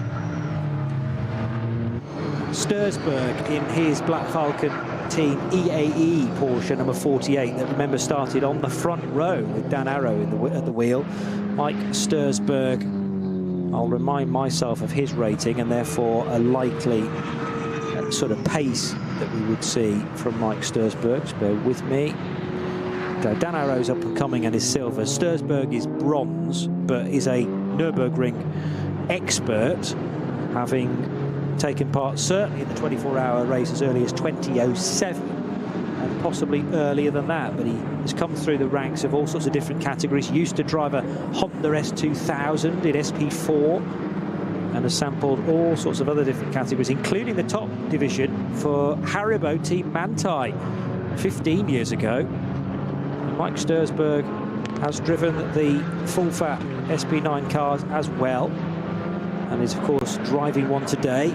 Stursberg in his Black Falcon Team EAE Porsche number 48 that, remember, started on the front row with Dan Arrow at the wheel. Mike Stursberg, I'll remind myself of his rating and therefore a likely sort of pace that we would see from Mike Stursberg. Just bear with me. So Dan Arrow's up and coming and is silver. Stursberg is bronze, but is a Nürburgring expert, having taken part certainly in the 24-hour race as early as 2007 and possibly earlier than that, but he has come through the ranks of all sorts of different categories. He used to drive a Honda S2000 in SP4 and has sampled all sorts of other different categories, including the top division for Haribo Team Manthey 15 years ago. And Mike Stursberg has driven the full-fat SP9 cars as well, and is of course driving one today,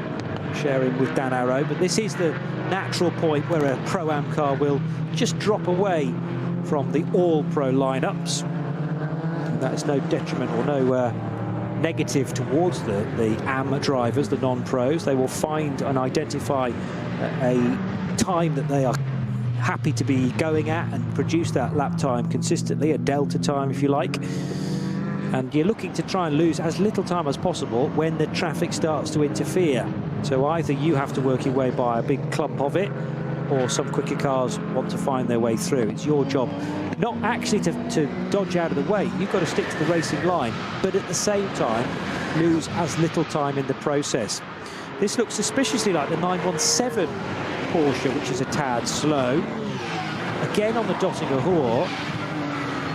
sharing with Dan Arrow. But this is the natural point where a Pro-Am car will just drop away from the all-pro lineups. And that is no detriment or no negative towards the AM drivers, the non-pros. They will find and identify a time that they are happy to be going at and produce that lap time consistently, a delta time if you like. And you're looking to try and lose as little time as possible when the traffic starts to interfere. So either you have to work your way by a big clump of it, or some quicker cars want to find their way through. It's your job not actually to dodge out of the way. You've got to stick to the racing line, but at the same time lose as little time in the process. This looks suspiciously like the 917 Porsche, which is a tad slow. Again on the Dottinger Ruhr,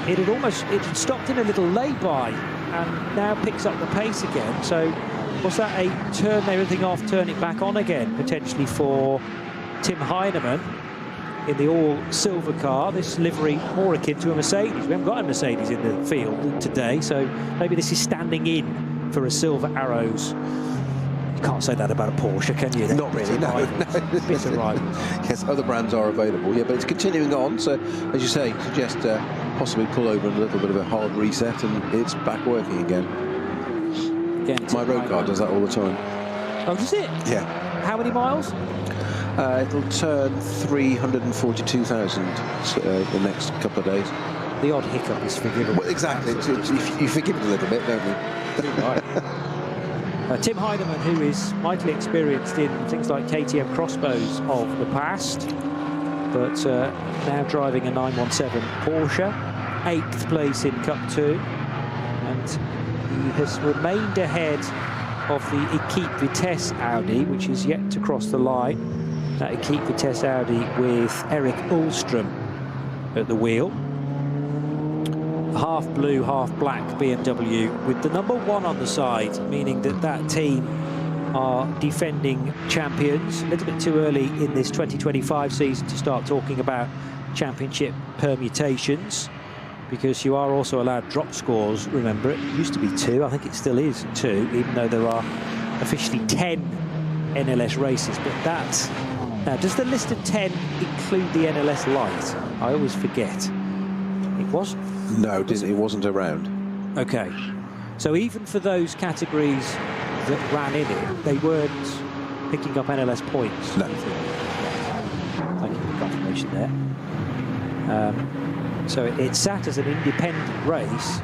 it had stopped in a little lay-by and now picks up the pace again. So was that a turn everything off, turn it back on again, potentially for Tim Heinemann in the all-silver car? This livery more akin to a Mercedes. We haven't got a Mercedes in the field today, so maybe this is standing in for a Silver Arrows. You can't say that about a Porsche, can you? Not really, no. Bit of rival. Yes, other brands are available, yeah, but it's continuing on. So, as you say, suggest possibly pull over and a little bit of a hard reset, and it's back working again. My road car does that all the time. Oh, does it? Yeah. How many miles? It'll turn 342,000 the next couple of days. The odd hiccup is forgivable. Well, exactly. You forgive it a little bit, don't you? Right. Tim Heinemann, who is mightily experienced in things like KTM crossbows of the past, but now driving a 917 Porsche, 8th place in Cup 2, and he has remained ahead of the Equipe Vitesse Audi, which is yet to cross the line. That Equipe Vitesse Audi with Eric Ullström at the wheel. Half blue, half black BMW with the number 1 on the side, meaning that that team are defending champions. A little bit too early in this 2025 season to start talking about championship permutations, because you are also allowed drop scores. Remember, it used to be 2. I think it still is 2, even though there are officially 10 NLS races. But that's... Now, does the list of 10 include the NLS Light? I always forget. It wasn't. No, it wasn't around. Okay. So even for those categories that ran in it, they weren't picking up NLS points. No. Thank you for the confirmation there. So it sat as an independent race,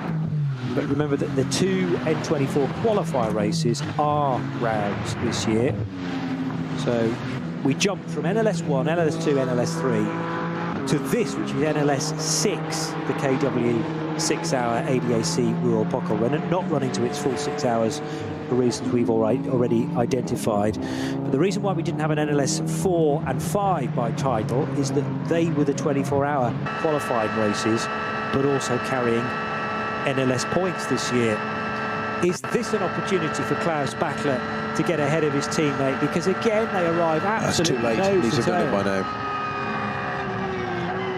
but remember that the 2 N24 qualifier races are rounds this year. So we jumped from NLS 1, NLS 2, NLS 3 to this, which is NLS 6, the KW 6-hour ADAC Ruhr-Pokal-Rennen, not running to its full 6 hours for reasons we've already identified. But the reason why we didn't have an NLS 4 and 5 by title is that they were the 24-hour qualifying races, but also carrying NLS points this year. Is this an opportunity for Klaus Bachler to get ahead of his teammate? Because again, they arrive absolutely nose to tail. That's too late. He's done it by now.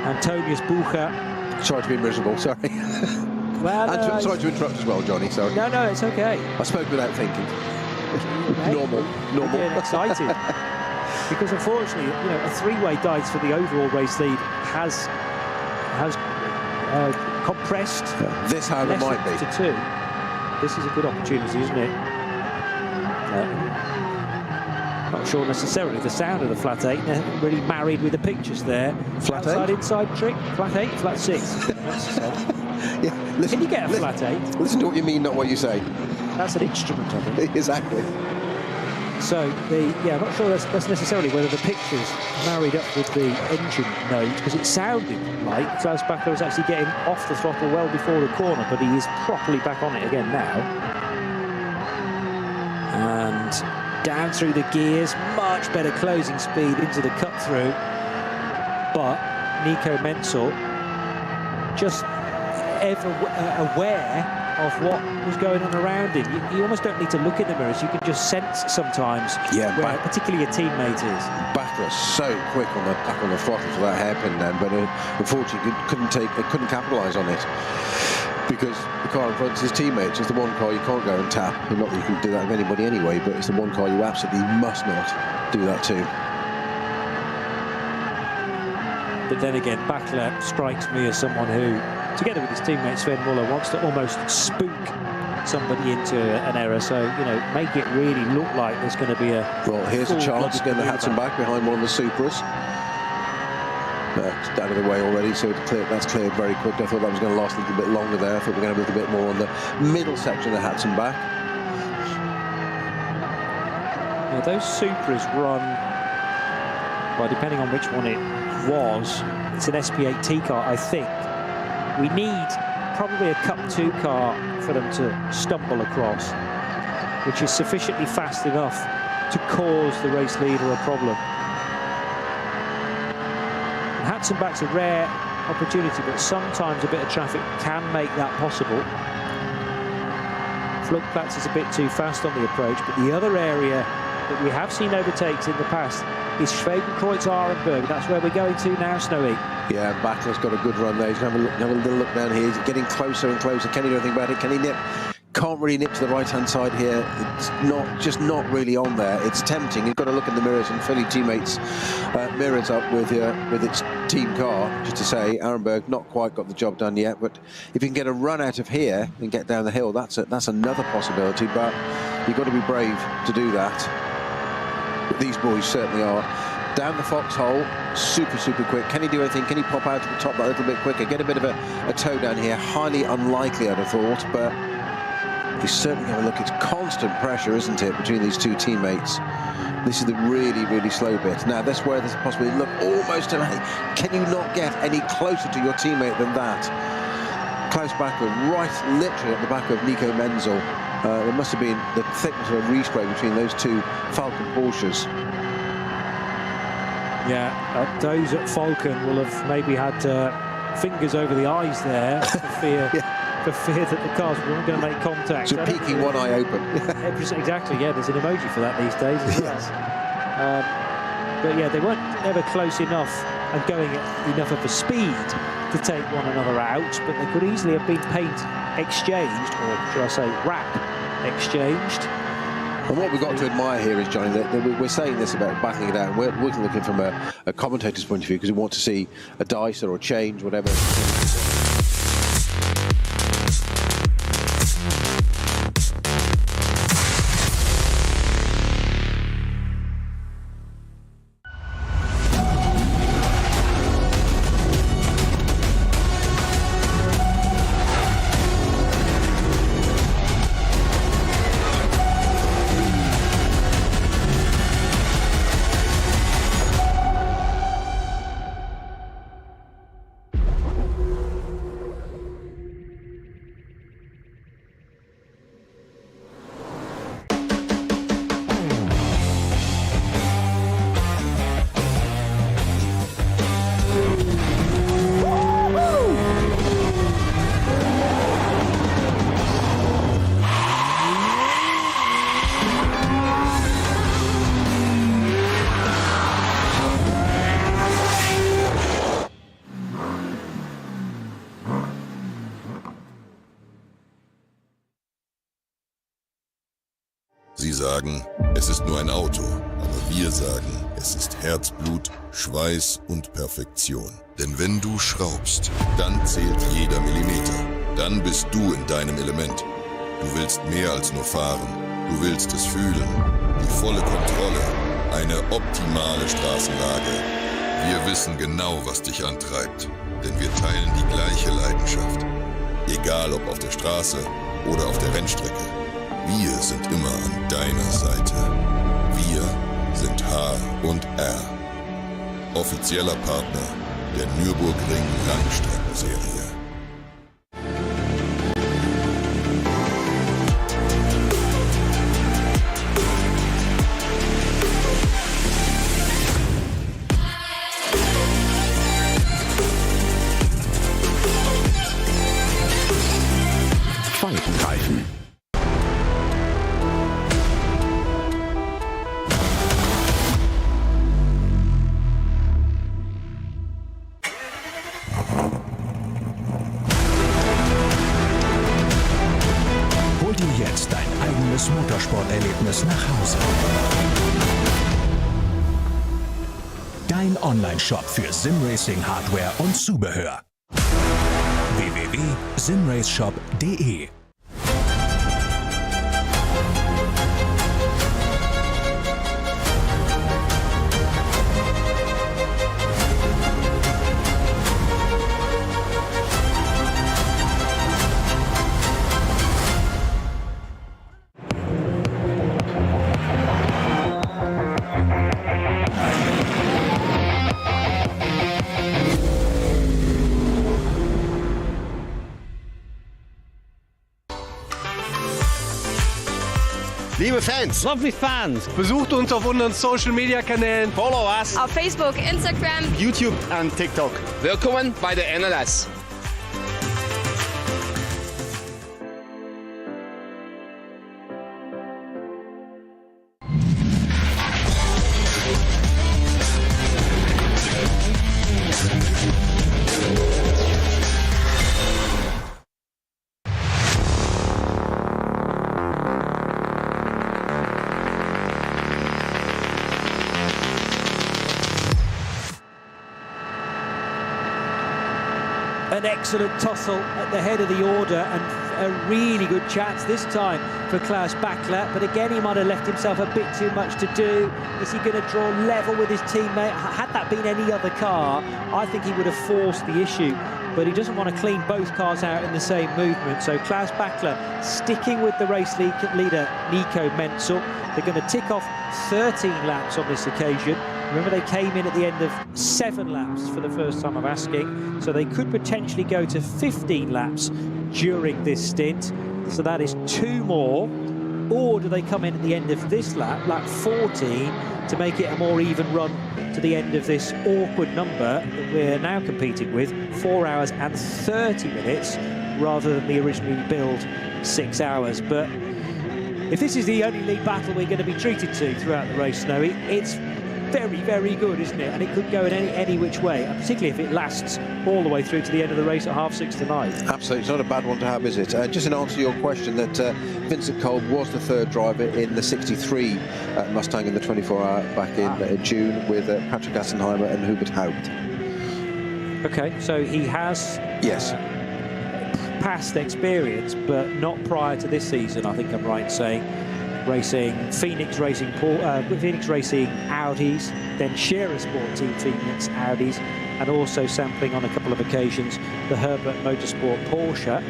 Antonius Bucher. Sorry to be miserable, sorry. Well, no, sorry to interrupt as well, Johnny, sorry. No, it's okay. I spoke without thinking. Okay. Normal. Getting excited. Because unfortunately, you know, a 3-way dice for the overall race lead has compressed. Yeah. This, however, might be. To 2. This is a good opportunity, isn't it? Not sure necessarily the sound of the flat 8 really married with the pictures there. Flat outside 8? Inside trick, flat 8, flat 6. Yeah, listen, can you get a flat 8? Listen to what you mean, not what you say. That's an instrument, I think. Exactly. So I'm not sure that's necessarily whether the pictures married up with the engine note, because it sounded like Klaus Bachler was actually getting off the throttle well before the corner, but he is properly back on it again now. And down through the gears, much better closing speed into the cut through. But Nico Menzel just ever aware of what was going on around him. You almost don't need to look in the mirrors, you can just sense sometimes where particularly a teammate is. Bachler so quick on the throttle for that hairpin then, but unfortunately couldn't capitalise on it. Because the car in front is his teammates. It's the one car you can't go and tap. Not that you can do that with anybody anyway, but it's the one car you absolutely must not do that to. But then again, Bachler strikes me as someone who, together with his teammate Sven Muller, wants to almost spook somebody into an error. So, you know, make it really look like there's going to be a... Well, here's a chance to get the Hatzenbach behind one of the Supras. It's out of the way already, so that's cleared very quick. I thought that was going to last a little bit longer there. I thought we were going to have a little bit more on the middle section of the Hatzenbach. Yeah, those Supras run well, depending on which one it was, it's an SP8T car, I think. We need probably a Cup 2 car for them to stumble across, which is sufficiently fast enough to cause the race leader a problem. And Hatzenbach's a rare opportunity, but sometimes a bit of traffic can make that possible. Flugplatz is a bit too fast on the approach, but the other area that we have seen overtakes in the past is Schwedenkreuz-Arenberg. That's where we're going to now, Snowy. Yeah, Bachler's got a good run there. He's going to have a little look down here. He's getting closer and closer. Can he do anything about it? Can he nip? Can't really nip to the right-hand side here. It's not really on there. It's tempting. You've got to look in the mirrors and fill your teammates' mirrors up with its team car, just to say Arenberg not quite got the job done yet. But if you can get a run out of here and get down the hill, that's another possibility. But you've got to be brave to do that. But these boys certainly are. Down the foxhole, super quick. Can he do anything? Can he pop out to the top that little bit quicker? Get a bit of a toe down here. Highly unlikely, I'd have thought, but he's certainly going to look. It's constant pressure, isn't it, between these two teammates? This is the really slow bit. Now, that's where there's a possibility. Look, almost to can you not get any closer to your teammate than that? Klaus Bachler, right literally at the back of Nico Menzel. There must have been the thickness of a respray between those two Falcon Porsches. Yeah, those at Falcon will have maybe had fingers over the eyes there for fear. For fear that the cars weren't going to make contact. So peeking one eye open. Exactly, yeah, there's an emoji for that these days as well. But yeah, they weren't ever close enough and going at enough of a speed to take one another out, but they could easily have been paint exchanged, or should I say wrap exchanged. And what we've got to admire here is, Johnny, that we're saying this about battling it out, and we're looking from a commentator's point of view, because we want to see a dice or a change, whatever. Sie sagen, es ist nur ein Auto, aber wir sagen, es ist Herzblut, Schweiß und Perfektion. Denn wenn du schraubst, dann zählt jeder Millimeter. Dann bist du in deinem Element. Du willst mehr als nur fahren. Du willst es fühlen. Die volle Kontrolle. Eine optimale Straßenlage. Wir wissen genau, was dich antreibt. Denn wir teilen die gleiche Leidenschaft. Egal ob auf der Straße oder auf der Rennstrecke. Wir sind immer an deiner Seite. Wir sind H&R. Offizieller Partner der Nürburgring Langstrecken-Serie. Falkenreifen. Hol dir jetzt dein eigenes Motorsporterlebnis nach Hause. Dein Online-Shop für Simracing-Hardware und Zubehör. www.simraceshop.de Liebe Fans, Lovely fans. besucht uns auf unseren Social Media Kanälen. Follow us. Auf Facebook, Instagram, YouTube und TikTok. Willkommen bei der NLS. An excellent tussle at the head of the order and a really good chance this time for Klaus Bachler, but again he might have left himself a bit too much to do. Is he going to draw level with his teammate? Had that been any other car, I think he would have forced the issue, but he doesn't want to clean both cars out in the same movement. So Klaus Bachler sticking with the race leader Nico Menzel. They're going to tick off 13 laps on this occasion. Remember, they came in at the end of 7 laps for the first time of asking, so they could potentially go to 15 laps during this stint. So that is 2 more. Or do they come in at the end of this lap, lap 14, to make it a more even run to the end of this awkward number that we're now competing with, 4 hours and 30 minutes, rather than the originally billed 6 hours. But if this is the only league battle we're going to be treated to throughout the race, Snowy, it's very, very good, isn't it? And it could go in any which way, and particularly if it lasts all the way through to the end of the race at 6:30 tonight. Absolutely, it's not a bad one to have, is it? Just in answer to your question, that Vincent Kolb was the 3rd driver in the 63 Mustang in the 24-hour back in June with Patrick Assenheimer and Hubert Haupt. Okay, so he has past experience, but not prior to this season, I think I'm right in saying. Racing Phoenix Racing Audis, then Scherer Sport Team Phoenix Audis, and also sampling on a couple of occasions the Herbert Motorsport Porsche,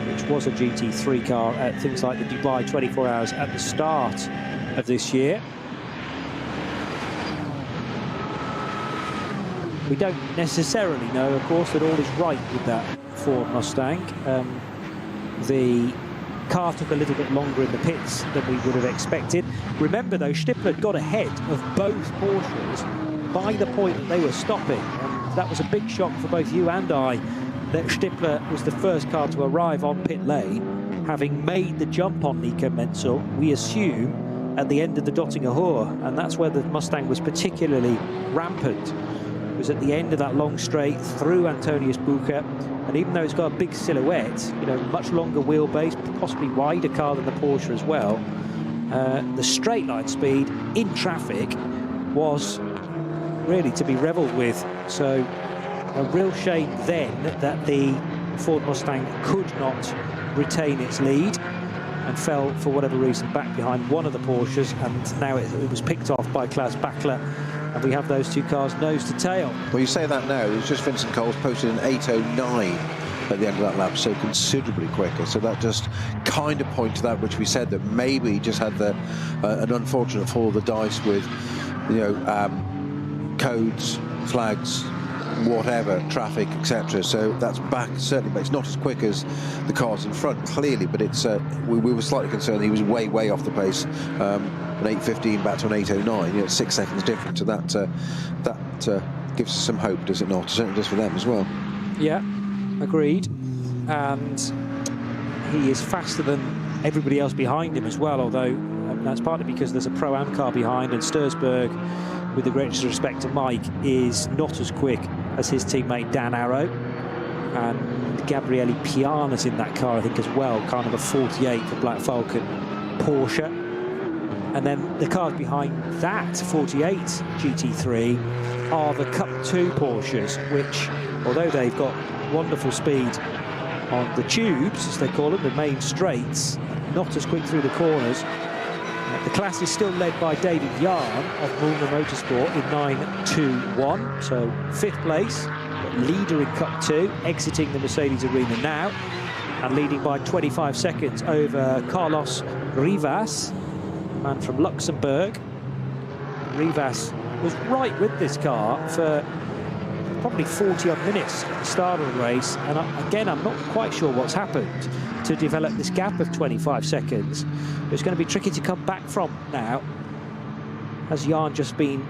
which was a GT3 car at things like the Dubai 24 Hours at the start of this year. We don't necessarily know, of course, that all is right with that Ford Mustang. The car took a little bit longer in the pits than we would have expected. Remember, though, Stippler got ahead of both Porsches by the point that they were stopping. And that was a big shock for both you and I, that Stippler was the first car to arrive on pit lane, having made the jump on Nico Menzel, we assume, at the end of the Dottinger Ruhr. And that's where the Mustang was particularly rampant. It was at the end of that long straight through Antonius Bucher. And even though it's got a big silhouette, you know, much longer wheelbase, possibly wider car than the Porsche as well, the straight line speed in traffic was really to be revelled with. So a real shame then that the Ford Mustang could not retain its lead and fell, for whatever reason, back behind one of the Porsches, and now it was picked off by Klaus Bachler, and we have those 2 cars nose to tail. Well, you say that now, it's just Vincent Coles posted an 8:09 at the end of that lap, so considerably quicker. So that just kind of points to that which we said, that maybe he just had an unfortunate fall of the dice with, you know, codes, flags, whatever, traffic, etc. So that's back, certainly, but it's not as quick as the cars in front, clearly, but it's we were slightly concerned he was way off the pace. An 8:15 back to an 8:09, you know, 6 seconds difference. So that gives us some hope, does it not? Certainly does for them as well. Yeah, agreed. And he is faster than everybody else behind him as well, although that's partly because there's a Pro-Am car behind, and Stursberg, with the greatest respect to Mike, is not as quick as his teammate Dan Arrow. And Gabriele Piana's in that car, I think, as well, kind of a 48 for Black Falcon Porsche. And then the cars behind that 48 GT3 are the Cup 2 Porsches, which, although they've got wonderful speed on the tubes, as they call them, the main straights, not as quick through the corners. The class is still led by David Yarn of Mulner Motorsport in 9.21, so 5th place, but leader in Cup 2, exiting the Mercedes arena now, and leading by 25 seconds over Carlos Rivas, man from Luxembourg. Rivas was right with this car for probably 40-odd minutes at the start of the race, and again, I'm not quite sure what's happened to develop this gap of 25 seconds. It's going to be tricky to come back from now. Has Jan just been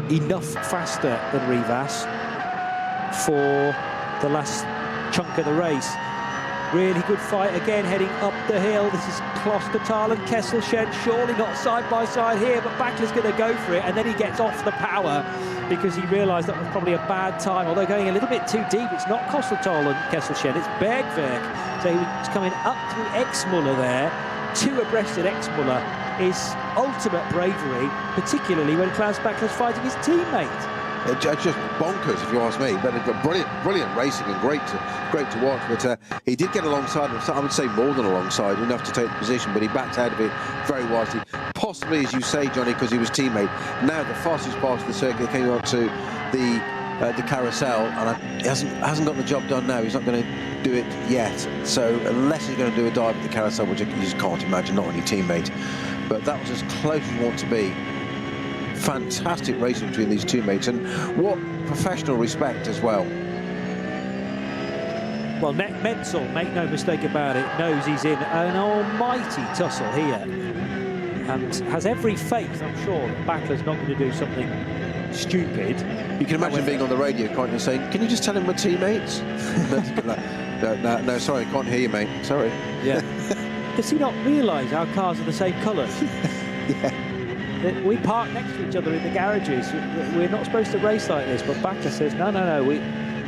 enough faster than Rivas for the last chunk of the race? Really good fight again, heading up the hill. This is Klostertal and Kesselchen, surely not side by side here, but Bachler's going to go for it, and then he gets off the power because he realised that was probably a bad time, although going a little bit too deep. It's not Klostertal and Kesselchen, it's Bergwerk. So he was coming up through Exmuller there, 2 abreast at Exmuller is ultimate bravery, particularly when Klaus Bachler's fighting his teammate. It's just bonkers, if you ask me. But brilliant racing and great to watch. But he did get alongside him. I would say more than alongside, enough to take the position. But he backed out of it very wisely. Possibly, as you say, Johnny, because he was teammate. Now the fastest part of the circuit came up to the carousel, and he hasn't got the job done now. He's not going to do it yet. So unless he's going to do a dive at the carousel, which you just can't imagine, not on your teammate. But that was as close as you want to be. Fantastic racing between these two mates, and what professional respect as well. Well, Menzel, make no mistake about it, knows he's in an almighty tussle here, and has every faith, I'm sure, that Bachler's not going to do something stupid. You can imagine being on the radio, can't you, saying, "Can you just tell him we're teammates?" no, sorry, I can't hear you, mate. Sorry. Yeah. Does he not realise our cars are the same colours? Yeah. We park next to each other in the garages. We're not supposed to race like this, but Bachler says, no,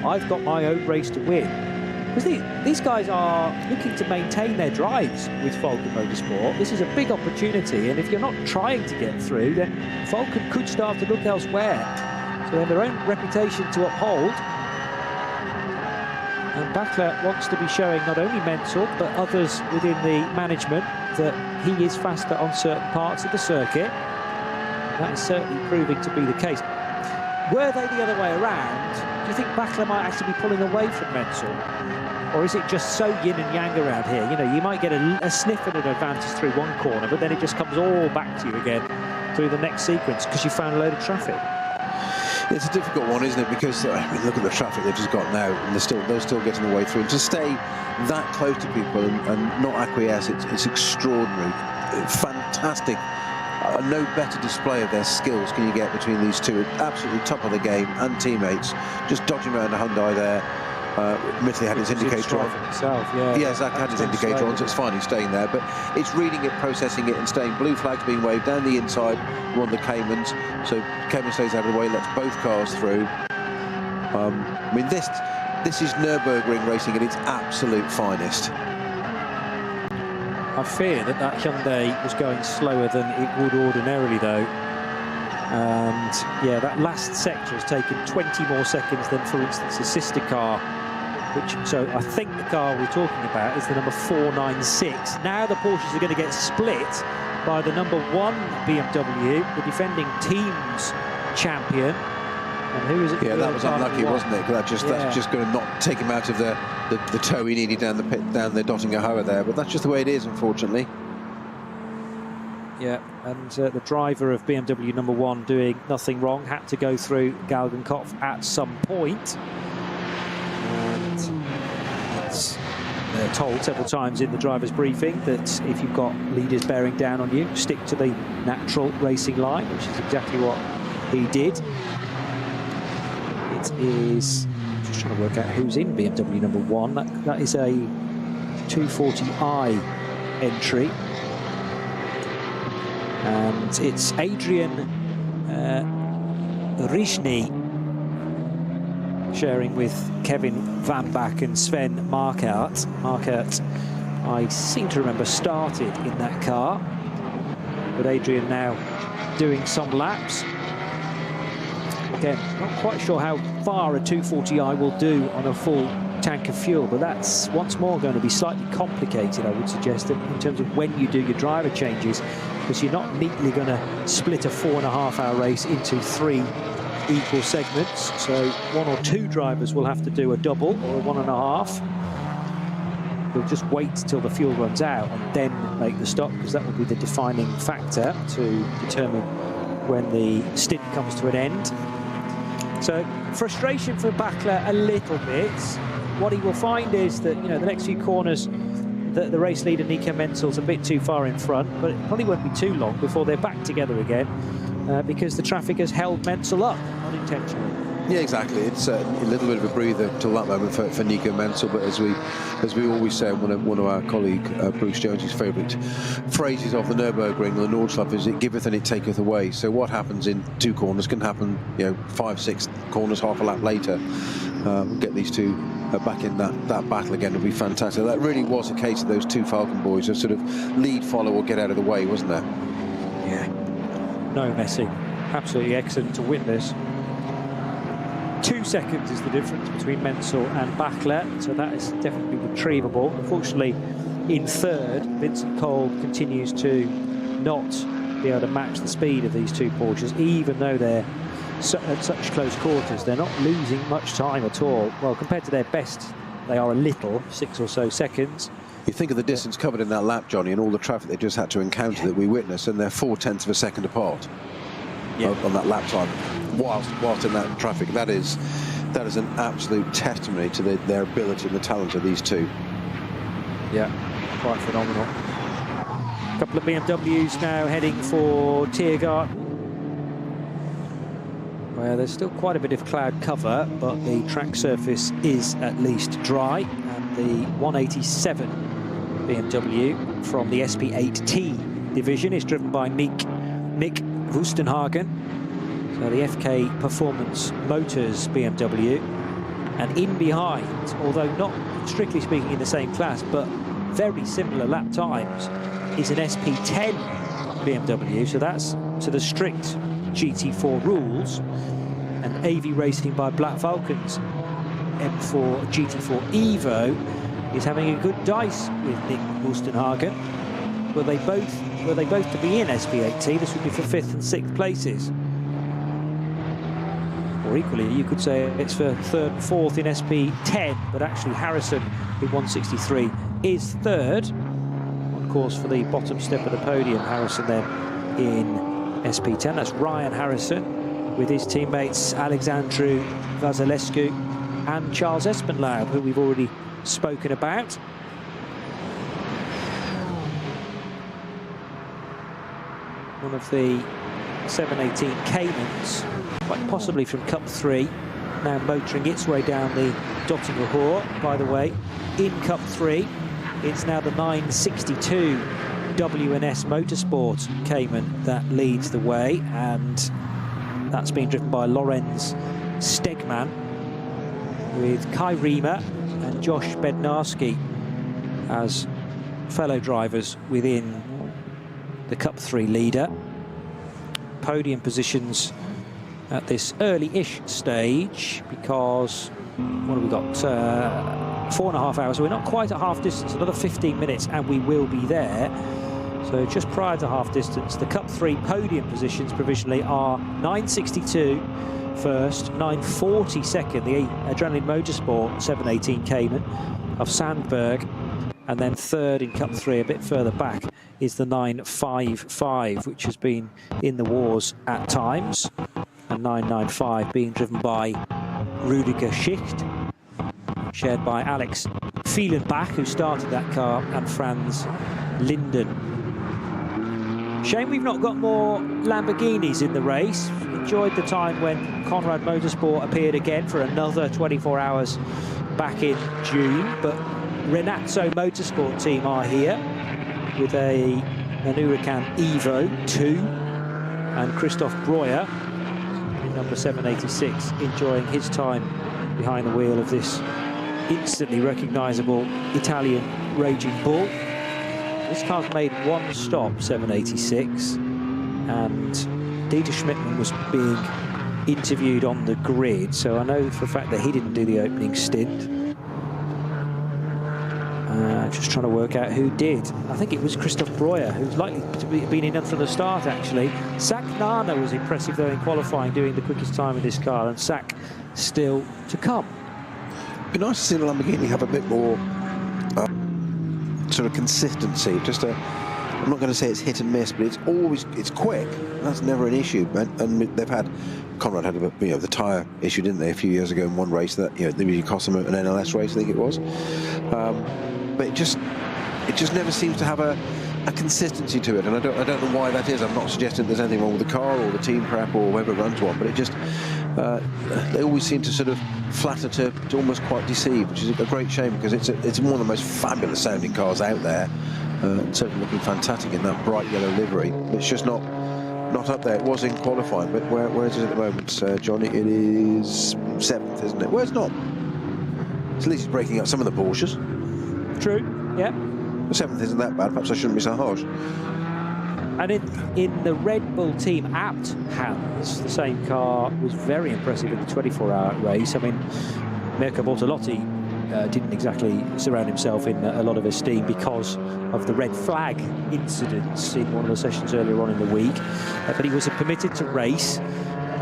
I've got my own race to win. Because these guys are looking to maintain their drives with Falken Motorsport. This is a big opportunity, and if you're not trying to get through, then Falken could start to look elsewhere. So they have their own reputation to uphold. And Bachler wants to be showing not only Menzel, but others within the management that he is faster on certain parts of the circuit. That is certainly proving to be the case. Were they the other way around, do you think Bachler might actually be pulling away from Menzel? Or is it just so yin and yang around here? You know, you might get a sniff at an advantage through one corner, but then it just comes all back to you again through the next sequence because you found a load of traffic. It's a difficult one, isn't it? Because I mean, look at the traffic they've just got now, and they're still getting their way through. And to stay that close to people and not acquiesce, it's extraordinary, fantastic. No better display of their skills can you get between these two. Absolutely top of the game and teammates. Just dodging around the Hyundai there. Admittedly had his indicator on. Yeah, Zach had his indicator on, so it's fine, he's staying there. But it's reading it, processing it, and staying. Blue flag's being waved down the inside, one of the Caymans. So Cayman stays out of the way, lets both cars through. I mean, this is Nürburgring racing at its absolute finest. I fear that Hyundai was going slower than it would ordinarily, though. And yeah, that last sector has taken 20 more seconds than, for instance, a sister car. So I think the car we're talking about is the number 496. Now the Porsches are going to get split by the number 1 BMW, the defending team's champion. And who is it? Yeah, that was unlucky, wasn't it? That's just going to not take him out of the toe he needed down the pit, down the Dottingerhoe there. But that's just the way it is, unfortunately. Yeah, and the driver of BMW number 1 doing nothing wrong, had to go through Galgenkopf at some point. And they're told several times in the driver's briefing that if you've got leaders bearing down on you, stick to the natural racing line, which is exactly what he did. It is, just trying to work out who's in BMW number 1. That is a 240i entry. And it's Adrian Rishny sharing with Kevin Van Bach and Sven Markert. Markert, I seem to remember, started in that car, but Adrian now doing some laps. Again, not quite sure how far a 240i will do on a full tank of fuel, but that's once more going to be slightly complicated, I would suggest, in terms of when you do your driver changes, because you're not neatly going to split a 4.5-hour race into 3 equal segments. So 1 or 2 drivers will have to do a double or a 1.5. They'll just wait till the fuel runs out and then make the stop, because that will be the defining factor to determine when the stint comes to an end. So frustration for Bachler a little bit. What he will find is that, you know, the next few corners, the race leader Nico Menzel's a bit too far in front, but it probably won't be too long before they're back together again, because the traffic has held Menzel up unintentionally. Yeah, exactly. It's a little bit of a breather till that moment for Nico Menzel, but as we always say, one of our colleague Bruce Jones's favourite phrases of the Nürburgring, the Nordschleife, is it giveth and it taketh away. So what happens in 2 corners can happen, you know, 5, 6 corners half a lap later. We'll get these two back in that battle again. It'll be fantastic. That really was a case of those 2 Falcon boys, a sort of lead, follow, or get out of the way, wasn't there? Yeah. No messing. Absolutely excellent to witness. 2 seconds is the difference between Menzel and Bachler, so that is definitely retrievable. Unfortunately, in third, Vincent Kolb continues to not be able to match the speed of these 2 Porsches, even though they're at such close quarters. They're not losing much time at all. Well, compared to their best, they are a little, 6 or so seconds. You think of the distance covered in that lap, Johnny, and all the traffic they just had to encounter that we witnessed, and they're 0.4 of a second apart on that lap time. Whilst in that traffic, that is an absolute testimony to their ability and the talent of these 2. Yeah, quite phenomenal. A couple of BMWs now heading for Tiergarten, where there's still quite a bit of cloud cover, but the track surface is at least dry. And the 187 BMW from the SP8T division is driven by Mick Wustenhagen. So the FK Performance Motors BMW, and in behind, although not strictly speaking in the same class, but very similar lap times, is an SP10 BMW, so that's to the strict GT4 rules. And AV Racing by Black Falcons M4 GT4 Evo is having a good dice with Nick Wustenhagen. Were they both to be in SP8T, this would be for 5th and 6th places. Or equally, you could say it's for 3rd and 4th in SP10, but actually Harrison in 163 is 3rd. On course for the bottom step of the podium, Harrison then in SP10. That's Ryan Harrison with his teammates Alexandru Vasilescu and Charles Espenlaub, who we've already spoken about. One of the 718 Caymans, quite possibly from Cup 3, now motoring its way down the Dottinger Ruhr. By the way, in Cup 3, it's now the 962 WNS Motorsport Cayman that leads the way, and that's been driven by Lorenz Stegman, with Kai Riemer and Josh Bednarski as fellow drivers within the Cup 3 leader. Podium positions at this early-ish stage, because what have we got? 4.5 hours, so we're not quite at half distance, another 15 minutes and we will be there. So just prior to half distance, the Cup 3 podium positions provisionally are 962 first, 940 second, the Adrenaline Motorsport 718 Cayman of Sandberg, and then 3rd in Cup 3, a bit further back, is the 955, which has been in the wars at times, and 995 being driven by Rudiger Schicht, shared by Alex Fielenbach, who started that car, and Franz Linden. Shame we've not got more Lamborghinis in the race. Enjoyed the time when Conrad Motorsport appeared again for another 24 hours back in June, but Renazzo Motorsport team are here with an Huracan Evo 2, and Christoph Breuer in number 786 enjoying his time behind the wheel of this instantly recognisable Italian Raging Bull. This car's made one stop, 786, and Dieter Schmidtmann was being interviewed on the grid, so I know for a fact that he didn't do the opening stint. Just trying to work out who did. I think it was Christoph Breuer, who's likely to be been in from the start, actually. Zach Nana was impressive, though, in qualifying, doing the quickest time in this car, and Zach still to come. It'd be nice to see the Lamborghini have a bit more sort of consistency, just a I'm not going to say it's hit and miss, but it's quick. That's never an issue. And they've had, Conrad had the tyre issue, didn't they, a few years ago in one race that they really cost them an NLS race, I think it was. But it just never seems to have a consistency to it, and I don't know why that is. I'm not suggesting there's anything wrong with the car or the team prep or whoever runs one, but it just they always seem to sort of flatter to almost quite deceive, which is a great shame, because it's one of the most fabulous sounding cars out there. Certainly looking fantastic in that bright yellow livery. It's just not up there. It was in qualifying, but where is it at the moment, Johnny? It is 7th, isn't it? Well, it's not. At least it's breaking up some of the Porsches. True, yeah. The 7th isn't that bad. Perhaps I shouldn't be so harsh. And in the Red Bull team apt hands, the same car was very impressive in the 24-hour race. I mean, Mirko Bortolotti didn't exactly surround himself in a lot of esteem because of the red flag incidents in one of the sessions earlier on in the week. But he was permitted to race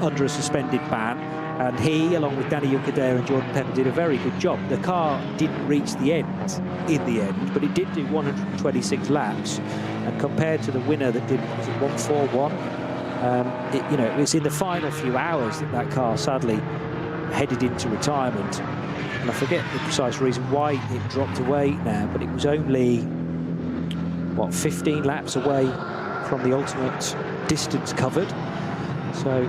under a suspended ban, and he, along with Danny Yucadea and Jordan Pepper, did a very good job. The car didn't reach the end in the end, but it did do 126 laps, and compared to the winner that did, was it 141? It was in the final few hours that car sadly headed into retirement. And I forget the precise reason why it dropped away now, but it was only, what, 15 laps away from the ultimate distance covered. So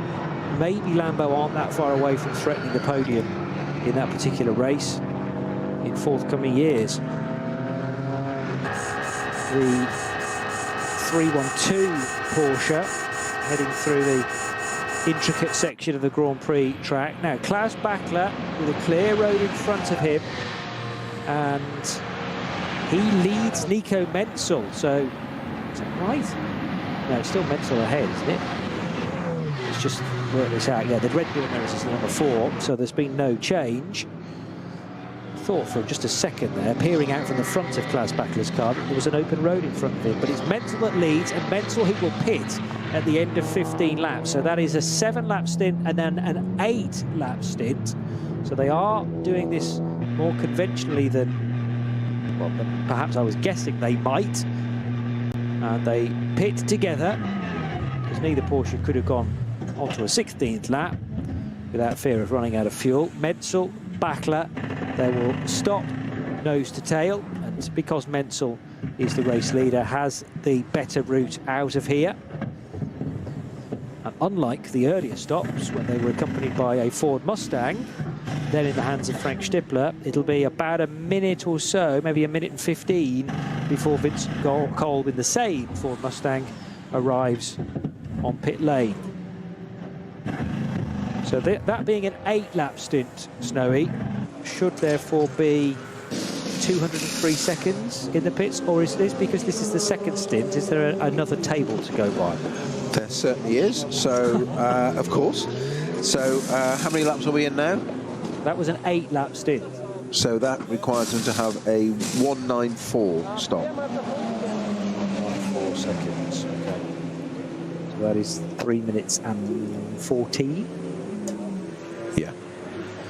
maybe Lambo aren't that far away from threatening the podium in that particular race in forthcoming years. The 312 Porsche heading through the intricate section of the Grand Prix track. Now, Klaus Bachler with a clear road in front of him, and he leads Nico Menzel. So, is that right? No, it's still Menzel ahead, isn't it? Let's just work this out. Yeah, the Red Bull Emirates is number 4, so there's been no change. Thought for just a second there, peering out from the front of Klaus Bachler's car, that there was an open road in front of him, but it's Menzel that leads, and Menzel who will pit at the end of 15 laps. So that is a 7-lap stint and then an 8-lap stint. So they are doing this more conventionally than, well, than perhaps I was guessing they might. And they pit together, because neither Porsche could have gone onto a 16th lap without fear of running out of fuel. Menzel, Bachler, they will stop nose to tail, and because Menzel is the race leader, has the better route out of here. And unlike the earlier stops, when they were accompanied by a Ford Mustang, then in the hands of Frank Stippler, it'll be about a minute or so, maybe a minute and 15, before Vincent Kolb in the same Ford Mustang arrives on pit lane. So that being an 8-lap stint, Snowy, should therefore be 203 seconds in the pits, or is this, because this is the second stint, is there another table to go by? There certainly is. So, of course. So, how many laps are we in now? That was an 8-lap stint. So that requires them to have a 194 stop. 4 seconds. Okay. So that is 3 minutes and 14. Yeah.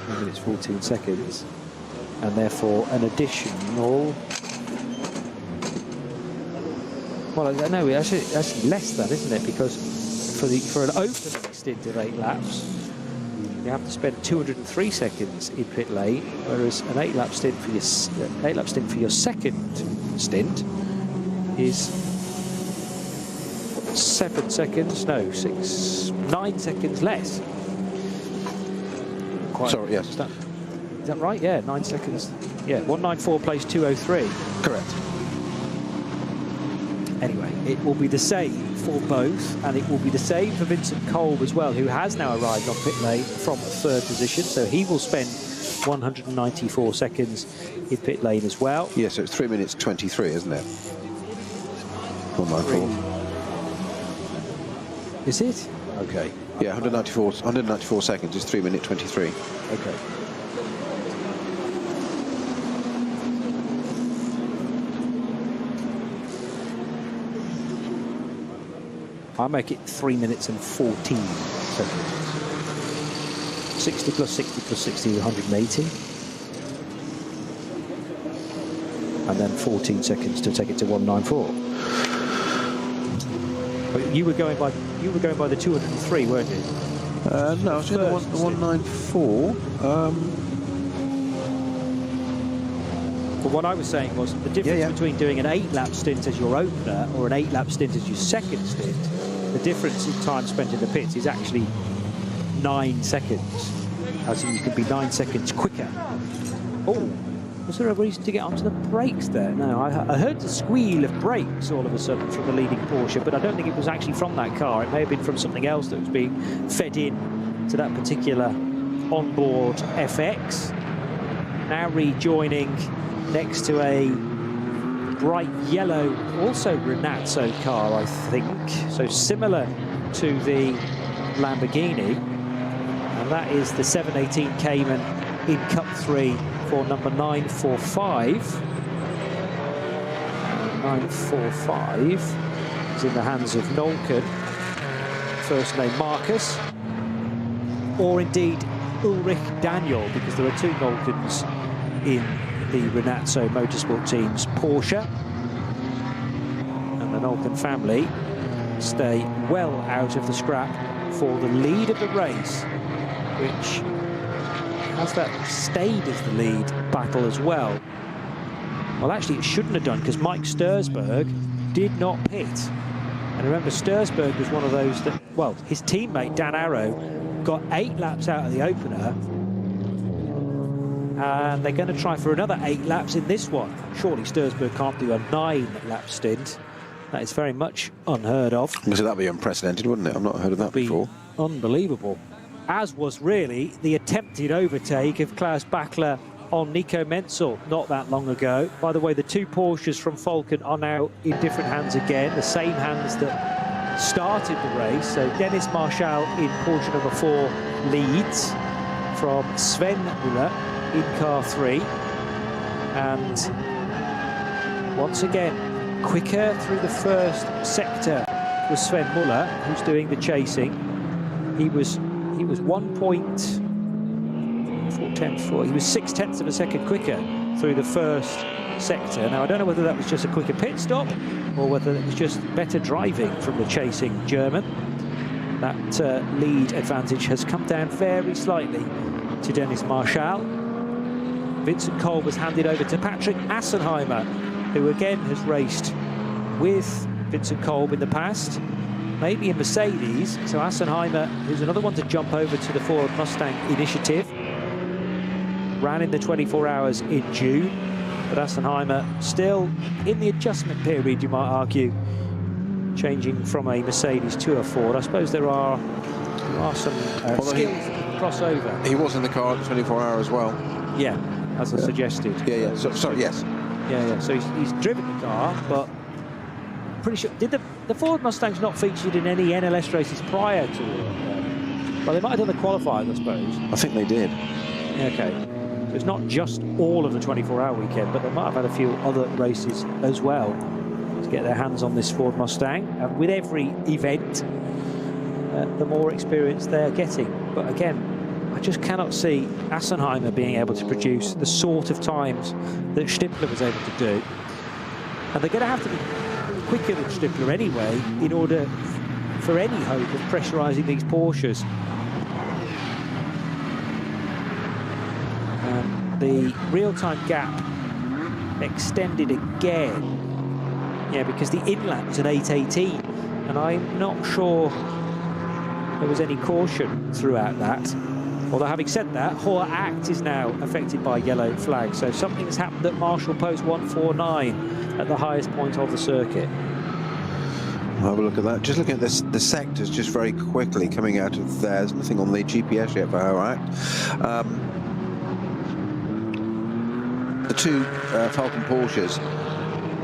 3 minutes 14 seconds, and therefore an additional. Well, no, actually less than, isn't it? Because for an opening stint of 8 laps, you have to spend 203 seconds in pit lane, whereas an 8-lap stint for your second stint is 7 seconds. No, 9 seconds less. Sorry, yes. Is that right? Yeah, 9 seconds. Yeah, 194 plays 203. Correct. Anyway, it will be the same for both, and it will be the same for Vincent Kolb as well, who has now arrived on pit lane from 3rd position, so he will spend 194 seconds in pit lane as well. Yeah, so it's 3 minutes 23, isn't it? 194. Is it? Okay. Yeah, 194 seconds is 3 minutes 23. Okay. I'll make it 3 minutes and 14 seconds. 60 plus 60 plus 60 is 180. And then 14 seconds to take it to 194. But you were going by the 203, weren't you? No, I was doing the 194. But what I was saying was the difference between doing an 8-lap stint as your opener or an 8-lap stint as your second stint, the difference in time spent in the pits is actually 9 seconds. As in, you could be 9 seconds quicker. Oh, was there a reason to get onto the brakes there? No, I heard the squeal of brakes all of a sudden from the leading Porsche, but I don't think it was actually from that car. It may have been from something else that was being fed in to that particular onboard FX. Now rejoining next to a bright yellow, also Renazzo car, I think. So similar to the Lamborghini. And that is the 718 Cayman in Cup 3 for number 945. 945 is in the hands of Nolken, first name Marcus, or indeed Ulrich Daniel, because there are 2 Nolkens in the Renazzo Motorsport team's Porsche. And the Nolken family stay well out of the scrap for the lead of the race, which has that stayed as the lead battle as well. Well, actually, it shouldn't have done, because Mike Stursberg did not pit. And remember, Stursberg was one of those that, well, his teammate, Dan Arrow, got 8 laps out of the opener. And they're going to try for another 8 laps in this one. Surely Stursberg can't do a 9-lap stint. That is very much unheard of. So that'd be unprecedented, wouldn't it? I've not heard of that before. Unbelievable. As was really the attempted overtake of Klaus Bachler on Nico Menzel not that long ago. By the way, the 2 Porsches from Falken are now in different hands again, the same hands that started the race. So Dennis Marshall in Porsche number 4 leads from Sven Müller in car 3. And once again, quicker through the first sector was Sven Müller, who's doing the chasing. He was 6/10 of a second quicker through the first sector. Now, I don't know whether that was just a quicker pit stop or whether it was just better driving from the chasing German. That lead advantage has come down very slightly to Dennis Marshall. Vincent Kolb was handed over to Patrick Assenheimer, who again has raced with Vincent Kolb in the past, maybe in Mercedes. So Assenheimer, who's another one to jump over to the Ford Mustang initiative, ran in the 24 hours in June, but Assenheimer still in the adjustment period, you might argue, changing from a Mercedes to a Ford. I suppose there are some skills that cross over. He was in the car at the 24 hour as well. Yeah, as I suggested. Yeah. So yes. Yeah. So he's driven the car, but pretty sure, did the Ford Mustangs not featured in any NLS races prior to it? Well, they might have done the qualifiers, I suppose. I think they did. Okay. So it's not just all of the 24-hour weekend, but they might have had a few other races as well to get their hands on this Ford Mustang. And with every event, the more experience they're getting. But again, I just cannot see Assenheimer being able to produce the sort of times that Stippler was able to do. And they're going to have to be quicker than Stippler anyway in order for any hope of pressurising these Porsches. The real-time gap extended again. Yeah, because the in-lap was an 8:18, and I'm not sure there was any caution throughout that. Although, having said that, Hoher Act is now affected by yellow flag, so something has happened at Marshall Post 149 at the highest point of the circuit. I'll have a look at that. Just looking at this, the sectors just very quickly coming out of there. There's nothing on the GPS yet for Hoher Act. The 2 Falcon Porsches,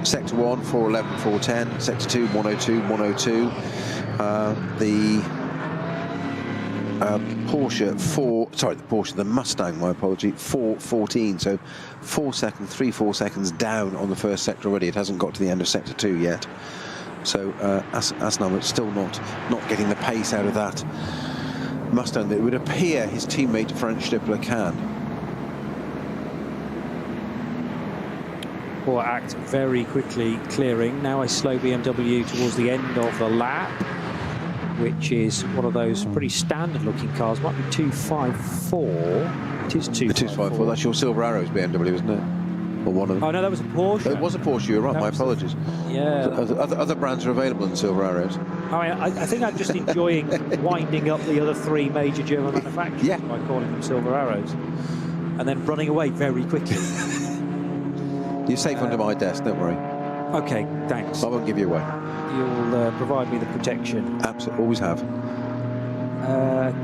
Sector 1, 411, 410, Sector 2, 102, 102. The the Mustang, my apology, 414, so 4 seconds down on the first sector already. It hasn't got to the end of Sector 2 yet. So Assenheimer still not getting the pace out of that Mustang that it would appear his teammate Frank Stippler can. support act very quickly clearing. Now a slow BMW towards the end of the lap, which is one of those pretty standard looking cars. Might be 254. It is 254. That's your Silver Arrows BMW, isn't it? Or one of them? Oh no, that was a Porsche. It was a Porsche, you're right, my apologies. Yeah. Other brands are available in Silver Arrows. I think I'm just enjoying winding up the other three major German manufacturers by calling them Silver Arrows. And then running away very quickly. You're safe under my desk, don't worry. Okay, thanks. I won't give you away. You'll provide me the protection. Absolutely, always have.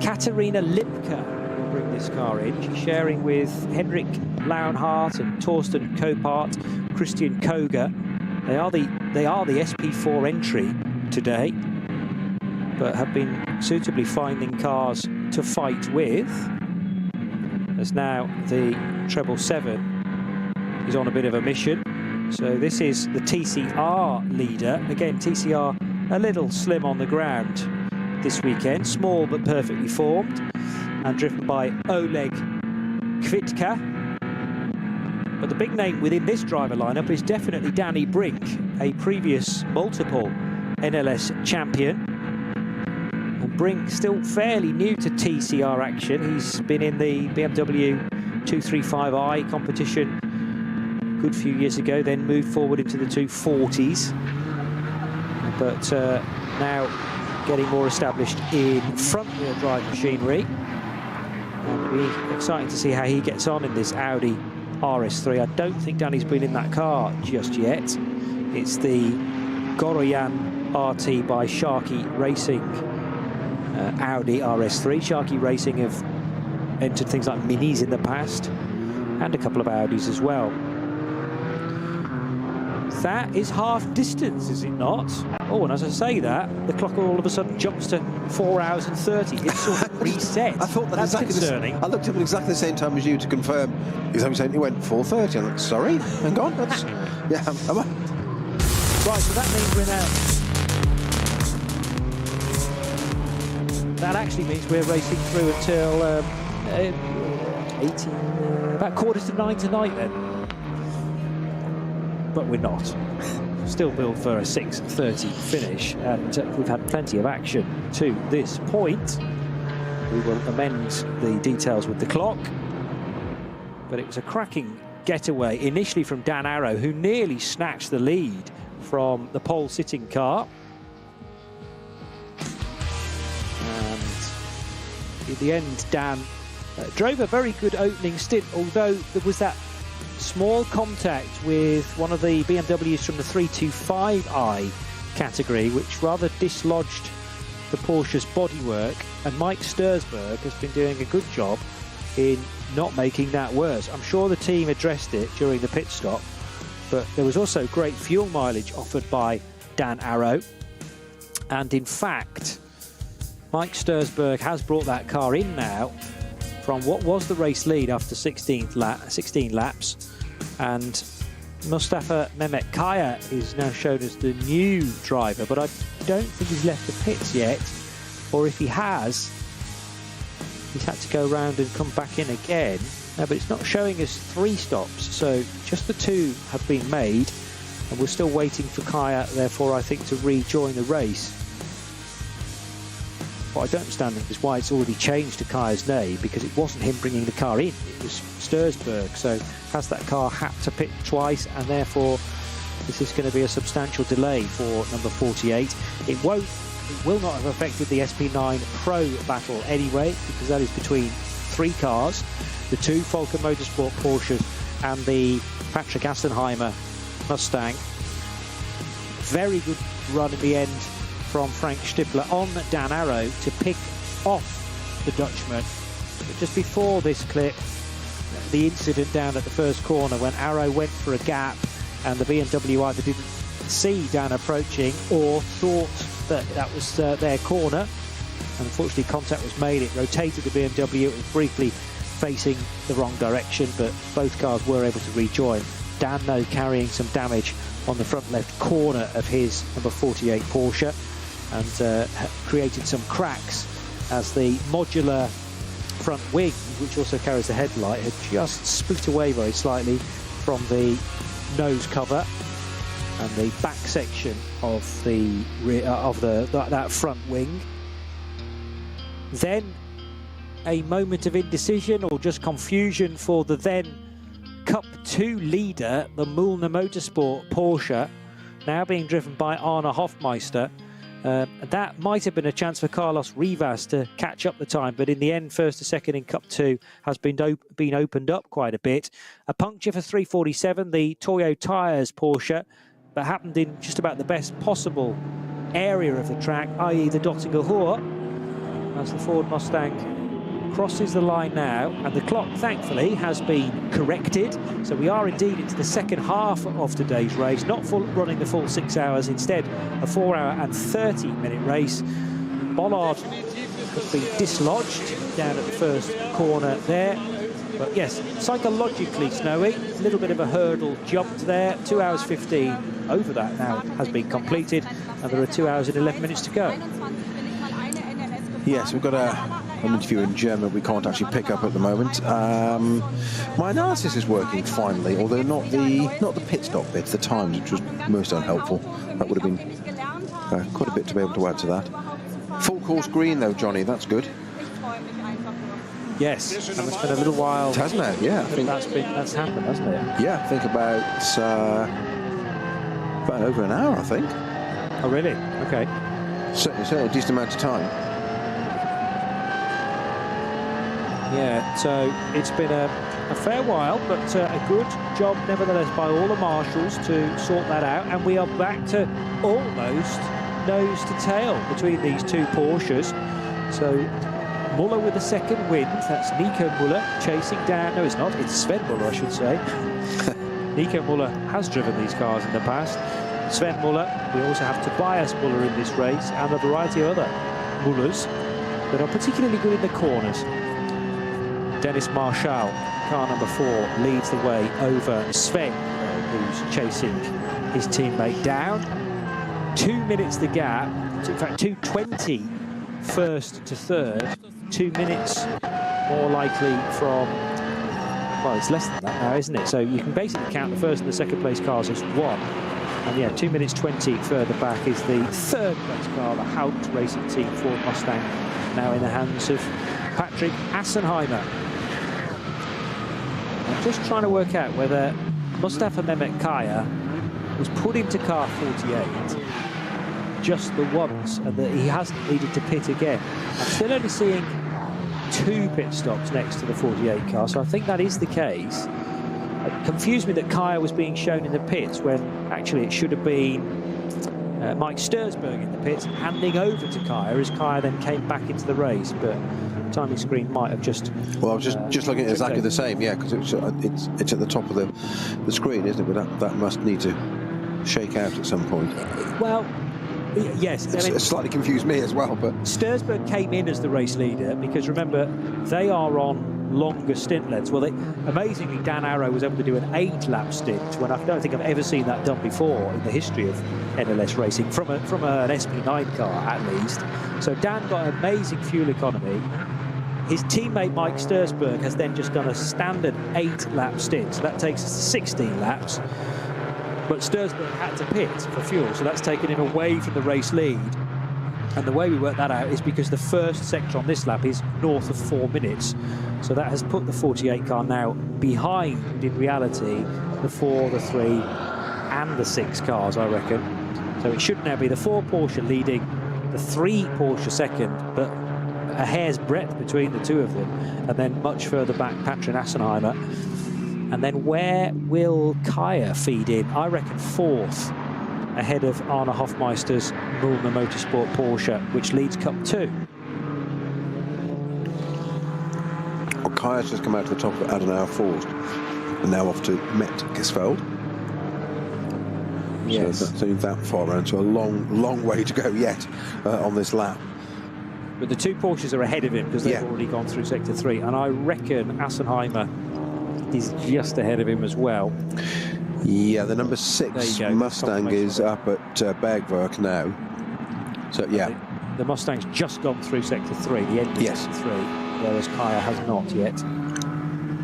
Katarina Lipka will bring this car in. She's sharing with Henrik Launhardt and Torsten Kopart, Christian Koga. They are the SP4 entry today, but have been suitably finding cars to fight with. As now the 777 is on a bit of a mission. So this is the TCR leader. Again, TCR a little slim on the ground this weekend, small but perfectly formed, and driven by Oleg Kvitka. But the big name within this driver lineup is definitely Danny Brink, a previous multiple NLS champion. And Brink still fairly new to TCR action. He's been in the BMW 235i competition a good few years ago, then moved forward into the 240s. But now getting more established in front-wheel drive machinery. And it'll be exciting to see how he gets on in this Audi RS3. I don't think Danny's been in that car just yet. It's the Goroyan RT by Sharkey Racing Audi RS3. Sharkey Racing have entered things like Minis in the past, and a couple of Audis as well. That is half distance, is it not? Oh, and as I say that, the clock all of a sudden jumps to 4 hours and 30. It's sort of reset. I thought that's exactly concerning. I looked up at exactly the same time as you to confirm. Because I was saying it went 4:30. I'm like, sorry, hang on. That's, yeah, am I? Right, so that means we're now. That actually means we're racing through until 18, about 8:45 tonight then. But we're not. Still built for a 6:30 finish, and we've had plenty of action to this point. We will amend the details with the clock, but it was a cracking getaway initially from Dan Arrow, who nearly snatched the lead from the pole sitting car. And in the end, Dan drove a very good opening stint, although there was that small contact with one of the BMWs from the 325i category, which rather dislodged the Porsche's bodywork, and Mike Stursberg has been doing a good job in not making that worse. I'm sure the team addressed it during the pit stop, but there was also great fuel mileage offered by Dan Arrow, and in fact Mike Stursberg has brought that car in now from what was the race lead after 16 laps, and Mustafa Mehmet Kaya is now shown as the new driver, but I don't think he's left the pits yet, or if he has, he's had to go around and come back in again. No, but it's not showing us 3 stops, so just the 2 have been made, and we're still waiting for Kaya, therefore, I think, to rejoin the race. What I don't understand is why it's already changed to Kaya's name, because it wasn't him bringing the car in, it was Stursberg. So has that car had to pit twice, and therefore this is going to be a substantial delay for number 48. It will not have affected the SP9 Pro battle anyway, because that is between 3 cars, the 2 Volker Motorsport Porsches and the Patrick Assenheimer Mustang. Very good run in the end from Frank Stippler on Dan Arrow to pick off the Dutchman. But just before this clip, the incident down at the first corner when Arrow went for a gap and the BMW either didn't see Dan approaching or thought that that was their corner. And unfortunately, contact was made. It rotated the BMW. It was briefly facing the wrong direction, but both cars were able to rejoin. Dan, though, carrying some damage on the front left corner of his number 48 Porsche, and created some cracks as the modular front wing, which also carries the headlight, had just split away very slightly from the nose cover and the back section of the rear, that front wing. Then a moment of indecision or just confusion for the then Cup 2 leader, the Mühlner Motorsport Porsche, now being driven by Arne Hofmeister. That might have been a chance for Carlos Rivas to catch up the time, but in the end, first to second in Cup 2 has been opened up quite a bit. A puncture for 347, the Toyo Tyres Porsche, that happened in just about the best possible area of the track, i.e. the Dottinger Hohe, as the Ford Mustang crosses the line now, and the clock thankfully has been corrected, so we are indeed into the second half of today's race, not running the full 6 hours, instead a 4 hour and 30 minute race. Bollard has been dislodged down at the first corner there, but yes, psychologically Snowy, a little bit of a hurdle jumped there. 2 hours 15 over that now has been completed, and there are 2 hours and 11 minutes to go. Yes, we've got an interview in German we can't actually pick up at the moment. My analysis is working finally, although not the pit stop bit, the times, which was most unhelpful. That would have been quite a bit to be able to add to that. Full course green though, Johnny, that's good. Yes, and it's been a little while. It has now, yeah. I think that's happened, hasn't it? Yeah, I think about over an hour, I think. Oh, really? Okay. Certainly a decent amount of time. Yeah, so it's been a fair while, but a good job nevertheless by all the marshals to sort that out, and we are back to almost nose to tail between these two Porsches. So Muller with the second win, that's Nico Muller chasing down, no it's not, it's Sven Muller I should say. Nico Muller has driven these cars in the past. Sven Muller, we also have Tobias Muller in this race, and a variety of other Mullers that are particularly good in the corners. Dennis Marshall, car number 4, leads the way over Sven, who's chasing his teammate down. 2 minutes the gap, in fact 2:20 first to third, 2 minutes more likely from, well, it's less than that now, isn't it? So you can basically count the first and the second place cars as one. And yeah, 2 minutes 20 further back is the third place car, the Haupt Racing Team Ford Mustang, now in the hands of Patrick Assenheimer. I'm just trying to work out whether Mustafa Mehmet Kaya was put into car 48 just the once and that he hasn't needed to pit again. I'm still only seeing 2 pit stops next to the 48 car, so I think that is the case. It confused me that Kaya was being shown in the pits when actually it should have been Mike Stursberg in the pits handing over to Kaya as Kaya then came back into the race, but timing screen might have just... Well, I was just looking at exactly the same, yeah, because it's at the top of the screen, isn't it? But that must need to shake out at some point. Well, yes. It slightly confused me as well, but... Stursberg came in as the race leader because, remember, they are on longer stint lengths. Well, amazingly, Dan Arrow was able to do an 8-lap stint when I don't think I've ever seen that done before in the history of NLS racing, from an SP9 car at least. So Dan got amazing fuel economy. His teammate Mike Stursberg has then just done a standard 8-lap stint, so that takes us to 16 laps. But Stursberg had to pit for fuel, so that's taken him away from the race lead. And the way we work that out is because the first sector on this lap is north of 4 minutes. So that has put the 48 car now behind, in reality, the 4, the 3 and the 6 cars, I reckon. So it should now be the 4 Porsche leading, the 3 Porsche second, but a hair's breadth between the 2 of them, and then much further back Patrick Assenheimer. And then where will Kaya feed in? I reckon 4th, ahead of Arne Hofmeister's Mühlner Motorsport Porsche, which leads Cup 2. Well, Kaya's just come out to the top of Adenauer Forst, and now off to Metgesveld. Yes. So that's only that far around, so a long way to go yet on this lap. But the 2 Porsches are ahead of him because they've already gone through Sector 3, and I reckon Assenheimer is just ahead of him as well. Yeah, the number 6 Mustang is up at Bergwerk now. So, yeah. The Mustang's just gone through Sector 3, the end of Sector 3, whereas Kaya has not yet.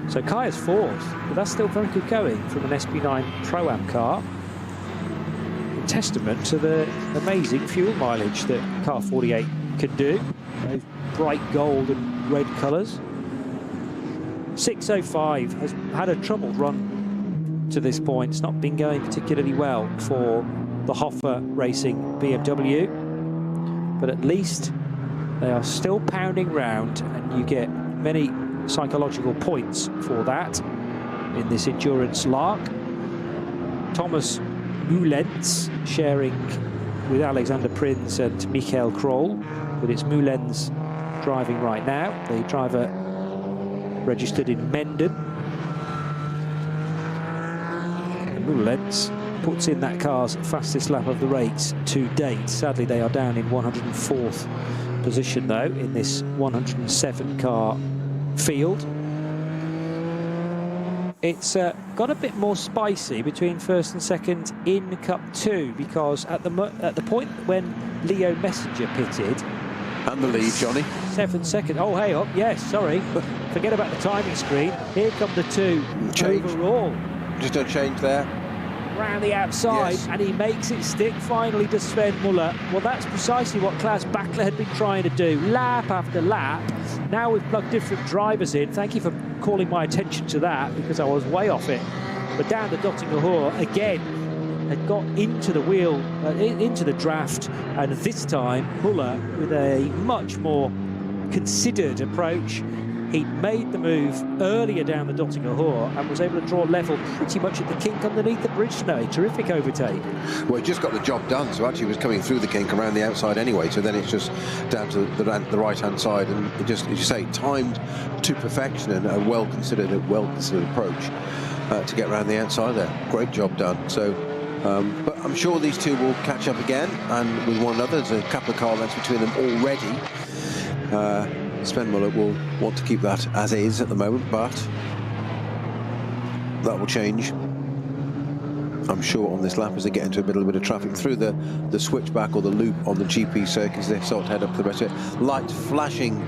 So Kaya's fourth, but that's still very good going from an SP9 Pro-Am car. A testament to the amazing fuel mileage that Car 48 can do. Those bright gold and red colours. 6:05 has had a troubled run to this point. It's not been going particularly well for the Hoffer Racing BMW, but at least they are still pounding round, and you get many psychological points for that in this endurance lark. Thomas Mullens sharing with Alexander Prinz and Michael Kroll, but it's Mullens driving right now. The driver registered in Menden. And Mullens puts in that car's fastest lap of the race to date. Sadly, they are down in 104th position, though, in this 107 car field. It's got a bit more spicy between first and second in Cup 2, because at the point when Leo Messenger pitted, and the lead, Johnny. 7 seconds. Oh, hey up. Yes, sorry. Forget about the timing screen. Here come the two overall. Just a change there. Round the outside, yes. And he makes it stick finally to Sven Muller. Well, that's precisely what Klaus Bachler had been trying to do, lap after lap. Now we've plugged different drivers in. Thank you for calling my attention to that, because I was way off it. But down the Dottinger Ruhr again, had got into the wheel, into the draft, and this time Muller, with a much more considered approach, he made the move earlier down the Dottinger Ruhr and was able to draw level pretty much at the kink underneath the bridge today. Terrific overtake. Well, he just got the job done, so actually he was coming through the kink around the outside anyway, so then it's just down to the right-hand side, and it just, as you say, timed to perfection, and a well-considered approach to get around the outside there. Great job done. So, but I'm sure these two will catch up again, and with one another. There's a couple of car lengths between them already. Sven Muller will want to keep that as is at the moment, but that will change, I'm sure, on this lap as they get into a little bit of traffic through the switchback or the loop on the GP circuits. They start to head up to the rest of it. Lights flashing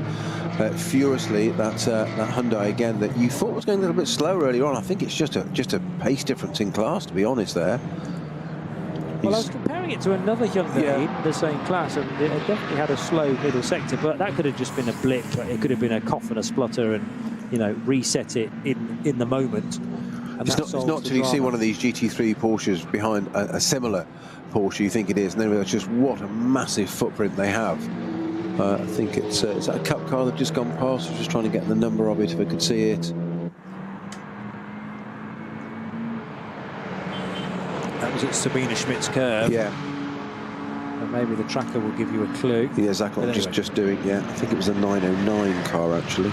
furiously. That Hyundai again that you thought was going a little bit slower earlier on. I think it's just a pace difference in class, to be honest there. Well, I was comparing it to another Hyundai in the same class, and it definitely had a slow middle sector, but that could have just been a blip. It could have been a cough and a splutter, and, you know, reset it in the moment. And it's not till you see one of these GT3 Porsches behind a similar Porsche you think it is, and then it's just what a massive footprint they have. I think it's that a Cup car they've just gone past. I was just trying to get the number of it if I could see it. That was at Sabina Schmidt's curve. Yeah. And maybe the tracker will give you a clue. Yeah, exactly. Anyway. Just doing. Yeah, I think it was a 909 car actually.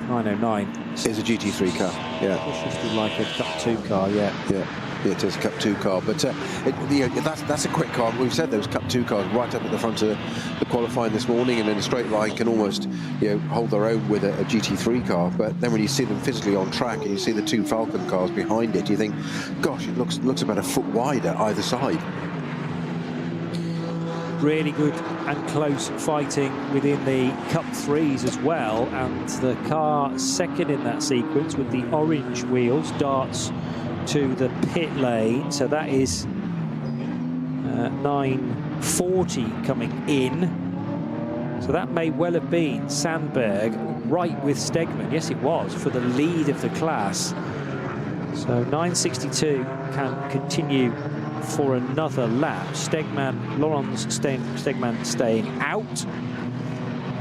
909 is a GT3 car. Yeah. It's just like a Cup 2 car. Yeah. Yeah. Yeah, it is a Cup 2 car, but that's a quick car. We've said those Cup 2 cars right up at the front of the qualifying this morning, and in a straight line can almost, you know, hold their own with a GT3 car. But then when you see them physically on track and you see the two Falcon cars behind it, you think, gosh, it looks about a foot wide at either side. Really good and close fighting within the Cup 3s as well, and the car second in that sequence with the orange wheels darts to the pit lane. So that is 940 coming in. So that may well have been Sandberg right with Stegman. Yes, it was, for the lead of the class. So 962 can continue for another lap. Laurens Stegman staying out,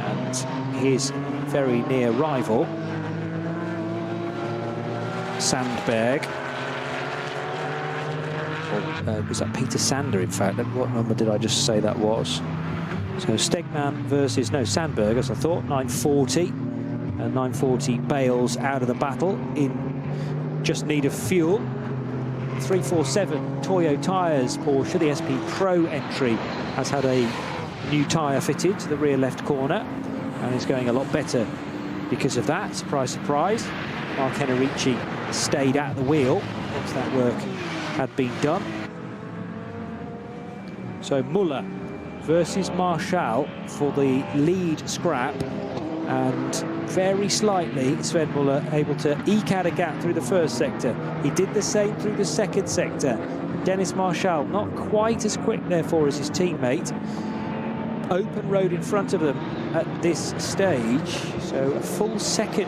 and his very near rival Sandberg, or was that Peter Sander, in fact? What number did I just say that was? So Stegman versus, no, Sandberg, as I thought, 940, and 940 bails out of the battle in just need of fuel. 347 Toyo Tyres Porsche, the SP Pro entry, has had a new tyre fitted to the rear left corner and is going a lot better because of that. Surprise, surprise. Mark Henrici stayed at the wheel once that work had been done. So Muller versus Marshall for the lead scrap, and very slightly, Sven Muller able to eke out a gap through the first sector. He did the same through the second sector. Dennis Marshall not quite as quick, therefore, as his teammate. Open road in front of them at this stage, so a full second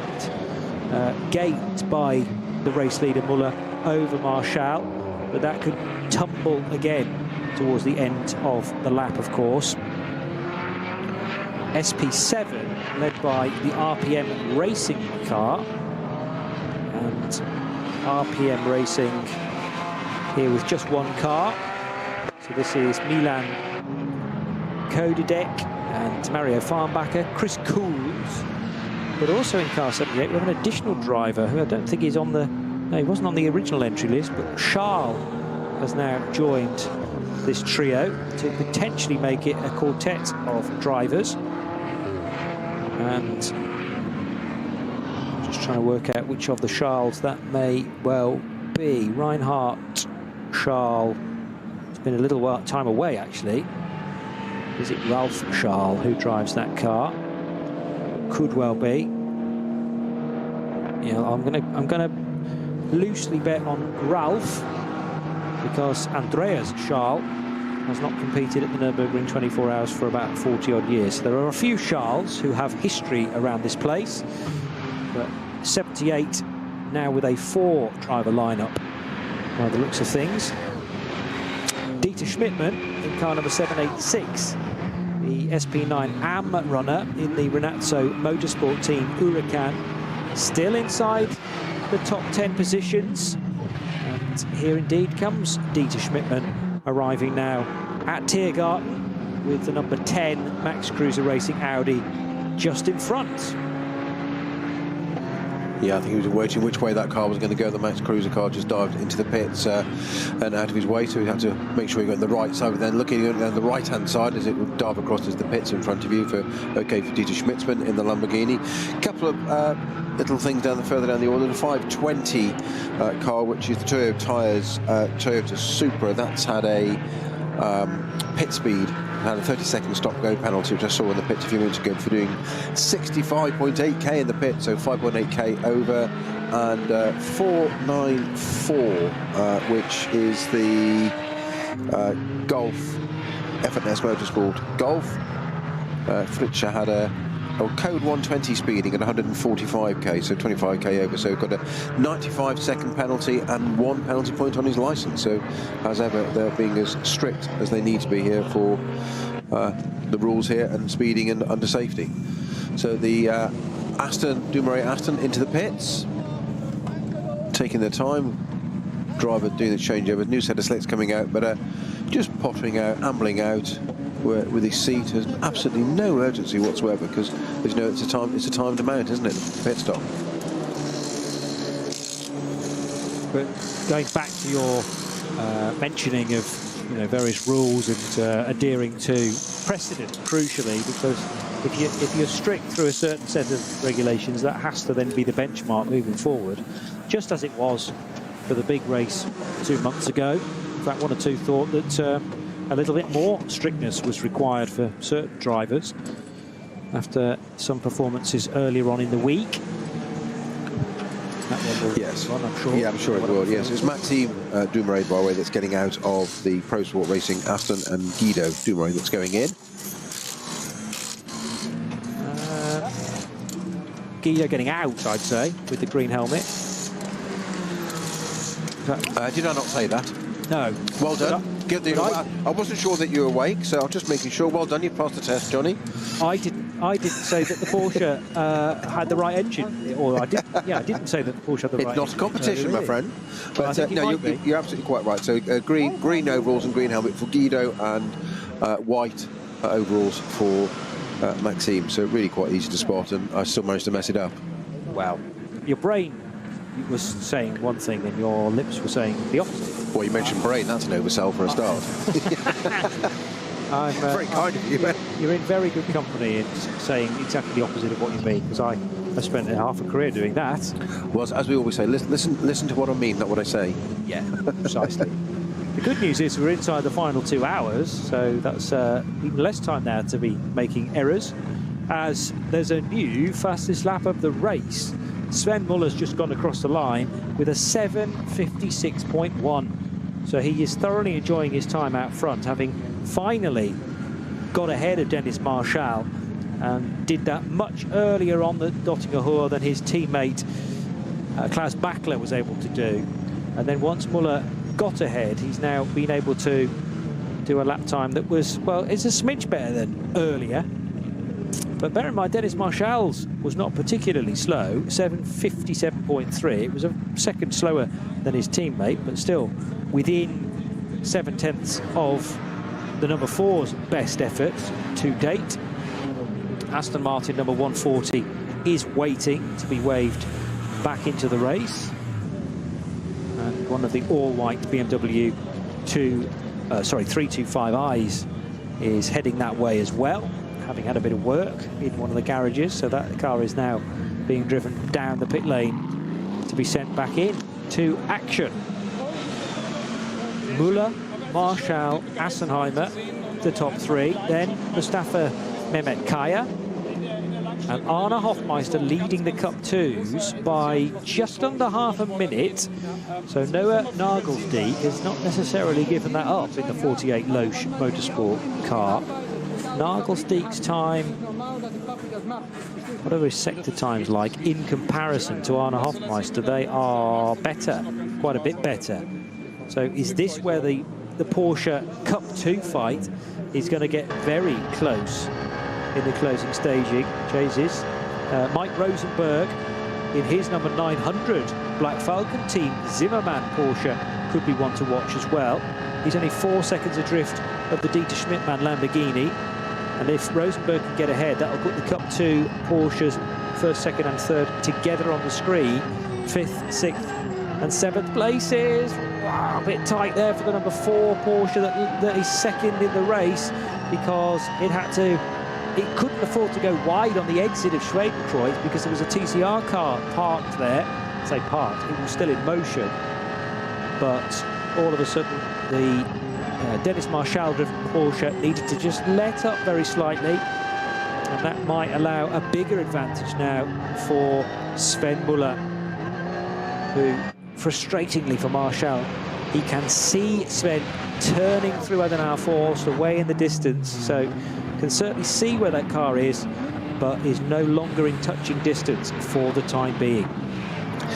gained by the race leader Muller over Marshall, but that could tumble again towards the end of the lap, of course. SP7 led by the RPM Racing car, and RPM Racing here with just one car. So this is Milan Kodadek and Mario Farnbacher, Chris Cools, but also in car 78 we have an additional driver who I don't think is on the, no, he wasn't on the original entry list, but Charles has now joined this trio to potentially make it a quartet of drivers. And just trying to work out which of the Charles that may well be. Reinhardt, Charles, it's been a little time away actually. Is it Ralph Charles who drives that car? Could well be. You know, I'm gonna loosely bet on Ralph, because Andreas Charles has not competed at the Nürburgring 24 hours for about 40 odd years. So there are a few Charles who have history around this place, but 78 now with a 4-driver lineup by the looks of things. Dieter Schmidtmann in car number 786, the SP9 AM runner in the Renazzo Motorsport team Huracan, still inside the top 10 positions. And here indeed comes Dieter Schmidtmann, arriving now at Tiergarten with the number 10 Max Cruiser Racing Audi just in front. Yeah, I think he was waiting which way that car was going to go. The Max Cruiser car just dived into the pits and out of his way, so he had to make sure he got on the right side. But then looking at the right-hand side as it would dive across as the pits in front of you for Dieter Schmidtmann in the Lamborghini. A couple of little things further down the order. The 520 car, which is the Toyo Tyres Toyota Supra, that's had a pit speed, had a 30-second stop-go penalty, which I saw in the pits a few minutes ago, for doing 65.8k in the pit, so 5.8k over, and 494, which is the Golf F&S Motorsport Golf. Fritcher had a code 120 speeding at 145k, so 25k over, so got a 95-second penalty and 1 penalty point on his license. So as ever, they're being as strict as they need to be here for the rules here and speeding and under safety. So the Dumoulin Aston into the pits, taking their time, driver doing the changeover, new set of slicks coming out, but just pottering out, ambling out with his seat. There's absolutely no urgency whatsoever, because as you know, it's a timed amount, isn't it? Pit stop. But going back to your mentioning of various rules and adhering to precedent, crucially, because if you're strict through a certain set of regulations, that has to then be the benchmark moving forward, just as it was for the big race 2 months ago. In fact, one or two thought that a little bit more strictness was required for certain drivers after some performances earlier on in the week. That one will, yes, run, I'm sure. Yeah, I'm sure it will. Yes, it's Maxime Dumoulin, by the way, that's getting out of the Pro Sport Racing Aston, and Guido Dumoulin that's going in. Guido getting out, I'd say, with the green helmet. Did I not say that? No. Well done. I wasn't sure that you were awake, so I'm just making sure. Well done, you passed the test, Johnny. I didn't say that the Porsche had the right engine, or I didn't say that the Porsche had the right engine. It's not a competition, my friend. But no, you're absolutely quite right. So green overalls and green helmet for Guido, and white overalls for Maxime. So really quite easy to spot, and I still managed to mess it up. Wow. Your brain was saying one thing and your lips were saying the opposite. Well, you mentioned brain, that's an oversell for a start. Very kind of you. You're in very good company in saying exactly the opposite of what you mean, because I spent half a career doing that. Well, as we always say, listen to what I mean, not what I say. Yeah, precisely. The good news is we're inside the final 2 hours, so that's even less time now to be making errors. as there's a new fastest lap of the race. Sven Muller's just gone across the line with a 7:56.1. So he is thoroughly enjoying his time out front, having finally got ahead of Dennis Marshall, and did that much earlier on the Dottinger Ruhr than his teammate Klaus Bachler was able to do. And then once Muller got ahead, he's now been able to do a lap time that was, well, it's a smidge better than earlier. But bear in mind, Dennis Marshall's was not particularly slow, 7:57.3. It was a second slower than his teammate, but still within 7/10 of the number 4's best effort to date. Aston Martin number 140 is waiting to be waved back into the race. And one of the all-white BMW 325i's is heading that way as well, having had a bit of work in one of the garages. So that car is now being driven down the pit lane to be sent back in to action. Müller, Marshall, Assenheimer, the top 3. Then Mustafa Mehmet Kaya and Arne Hofmeister leading the Cup 2s by just under half a minute. So Noah Nagelsdijk has not necessarily given that up in the 48 Loesch Motorsport car. Nagelsdijk's time, whatever his sector time's like, in comparison to Arne Hofmeister, they are better, quite a bit better. So is this where the Porsche Cup 2 fight is going to get very close in the closing staging? Chases. Mike Rosenberg in his number 900 Black Falcon team Zimmermann Porsche could be one to watch as well. He's only 4 seconds adrift of the Dieter Schmidtmann Lamborghini, and if Rosenberg can get ahead, that'll put the Cup 2 Porsches first, second and third together on the screen. 5th, 6th and 7th places. Wow, a bit tight there for the number 4 Porsche that is second in the race, because it couldn't afford to go wide on the exit of Schwedenkreuz because there was a TCR car parked there. I say parked, it was still in motion. But all of a sudden, the Dennis Marshall-driven Porsche needed to just let up very slightly, and that might allow a bigger advantage now for Sven Muller, who, frustratingly for Marshall, he can see Sven turning through Adenauer Forst away in the distance, so can certainly see where that car is, but is no longer in touching distance for the time being.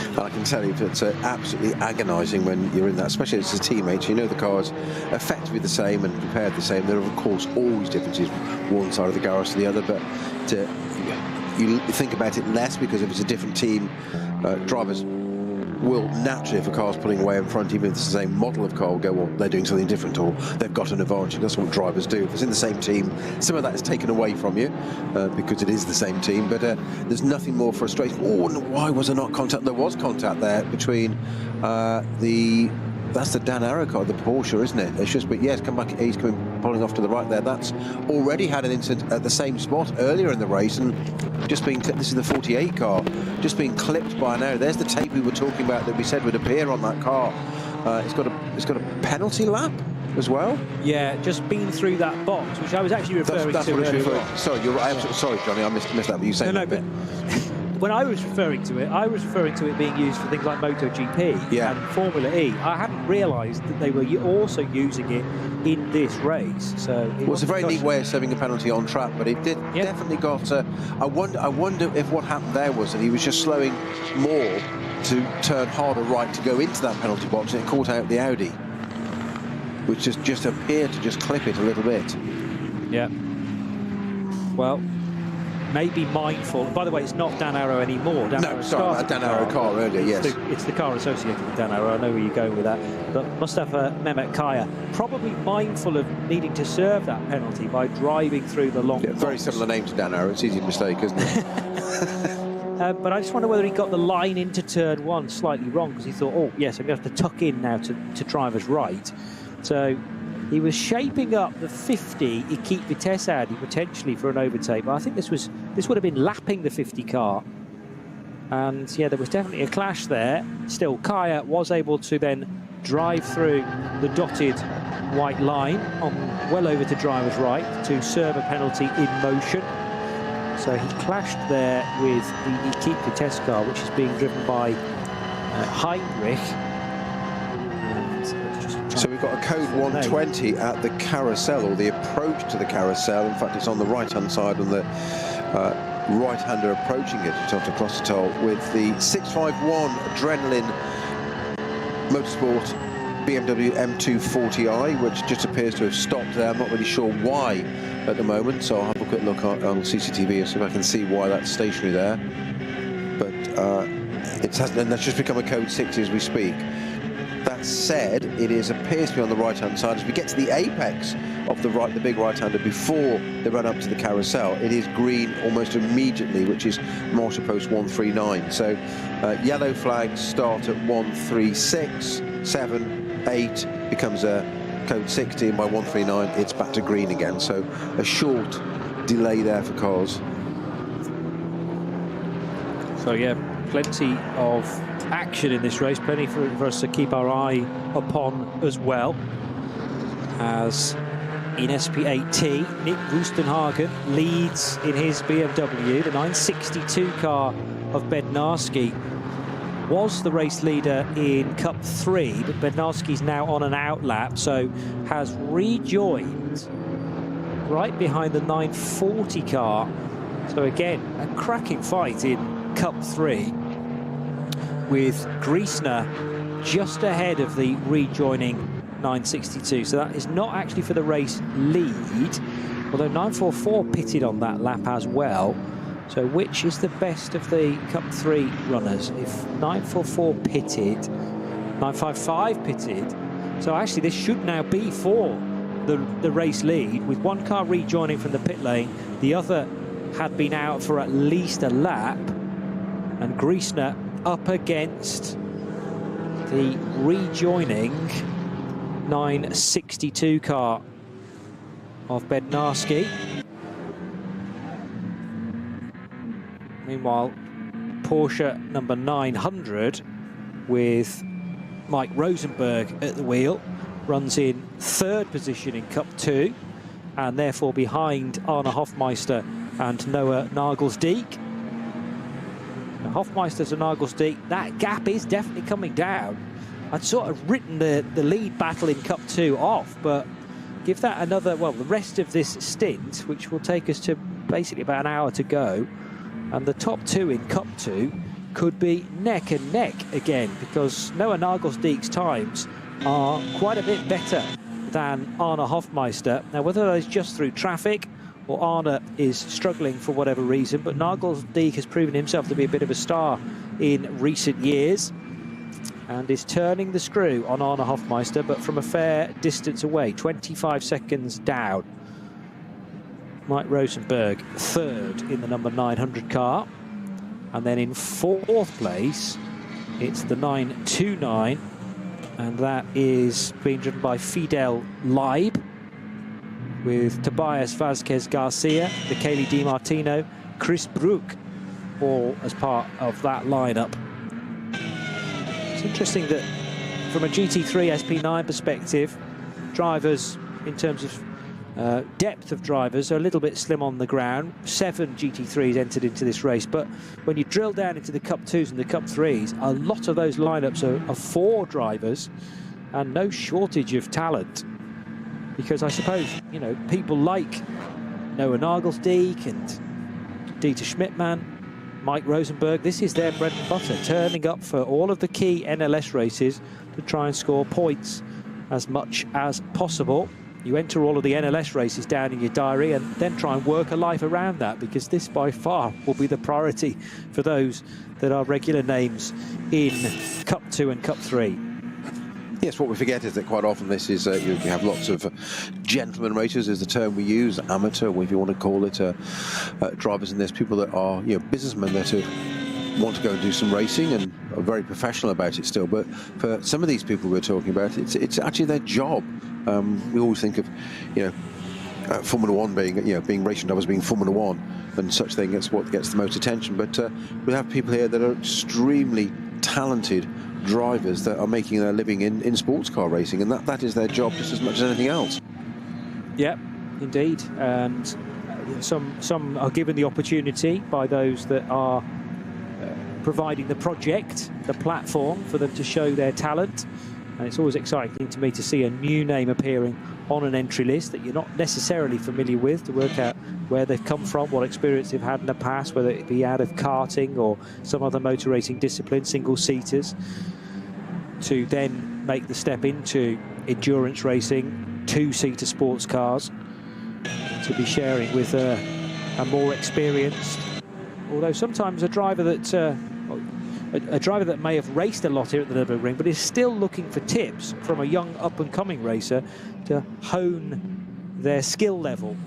And I can tell you it's absolutely agonising when you're in that, especially as a teammate. You know the car's effectively the same and prepared the same. There are, of course, always differences one side of the garage to the other, but you think about it less because if it's a different team, drivers will naturally, if a car's pulling away in front, even if it's the same model of car, will go, well, they're doing something different, or they've got an advantage. That's what drivers do. If it's in the same team, some of that is taken away from you because it is the same team, but there's nothing more frustrating. Oh, no, why was there not contact? There was contact there between that's the Dan Arrow car, the Porsche, isn't it? It's just, but yes, come back, he's coming, pulling off to the right there. That's already had an incident at the same spot earlier in the race, and just being clipped. This is the 48 car, just being clipped by an arrow. There's the tape we were talking about that we said would appear on that car. It's got a penalty lap as well. Yeah, just been through that box, which I was actually referring that's to. What it's referring. Sorry, you're absolutely sorry, Johnny. I missed that. But you saying no, but when I was referring to it, I was referring to it being used for things like MotoGP and Formula E. I hadn't realised that they were also using it in this race. So it's a very neat way of serving a penalty on track, but it did definitely got. I wonder if what happened there was that he was just slowing more to turn harder right to go into that penalty box, and it caught out the Audi, which just appeared to just clip it a little bit. Yeah. Well, maybe mindful. By the way, it's not Dan Arrow anymore. Dan no, sorry, Dan Arrow car earlier, yes. It's the car associated with Dan Arrow. I know where you're going with that. But Mustafa Mehmet Kaya, probably mindful of needing to serve that penalty by driving through the long box. Very similar name to Dan Arrow. It's easy to mistake, isn't it? But I just wonder whether he got the line into turn 1 slightly wrong, because he thought, oh, yes, I'm going to have to tuck in now to driver's right. So he was shaping up the 50 Equipe Vitesse Audi potentially for an overtake, but I think this would have been lapping the 50 car. And yeah, there was definitely a clash there. Still, Kaya was able to then drive through the dotted white line on well over to driver's right to serve a penalty in motion. So he clashed there with the Equipe test car, which is being driven by Heinrich. So we've got a code 120 at the carousel, or the approach to the carousel. In fact, it's on the right-hand side, on the right-hander approaching it, to cross the toll, with the 651 Adrenaline Motorsport BMW M240i, which just appears to have stopped there. I'm not really sure why at the moment, so I'll have a quick look on CCTV and see if I can see why that's stationary there. But and that's just become a code 60 as we speak. That said, it appears to be on the right-hand side. As we get to the apex of the big right-hander before they run up to the carousel, it is green almost immediately, which is marshal post 139. So yellow flags start at 136, 7, 8 becomes a code 60, and by 139 it's back to green again. So a short delay there for cars. So yeah, plenty of action in this race, plenty for us to keep our eye upon as well. As in SP8T, Nick Wustenhagen leads in his BMW. The 962 car of Bednarski was the race leader in Cup 3, but Bednarski's now on an outlap, so has rejoined right behind the 940 car. So again, a cracking fight in Cup 3, with Griesner just ahead of the rejoining 962. So that is not actually for the race lead, although 944 pitted on that lap as well. So which is the best of the Cup 3 runners? If 944 pitted, 955 pitted, so actually this should now be for the race lead, with one car rejoining from the pit lane. The other had been out for at least a lap, and Griesner up against the rejoining 962 car of Bednarski. Meanwhile, Porsche number 900 with Mike Rosenberg at the wheel runs in 3rd position in Cup 2, and therefore behind Arne Hofmeister and Noah Nagelsdijk. Hofmeister to Nagelsdijk, that gap is definitely coming down. I'd sort of written the lead battle in Cup 2 off, but give that another, well, the rest of this stint, which will take us to basically about an hour to go, and the top 2 in Cup 2 could be neck and neck again, because Noah Nagelsdijk's times are quite a bit better than Arne Hofmeister. Now, whether that is just through traffic or Arne is struggling for whatever reason, but Nagelsdijk has proven himself to be a bit of a star in recent years and is turning the screw on Arne Hofmeister, but from a fair distance away, 25 seconds down. Mike Rosenberg 3rd in the number 900 car, and then in 4th place it's the 929, and that is being driven by Fidel Leib, with Tobias Vazquez Garcia, Michele Di Martino, Chris Brook, all as part of that lineup. It's interesting that from a GT3 SP9 perspective, drivers, in terms of depth of drivers, are a little bit slim on the ground. 7 GT3s entered into this race, but when you drill down into the Cup 2s and the Cup 3s, a lot of those lineups are 4 drivers, and no shortage of talent. Because I suppose, you know, people like Noah Nagelsdijk and Dieter Schmidtmann, Mike Rosenberg, this is their bread and butter, turning up for all of the key NLS races to try and score points as much as possible. You enter all of the NLS races down in your diary and then try and work a life around that, because this by far will be the priority for those that are regular names in Cup 2 and Cup 3. Yes, what we forget is that quite often this is, you have lots of gentleman racers is the term we use, amateur, if you want to call it, drivers, and there's people that are, you know, businessmen that want to go and do some racing and are very professional about it still. But for some of these people we're talking about, it's actually their job. We always think of, you know, Formula One being, you know, being racing drivers being Formula One and such thing. That's what gets the most attention. But we have people here that are extremely talented drivers that are making their living in sports car racing, and that is their job just as much as anything else. Yeah, indeed. And Some are given the opportunity by those that are providing the project, the platform for them to show their talent. And it's always exciting to me to see a new name appearing on an entry list that you're not necessarily familiar with, to work out where they've come from, what experience they've had in the past, whether it be out of karting or some other motor racing discipline, single-seaters, to then make the step into endurance racing, two-seater sports cars, to be sharing with a more experienced, although sometimes a driver that may have raced a lot here at the Nürburgring, but is still looking for tips from a young up-and-coming racer to hone their skill level.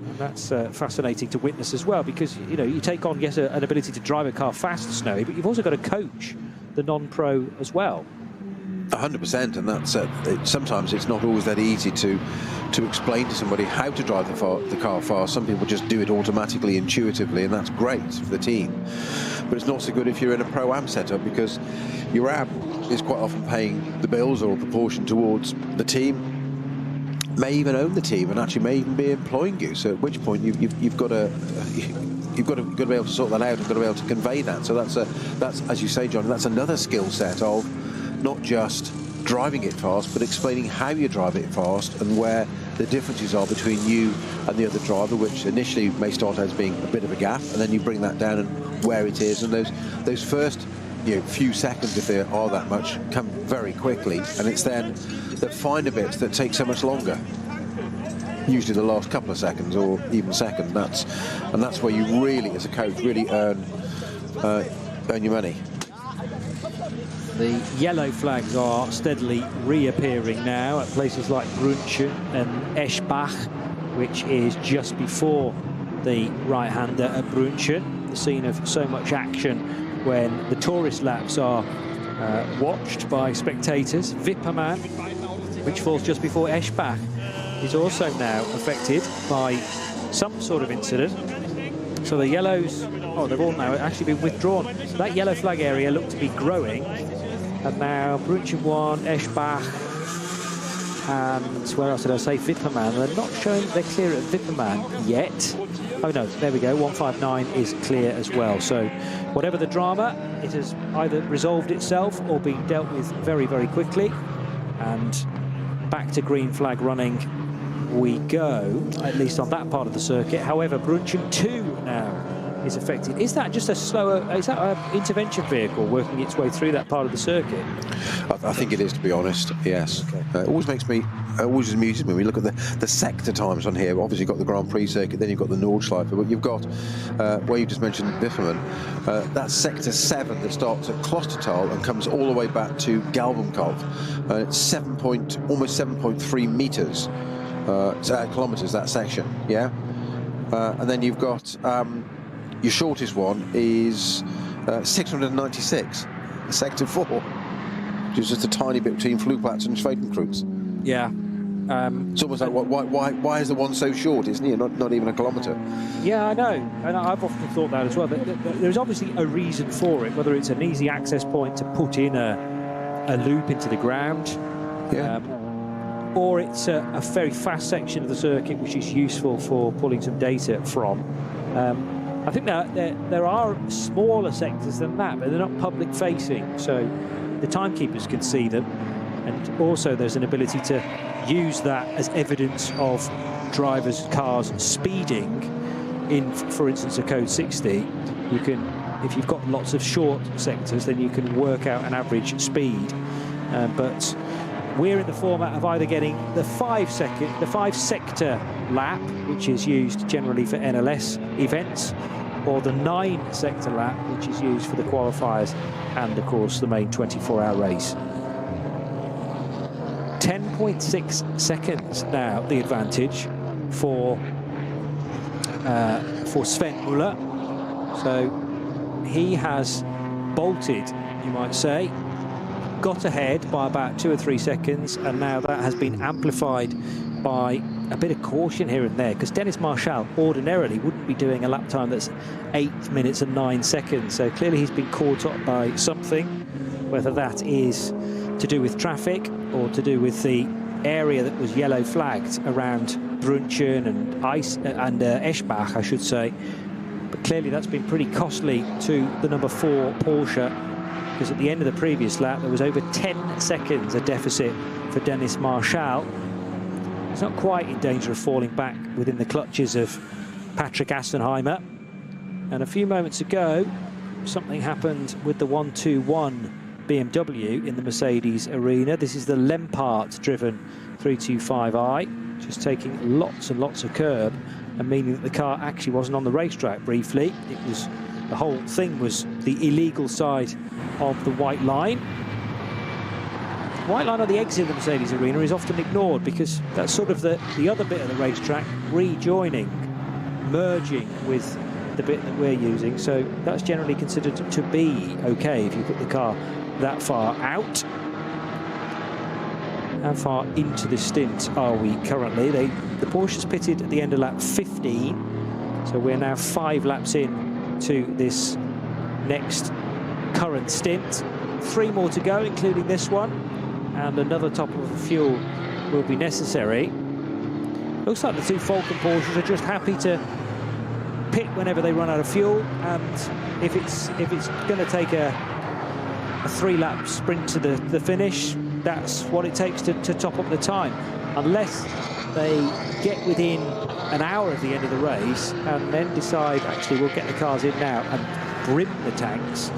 And that's fascinating to witness as well, because you take on, yes, an ability to drive a car fast, Snowy, but you've also got to coach the non-pro as well. 100%, and that's sometimes it's not always that easy to explain to somebody how to drive the car fast. Some people just do it automatically, intuitively, and that's great for the team. But it's not so good if you're in a pro-am setup, because your am is quite often paying the bills or a proportion towards the team, may even own the team, and actually may even be employing you. So at which point you've got to be able to sort that out, and got to be able to convey that. So that's as you say, John, that's another skill set of not just driving it fast, but explaining how you drive it fast and where the differences are between you and the other driver, which initially may start as being a bit of a gap, and then you bring that down and where it is, and those first few seconds, if there are that much, come very quickly, and it's then the finer bits that take so much longer, usually the last couple of seconds or even second. That's where you really, as a coach, really earn your money. The yellow flags are steadily reappearing now at places like Brunchen and Eschbach, which is just before the right-hander at Brunchen, the scene of so much action when the tourist laps are watched by spectators. Wippermann, which falls just before Eschbach, is also now affected by some sort of incident. So the yellows, they've all now actually been withdrawn. That yellow flag area looked to be growing. And now Brunchen 1, Eschbach, and where else did I say? Wippermann. They're not showing they're clear at Wippermann yet. Oh no, there we go, 159 is clear as well. So whatever the drama, it has either resolved itself or been dealt with very, very quickly. And back to green flag running we go, at least on that part of the circuit. However, Brunchen 2 now is affected. Is that just is that an intervention vehicle working its way through that part of the circuit? I think it is, to be honest, yes. Okay. It always amuses me when we look at the sector times on here. Obviously you've got the Grand Prix circuit, then you've got the Nordschleife, but you've got, where you just mentioned Wippermann, that's sector 7 that starts at Klostertal and comes all the way back to Galvenkopf. It's almost 7.3 meters, kilometers, that section, yeah? And then you've got, your shortest one is 696, sector 4, which is just a tiny bit between Flugplatz and Schwedenkreuz. Yeah. It's almost like, why is the one so short? It's not even a kilometre. Yeah, I know, and I've often thought that as well. There's obviously a reason for it, whether it's an easy access point to put in a loop into the ground, or it's a very fast section of the circuit which is useful for pulling some data from. I think there are smaller sectors than that, but they're not public facing, so the timekeepers can see them, and also there's an ability to use that as evidence of drivers' cars speeding in, for instance, a code 60. You can, if you've got lots of short sectors, then you can work out an average speed, but we're in the format of either getting the 5 sector lap, which is used generally for NLS events, or the 9 sector lap, which is used for the qualifiers and, of course, the main 24-hour race. 10.6 seconds now, the advantage for Sven Muller. So he has bolted, you might say, got ahead by about 2 or 3 seconds, and now that has been amplified by a bit of caution here and there, because Dennis Marshall ordinarily wouldn't be doing a lap time that's 8 minutes and 9 seconds. So clearly he's been caught up by something, whether that is to do with traffic or to do with the area that was yellow flagged around Brunchen and Eschbach, I should say. But clearly that's been pretty costly to the number 4 Porsche, because at the end of the previous lap there was over 10 seconds a deficit for Dennis Marshall. He's not quite in danger of falling back within the clutches of Patrick Assenheimer. And a few moments ago, something happened with the 121 BMW in the Mercedes arena. This is the Lempart-driven 325i, just taking lots and lots of curb, and meaning that the car actually wasn't on the racetrack briefly. It was, the whole thing was the illegal side of the white line. The white line on the exit of the Mercedes arena is often ignored because that's sort of the other bit of the racetrack rejoining, merging with the bit that we're using. So that's generally considered to be okay if you put the car that far out. How far into the stint are we currently? The Porsche's pitted at the end of lap 15, so we're now 5 laps in to this next current stint. 3 more to go, including this one, and another top of fuel will be necessary. Looks like the 2 Falcon Porsches are just happy to pit whenever they run out of fuel, and if it's going to take a 3-lap sprint to the finish, that's what it takes to top up the time, unless they get within an hour of the end of the race and then decide, actually, we'll get the cars in now and brim the tanks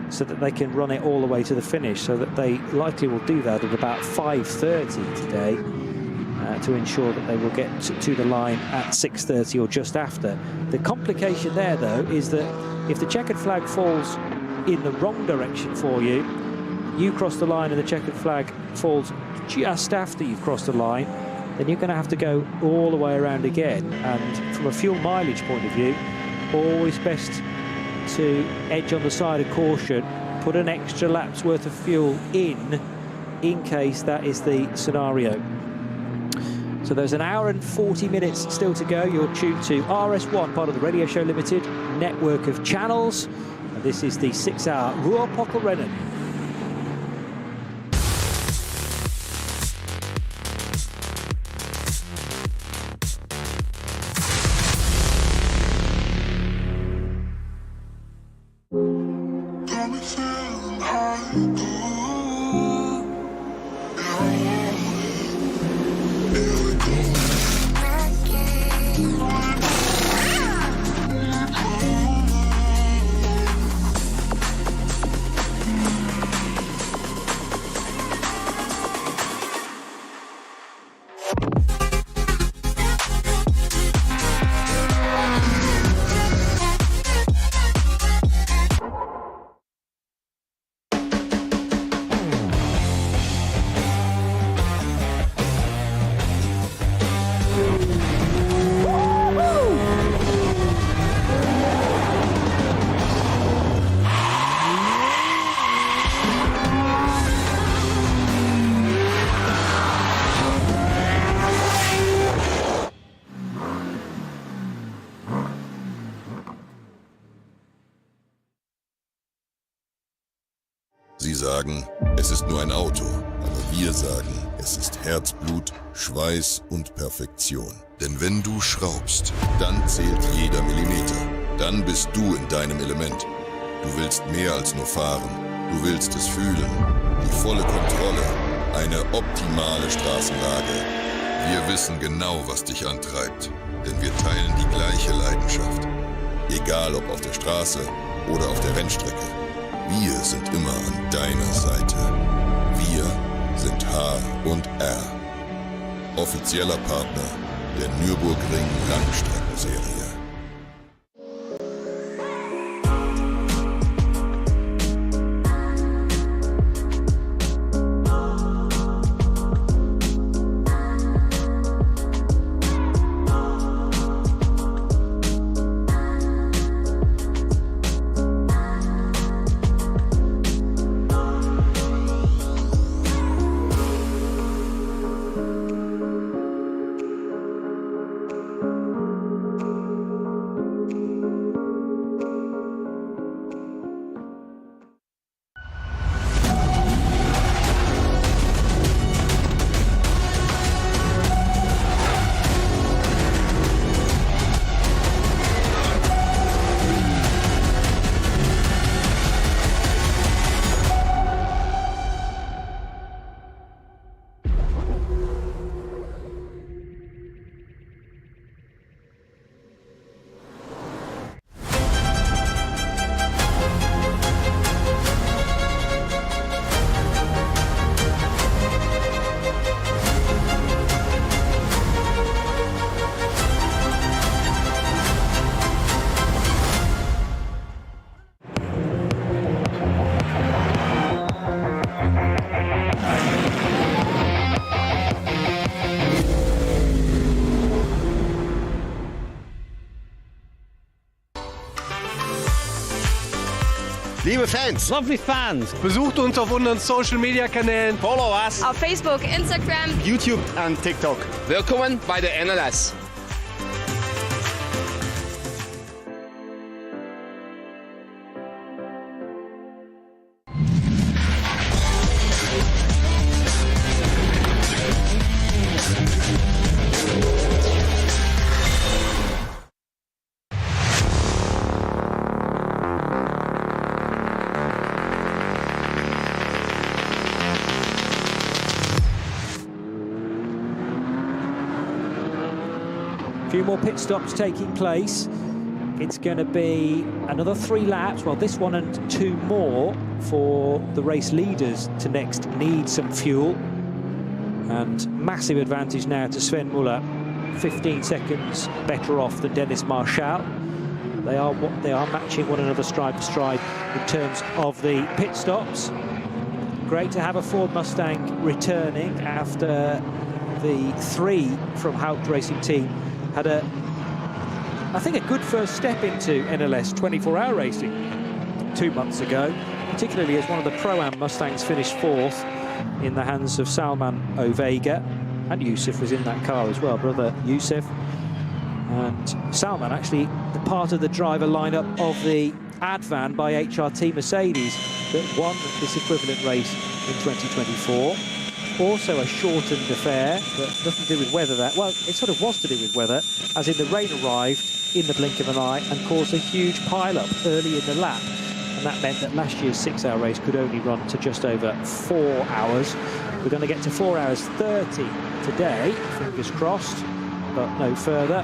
so that they can run it all the way to the finish. So that they likely will do that at about 5:30 today to ensure that they will get to the line at 6:30 or just after. The complication there, though, is that if the checkered flag falls in the wrong direction for you, you cross the line and the checkered flag falls just after you've crossed the line, then you're going to have to go all the way around again. And from a fuel mileage point of view, always best to edge on the side of caution, put an extra lap's worth of fuel in case that is the scenario. So there's an hour and 40 minutes still to go. You're tuned to RS1, part of the Radio Show Limited network of channels. And this is the 6-hour Ruhr-Pokal-Rennen. Sie sagen, es ist nur ein Auto, aber wir sagen, es ist Herzblut, Schweiß und Perfektion. Denn wenn du schraubst, dann zählt jeder Millimeter. Dann bist du in deinem Element. Du willst mehr als nur fahren. Du willst es fühlen. Die volle Kontrolle. Eine optimale Straßenlage. Wir wissen genau, was dich antreibt. Denn wir teilen die gleiche Leidenschaft. Egal ob auf der Straße oder auf der Rennstrecke. Wir sind immer an deiner Seite. Wir sind H&R. Offizieller Partner der Nürburgring Langstrecken-Serie. Liebe Fans, Lovely fans. besucht uns auf unseren Social Media Kanälen. Follow us. Auf Facebook, Instagram, YouTube und TikTok. Willkommen bei der NLS. A few more pit stops taking place. It's going to be another 3 laps, well, this one and 2 more for the race leaders to next need some fuel. And massive advantage now to Sven Muller, 15 seconds better off than Dennis Marshall. They are matching one another stride for stride in terms of the pit stops. Great to have a Ford Mustang returning after the 3 from Haupt Racing Team had I think a good first step into NLS 24-hour racing 2 months ago, particularly as one of the Pro-Am Mustangs finished 4th in the hands of Salman Ovega, and Yusuf was in that car as well, brother Yusuf. And Salman actually the part of the driver lineup of the Advan by HRT Mercedes that won this equivalent race in 2024. Also a shortened affair, but nothing to do with weather. Well, it sort of was to do with weather, as in the rain arrived in the blink of an eye and caused a huge pile-up early in the lap. And that meant that last year's 6-hour race could only run to just over 4 hours. We're going to get to 4 hours 30 today, fingers crossed, but no further.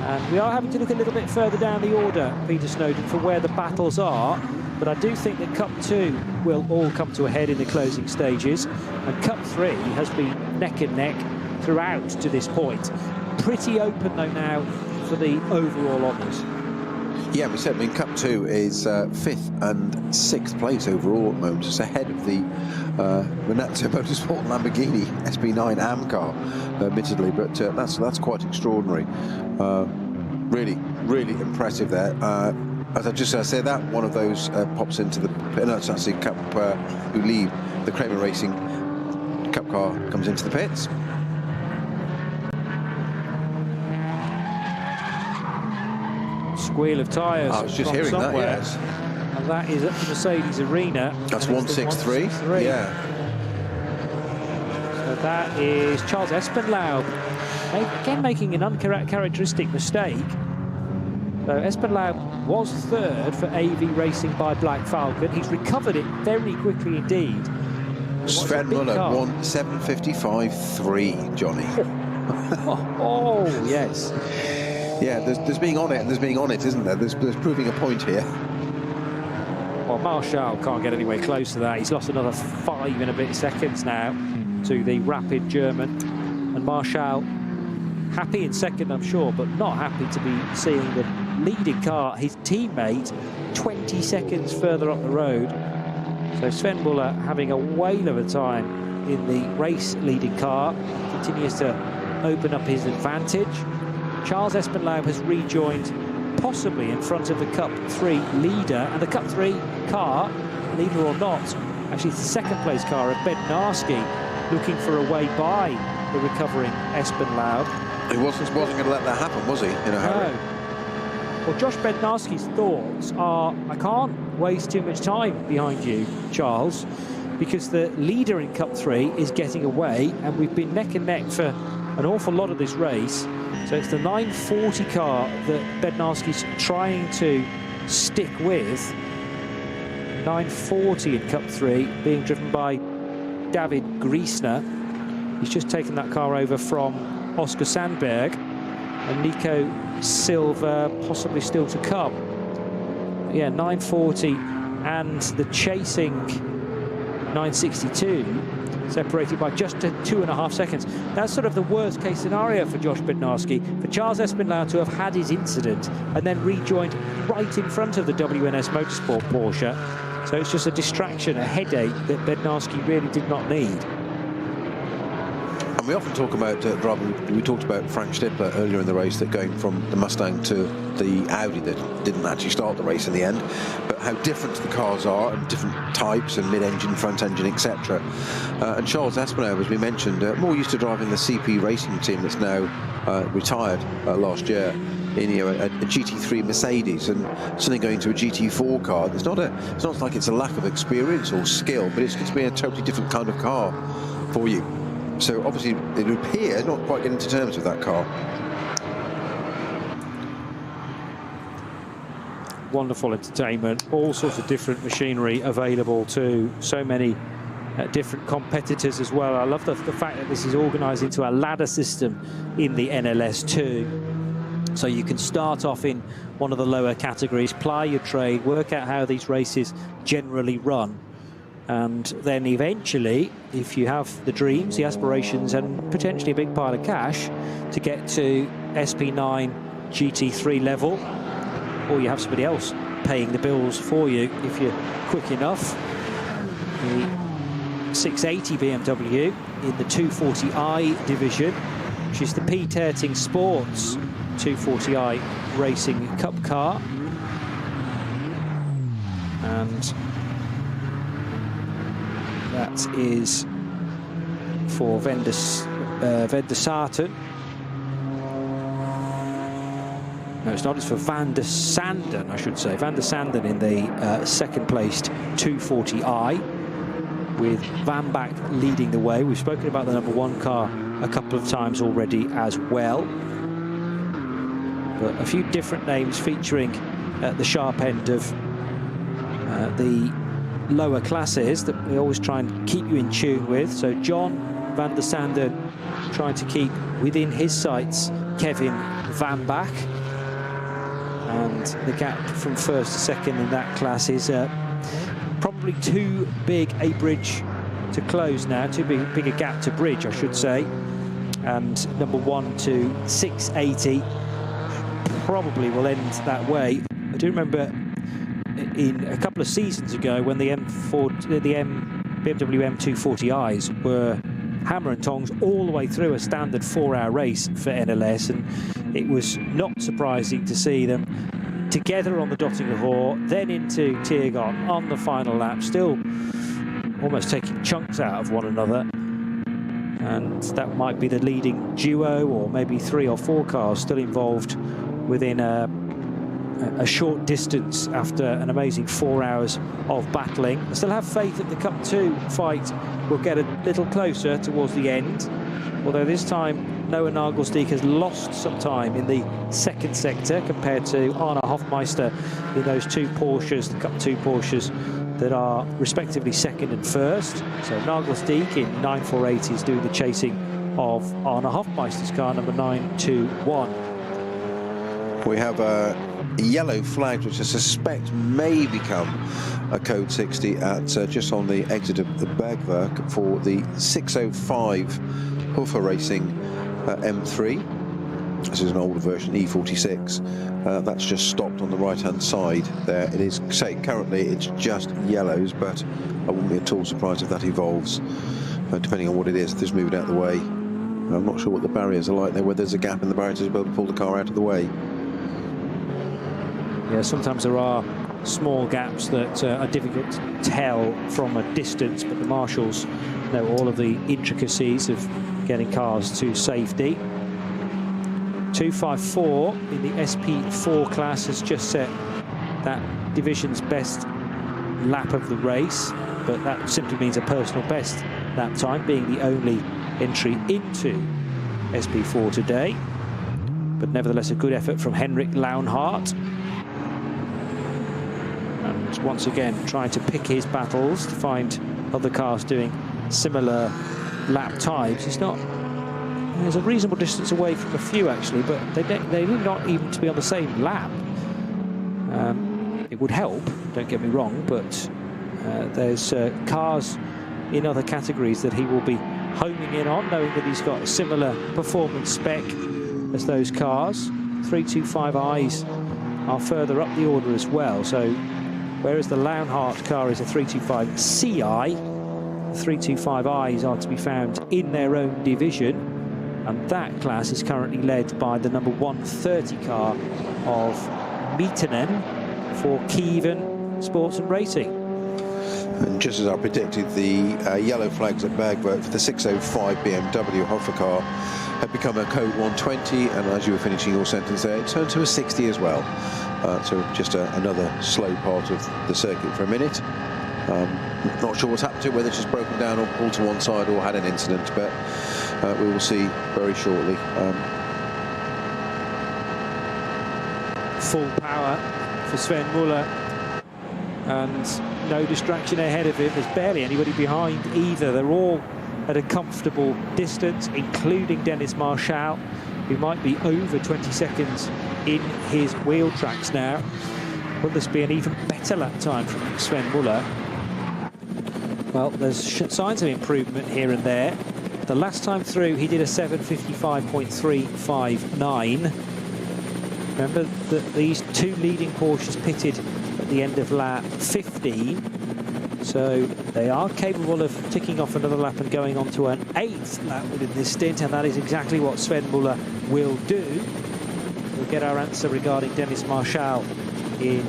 And we are having to look a little bit further down the order, Peter Snowden, for where the battles are. But I do think that Cup 2 will all come to a head in the closing stages. And Cup 3 has been neck and neck throughout to this point. Pretty open, though, now for the overall honours. Yeah, we said, I mean, Cup 2 is 5th and 6th place overall at the moment. It's ahead of the Renato Motorsport Lamborghini SB9 AM car, admittedly, but that's quite extraordinary. Really, really impressive there. As I just said, that one of those pops into the... No, it's actually Cup who leave. The Kramer Racing Cup car comes into the pits. Squeal of tyres. I was just hearing somewhere. that, yes. And that is at the Mercedes Arena. That's 163. Yeah. So that is Charles Espenlaub, again making an uncharacteristic mistake. So Espenlaub was 3rd for AV Racing by Black Falcon. He's recovered it very quickly indeed. Sven Muller won 7:55.3, Johnny. Oh, yes. Yeah, there's being on it and there's being on it, isn't there? There's proving a point here. Well, Marshall can't get anywhere close to that. He's lost another 5 and a bit seconds now to the rapid German. And Marshall happy in 2nd, I'm sure, but not happy to be seeing the leading car, his teammate, 20 seconds further up the road. So Sven Muller having a whale of a time in the race leading car, continues to open up his advantage. Charles Espenlaub has rejoined, possibly in front of the Cup 3 leader, and the Cup 3 car, leader or not, actually it's the 2nd place car of Bednarski, looking for a way by the recovering Espenlaub. He wasn't going to let that happen, was he, in a hurry? No. Well, Josh Bednarski's thoughts are, I can't waste too much time behind you, Charles, because the leader in Cup 3 is getting away, and we've been neck and neck for an awful lot of this race. So it's the 940 car that Bednarski's trying to stick with. 940 in Cup 3, being driven by David Griesner. He's just taken that car over from Oscar Sandberg, and Nico Silva possibly still to come. Yeah, 940 and the chasing 962 separated by just 2.5 seconds. That's sort of the worst case scenario for Josh Bednarski, for Charles Espenlaub to have had his incident and then rejoined right in front of the WNS Motorsport Porsche. So it's just a distraction, a headache that Bednarski really did not need. And we often talk about we talked about Frank Stippler earlier in the race, that going from the Mustang to the Audi that didn't actually start the race in the end, but how different the cars are and different types and mid-engine, front-engine, etc. And Charles Espinel, as we mentioned, more used to driving the CP racing team that's now retired last year in a GT3 Mercedes, and suddenly going to a GT4 car. It's not like it's a lack of experience or skill, but it's going to be a totally different kind of car for you. So obviously it would appear not quite getting to terms with that car. Wonderful entertainment, all sorts of different machinery available to so many different competitors as well. I love the fact that this is organised into a ladder system in the NLS2. So you can start off in one of the lower categories, ply your trade, work out how these races generally run. And then eventually, if you have the dreams, the aspirations, and potentially a big pile of cash to get to SP9 GT3 level, or you have somebody else paying the bills for you if you're quick enough, the 680 BMW in the 240i division, which is the Pete Erting Sports 240i Racing Cup car. And that is for Van der Saaten. No, it's not. It's for Van der Sanden, I should say. Van der Sanden in the second-placed 240i, with Van Back leading the way. We've spoken about the #1 car a couple of times already as well. But a few different names featuring at the sharp end of the lower classes that we always try and keep you in tune with. So John Van der Sanden trying to keep within his sights Kevin Van Back. And the gap from first to second in that class is probably too big a bridge to close now, too big a gap to bridge, I should say. And #1 to 680 probably will end that way. I do remember in a couple of seasons ago when the BMW M240i's were hammer and tongs all the way through a standard 4-hour race for NLS, and it was not surprising to see them together on the Dottinger Ruhr, then into Tiergarten on the final lap, still almost taking chunks out of one another. And that might be the leading duo, or maybe 3 or 4 cars still involved within a short distance after an amazing 4 hours of battling. I still have faith that the Cup 2 fight will get a little closer towards the end, although this time Noah Nagelsteig has lost some time in the second sector compared to Arne Hofmeister in those 2 Porsches, the Cup 2 Porsches, that are respectively second and first. So Nagelsteig in 948 is doing the chasing of Arne Hofmeister's car, number 921. We have a yellow flag, which I suspect may become a code 60 at just on the exit of the Bergwerk for the 605 Hofer Racing M3. This is an older version, E46. That's just stopped on the right-hand side there. It is, say, currently it's just yellows, but I wouldn't be at all surprised if that evolves, depending on what it is. If this moved out of the way. I'm not sure what the barriers are like there, whether there's a gap in the barriers to be able to pull the car out of the way. Yeah, sometimes there are small gaps that are difficult to tell from a distance, but the marshals know all of the intricacies of getting cars to safety. 254 in the SP4 class has just set that division's best lap of the race, but that simply means a personal best that time, being the only entry into SP4 today. But nevertheless, a good effort from Henrik Launhardt. And once again, trying to pick his battles to find other cars doing similar lap times. He's not... There's a reasonable distance away from a few, actually, but they need not even to be on the same lap. It would help, don't get me wrong, but there's cars in other categories that he will be homing in on, knowing that he's got a similar performance spec as those cars. 325i's are further up the order as well, so whereas the Launhardt car is a 325 CI, 325Is are to be found in their own division, and that class is currently led by the number 130 car of Mietonen for Kievan Sports and Racing. And just as I predicted, the yellow flags at Bergwerk for the 605 BMW Hoffa car had become a code 120, and as you were finishing your sentence there, it turned to a 60 as well. So just another slow part of the circuit for a minute. Not sure what's happened to it, whether it's just broken down or pulled to one side or had an incident, but we will see very shortly. Full power for Sven Muller, and no distraction ahead of him. There's barely anybody behind either. They're all at a comfortable distance, including Dennis Marshall, who might be over 20 seconds in his wheel tracks now. Will this be an even better lap time from Sven Muller? Well, there's signs of improvement here and there. The last time through, he did a 7:55.359. Remember that these two leading Porsches pitted at the end of lap 15. So they are capable of ticking off another lap and going on to an 8th lap within this stint, and that is exactly what Sven Muller will do. We'll get our answer regarding Dennis Marshall in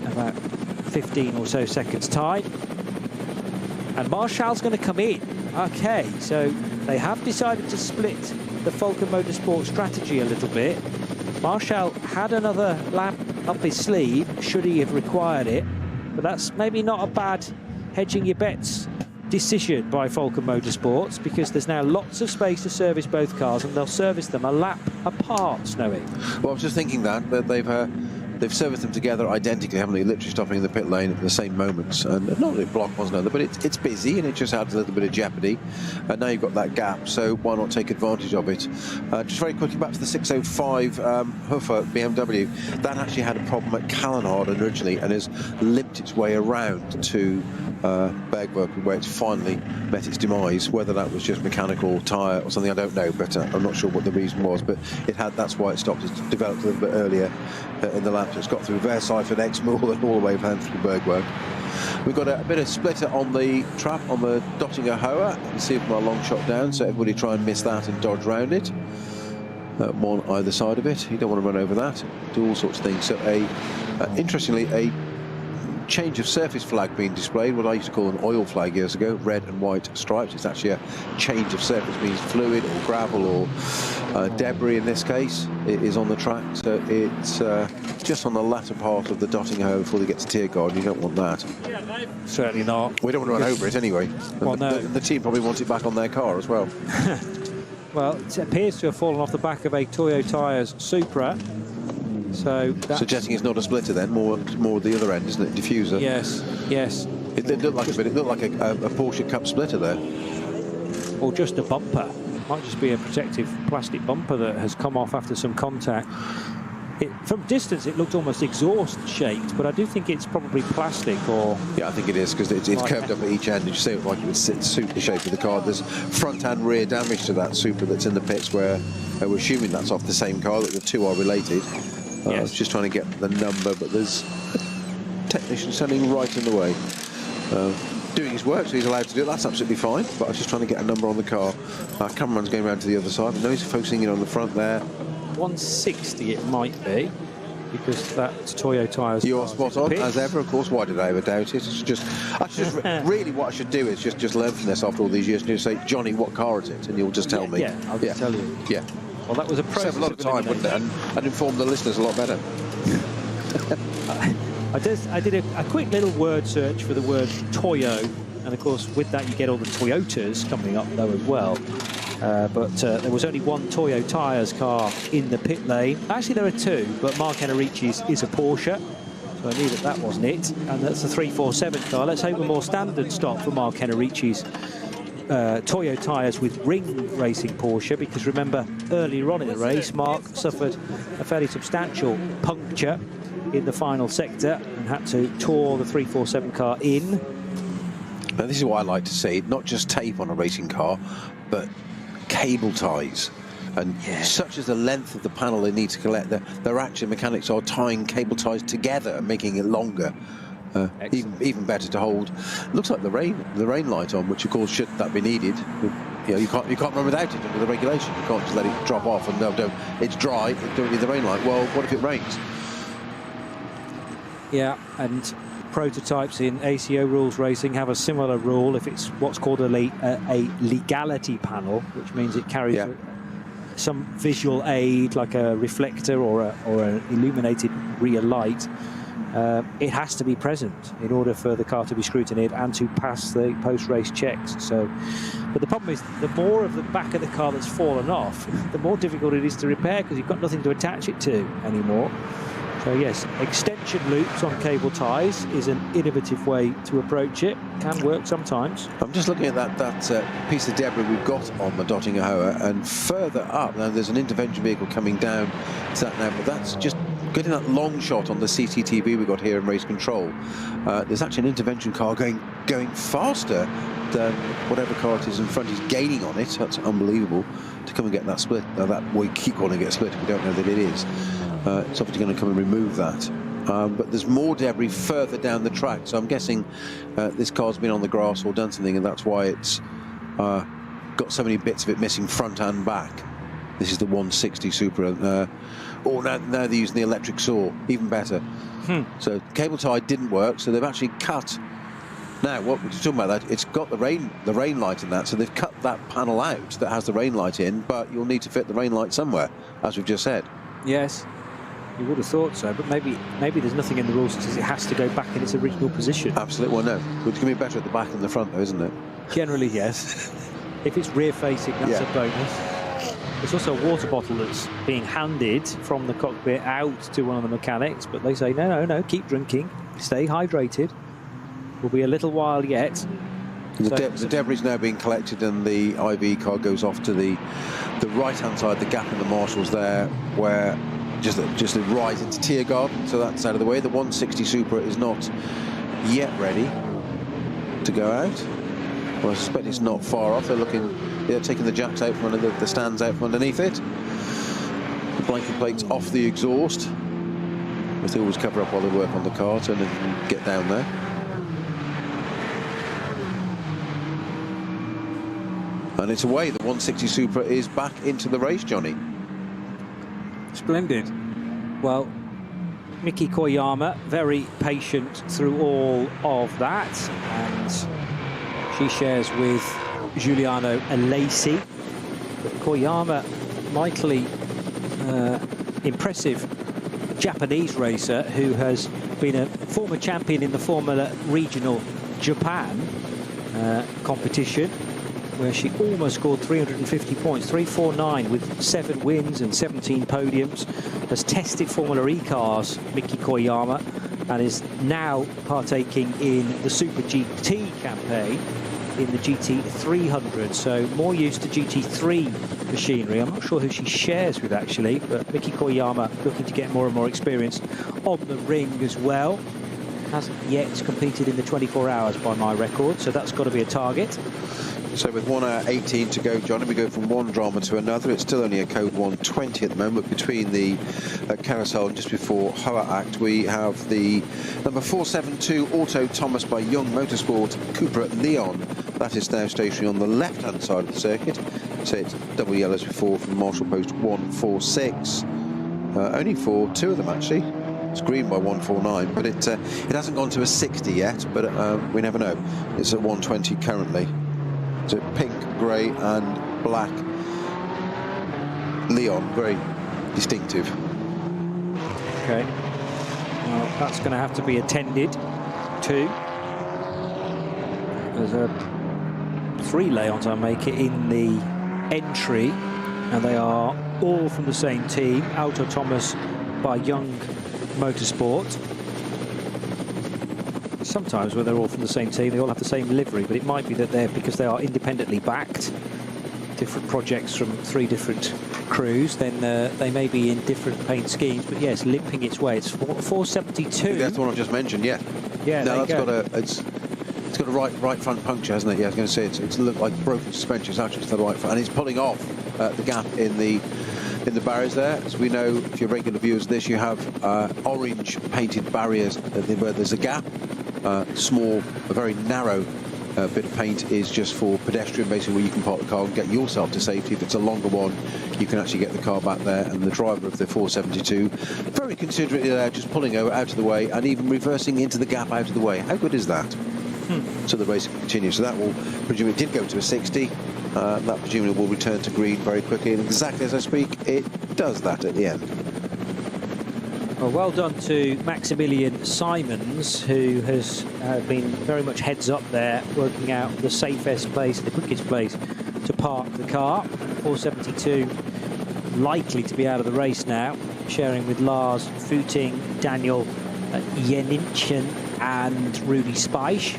about 15 or so seconds time. And Marshall's going to come in. Okay, so they have decided to split the Falken Motorsport strategy a little bit. Marshall had another lap up his sleeve, should he have required it, but that's maybe not a bad hedging your bets decision by Falken Motorsports, because there's now lots of space to service both cars, and they'll service them a lap apart, Snowy. Well, I was just thinking that they've serviced them together identically, haven't they? Literally stopping in the pit lane at the same moments, and not really block one another, but it's busy, and it just adds a little bit of jeopardy. And now you've got that gap, so why not take advantage of it? Just very quickly back to the 605 Hoffa BMW. That actually had a problem at Callenharden originally, and has limped its way around to Bergwerk, where it's finally met its demise. Whether that was just mechanical tyre or something, I don't know, but I'm not sure what the reason was. But that's why it stopped. It's developed a little bit earlier in the lap. So it's got through Versailles for Exmoor and all the way down through Bergwerk. We've got a bit of splitter on the trap on the Dottinger Hoa. You can see it from our long shot down, so everybody try and miss that and dodge round it. One either side of it. You don't want to run over that. Do all sorts of things. So interestingly, a change of surface flag being displayed, what I used to call an oil flag years ago, red and white stripes. It's actually a change of surface, means fluid or gravel or debris in this case. It is on the track, so it's just on the latter part of the Dottinger Hoa before they get to Tiergarten. You don't want that. Certainly not. We don't want to run over it anyway. Well, no. The team probably want it back on their car as well. Well, it appears to have fallen off the back of a Toyo Tyres Supra. So that's suggesting it's not a splitter then, more the other end, isn't it? Diffuser. Yes, yes. It looked like a Porsche Cup splitter there. Or just a bumper. Might just be a protective plastic bumper that has come off after some contact. From distance, it looked almost exhaust-shaped, but I do think it's probably plastic or... Yeah, I think it is, because it's curved up at each end. You see it like it would suit the shape of the car. There's front and rear damage to that Supra that's in the pits, where we're assuming that's off the same car, that the two are related. I was just trying to get the number, but there's a technician standing right in the way. Doing his work, so he's allowed to do it. That's absolutely fine, but I was just trying to get a number on the car. Our cameraman's going around to the other side. I know he's focusing in on the front there. 160 it might be, because that's Toyo Tyres. You are spot on, as ever, of course. Why did I ever doubt it? It's just really what I should do is just learn from this after all these years and just say, Johnny, what car is it? And you'll just tell me. Yeah, I'll just tell you. Yeah. Well, that was a process. Save a lot of time, wouldn't it? And inform the listeners a lot better. I did a quick little word search for the word Toyo, and of course with that you get all the Toyotas coming up though as well. But there was only one Toyo Tyres car in the pit lane. Actually there are two, but Mark Enrici's is a Porsche, so I knew that wasn't it. And that's a 347 car. Let's hope a more standard stop for Mark Enrici's Toyo Tyres with Ring Racing Porsche, because remember earlier on in the race Mark suffered a fairly substantial puncture in the final sector and had to tour the 347 car in. Now, this is what I like to see, not just tape on a racing car, but cable ties. And such as the length of the panel they need to collect, their action mechanics are tying cable ties together and making it longer. even better to hold. Looks like the rain light on, which of course should that be needed. You know, you can't run without it under the regulation. You can't just let it drop off and no, it's dry. Don't need the rain light. Well, what if it rains? Yeah, and prototypes in ACO rules racing have a similar rule. If it's what's called a legality panel, which means it carries some visual aid like a reflector or an illuminated rear light, it has to be present in order for the car to be scrutinized and to pass the post-race checks. So, but the problem is, the more of the back of the car that's fallen off, the more difficult it is to repair because you've got nothing to attach it to anymore. So yes, extension loops on cable ties is an innovative way to approach it. Can work sometimes. I'm just looking at that piece of debris we've got on the Dottinger Hoa, and further up now there's an intervention vehicle coming down to that now, but that's just getting that long shot on the CCTV we've got here in race control. There's actually an intervention car going faster than whatever car it is in front is gaining on it. That's unbelievable to come and get that split. Now that we keep calling it a split, we don't know that it is. It's obviously going to come and remove that. But there's more debris further down the track, so I'm guessing this car's been on the grass or done something, and that's why it's got so many bits of it missing front and back. This is the 160 Supra. Now they're using the electric saw, even better. So cable tie didn't work, so they've actually cut. Now, what we're talking about, that it's got the rain light in that, so they've cut that panel out that has the rain light in, but you'll need to fit the rain light somewhere, as we've just said. Yes. You would have thought so, but maybe there's nothing in the rules that says it has to go back in its original position. Absolutely, well, no. It's going to be better at the back than the front, though, isn't it? Generally, yes. If it's rear-facing, that's a bonus. There's also a water bottle that's being handed from the cockpit out to one of the mechanics, but they say, no, keep drinking, stay hydrated. Will be a little while yet. The debris is now being collected, and the IV car goes off to the right-hand side, the gap in the marshals there, where just a rise into Tiergarten, so that's out of the way. The 160 Supra is not yet ready to go out. Well, I suspect it's not far off. They're taking the jacks out from under the stands out from underneath it. The blanket plate's off the exhaust. They always cover up while they work on the car, so they can get down there. And it's away. The 160 Supra is back into the race, Johnny. Splendid. Well, Miki Koyama, very patient through all of that, and she shares with Giuliano Alesi. But Koyama, mightily impressive Japanese racer who has been a former champion in the Formula Regional Japan competition, where she almost scored 350 points, 349 with 7 wins and 17 podiums, has tested Formula E cars, Miki Koyama, and is now partaking in the Super GT campaign in the GT300, so more used to GT3 machinery. I'm not sure who she shares with, actually, but Miki Koyama looking to get more and more experience on the ring as well. Hasn't yet competed in the 24 hours by my record, so that's got to be a target. So with 1 hour 18 to go, Johnny, we go from one drama to another. It's still only a code 120 at the moment. Between the carousel and just before Hoa Act, we have the number 472 Auto Thomas by Young Motorsport Cupra Leon. That is now stationary on the left-hand side of the circuit. So it's double yellows before from Marshal Post 146. Only for 2 of them, actually. It's green by 149, but it hasn't gone to a 60 yet, but we never know. It's at 120 currently. So pink, grey and black Leon, very distinctive. Okay, well, that's going to have to be attended to. There's 3 Leons, I make it, in the entry, and they are all from the same team, Auto Thomas by Young Motorsport. Sometimes when they're all from the same team, they all have the same livery, but it might be that they're, because they are independently backed, different projects from 3 different crews, then they may be in different paint schemes, but yes, limping its way. It's 472. That's the one I just mentioned, yeah. Yeah, no, it's got a right front puncture, hasn't it? Yeah, I was going to say it's looked like broken suspension. It's actually to the right front, and it's pulling off the gap in the barriers there. As we know, if you're regular viewers of this, you have orange painted barriers where there's a gap. small, a very narrow bit of paint is just for pedestrian, basically, where you can park the car and get yourself to safety. If it's a longer one, you can actually get the car back there. And the driver of the 472, very considerately there, just pulling over out of the way and even reversing into the gap out of the way. How good is that? So the race can continue. So that will, presumably, it did go to a 60. That presumably will return to green very quickly. And exactly as I speak, it does that at the end. Well done to Maximilian Simons, who has been very much heads up there, working out the safest place, the quickest place to park the car. 472 likely to be out of the race now, sharing with Lars Futing, Daniel Jeninchen and Rudy Speisch.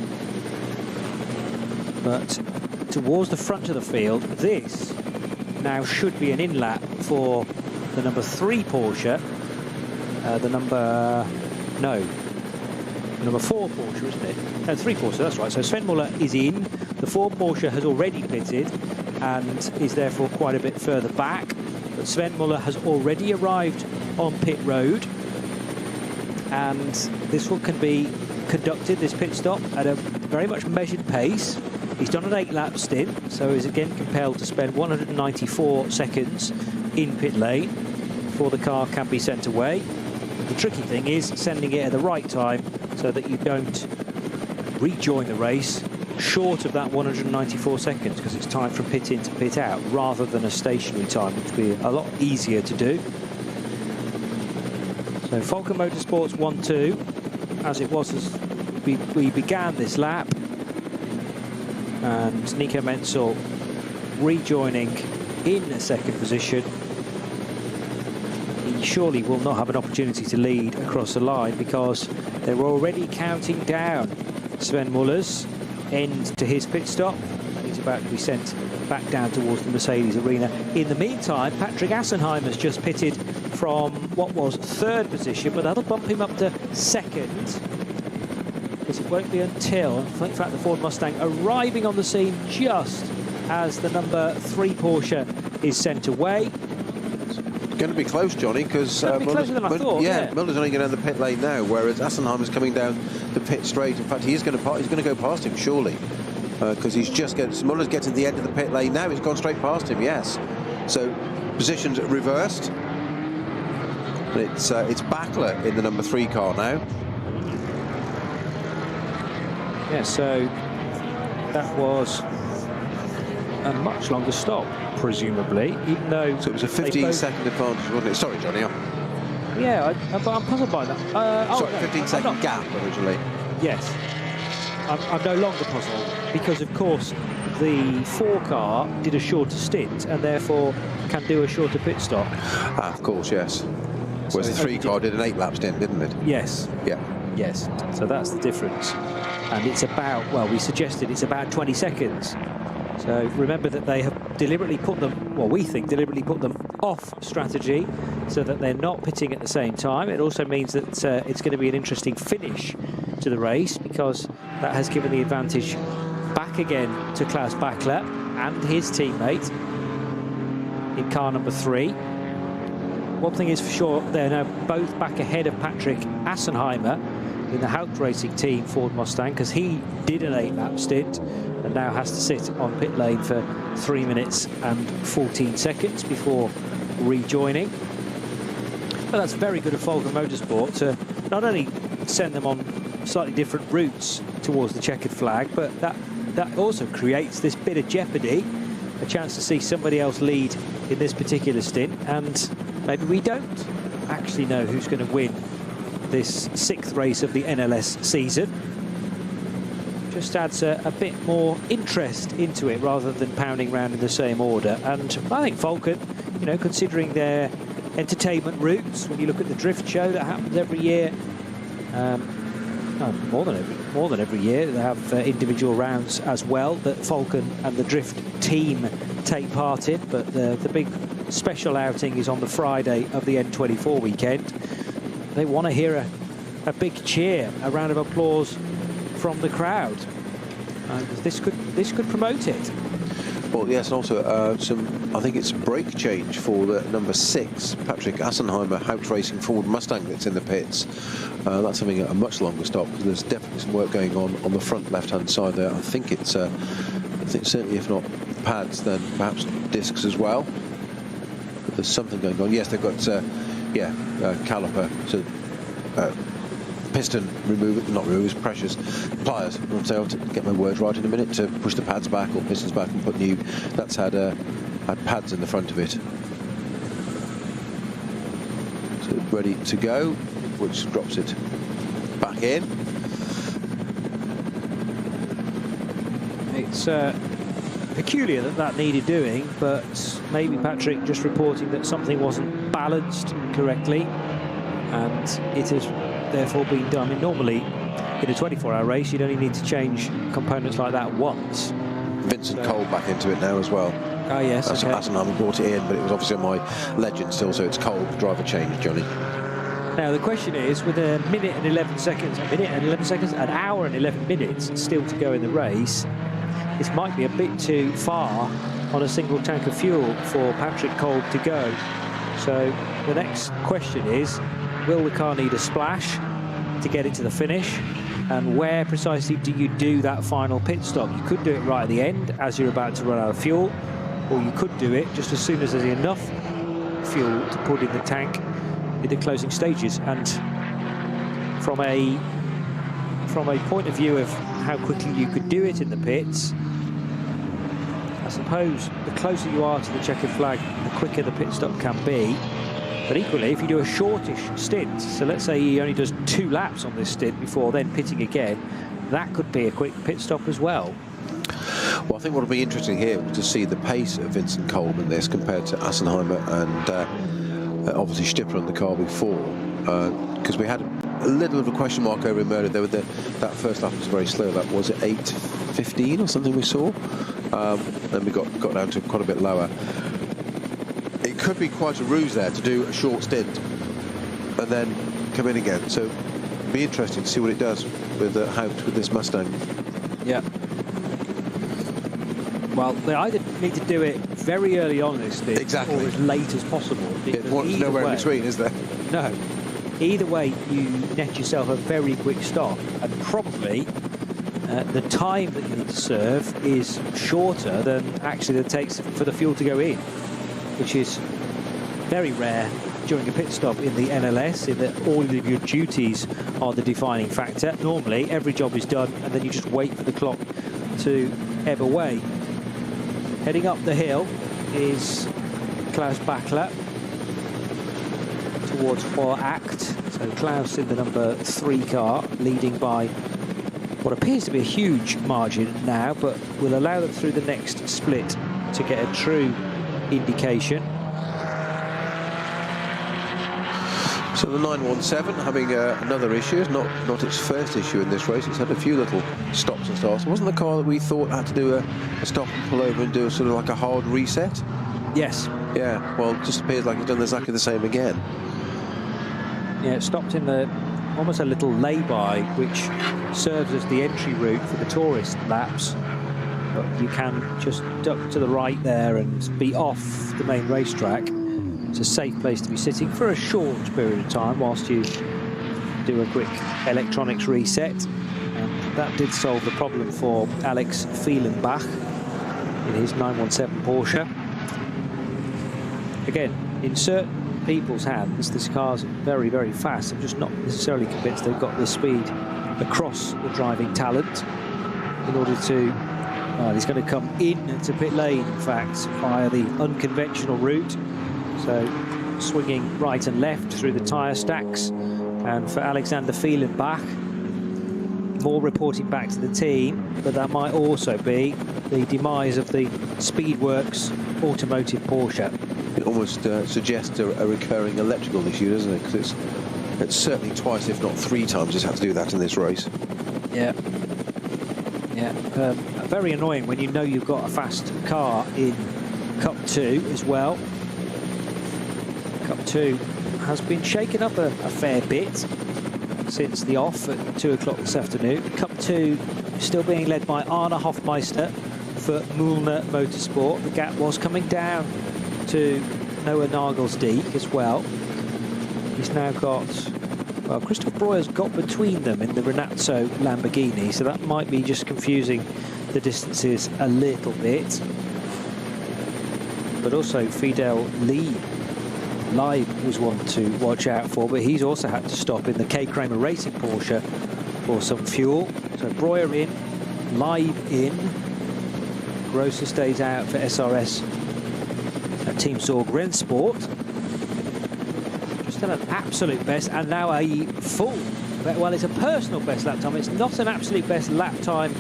But towards the front of the field, this now should be an in-lap for the number 3 Porsche. The number 4 Porsche, isn't it? No, 3 Porsche, that's right. So Sven Muller is in. The 4 Porsche has already pitted and is therefore quite a bit further back. But Sven Muller has already arrived on pit road. And this one can be conducted, this pit stop, at a very much measured pace. He's done an 8-lap stint, so he's again compelled to spend 194 seconds in pit lane before the car can be sent away. The tricky thing is sending it at the right time so that you don't rejoin the race short of that 194 seconds, because it's time from pit in to pit out rather than a stationary time, which would be a lot easier to do. So Falken Motorsports 1-2, as it was as we began this lap, and Nico Menzel rejoining in second position. He surely will not have an opportunity to lead across the line, because they're already counting down Sven Muller's end to his pit stop. He's about to be sent back down towards the Mercedes arena. In the meantime, Patrick Assenheim has just pitted from what was 3rd position, but that'll bump him up to 2nd, because it won't be until, in fact, the Ford Mustang arriving on the scene just as the number 3 Porsche is sent away. Going to be close, Johnny, because Muller's only going down the pit lane now, whereas Assenheim is coming down the pit straight. In fact, he's going to go past him, surely, because he's just Muller's getting to the end of the pit lane now. He's gone straight past him, yes. So positions reversed. It's Backler in the number 3 car now. Yeah, so that was a much longer stop, presumably, even though... So it was a 15-second advantage, wasn't it? Sorry, Johnny. Yeah, but I'm puzzled by that. Sorry, 15-second gap originally. Yes. I'm no longer puzzled, because, of course, the 4 car did a shorter stint and therefore can do a shorter pit stop. Of course, yes. Whereas the 3 car did an 8-lap stint, didn't it? Yes. Yeah. Yes. So that's the difference. And it's about, well, we suggested it's about 20 seconds. So remember that they have deliberately put them, well, we think deliberately put them off strategy so that they're not pitting at the same time. It also means that it's going to be an interesting finish to the race, because that has given the advantage back again to Klaus Backler and his teammate in car number 3. One thing is for sure, they're now both back ahead of Patrick Assenheimer in the Haupt Racing Team Ford Mustang, because he did an 8-lap stint and now has to sit on pit lane for 3 minutes and 14 seconds before rejoining. But that's very good of Falken Motorsport to not only send them on slightly different routes towards the checkered flag, but that also creates this bit of jeopardy, a chance to see somebody else lead in this particular stint, and maybe we don't actually know who's going to win this 6th race of the NLS season. Just adds a bit more interest into it rather than pounding around in the same order. And I think Falken, you know, considering their entertainment routes, when you look at the drift show that happens every year, more than every year, they have individual rounds as well that Falken and the drift team take part in, but the big special outing is on the Friday of the N24 weekend. They want to hear a big cheer, a round of applause from the crowd. This could promote it. Well, yes, and also I think it's brake change for the number 6, Patrick Assenheimer, Hout Racing Ford Mustang that's in the pits. That's having a much longer stop because there's definitely some work going on the front left-hand side there. I think it's, certainly if not pads, then perhaps discs as well. But there's something going on. Yes, they've got, caliper, so piston removers, not removers, pressures, pliers. I'll get my words right in a minute, to push the pads back or pistons back and put new. That's had pads in the front of it. So ready to go, which drops it back in. It's peculiar that needed doing, but maybe Patrick just reporting that something wasn't balanced correctly, and it has therefore been done. I mean, normally in a 24-hour race you'd only need to change components like that once. Vincent Cole back into it now as well. Oh yes, okay. Assenheimer brought it in, but it was obviously on my Legend still, so it's Cole, driver change, Johnny. Now the question is, with a minute and 11 seconds, an hour and 11 minutes still to go in the race, this might be a bit too far on a single tank of fuel for Patrick Kolb to go. So the next question is, will the car need a splash to get it to the finish? And where precisely do you do that final pit stop? You could do it right at the end as you're about to run out of fuel, or you could do it just as soon as there's enough fuel to put in the tank in the closing stages. And from a point of view of how quickly you could do it in the pits, I suppose the closer you are to the checkered flag, the quicker the pit stop can be. But equally, if you do a shortish stint, so let's say he only does 2 laps on this stint before then pitting again, that could be a quick pit stop as well. Well, I think what will be interesting here was to see the pace of Vincent Kolb in this compared to Assenheimer and obviously Stipper on the car before, because we had a little bit of a question mark over in Murder. That first lap was very slow. That was at 8:15 or something we saw. Then we got down to quite a bit lower. It could be quite a ruse there to do a short stint and then come in again. So it'll be interesting to see what it does with Hout with this Mustang. Yeah. Well, they either need to do it very early on in this stint, exactly, or as late as possible. There's nowhere in between, is there? No. Either way, you net yourself a very quick stop, and probably the time that you need to serve is shorter than actually it takes for the fuel to go in, which is very rare during a pit stop in the NLS, in that all of your duties are the defining factor. Normally, every job is done, and then you just wait for the clock to ebb away. Heading up the hill is Klaus Bachler towards Act. So Klaus in the number 3 car, leading by what appears to be a huge margin now, but will allow them through the next split to get a true indication. So the 917 having another issue, not its first issue in this race. It's had a few little stops and starts. It wasn't the car that we thought had to do a stop and pull over and do a sort of like a hard reset? Yes. Yeah, well, it just appears like it's done exactly the same again. Yeah, it stopped in the almost a little lay-by, which serves as the entry route for the tourist laps. But you can just duck to the right there and be off the main racetrack. It's a safe place to be sitting for a short period of time whilst you do a quick electronics reset. And that did solve the problem for Alex Fielenbach in his 917 Porsche. Again, in certain people's hands, this car's very, very fast. I'm just not necessarily convinced they've got the speed across the driving talent in order to... he's going to come into pit lane, in fact, via the unconventional route. So swinging right and left through the tyre stacks. And for Alexander Fielenbach, more reporting back to the team, but that might also be the demise of the Speedworks automotive Porsche. It almost suggests a recurring electrical issue, doesn't it? Because it's certainly twice, if not 3 times, it's had to do that in this race. Yeah. Yeah. Very annoying when you know you've got a fast car in Cup 2 as well. Cup 2 has been shaken up a fair bit since the off at 2 o'clock this afternoon. Cup 2 still being led by Arne Hofmeister, for Mühlner Motorsport. The gap was coming down to Noah Nagelsdijk as well. He's now got, well, Christoph Breuer's got between them in the Renazzo Lamborghini, so that might be just confusing the distances a little bit. But also Fidel Lieb was one to watch out for, but he's also had to stop in the K. Kramer Racing Porsche for some fuel. So Breuer in, Lieb in, Grosser stays out for SRS Team Sorg Rennsport. Just done an absolute best, and now a full, well, it's a personal best lap time. It's not an absolute best lap time,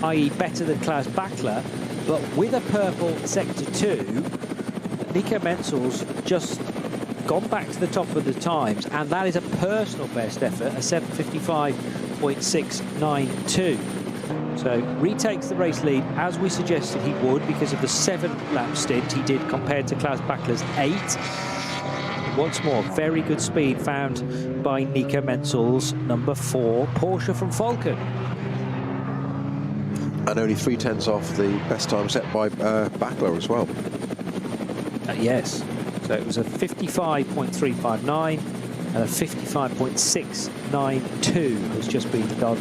i.e. better than Klaus Bachler, but with a purple Sector 2, Nico Menzel's just gone back to the top of the times, and that is a personal best effort, a 7:55.692. So retakes the race lead as we suggested he would because of the 7-lap stint he did compared to Klaus Bachler's 8. Once more, very good speed found by Nico Menzel's number 4 Porsche from Falken. And only 3/10 off the best time set by Bachler as well. Yes, so it was a 55.359 and a 55.692 has just been done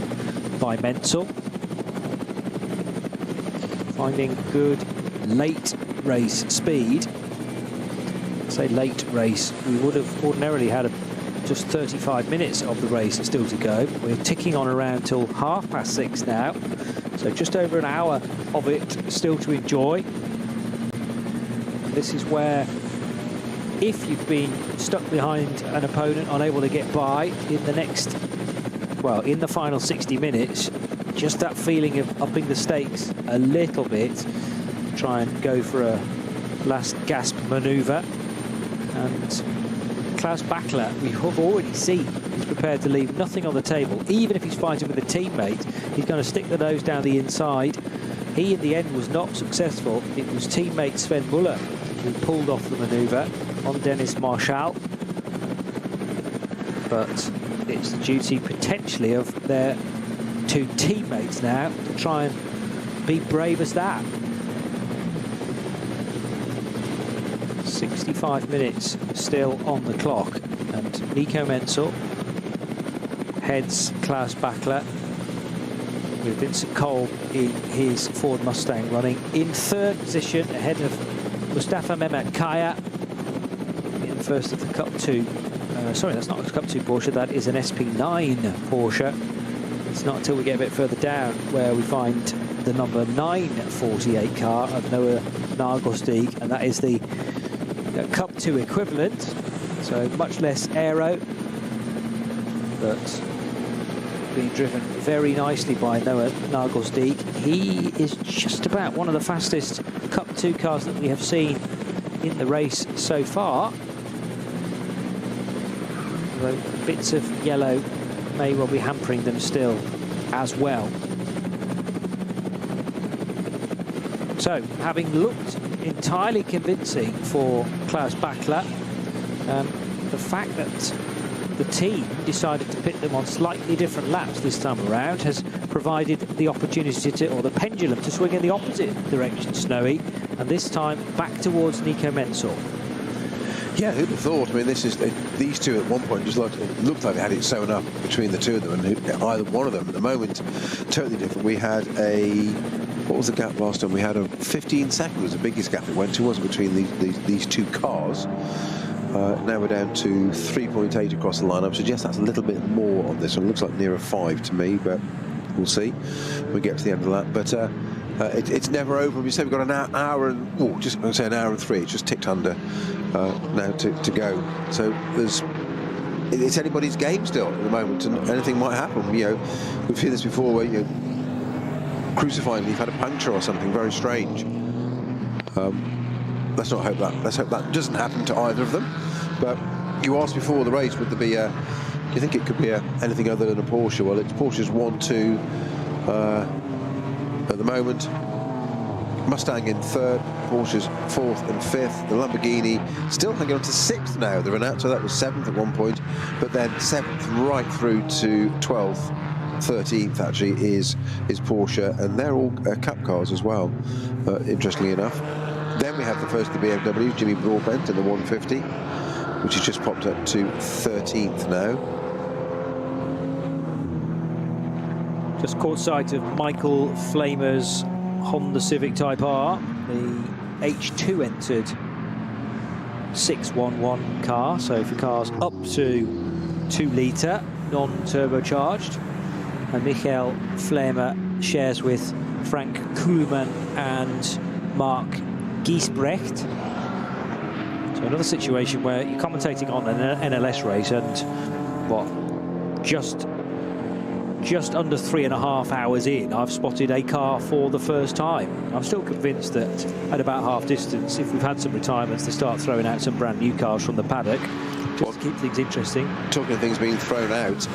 by Menzel. Finding good late race speed. Say late race, we would have ordinarily had just 35 minutes of the race still to go. We're ticking on around till 6:30 now, so just over an hour of it still to enjoy. This is where, if you've been stuck behind an opponent, unable to get by in the next, well, in the final 60 minutes, just that feeling of upping the stakes a little bit, try and go for a last gasp manoeuvre. And Klaus Bachler, we have already seen, he's prepared to leave nothing on the table. Even if he's fighting with a teammate, he's going to stick the nose down the inside. He, in the end, was not successful. It was teammate Sven Muller who pulled off the manoeuvre on Dennis Marshall. But it's the duty, potentially, of their 2 teammates now to try and be brave as that. 65 minutes still on the clock, and Nico Menzel heads Klaus Bachler with Vincent Kolb in his Ford Mustang running in 3rd position ahead of Mustafa Mehmet Kaya in first of the Cup 2. Sorry, that's not a Cup 2 Porsche, that is an SP9 Porsche. It's not until we get a bit further down where we find the number 948 car of Noah Nagelsdijk, and that is the Cup 2 equivalent, so much less aero, but being driven very nicely by Noah Nagelsdijk. He is just about one of the fastest Cup 2 cars that we have seen in the race so far. Although bits of yellow may well be hampering them still as well. So, having looked entirely convincing for Klaus Bachler, the fact that the team decided to pit them on slightly different laps this time around has provided the opportunity to, or the pendulum, to swing in the opposite direction, Snowy, and this time back towards Nico Menzel. Yeah, who'd have thought? I mean, this is these two at one point just looked like they had it sewn up between the two of them, and either one of them at the moment totally different. We had what was the gap last time? We had a 15 seconds was the biggest gap it went to, wasn't it, between these two cars. Now we're down to 3.8 across the lineup. Suggest that's a little bit more on this one. Looks like nearer 5 to me, but we'll see when we get to the end of that. But it's never over. We say we've got an hour and just I'm say an hour and 3. It's just ticked under now to go. So it's anybody's game still at the moment, and anything might happen. You know, we've seen this before where crucifying, you've had a puncture or something very strange. Let's not hope that. Let's hope that doesn't happen to either of them. But you asked before the race, would there be do you think it could be anything other than a Porsche? Well, it's Porsche's 1-2 at the moment. Mustang in 3rd, Porsche's 4th and 5th. The Lamborghini still hanging on to 6th now. The Renault, so that was 7th at one point, but then 7th right through to 12th 13th actually is Porsche, and they're all Cup cars as well, interestingly enough. Then we have the first of the BMWs, Jimmy Broadbent in the 150, which has just popped up to 13th now. Just caught sight of Michael Flamer's Honda Civic Type R, the H2 entered 611 car, so for cars up to 2 litre, non-turbocharged. And Michael Flamer shares with Frank Kuhlmann and Mark Giesbrecht. So another situation where you're commentating on an NLS race and what, just under 3.5 hours in, I've spotted a car for the first time. I'm still convinced that at about half distance, if we've had some retirements, they start throwing out some brand new cars from the paddock just to keep things interesting. Talking of things being thrown out,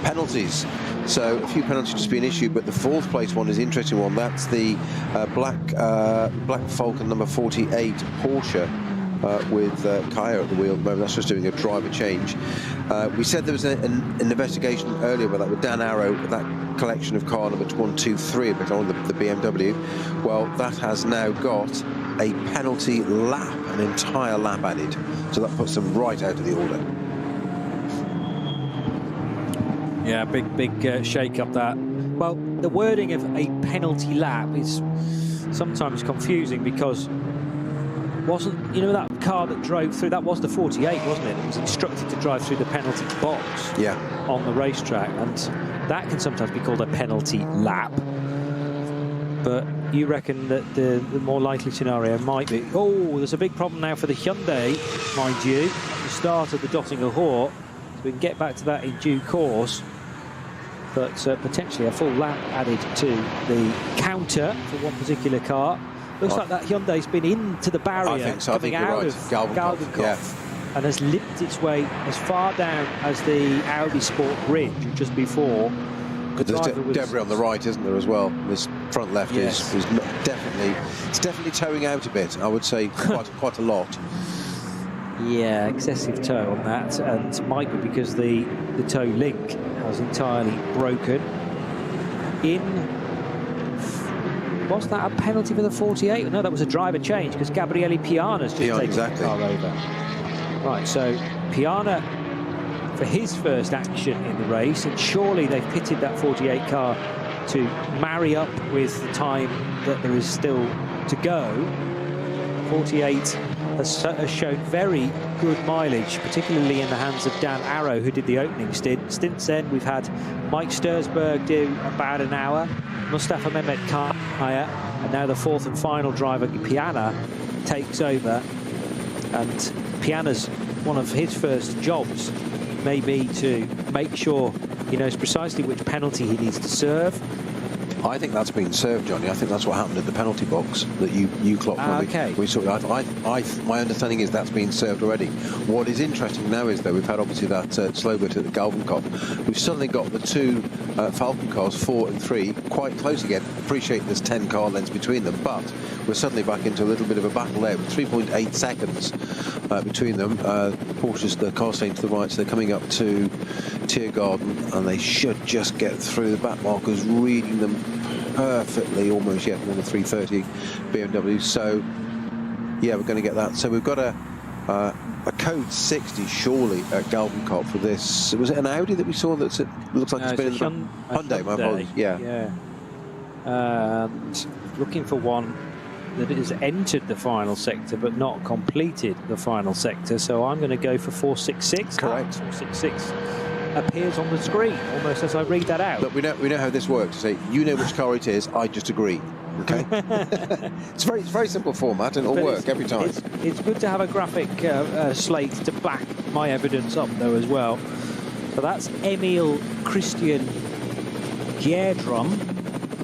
penalties. So a few penalties just been issued, but the 4th place one is an interesting one. That's the Black Falcon number 48 Porsche. With Kaya at the wheel at the moment. That's just doing a driver change. We said there was an investigation earlier with that with Dan Arrow, that collection of car number 1, 2, 3 on the BMW. Well, that has now got a penalty lap, an entire lap added. So that puts them right out of the order. Yeah, big shake-up that. Well, the wording of a penalty lap is sometimes confusing because wasn't, you know, that car that drove through, that was the 48, wasn't it? It was instructed to drive through the penalty box on the racetrack, and that can sometimes be called a penalty lap. But you reckon that the more likely scenario might be, oh, there's a big problem now for the Hyundai, mind you, at the start of the Dottinger Hoort. So we can get back to that in due course. But potentially a full lap added to the counter for one particular car. Looks like that Hyundai's been into the barrier, I think so. coming out of Galgenkopf, and has limped its way as far down as the Audi Sport Bridge just before. There's debris on the right, isn't there, as well? This front left is definitely towing out a bit. I would say quite a lot. Yeah, excessive tow on that, and it might be because the tow link has entirely broken. Was that a penalty for the 48? No, that was a driver change because Gabriele Piana's just taken the car over. Right, so Piana for his first action in the race, and surely they've pitted that 48 car to marry up with the time that there is still to go. 48 has shown very good mileage, particularly in the hands of Dan Arrow, who did the opening stint. Stints then, we've had Mike Stursberg do about an hour, Mustafa Mehmet Kaya, and now the 4th and final driver, Piana, takes over. And Piana's one of his first jobs may be to make sure he knows precisely which penalty he needs to serve. I think that's been served, Johnny. I think that's what happened at the penalty box that you clocked when we saw it. My understanding is that's been served already. What is interesting now is, though, we've had obviously that slow bit at the Galgenkopf. We've suddenly got the 2 Falcon cars, 4 and 3, quite close again. Appreciate there's 10 car lengths between them, but we're suddenly back into a little bit of a battle there with 3.8 seconds between them. Porsche's the car staying to the right, so they're coming up to Tiergarten, and they should just get through. The back markers reading them perfectly, almost yet, on the 330 BMW. So yeah, we're going to get that. So we've got a code 60 surely at Galgenkopf for this. Was it an Audi that we saw? That looks like it's been in Hyundai. My apologies. Yeah. And looking for one that has entered the final sector but not completed the final sector. So I'm going to go for 466. Correct. 466 appears on the screen almost as I read that out. Look, we know how this works. Say, you know which car it is, I just agree. Okay. it's very simple format, and it'll work every time. It's good to have a graphic slate to back my evidence up, though, as well. So that's Emil Christian Gierdrum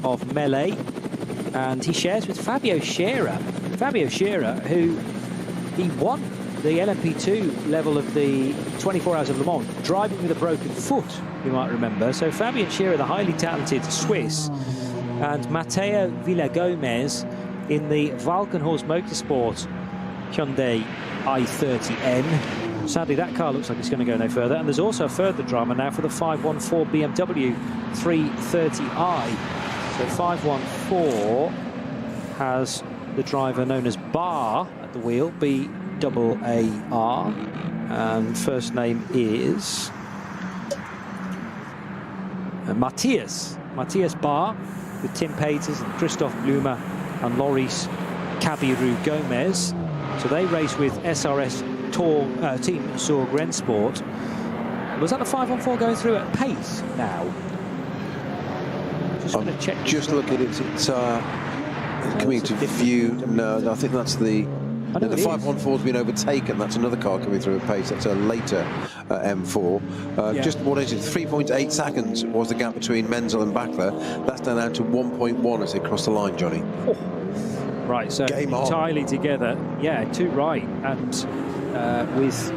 of Melee, and he shares with Fabio Scherer. Fabio Scherer, who he won the LMP2 level of the 24 Hours of Le Mans, driving with a broken foot, you might remember. So Fabian Scherer, the highly talented Swiss, and Matteo Villagomez in the Valkenhorst Motorsport Hyundai i30N. Sadly, that car looks like it's going to go no further. And there's also a further drama now for the 514 BMW 330i. So 514 has the driver known as Bar at the wheel, B-A-A-R. And first name is Matthias Bar, with Tim Peters and Christoph Blumer and Loris Kabiru Gomez. So they race with SRS Team Sorg Rennsport. Was that the 514 going through at pace now? Just going to check. Just look at it. It's coming to view. No, I think that's the 514's been overtaken. That's another car coming through at pace. That's a later M4. Just what is it? 3.8 seconds was the gap between Menzel and Bachler. That's down to 1.1 as they cross the line, Johnny. Oh. Right, so entirely together. Yeah, two right. And with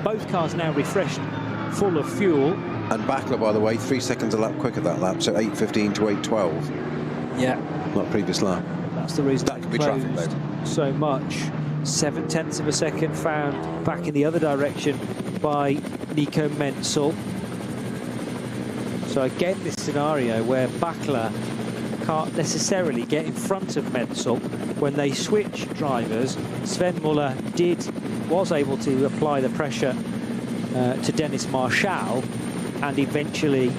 both cars now refreshed, full of fuel. And Bachler, by the way, 3 seconds a lap quicker that lap, so 8:15 to 8:12. Yeah. Not previous lap. That's the reason that could be traffic led. So much. 0.7 of a second found back in the other direction by Nico Menzel. So again, this scenario where Bachler can't necessarily get in front of Menzel when they switch drivers. Sven Muller was able to apply the pressure to Dennis Marshall and eventually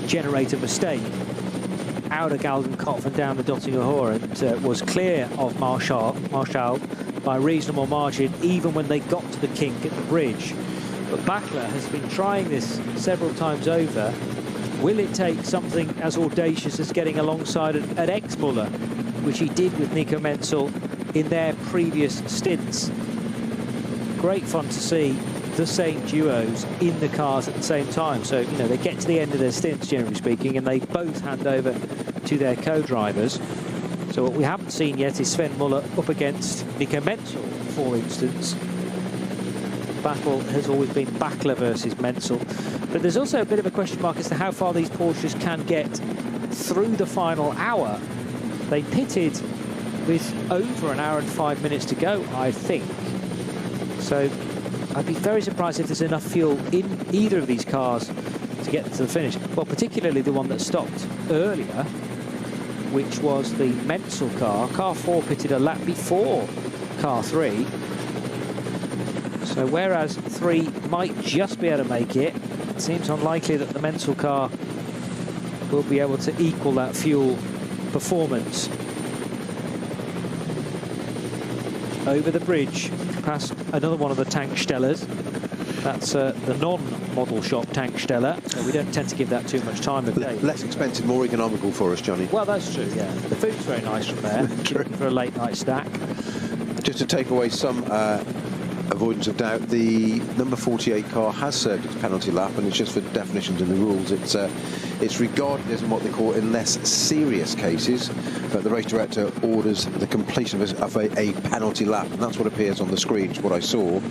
generate a mistake out of Galgenkopf and down the Dottinger Hohe, and was clear of Marshall by a reasonable margin even when they got to the kink at the bridge. But Bachler has been trying this several times over. Will it take something as audacious as getting alongside an ex-Muller, which he did with Nico Menzel in their previous stints? Great fun to see the same duos in the cars at the same time. So, you know, they get to the end of their stints, generally speaking, and they both hand over to their co-drivers. So what we haven't seen yet is Sven Muller up against Nico Menzel, for instance. Battle has always been Bachler versus Menzel. But there's also a bit of a question mark as to how far these Porsches can get through the final hour. They pitted with over an hour and 5 minutes to go, I think. So I'd be very surprised if there's enough fuel in either of these cars to get to the finish. Well, particularly the one that stopped earlier, which was the Menzel car. Car 4 pitted a lap before car 3. So whereas 3 might just be able to make it, it seems unlikely that the Menzel car will be able to equal that fuel performance. Over the bridge, past another one of the Tankstellers. That's the non-model shop Tanksteller, so we don't tend to give that too much time of day. Less expensive, more economical for us, Johnny. Well, that's true, yeah. The food's very nice from there. Looking for a late night snack. Just to take away some avoidance of doubt, the number 48 car has served its penalty lap, and it's just for definitions in the rules. It's regarded as what they call in less serious cases, but the race director orders the completion of a penalty lap, and that's what appears on the screen, is what I saw.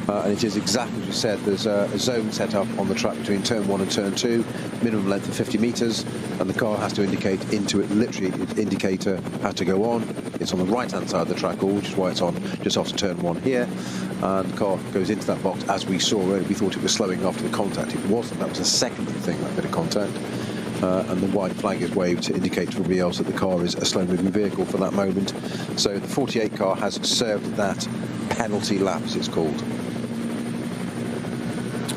And it is exactly as you said. There's a zone set up on the track between turn 1 and turn 2, minimum length of 50 metres, and the car has to indicate into it. Literally, its indicator has to go on. It's on the right-hand side of the track, which is why it's on just after turn 1 here. And the car goes into that box as we saw earlier. We thought it was slowing after the contact. It wasn't. That was a secondary thing, that bit of contact. And the white flag is waved to indicate to everybody else that the car is a slow-moving vehicle for that moment. So the 48 car has served that penalty lap, as it's called.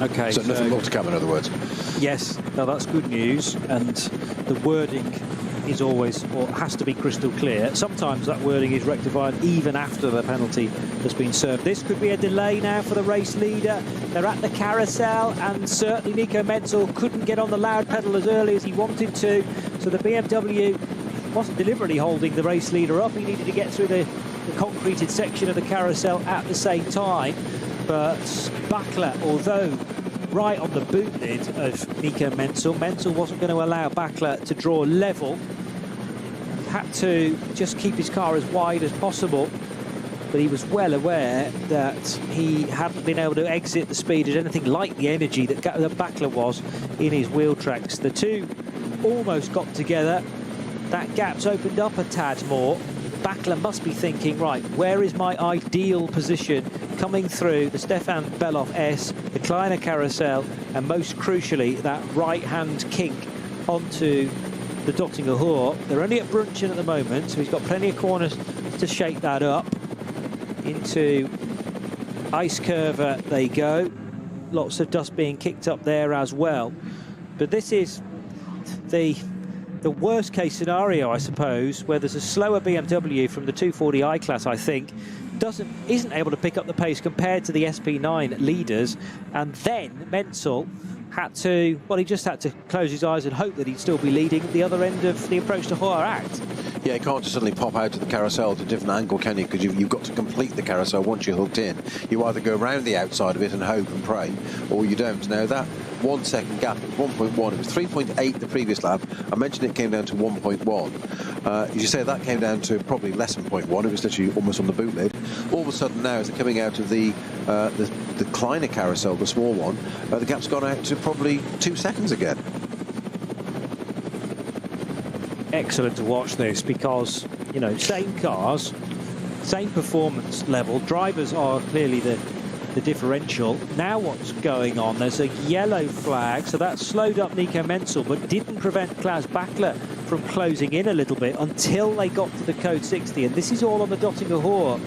Okay. So nothing more to come, in other words. Yes. Now that's good news, and the wording is always, or has to be, crystal clear. Sometimes that wording is rectified even after the penalty has been served. This could be a delay now for the race leader. They're at the carousel, and certainly Nico Menzel couldn't get on the loud pedal as early as he wanted to. So the BMW wasn't deliberately holding the race leader up. He needed to get through the concreted section of the carousel at the same time. But Bachler, although right on the boot lid of Nico Menzel, Menzel wasn't going to allow Bachler to draw level. Had to just keep his car as wide as possible, but he was well aware that he hadn't been able to exit the speed at anything like the energy that Bachler was in his wheel tracks. The two almost got together. That gap's opened up a tad more, Backler must be thinking, right, where is my ideal position coming through the Stefan Beloff S, the Kleiner Carousel, and most crucially, that right-hand kink onto the Dottinger Ruhr. They're only at Brunchen at the moment, so he's got plenty of corners to shake that up. Into ice curver they go. Lots of dust being kicked up there as well. But this is the worst case scenario, I suppose, where there's a slower BMW from the 240i class, I think, isn't able to pick up the pace compared to the SP9 leaders, and then Menzel had to, well, he just had to close his eyes and hope that he'd still be leading at the other end of the approach to Hoher-Acht. Yeah, you can't just suddenly pop out to the carousel at a different angle, can you? Because you've got to complete the carousel once you're hooked in. You either go around the outside of it and hope and pray, or you don't. Now, that 1 second gap, it was 1.1. It was 3.8 the previous lap. I mentioned it came down to 1.1. As you say, that came down to probably less than 0.1. It was literally almost on the boot lid. All of a sudden now, as they're coming out of the Kleiner carousel, the small one, the gap's gone out to probably 2 seconds again. Excellent to watch this because, you know, same cars, same performance level. Drivers are clearly the differential. Now what's going on? There's a yellow flag, so that slowed up Nico Menzel, but didn't prevent Klaus Backler from closing in a little bit until they got to the code 60. And this is all on the Dottinger Ruhr.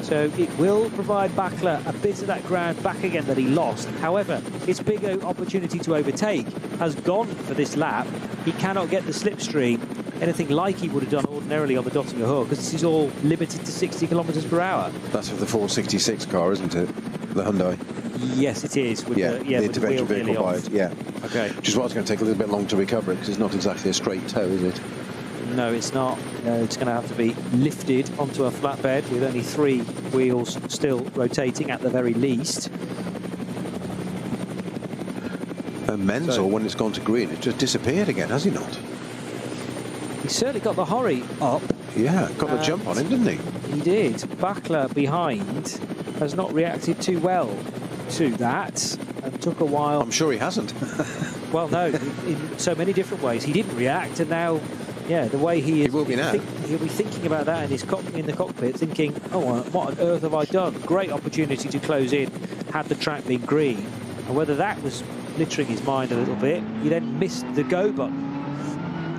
So it will provide Backler a bit of that ground back again that he lost. However, his big opportunity to overtake has gone for this lap. He cannot get the slipstream anything like he would have done ordinarily on the Dottinger Ruhr, because this is all limited to 60 kilometres per hour. That's for the 466 car, isn't it? The Hyundai. Yes, it is. With the intervention vehicle by it. Yeah. Okay. Which is why it's going to take a little bit long to recover it, because it's not exactly a straight tow, is it? No, it's not. No, it's going to have to be lifted onto a flatbed with only 3 wheels still rotating at the very least. And Menzel, when it's gone to green, it just disappeared again, has he not? He certainly got the hurry up. Yeah, got a jump on him, didn't he? He did. Backler behind has not reacted too well to that, and took a while. I'm sure he hasn't. Well, no, in so many different ways. He didn't react, and now, yeah, the way he is, will be now. He'll be thinking about that in the cockpit, thinking, oh, what on earth have I done? Great opportunity to close in, had the track been green. And whether that was littering his mind a little bit, he then missed the go button.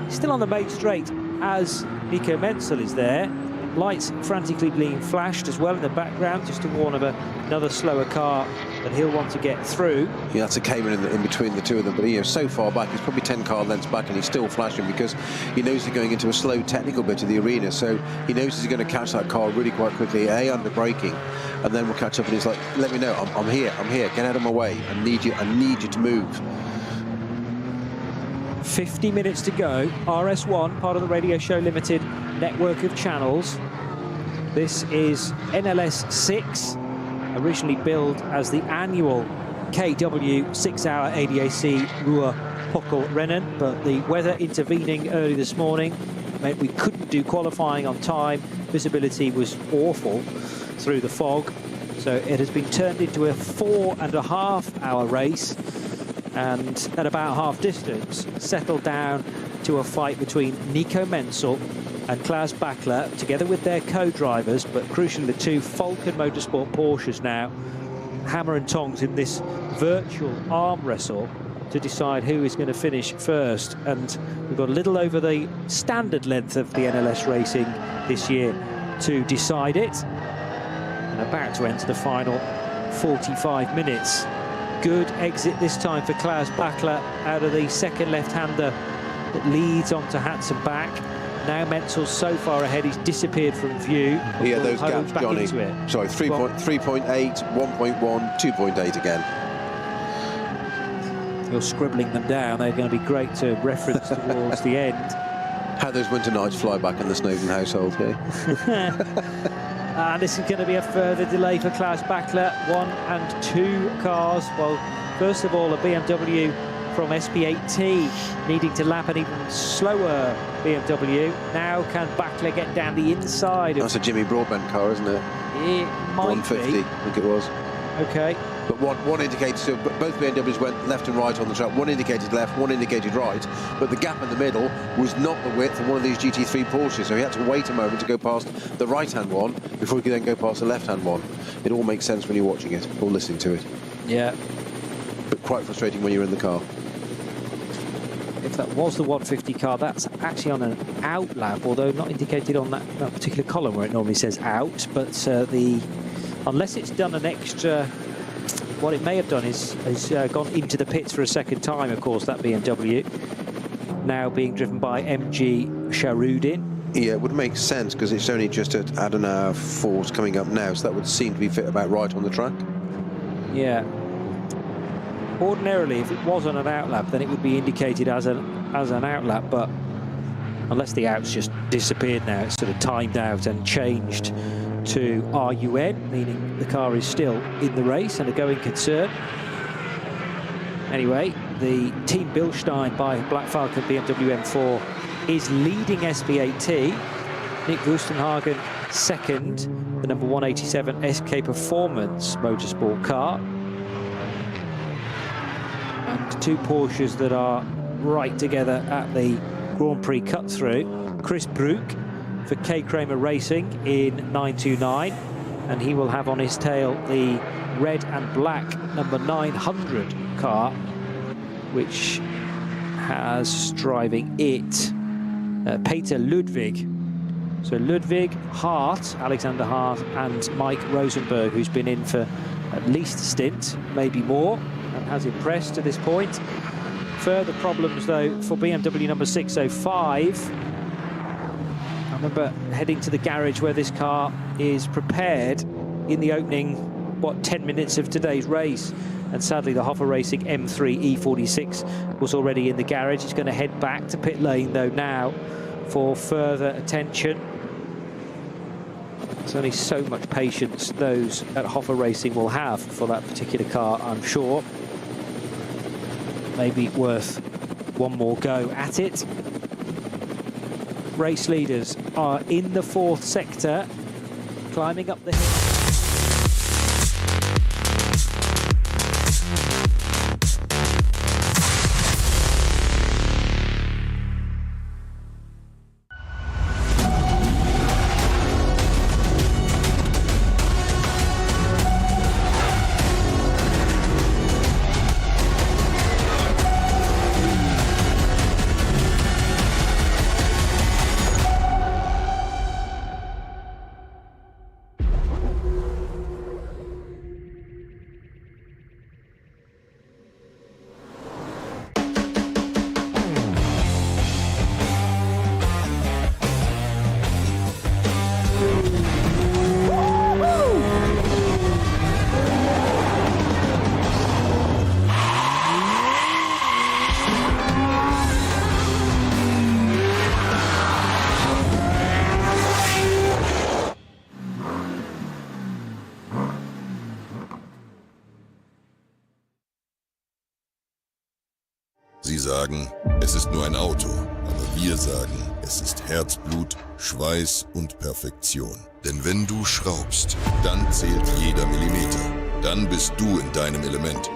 Still on the main straight as Nico Menzel is there. Lights frantically being flashed as well in the background, just to warn of another slower car that he'll want to get through. Yeah, that's a Cayman in between the two of them, but so far back, he's probably 10 car lengths back, and he's still flashing because he knows he's going into a slow technical bit of the arena, so he knows he's going to catch that car really quite quickly, under braking, and then we'll catch up, and he's like, let me know, I'm here, get out of my way, I need you to move. 50 minutes to go. RS1, part of the Radio Show Limited network of channels. This is NLS6, originally billed as the annual KW 6-hour ADAC Ruhr-Pokal-Rennen, but the weather intervening early this morning meant we couldn't do qualifying on time. Visibility was awful through the fog, so it has been turned into a 4.5-hour race, and at about half distance settled down to a fight between Nico Menzel and Klaus Backler, together with their co-drivers, but crucially the 2 Falcon Motorsport Porsches now, hammer and tongs in this virtual arm wrestle to decide who is going to finish first. And we've got a little over the standard length of the NLS racing this year to decide it, and about to enter the final 45 minutes. Good exit this time for Klaus Backler out of the second left-hander that leads on to Hansen back. Now Menzel's so far ahead, he's disappeared from view. Yeah, those gaps, Johnny. Sorry, 3.8, 1.1, 2.8 again. You're scribbling them down. They're going to be great to reference towards the end. How those winter nights fly back in the Snowden household, yeah? And this is going to be a further delay for Klaus Backler. 1 and 2 cars. Well, first of all, a BMW from SP8T needing to lap an even slower BMW. Now can Backler get down the inside? That's a Jimmy Broadbent car, isn't it? It might 150, be. I think it was. Okay. But one indicated, so both BMWs went left and right on the track. One indicated left, one indicated right, but the gap in the middle was not the width of one of these GT3 Porsches, so he had to wait a moment to go past the right-hand one before he could then go past the left-hand one. It all makes sense when you're watching it or listening to it. Yeah. But quite frustrating when you're in the car. If that was the 150 car, that's actually on an out lap, although not indicated on that particular column where it normally says out, but unless it's done an extra, what it may have done is gone into the pits for a second time, of course, that BMW, now being driven by MG Sharudin. Yeah, it would make sense because it's only just at ADAC Force coming up now, so that would seem to be fit about right on the track. Yeah. Ordinarily, if it was on an out lap, then it would be indicated as an out lap, but unless the out's just disappeared now, it's sort of timed out and changed to RUN, meaning the car is still in the race and a going concern. Anyway, the Team Bilstein by Black Falcon BMW M4 is leading SB18. Nick Wustenhagen second, the number 187 SK Performance Motorsport car. And two Porsches that are right together at the Grand Prix cut-through. Chris Brook for K. Kramer Racing in 929, and he will have on his tail the red and black number 900 car, which has driving it Peter Ludwig. So Ludwig, Hart, Alexander Hart, and Mike Rosenberg, who's been in for at least a stint, maybe more, and has impressed to this point. Further problems, though, for BMW number 605. I remember heading to the garage where this car is prepared in the opening, 10 minutes of today's race. And sadly, the Hoffa Racing M3 E46 was already in the garage. It's going to head back to pit lane, though, now for further attention. There's only so much patience those at Hoffa Racing will have for that particular car, I'm sure. Maybe worth one more go at it. Race leaders are in the fourth sector, climbing up the hill. Sie sagen, es ist nur ein Auto, aber wir sagen, es ist Herzblut, Schweiß und Perfektion. Denn wenn du schraubst, dann zählt jeder Millimeter. Dann bist du in deinem Element.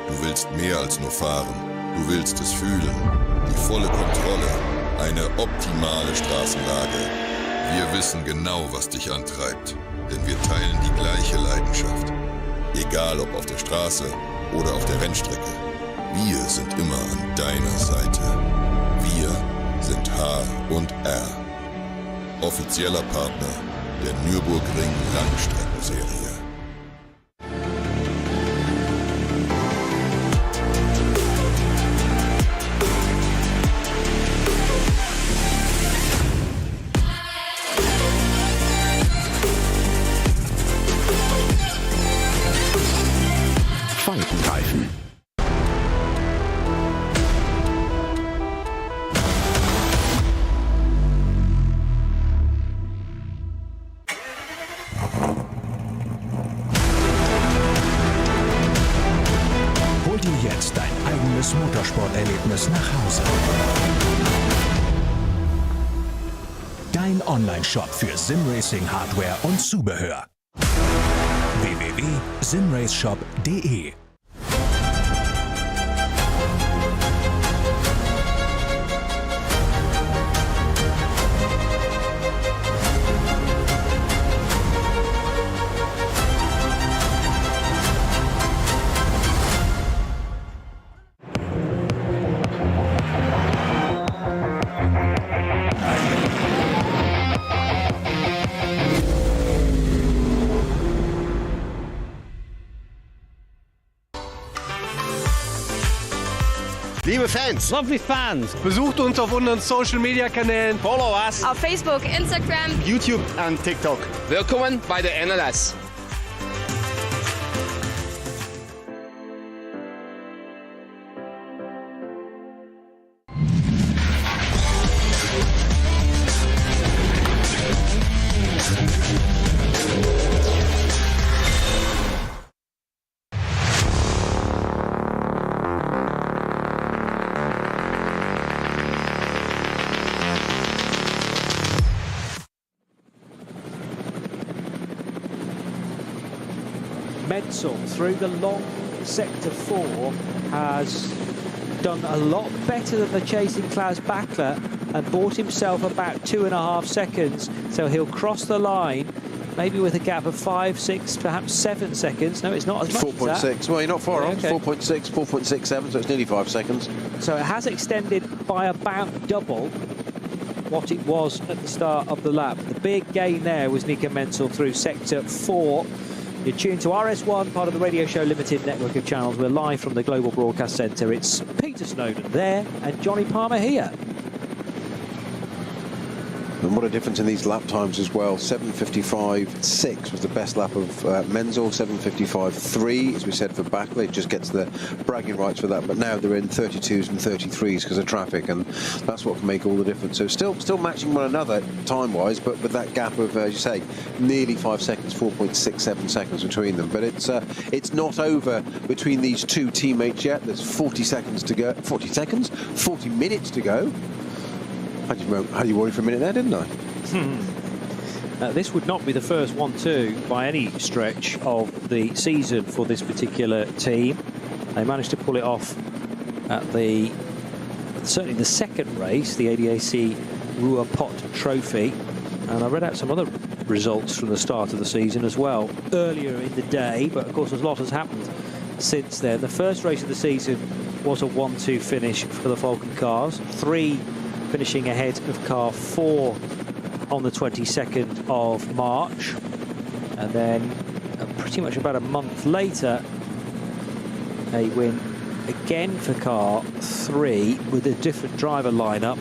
Du willst mehr als nur fahren. Du willst es fühlen. Die volle Kontrolle. Eine optimale Straßenlage. Wir wissen genau, was dich antreibt. Denn wir teilen die gleiche Leidenschaft. Egal ob auf der Straße oder auf der Rennstrecke. Wir sind immer an deiner Seite. Wir sind H&R. Offizieller Partner der Nürburgring Langstrecken-Serie. Falkenreifen. Hol dir jetzt dein eigenes Motorsporterlebnis nach Hause. Dein Online-Shop für Simracing-Hardware und Zubehör. www.adacruhr-pokal-rennen.de simraceshop.de. Liebe Fans, Lovely fans. besucht uns auf unseren Social Media Kanälen, Follow us. Auf Facebook, Instagram, YouTube und TikTok. Willkommen bei der NLS. Menzel through the long sector 4 has done a lot better than the chasing Klaus Bachler and bought himself about 2.5 seconds, so he'll cross the line maybe with a gap of 5, 6, perhaps 7 seconds. No, it's not as much 4.6. as that. Well, you're not far off. Okay. 4.6, 4.67, so it's nearly 5 seconds. So it has extended by about double what it was at the start of the lap. The big gain there was Nico Menzel through sector 4. You're tuned to RS1, part of the Radio Show Limited network of channels. We're live from the Global Broadcast Centre. It's Peter Snowden there and Johnny Palmer here. And what a difference in these lap times as well. 7:55.6 was the best lap of Menzel. 7:55.3, as we said, for Bachler. It just gets the bragging rights for that. But now they're in 32s and 33s because of traffic, and that's what can make all the difference. So still matching one another time-wise, but with that gap of, as you say, nearly 5 seconds, 4.67 seconds between them. But it's not over between these two teammates yet. There's 40 seconds to go. 40 seconds? 40 minutes to go. I had you worried for a minute there, didn't I? This would not be the first 1-2 by any stretch of the season for this particular team. They managed to pull it off at certainly the second race, the ADAC Ruhr-Pot Trophy. And I read out some other results from the start of the season as well earlier in the day, but of course a lot has happened since then. The first race of the season was a 1-2 finish for the Falcon cars. 3 finishing ahead of car 4 on the 22nd of March, and then pretty much about a month later a win again for car 3 with a different driver lineup,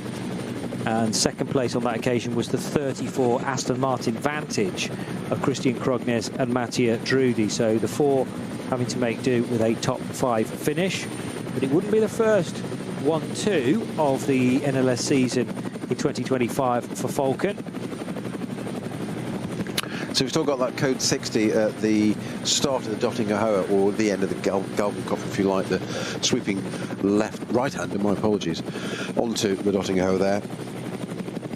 and second place on that occasion was the 34 Aston Martin Vantage of Christian Krognes and Mattia Drudi, so the 4 having to make do with a top 5 finish. But it wouldn't be the first 1-2 of the NLS season in 2025 for Falcon. So we've still got that code 60 at the start of the Dottinger Höhe, or the end of the Galgenkopf, if you like, the sweeping right-hander, my apologies, onto the Dottinger Höhe there.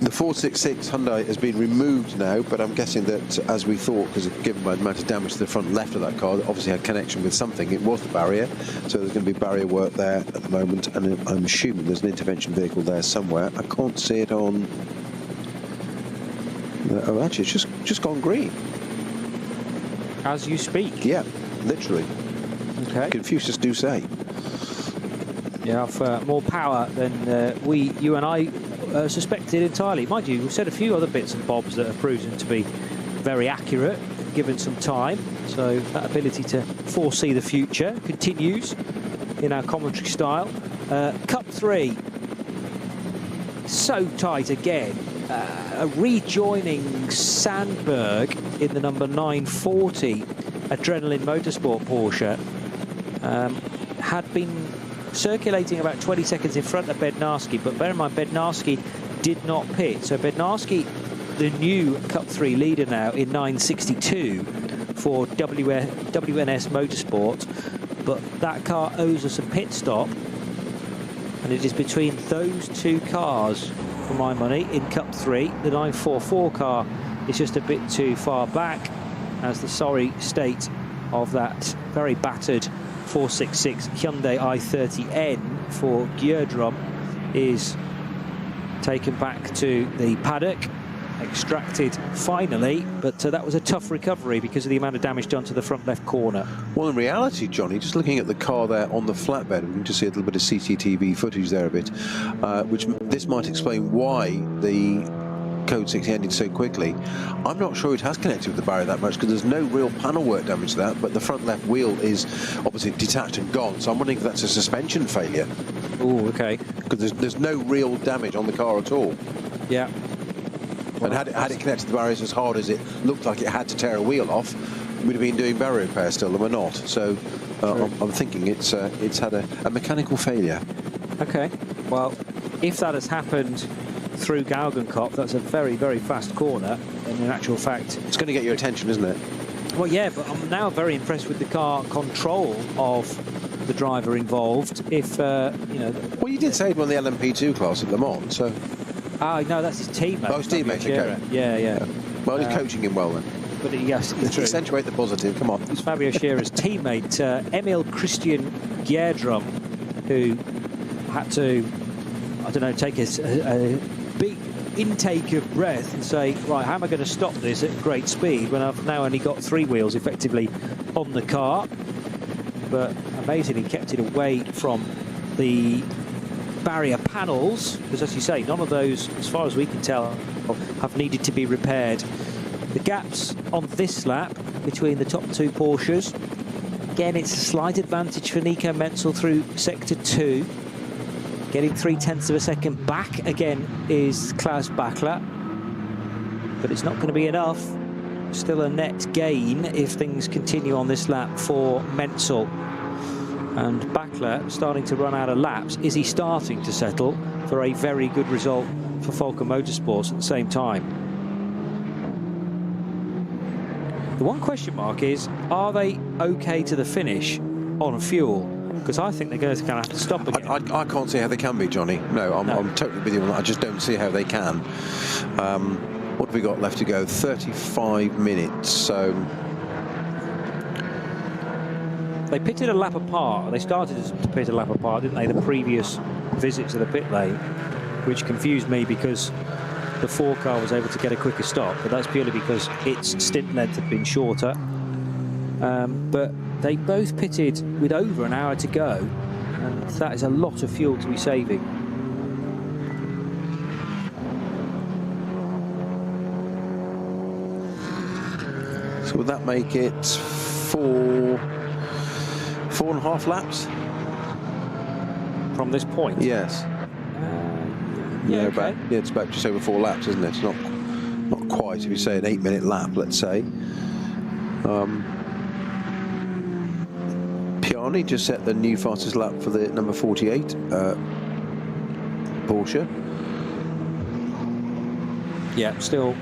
The 466 Hyundai has been removed now, but I'm guessing that, as we thought, because given by the amount of damage to the front left of that car, that obviously had connection with something. It was the barrier, so there's going to be barrier work there at the moment, and I'm assuming there's an intervention vehicle there somewhere. I can't see it on... Oh, actually, it's just gone green. As you speak? Yeah, literally. Okay. Confucius do say. You have more power than you and I suspected entirely. Mind you, we've said a few other bits and bobs that have proven to be very accurate, given some time. So that ability to foresee the future continues in our commentary style. Cup 3, so tight again. Rejoining Sandberg in the number 940 Adrenaline Motorsport Porsche, had been circulating about 20 seconds in front of Bednarski, but bear in mind Bednarski did not pit, so Bednarski, the new Cup 3 leader now in 962 for WNS Motorsport, but that car owes us a pit stop, and it is between those two cars, for my money, in Cup 3. The 944 car is just a bit too far back, as the sorry state of that very battered 466 Hyundai i30N for Gjerdrum is taken back to the paddock, extracted finally, but that was a tough recovery because of the amount of damage done to the front left corner. Well, in reality, Johnny, just looking at the car there on the flatbed, we can just see a little bit of CCTV footage there a bit, which this might explain why the Code 6 ended so quickly. I'm not sure it has connected with the barrier that much because there's no real panel work damage to that, but the front left wheel is obviously detached and gone, so I'm wondering if that's a suspension failure. Oh, okay. Because there's no real damage on the car at all. Yeah. And had it connected to the barriers as hard as it looked like it had to tear a wheel off, we'd have been doing barrier repair still, and we're not. So I'm thinking it's had a mechanical failure. Okay. Well, if that has happened through Galgenkopf, that's a very, very fast corner, and in actual fact... It's going to get your attention, isn't it? Well, yeah, but I'm now very impressed with the car control of the driver involved. If, you know... Well, you did say it won the LMP2 class at Le Mans, so... Ah, no, that's his teammate. Oh, his teammate, okay. Yeah. Well, he's coaching him well then. But yes, it's true. Accentuate the positive, come on. It's Fabio Scheerer's teammate, Emil Christian Gjerdrum, who had to, I don't know, take a big intake of breath and say, right, how am I going to stop this at great speed when I've now only got 3 wheels effectively on the car? But amazingly kept it away from the barrier panels, because as you say, none of those, as far as we can tell, have needed to be repaired. The gaps on this lap between the top 2 Porsches, again, it's a slight advantage for Nico Menzel through sector 2. Getting 0.3 of a second back again is Klaus Bachler, but it's not going to be enough. Still a net gain if things continue on this lap for Menzel. And Bachler starting to run out of laps. Is he starting to settle for a very good result for Volker Motorsports at the same time? The one question mark is, are they okay to the finish on fuel? Because I think they're going to kind of have to stop again. I can't see how they can be, Johnny. No, I'm totally with you on that. I just don't see how they can. What have we got left to go? 35 minutes, so... They pitted a lap apart. They started to pit a lap apart, didn't they, the previous visit to the pit lane, which confused me because the 4 car was able to get a quicker stop, but that's purely because its stint length had been shorter. But they both pitted with over an hour to go, and that is a lot of fuel to be saving. So would that make it 4.5 laps from this point? Yes. Yeah, okay. It's about just over 4 laps, isn't it? It's not quite. If you say an 8-minute lap, let's say. Piani just set the new fastest lap for the number 48 Porsche. Yeah, still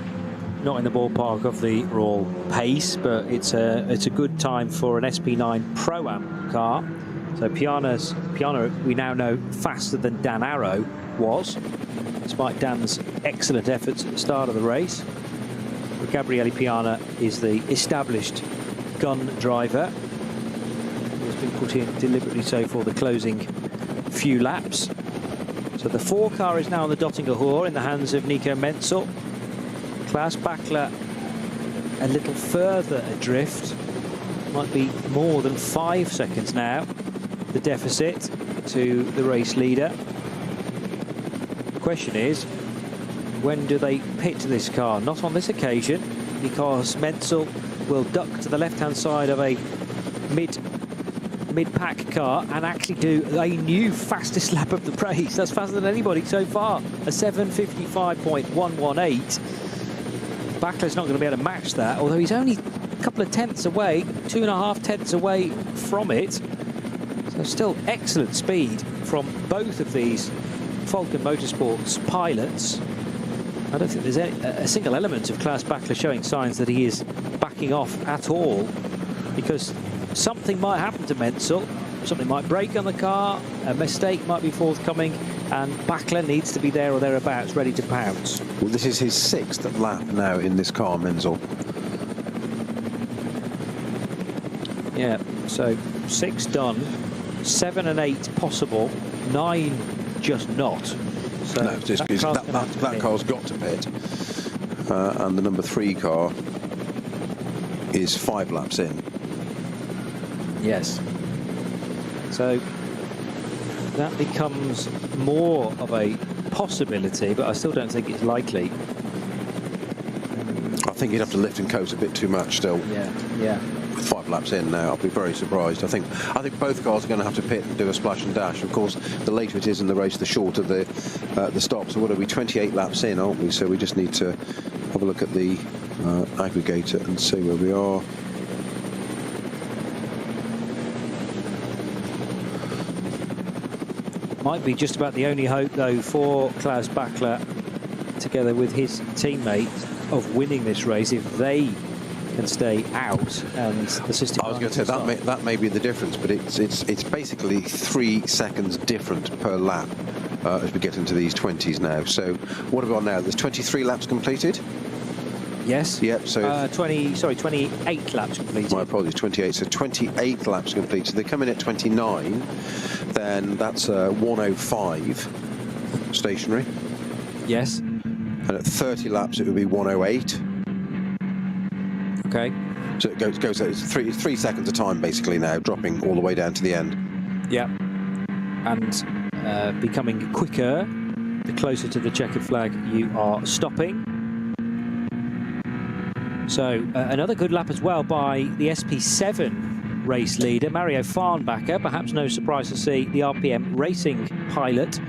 not in the ballpark of the raw pace, but it's a good time for an SP9 Pro-Am car. So Piana, we now know, faster than Dan Arrow was, despite Dan's excellent efforts at the start of the race. But Gabriele Piana is the established gun driver. He's been put in deliberately so for the closing few laps. So the 4 car is now on the Dottinger Ruhr in the hands of Nico Menzel. Klaus Bachler a little further adrift, might be more than 5 seconds now, the deficit to the race leader. The question is, when do they pit this car? Not on this occasion, because Menzel will duck to the left-hand side of a mid-pack car and actually do a new fastest lap of the race. That's faster than anybody so far, a 7:55.118. Bachler's not going to be able to match that, although he's only a couple of tenths away, 2.5 tenths away from it. So still excellent speed from both of these Volker Motorsports pilots. I don't think there's a single element of Klaus Bachler showing signs that he is backing off at all, because something might happen to Menzel, something might break on the car, a mistake might be forthcoming, and Bachler needs to be there or thereabouts, ready to pounce. Well, this is his 6th lap now in this car, Menzel. Yeah, so 6 done, 7 and 8 possible, 9 just not. So no, just that car's got to pit. And the number 3 car is 5 laps in. Yes. So that becomes more of a possibility, but I still don't think it's likely. I think you'd have to lift and coast a bit too much still. Yeah, yeah. With 5 laps in now, I'll be very surprised. I think both cars are going to have to pit and do a splash and dash. Of course, the later it is in the race, the shorter the stop. So what are we, 28 laps in, aren't we? So we just need to have a look at the aggregator and see where we are. Might be just about the only hope, though, for Klaus Bachler, together with his teammates, of winning this race if they can stay out and the system. I was going to say that may be the difference, but it's basically 3 seconds different per lap as we get into these 20s now. So what have we got now? There's 23 laps completed. Yes. Yep. So 28 laps completed. My apologies, 28. So 28 laps completed. They come in at 29. Then that's 105 stationary. Yes. And at 30 laps, it would be 108. Okay. So it goes it's 3 seconds a time basically now, dropping all the way down to the end. Yeah. And becoming quicker the closer to the checkered flag you are stopping. So another good lap as well by the SP7 race leader, Mario Farnbacher. Perhaps no surprise to see the RPM Racing pilot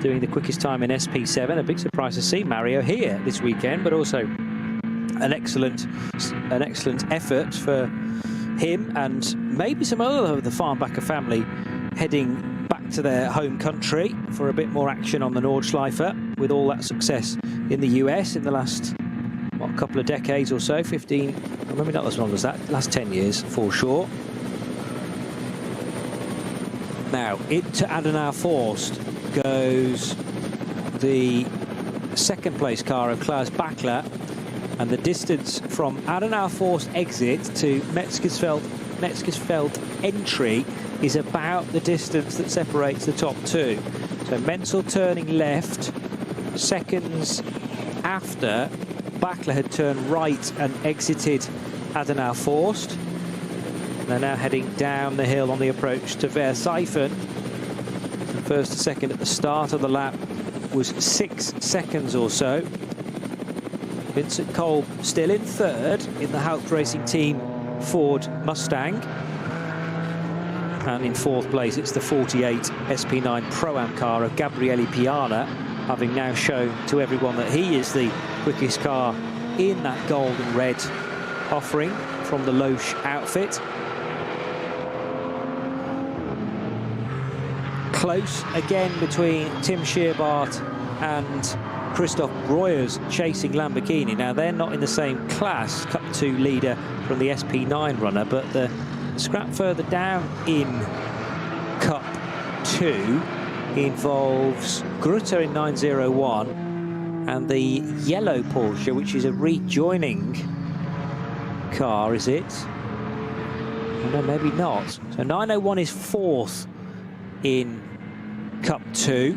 doing the quickest time in SP7. A big surprise to see Mario here this weekend, but also an excellent effort for him and maybe some other of the Farnbacher family heading back to their home country for a bit more action on the Nordschleife, with all that success in the US in the last couple of decades or so, 15, maybe not as long as that, last 10 years for sure. Now into Adenauer Forst goes the second place car of Klaus Bachler, and the distance from Adenauer Forst exit to Metzgersfeld entry is about the distance that separates the top 2. So Menzel turning left seconds after Bachler had turned right and exited Adenauer Forst. They're now heading down the hill on the approach to Verseifen. First to second at the start of the lap was 6 seconds or so. Vincent Kolb still in third in the Haupt Racing Team Ford Mustang. And in fourth place, it's the 48 SP9 Pro-Am car of Gabriele Piana, having now shown to everyone that he is the quickest car in that gold and red offering from the Loesch outfit. Close again between Tim Scheerbart and Christoph Breuers chasing Lamborghini. Now they're not in the same class, Cup 2 leader from the SP9 runner, but the scrap further down in Cup 2 involves Grutter in 901 and the yellow Porsche, which is a rejoining car, is it? Oh, no, maybe not. So 901 is fourth in Cup 2.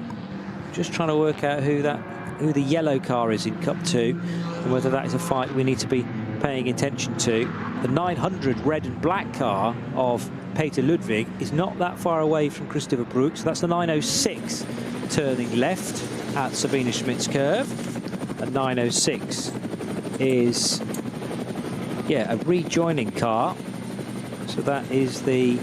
Just trying to work out who the yellow car is in Cup 2 and whether that is a fight we need to be paying attention to. The 900 red and black car of Peter Ludwig is not that far away from Christopher Brooks. That's the 906 turning left at Sabine Schmidt's curve. And 906 is, yeah, a rejoining car. So that is the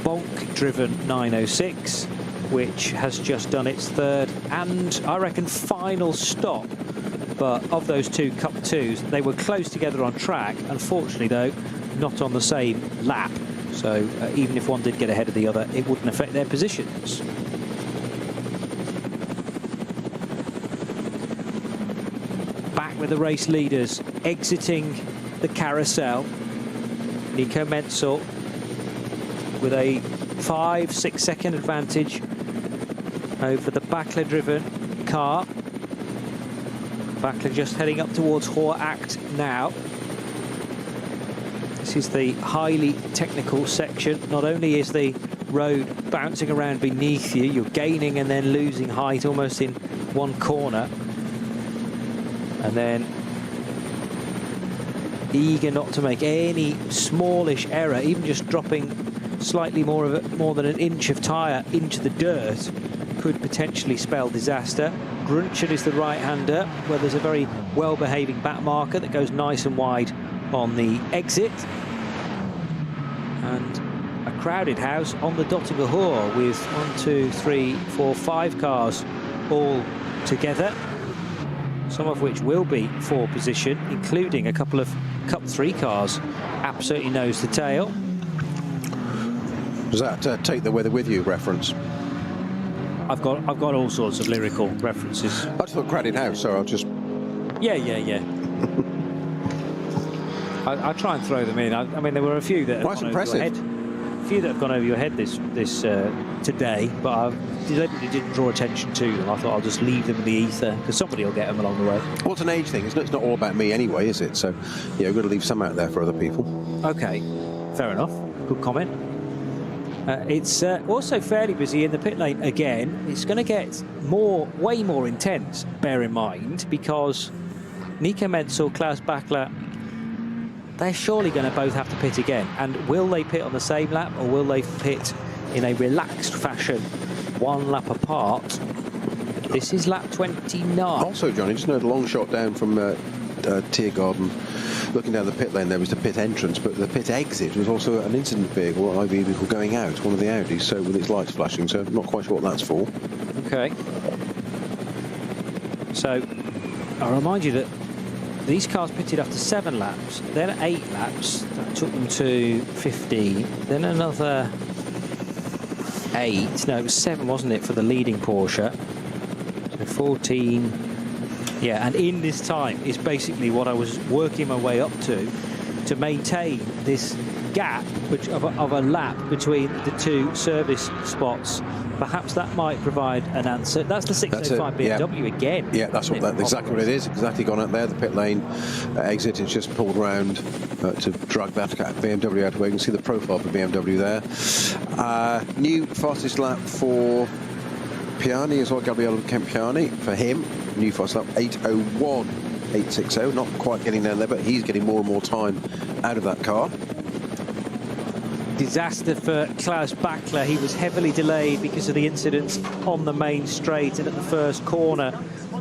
Bonk-driven 906, which has just done its third and, I reckon, final stop. But of those two Cup 2s, they were close together on track. Unfortunately, though, not on the same lap. So even if one did get ahead of the other, it wouldn't affect their positions. Back with the race leaders, exiting the carousel. Nico Menzel with a 5-6 second advantage over the Bachler-driven car. Bachler just heading up towards Horacht now. This is the highly technical section. Not only is the road bouncing around beneath you, you're gaining and then losing height almost in one corner. And then eager not to make any smallish error, even just dropping slightly more than an inch of tyre into the dirt could potentially spell disaster. Grunchen is the right-hander, where there's a very well-behaving back marker that goes nice and wide on the exit. And a crowded house on the Dottinger Ruhr with 1, 2, 3, 4, 5 cars all together, some of which will be for position, including a couple of Cup 3 cars absolutely nose to tail. Does that take the weather with you reference? I've got all sorts of lyrical references. I just thought crowded house, so I'll just... Yeah. I try and throw them in. I mean, there were a few that have gone over your head. A few that have gone over your head this today, but I deliberately didn't draw attention to them. I thought I'll just leave them in the ether because somebody will get them along the way. Well, it's an age thing, isn't it? It's not all about me anyway, is it? So, yeah, we've got to leave some out there for other people. Okay, fair enough. Good comment. It's also fairly busy in the pit lane again. It's going to get way more intense, bear in mind, because Nico Menzel, Klaus Bachler, they're surely going to both have to pit again. And will they pit on the same lap, or will they pit in a relaxed fashion, one lap apart? This is lap 29. Also, Johnny, just note a long shot down from Tiergarten. Looking down the pit lane, there was the pit entrance, but the pit exit was also an incident vehicle, an IV vehicle going out, one of the Audis, so with its lights flashing, so I'm not quite sure what that's for. Okay. So, I'll remind you that these cars pitted after 7 laps, then 8 laps, that took them to 15, then another 8, no, it was 7, wasn't it, for the leading Porsche, so 14, yeah, and in this time is basically what I was working my way up to maintain this gap of a lap between the two service spots. Perhaps that might provide an answer. That's the 605 BMW again. Yeah, that's exactly what it is. Exactly gone out there. The pit lane exit is just pulled round to drag that BMW out of the way. You can see the profile of the BMW there. New fastest lap for Piani as well, Gabriele Campiani. For him, new fastest lap 8:01, 8:60. Not quite getting down there, but he's getting more and more time out of that car. Disaster for Klaus Bachler. He was heavily delayed because of the incidents on the main straight, and at the first corner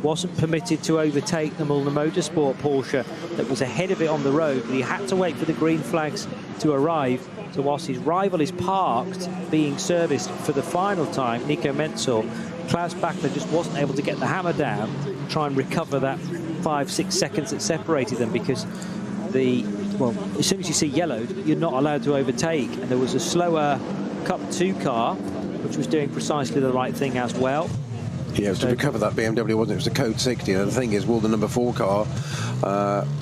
wasn't permitted to overtake the Motorsport Porsche that was ahead of it on the road, but he had to wait for the green flags to arrive. So whilst his rival is parked being serviced for the final time, Nico Menzel, Klaus Bachler just wasn't able to get the hammer down, try and recover that 5-6 seconds that separated them, because well, as soon as you see yellowed, you're not allowed to overtake. And there was a slower Cup 2 car, which was doing precisely the right thing as well. Yeah, it was to recover that BMW, wasn't it? It was the code 60. And the thing is, will the number 4 car,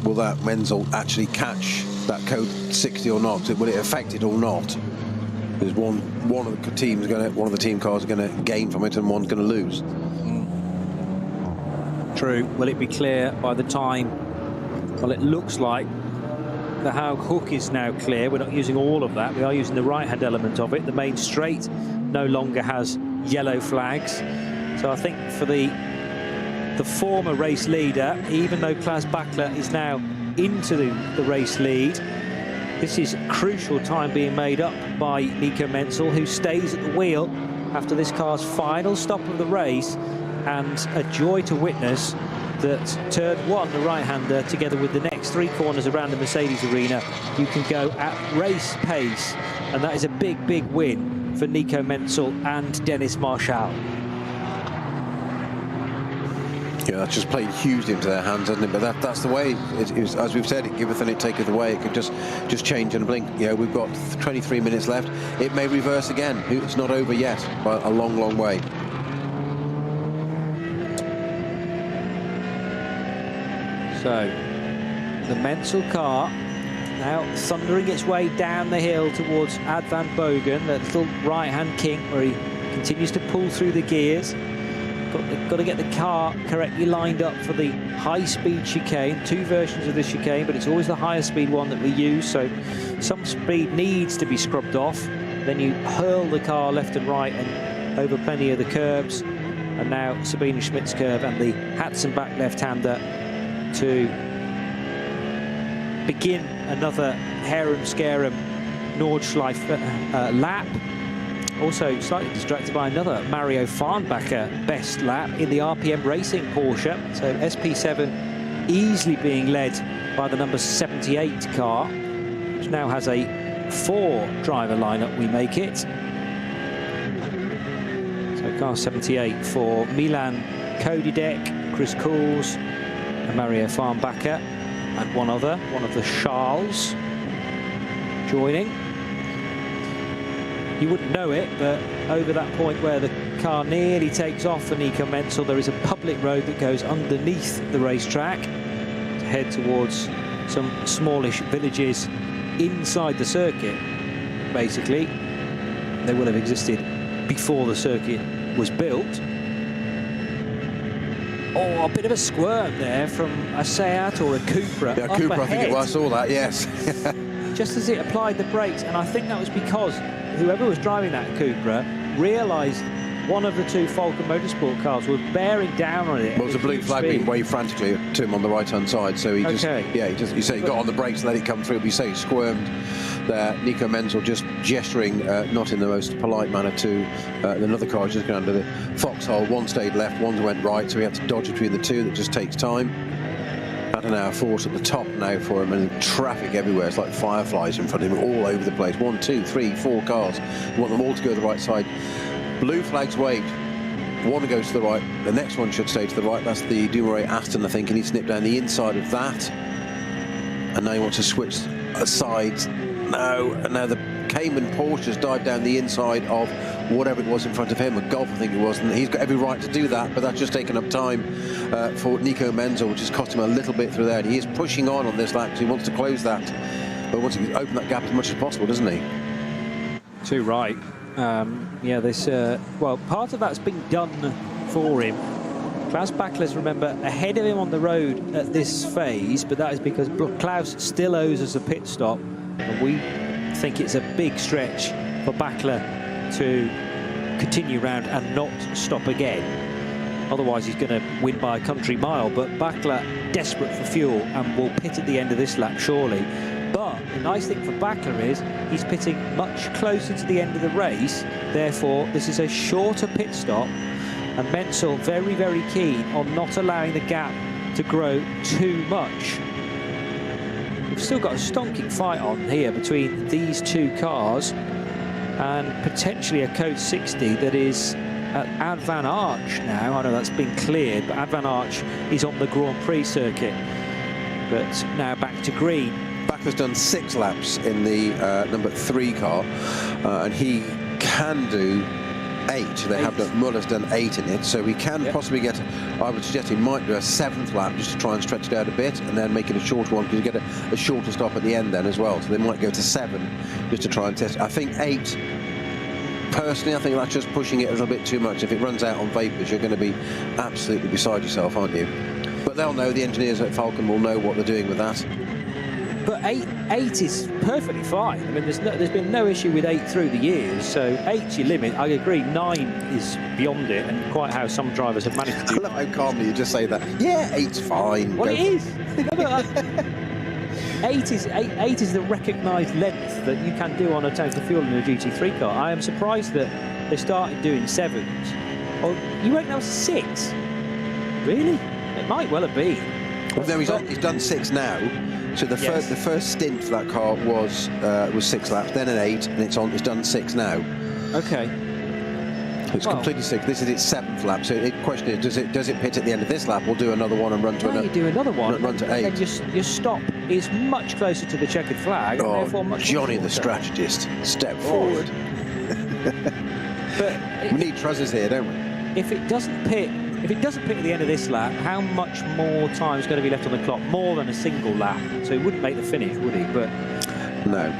will that Menzel actually catch that code 60 or not? Will it affect it or not? Because one of the teams one of the team cars is going to gain from it, and one's going to lose. True. Will it be clear by the time? Well, it looks like the Haug hook is now clear. We're not using all of that. We are using the right-hand element of it. The main straight no longer has yellow flags. So I think for the former race leader, even though Klaus Bachler is now into the race lead, this is crucial time being made up by Nico Menzel, who stays at the wheel after this car's final stop of the race, and a joy to witness that turn 1, the right-hander, together with the next 3 corners around the Mercedes arena, you can go at race pace, and that is a big win for Nico Menzel and Dennis Marshall. Yeah, that's just played hugely into their hands, hasn't it? But that's the way it is. As we've said, it giveth and it taketh away. It could just change in a blink. You know, we've got 23 minutes left. It may reverse again. It's not over yet by a long way. So the Menzel car now thundering its way down the hill towards Ad van Bogen, that little right-hand kink where he continues to pull through the gears. got to get the car correctly lined up for the high-speed chicane. 2 versions of the chicane, but it's always the higher speed one that we use, so some speed needs to be scrubbed off. Then you hurl the car left and right and over plenty of the curbs. And now Sabine Schmidt's curve and the Hatzenbach left-hander to begin another Harum-Scarum Nordschleife lap. Also slightly distracted by another Mario Farnbacher best lap in the RPM Racing Porsche. So SP7 easily being led by the number 78 car, which now has a 4-driver lineup, we make it. So car 78 for Milan Kodidek, Chris Cools and Mario Farnbacher, and one of the Charles joining. You wouldn't know it, but over that point where the car nearly takes off for Nico Menzel, there is a public road that goes underneath the racetrack to head towards some smallish villages inside the circuit. Basically, they will have existed before the circuit was built. Oh, a bit of a squirm there from a Seat or a Cupra. Yeah, Cupra, I think it was. I saw that, yes. Just as it applied the brakes, and I think that was because whoever was driving that Cupra realised one of the 2 Falcon Motorsport cars was bearing down on it. Well, there's a blue flag being waved frantically to him on the right-hand side, so he just, he said he got on the brakes and let it come through, but you say he squirmed there. Nico Menzel just gesturing, not in the most polite manner, to another car just going under the foxhole. One stayed left, one went right, so he had to dodge between the 2. That just takes time. About an hour force at the top now for him, and traffic everywhere. It's like fireflies in front of him all over the place. 1, 2, 3, 4 cars. You want them all to go to the right side. Blue flags waved. One goes to the right. The next one should stay to the right. That's the Dumoulin Aston, I think, and he snipped down the inside of that. And now he wants to switch sides. No, and now the Cayman Porsches dive down the inside of whatever it was in front of him, a Golf I think it was, and he's got every right to do that, but that's just taken up time for Nico Menzel, which has cost him a little bit through there. And he is pushing on this lap because he wants to close that, but wants to open that gap as much as possible, doesn't he? Too right. Yeah, this well, part of that's been done for him. Klaus Bachler's, remember, ahead of him on the road at this phase, but that is because Klaus still owes us a pit stop, and we think it's a big stretch for Bachler to continue round and not stop again. Otherwise he's going to win by a country mile, but Bachler desperate for fuel and will pit at the end of this lap surely. But the nice thing for Bachler is he's pitting much closer to the end of the race, therefore this is a shorter pit stop, and Menzel very, very keen on not allowing the gap to grow too much. We've still got a stonking fight on here between these 2 cars, and potentially a code 60 that is at Ad Van Arch now. I know that's been cleared, but Ad Van Arch is on the Grand Prix circuit. But now back to green. Bachler's done 6 laps in the number 3 car, and he can do 8. They have done, Muller's done 8 in it, so we can possibly get, I would suggest he might do a 7th lap just to try and stretch it out a bit, and then make it a shorter one, because you get a shorter stop at the end then as well. So they might go to 7 just to try and test. I think 8, personally, I think that's just pushing it a little bit too much. If it runs out on vapours, you're going to be absolutely beside yourself, aren't you? But they'll know, the engineers at Falcon will know what they're doing with that. But 8 is perfectly fine. I mean, there's been no issue with 8 through the years, so 8's your limit. I agree, 9 is beyond it, and quite how some drivers have managed to do. I love how calmly you just say that. Yeah, 8's fine. Well, it is. 8 is the recognised length that you can do on a total fuel in a GT3 car. I am surprised that they started doing 7s. Oh, you won't know 6? Really? It might well have been. Well, no, he's done 6 now. So the first stint for that car was 6 laps, then an 8, and it's done 6 now. Okay. It's completely 6. This is its 7th lap. So the question is, does it pit at the end of this lap, or do another one and run to another? You do another one. Run to 8. And then your stop is much closer to the checkered flag. Oh, and therefore much Johnny the strategist, step forward. But we need trousers here, don't we? If it doesn't pit at the end of this lap, how much more time is going to be left on the clock? More than a single lap. So he wouldn't make the finish, would he? But no.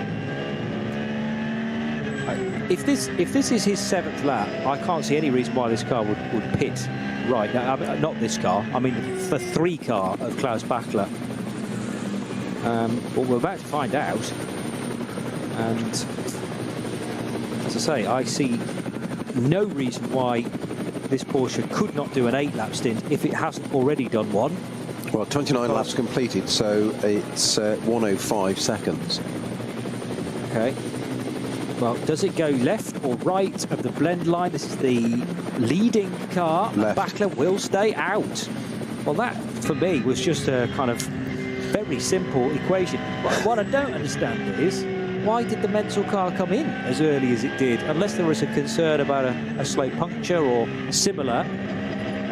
If this is his 7th lap, I can't see any reason why this car would pit right now. I mean, not this car. I mean the 3 car of Klaus Bachler. But we're about to find out. And as I say, I see no reason why this Porsche could not do an 8-lap stint if it hasn't already done one. Well, 29 laps completed, so it's 105 seconds. Okay. Well, does it go left or right of the blend line? This is the leading car. Left. Bachler will stay out. Well, that, for me, was just a kind of very simple equation. What I don't understand is, why did the Menzel car come in as early as it did? Unless there was a concern about a slow puncture or similar.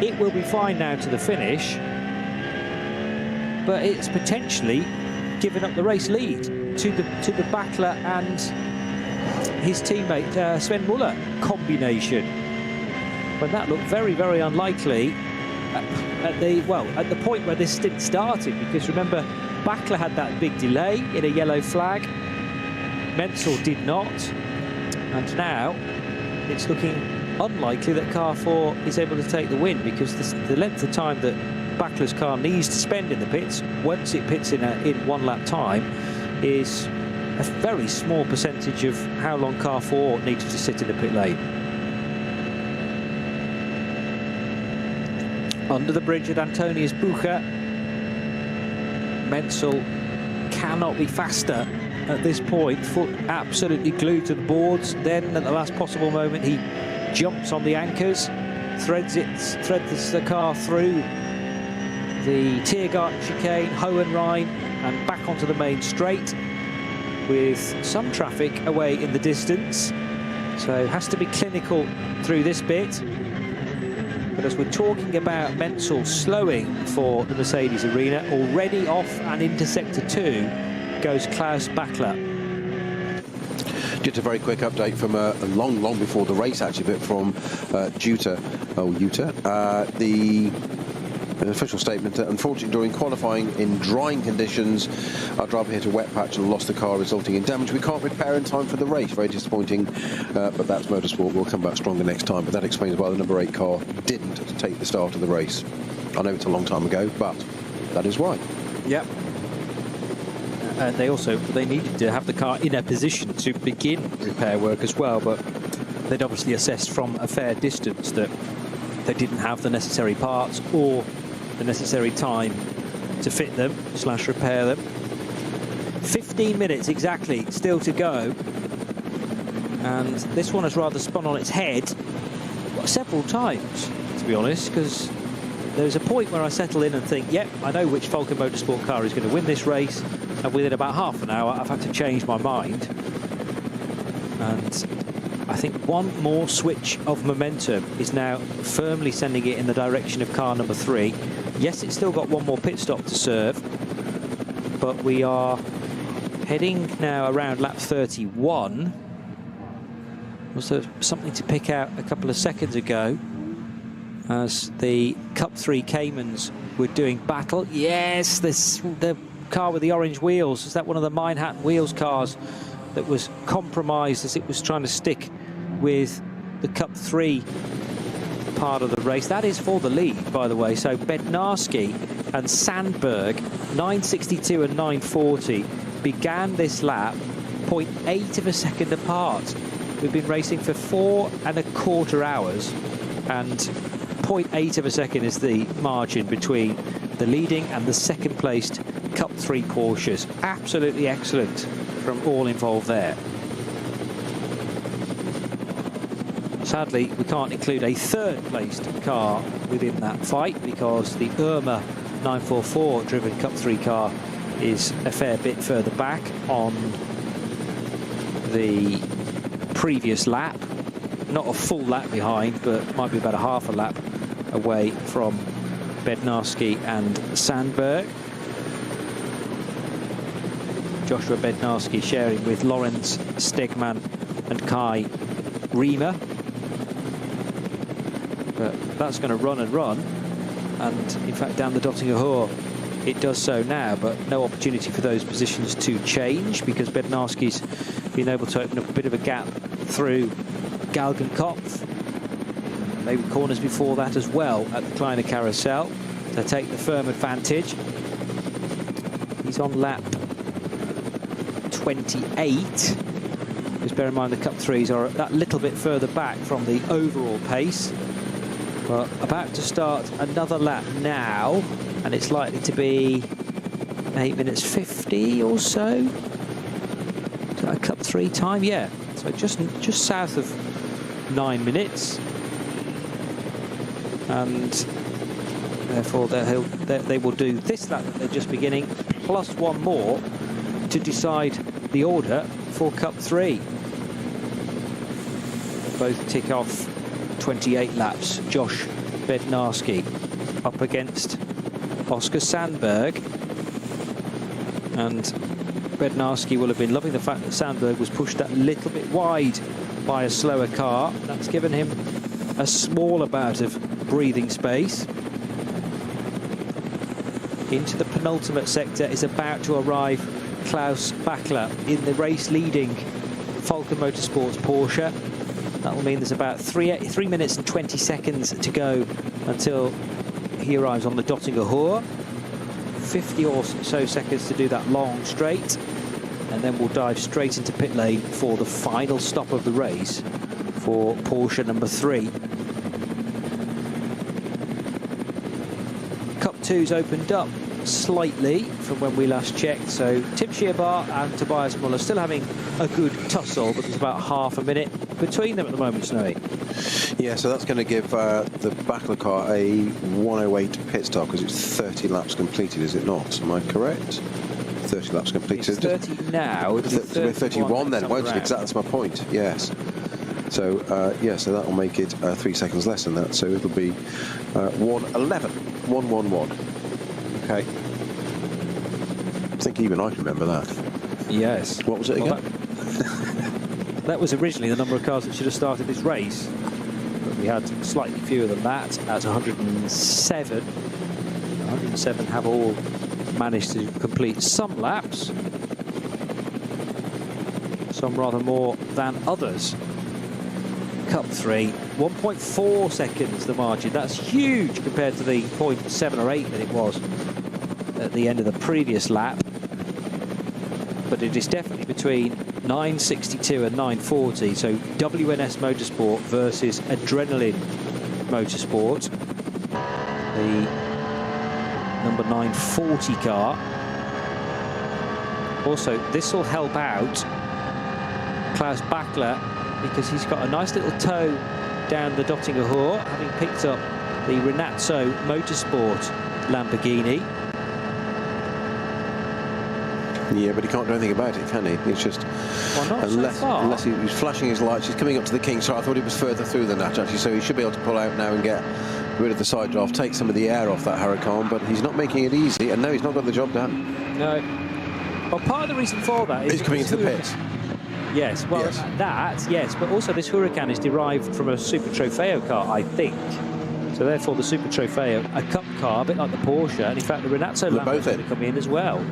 It will be fine now to the finish. But it's potentially given up the race lead to the Bachler and his teammate Sven Muller combination, when that looked very, very unlikely at the point where this stint started. Because remember, Bachler had that big delay in a yellow flag. Menzel did not, and now it's looking unlikely that car 4 is able to take the win, because the length of time that Bachler's car needs to spend in the pits once it pits in 1 lap time is a very small percentage of how long car 4 needs to sit in the pit lane. Under the bridge at Antonius Bucher, Menzel cannot be faster at this point. Foot absolutely glued to the boards. Then at the last possible moment he jumps on the anchors, threads the car through the Tiergarten chicane, Hohenrhein, and back onto the main straight, with some traffic away in the distance. So has to be clinical through this bit. But as we're talking about Menzel slowing for the Mercedes arena, already off and into sector 2 goes Klaus Bachler. Just a very quick update from long before the race, actually, but from Utah. The official statement that unfortunately during qualifying in drying conditions, our driver hit a wet patch and lost the car, resulting in damage we can't repair in time for the race. Very disappointing, but that's motorsport. We'll come back stronger next time. But that explains why the number 8 car didn't take the start of the race. I know it's a long time ago, but that is why. Yep. They needed to have the car in a position to begin repair work as well, but they'd obviously assessed from a fair distance that they didn't have the necessary parts or the necessary time to fit them / repair them. 15 minutes exactly still to go, and this one has rather spun on its head several times, to be honest, because there's a point where I settle in and think, yep, I know which Falken Motorsport car is going to win this race, and within about half an hour I've had to change my mind. And I think one more switch of momentum is now firmly sending it in the direction of car number 3. Yes, it's still got one more pit stop to serve, but we are heading now around lap 31. Was there something to pick out a couple of seconds ago as the Cup 3 Caymans were doing battle? Yes, the car with the orange wheels. Is that one of the Manhattan Wheels cars that was compromised as it was trying to stick with the Cup 3 part of the race? That is for the lead, by the way. So Bednarski and Sandberg, 9:62 and 9:40, began this lap 0.8 of a second apart. We've been racing for 4¼ hours, and 0.8 of a second is the margin between the leading and the second placed Cup 3 Porsches. Absolutely excellent from all involved there. Sadly, we can't include a third-placed car within that fight, because the Irma 944 driven Cup 3 car is a fair bit further back on the previous lap. Not a full lap behind, but might be about a half a lap away from Bednarski and Sandberg. Joshua Bednarski sharing with Lorenz Stegman and Kai Riemer. But that's going to run and run, and in fact down the Dottinger Hoor it does so now, but no opportunity for those positions to change, because Bednarski's been able to open up a bit of a gap through Galgenkopf. Maybe corners before that as well at the Kleiner Carousel to take the firm advantage. He's on lap 28. Just bear in mind the Cup 3s are that little bit further back from the overall pace. But about to start another lap now, and it's likely to be 8 minutes 50 or so. A Cup 3 time, yeah. So just south of 9 minutes. And therefore they will do this lap that they're just beginning, plus one more to decide the order for Cup 3. Both tick off 28 laps. Josh Bednarski up against Oscar Sandberg. And Bednarski will have been loving the fact that Sandberg was pushed that little bit wide by a slower car. That's given him a small amount of breathing space. Into the penultimate sector is about to arrive Klaus Bachler in the race-leading Falken Motorsports Porsche. That will mean there's about 3 minutes and 20 seconds to go until he arrives on the Dottinger Ruhr. 50 or so seconds to do that long straight, and then we'll dive straight into pit lane for the final stop of the race for Porsche number 3. Cup 2's opened up slightly from when we last checked, so Tim Schierbar and Tobias Muller still having a good tussle, but there's about half a minute between them at the moment, Snowy. Yeah, so that's going to give the Bachler car a 1:08 pit stop, because it's 30 laps completed, is it not? Am I correct? 30 laps completed. It's 30 now. It'll be 31 then, won't it? Exactly, that's my point. Yes. So yeah, so that will make it 3 seconds less than that. So it'll be 1:11, 1:11. Okay. I think even I can remember that. Yes. What was it again? Well, that was originally the number of cars that should have started this race. But we had slightly fewer than that at 107. 107 have all managed to complete some laps. Some rather more than others. Cup 3, 1.4 seconds the margin. That's huge compared to the 0.7 or 8 that it was at the end of the previous lap. But it is definitely between 9.62 and 9.40. So WNS Motorsport versus Adrenaline Motorsport. The number 940 car. Also, this will help out Klaus Bachler, because he's got a nice little tow down the Dottinger Ruhr, having picked up the Renazzo Motorsport Lamborghini. Yeah, but he can't do anything about it, can he? It's just... Well, not unless, so far. unless he's flashing his lights. He's coming up to the King, so I thought he was further through than that, actually, so he should be able to pull out now and get rid of the side draft, take some of the air off that Huracan, but he's not making it easy, and no, he's not got the job done. No. Well, part of the reason for that is... He's coming into the pit. Yes, well, yes. That, yes, but also this Huracan is derived from a Super Trofeo car, I think. So therefore the Super Trofeo, a cup car, a bit like the Porsche, and in fact the Renazzo Lambo is going to come in as well.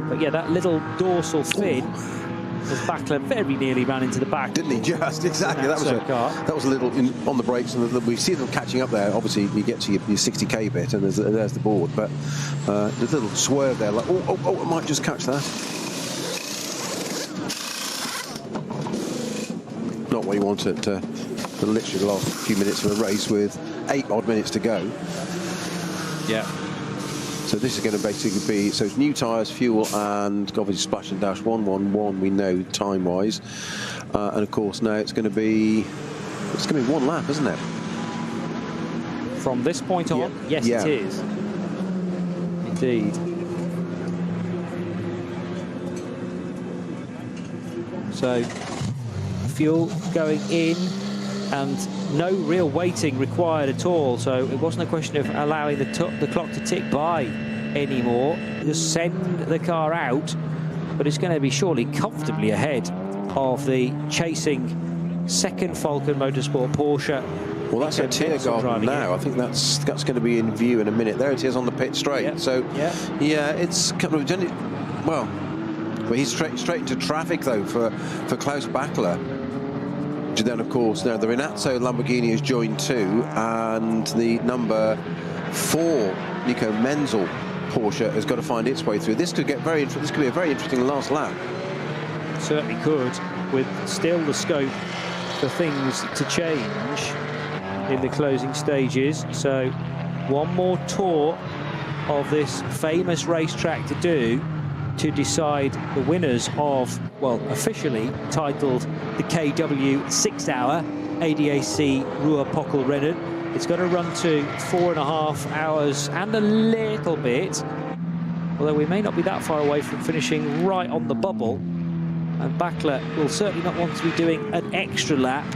But yeah, that little dorsal fin, as Bachler very nearly ran into the back. Didn't he just? Exactly. That was a little on the brakes, and we see them catching up there. Obviously, you get to your 60k bit, and there's the board, but the little swerve there, like, oh, I might just catch that. Not what you wanted to literally the last few minutes of a race with 8 odd minutes to go. Yeah. So this is going to basically be, so it's new tyres, fuel, and obviously splash and dash 1:11. We know time-wise, and of course now it's going to be one lap, isn't it? From this point on, yeah. Yes, it is. Indeed. So fuel going in, and no real waiting required at all, so it wasn't a question of allowing the clock to tick by anymore. Just send the car out, but it's going to be surely comfortably ahead of the chasing second Falken Motorsport Porsche. Well, that's a Tiergarten now. I think that's going to be in view in a minute. There it is on the pit straight. Yep. So yeah, it's kind of well, he's straight into traffic though for Klaus Bachler. then, of course, now the Rinazzo Lamborghini has joined too, and the number 4 Nico Menzel Porsche has got to find its way through. This could get very interesting. This could be a very interesting last lap. Certainly could, with still the scope for things to change in the closing stages. So one more tour of this famous racetrack to do to decide the winners of, well, officially titled the KW 6-hour ADAC Ruhr-Pokal-Rennen. It's going to run to 4.5 hours and a little bit, although we may not be that far away from finishing right on the bubble. And Bakler will certainly not want to be doing an extra lap.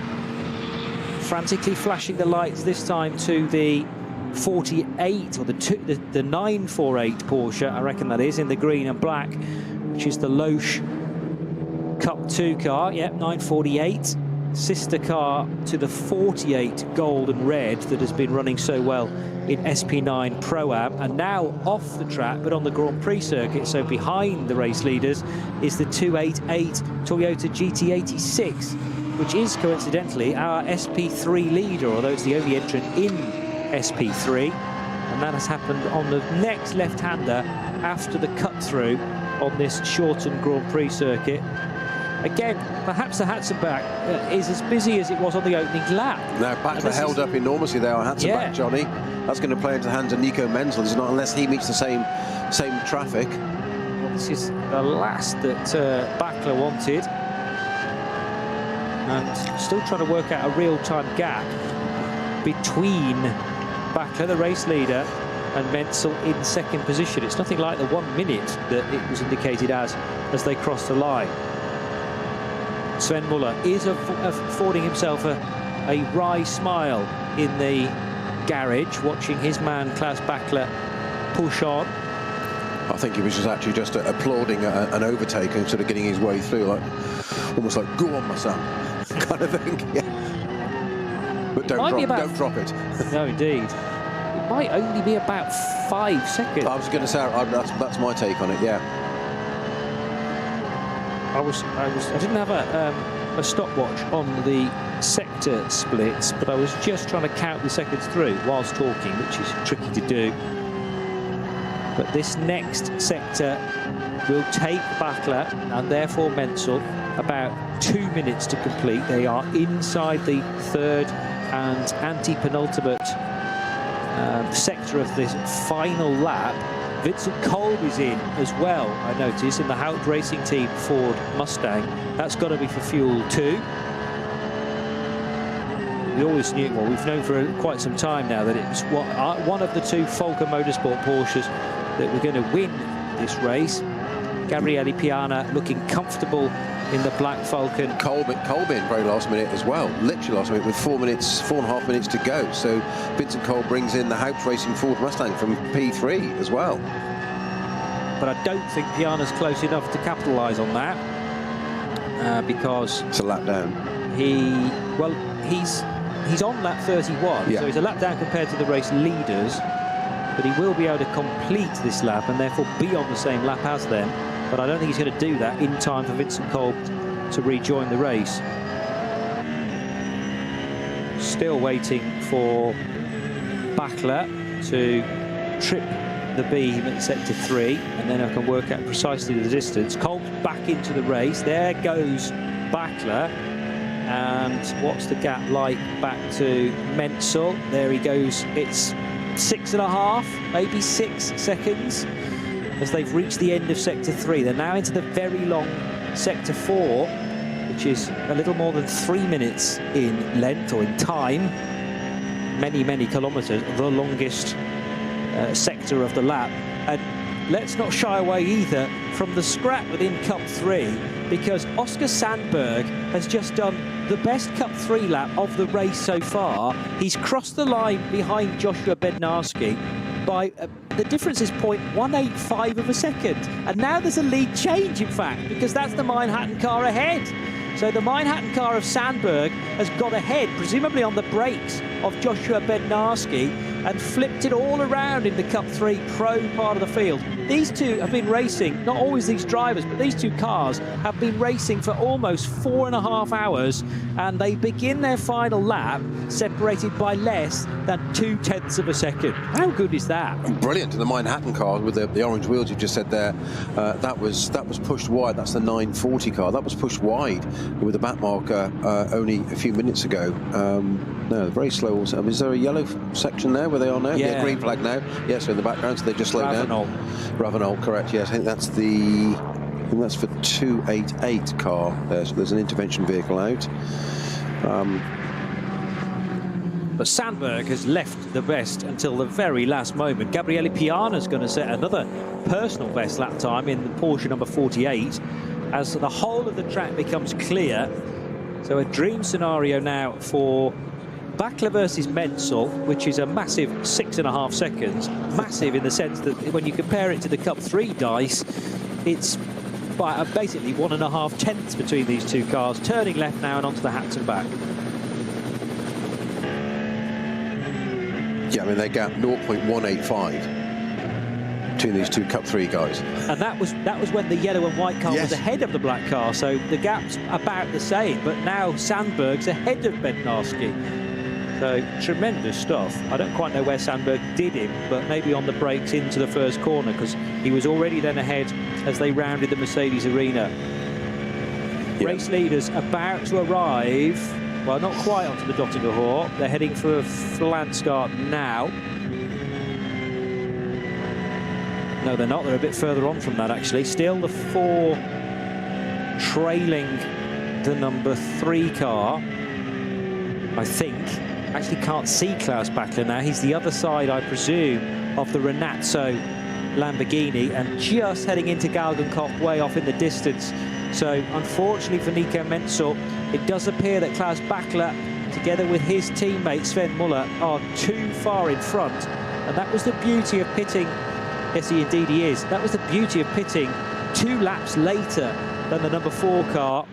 Frantically flashing the lights this time to the 48, or the 948 Porsche, I reckon that is, in the green and black, which is the Loesch Cup 2 car. Yep, 948. Sister car to the 48 gold and red that has been running so well in SP9 Pro-Am, and now off the track but on the Grand Prix circuit. So behind the race leaders is the 288 Toyota GT86, which is coincidentally our SP3 leader, although it's the only entrant in SP3, and that has happened on the next left-hander after the cut-through on this shortened Grand Prix circuit. Again, perhaps the Hatzenbach is as busy as it was on the opening lap. Now, Bakler held up enormously there on Hatzenbach, Johnny. That's going to play into the hands of Nico Menzel, is it not, unless he meets the same traffic. Well, this is the last that Bakler wanted. And still trying to work out a real-time gap between Bakler, the race leader, and Menzel in second position. It's nothing like the 1 minute that it was indicated as they crossed the line. Sven Muller is affording himself a wry smile in the garage, watching his man Klaus Bakler push on. I think he was just applauding an overtake and sort of getting his way through, like almost like, go on, my son, kind of thing. Yeah. But don't drop it. No, indeed. It might only be about 5 seconds. I was going to say, that's my take on it, yeah. I didn't have a stopwatch on the sector splits, but I was just trying to count the seconds through whilst talking, which is tricky to do. But this next sector will take Bakler and therefore Menzel about 2 minutes to complete. They are inside the third and anti-penultimate sector of this final lap. Vincent Kolb is in as well, I notice, in the Haupt Racing Team Ford Mustang. That's got to be for fuel too. We always knew, well, we've known for quite some time now that it was one of the two Volker Motorsport Porsches that were going to win this race. Gabriele Piana looking comfortable in the Black Falcon. Kolb in very last minute as well, literally last minute, with 4.5 minutes to go. So Vincent Kolb brings in the Haupt Racing Ford Mustang from P3 as well. But I don't think Piana's close enough to capitalise on that, because it's a lap down. He's on lap 31, so he's a lap down compared to the race leaders, but he will be able to complete this lap and therefore be on the same lap as them. But I don't think he's going to do that in time for Vincent Kolb to rejoin the race. Still waiting for Bakler to trip the beam at sector 3, and then I can work out precisely the distance. Kolb's back into the race. There goes Bakler. And what's the gap like back to Menzel? There he goes. It's 6.5, maybe 6 seconds. As they've reached the end of sector 3, they're now into the very long sector 4, which is a little more than 3 minutes in length, or in time. Many kilometers, the longest sector of the lap. And let's not shy away either from the scrap within Cup 3, because Oscar Sandberg has just done the best Cup 3 lap of the race so far. He's crossed the line behind Joshua Bednarski by the difference is 0.185 of a second, and now there's a lead change, in fact, because that's the Manhattan car ahead. So the Manhattan car of Sandberg has got ahead, presumably on the brakes of Joshua Bednarski, and flipped it all around in the Cup 3 Pro part of the field. these two have been racing, not always these drivers, but these two cars have been racing for almost 4.5 hours, and they begin their final lap separated by less than 0.2 of a second. How good is that? Brilliant. And the Manhattan car with the orange wheels you just said there, that was pushed wide. That's the 940 car. That was pushed wide with the back marker only a few minutes ago. No, very slow. Is there a yellow section there where they are now? Yeah. Green flag now. Yes, so in the background, so they just slowed Provisional. down. Provisional, correct. Yes, I think that's for 288 car there. So there's an intervention vehicle out. But Sandberg has left the best until the very last moment. Gabriele Piana's going to set another personal best lap time in the Porsche number 48 as the whole of the track becomes clear. So a dream scenario now for Bachler versus Menzel, which is a massive 6.5 seconds. Massive in the sense that when you compare it to the Cup 3 dice, it's by basically 1.5 tenths between these two cars. Turning left now and onto the Hatton back. Yeah, I mean, they gap 0.185 between these two Cup 3 guys. And that was when the yellow and white car was ahead of the black car, so the gap's about the same, but now Sandberg's ahead of Bednarski. So tremendous stuff. I don't quite know where Sandberg did him, but maybe on the brakes into the first corner, because he was already then ahead as they rounded the Mercedes arena. Race leaders about to arrive. Well, not quite onto the Dottinger Ruhr. They're heading for Flanskart now. No, they're not. They're a bit further on from that, actually. Still the 4 trailing the number 3 car, I think. Actually can't see Klaus Bachler now. He's the other side, I presume, of the Renazzo Lamborghini, and just heading into Galgenkopf way off in the distance. So unfortunately for Nico Menzel, it does appear that Klaus Bachler, together with his teammate Sven Muller, are too far in front. And that was the beauty of pitting. Yes, he indeed he is. That was the beauty of pitting 2 laps later than the number 4 car.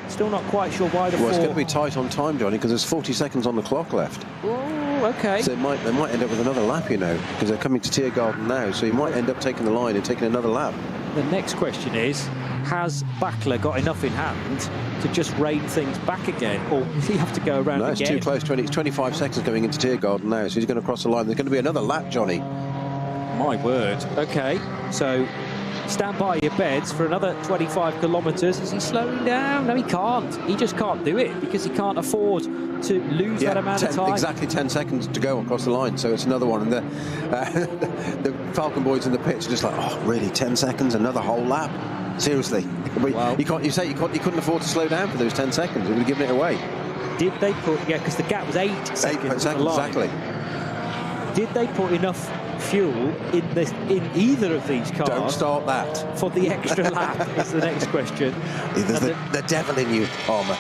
Still not quite sure why the 4... Well, it's going to be tight on time, Johnny, because there's 40 seconds on the clock left. Oh, okay. So they might end up with another lap, you know, because they're coming to Tiergarten now. So you might end up taking the line and taking another lap. The next question is, has Bachler got enough in hand to just rein things back again, or does he have to go around again? No, it's too close. 25 seconds going into Tiergarten now, so he's going to cross the line. There's going to be another lap, Johnny. My word. Okay, so stand by your beds for another 25 kilometres. Is he slowing down? No, he can't. He just can't do it because he can't afford to lose that amount of time. Exactly 10 seconds to go across the line, so it's another one. And the Falcon boys in the pits are just like, oh, really, 10 seconds, another whole lap? Seriously? Well, you couldn't afford to slow down for those 10 seconds. It would have given it away. Did they put, because the gap was 8 seconds on the line. Exactly. Did they put enough fuel in either of these cars? Don't start that. For the extra lap is the next question. There's the devil in you, Armour.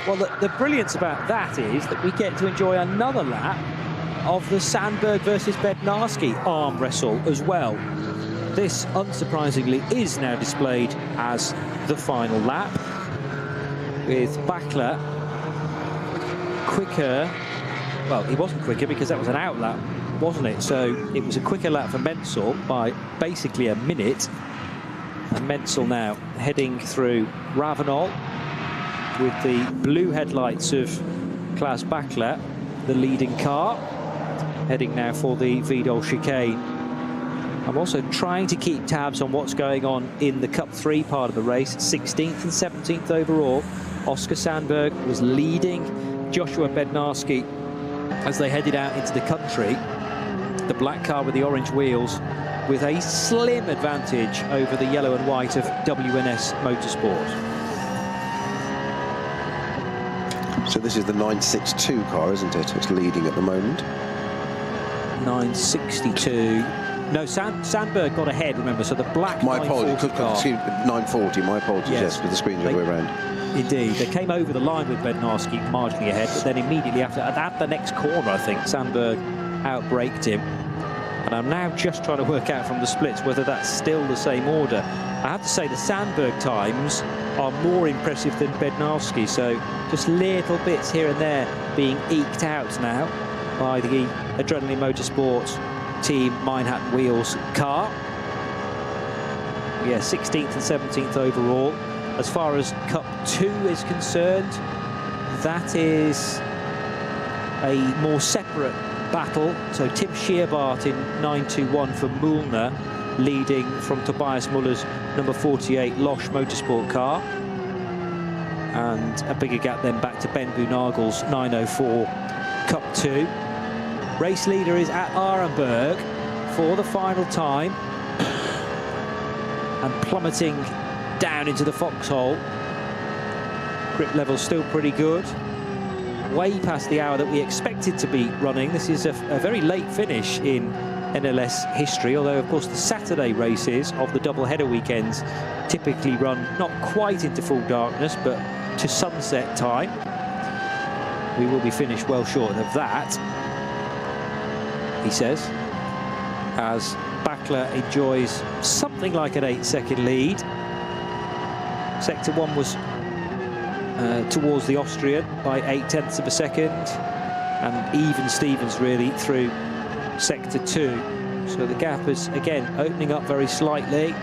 Well, the brilliance about that is that we get to enjoy another lap of the Sandberg versus Bednarski arm wrestle as well. This, unsurprisingly, is now displayed as the final lap, with Bachler quicker. Well, he wasn't quicker because that was an out lap, wasn't it? So it was a quicker lap for Menzel by basically a minute. And Menzel now heading through Ravenel with the blue headlights of Klaus Bachler, the leading car, heading now for the Vidal chicane. I'm also trying to keep tabs on what's going on in the Cup 3 part of the race. 16th and 17th overall. Oscar Sandberg was leading Joshua Bednarski as they headed out into the country. The black car with the orange wheels with a slim advantage over the yellow and white of WNS Motorsport. So this is the 962 car, isn't it? It's leading at the moment. 962. No, Sandberg got ahead, remember, so the black 940, my apologies, yes, with the screen the other way around. Indeed, they came over the line with Bednarski marginally ahead, but then immediately after, at the next corner, I think, Sandberg outbraked him. And I'm now just trying to work out from the splits whether that's still the same order. I have to say the Sandberg times are more impressive than Bednarski, so just little bits here and there being eked out now by the Adrenaline Motorsports Team Manhattan Wheels car. Yeah, 16th and 17th overall. As far as Cup 2 is concerned, that is a more separate battle. So Tim Scheerbart in 921 for Mühlner, leading from Tobias Muller's number 48 Losch Motorsport car. And a bigger gap then back to Ben Bunagel's 904 Cup 2. Race leader is at Arenberg for the final time. And plummeting down into the foxhole. Grip level still pretty good. Way past the hour that we expected to be running. This is a very late finish in NLS history, although of course the Saturday races of the double-header weekends typically run not quite into full darkness, but to sunset time. We will be finished well short of that, he says, as Bachler enjoys something like an 8-second lead. Sector 1 was towards the Austrian by 0.8 of a second, and even Stevens really through Sector 2. So the gap is again opening up very slightly.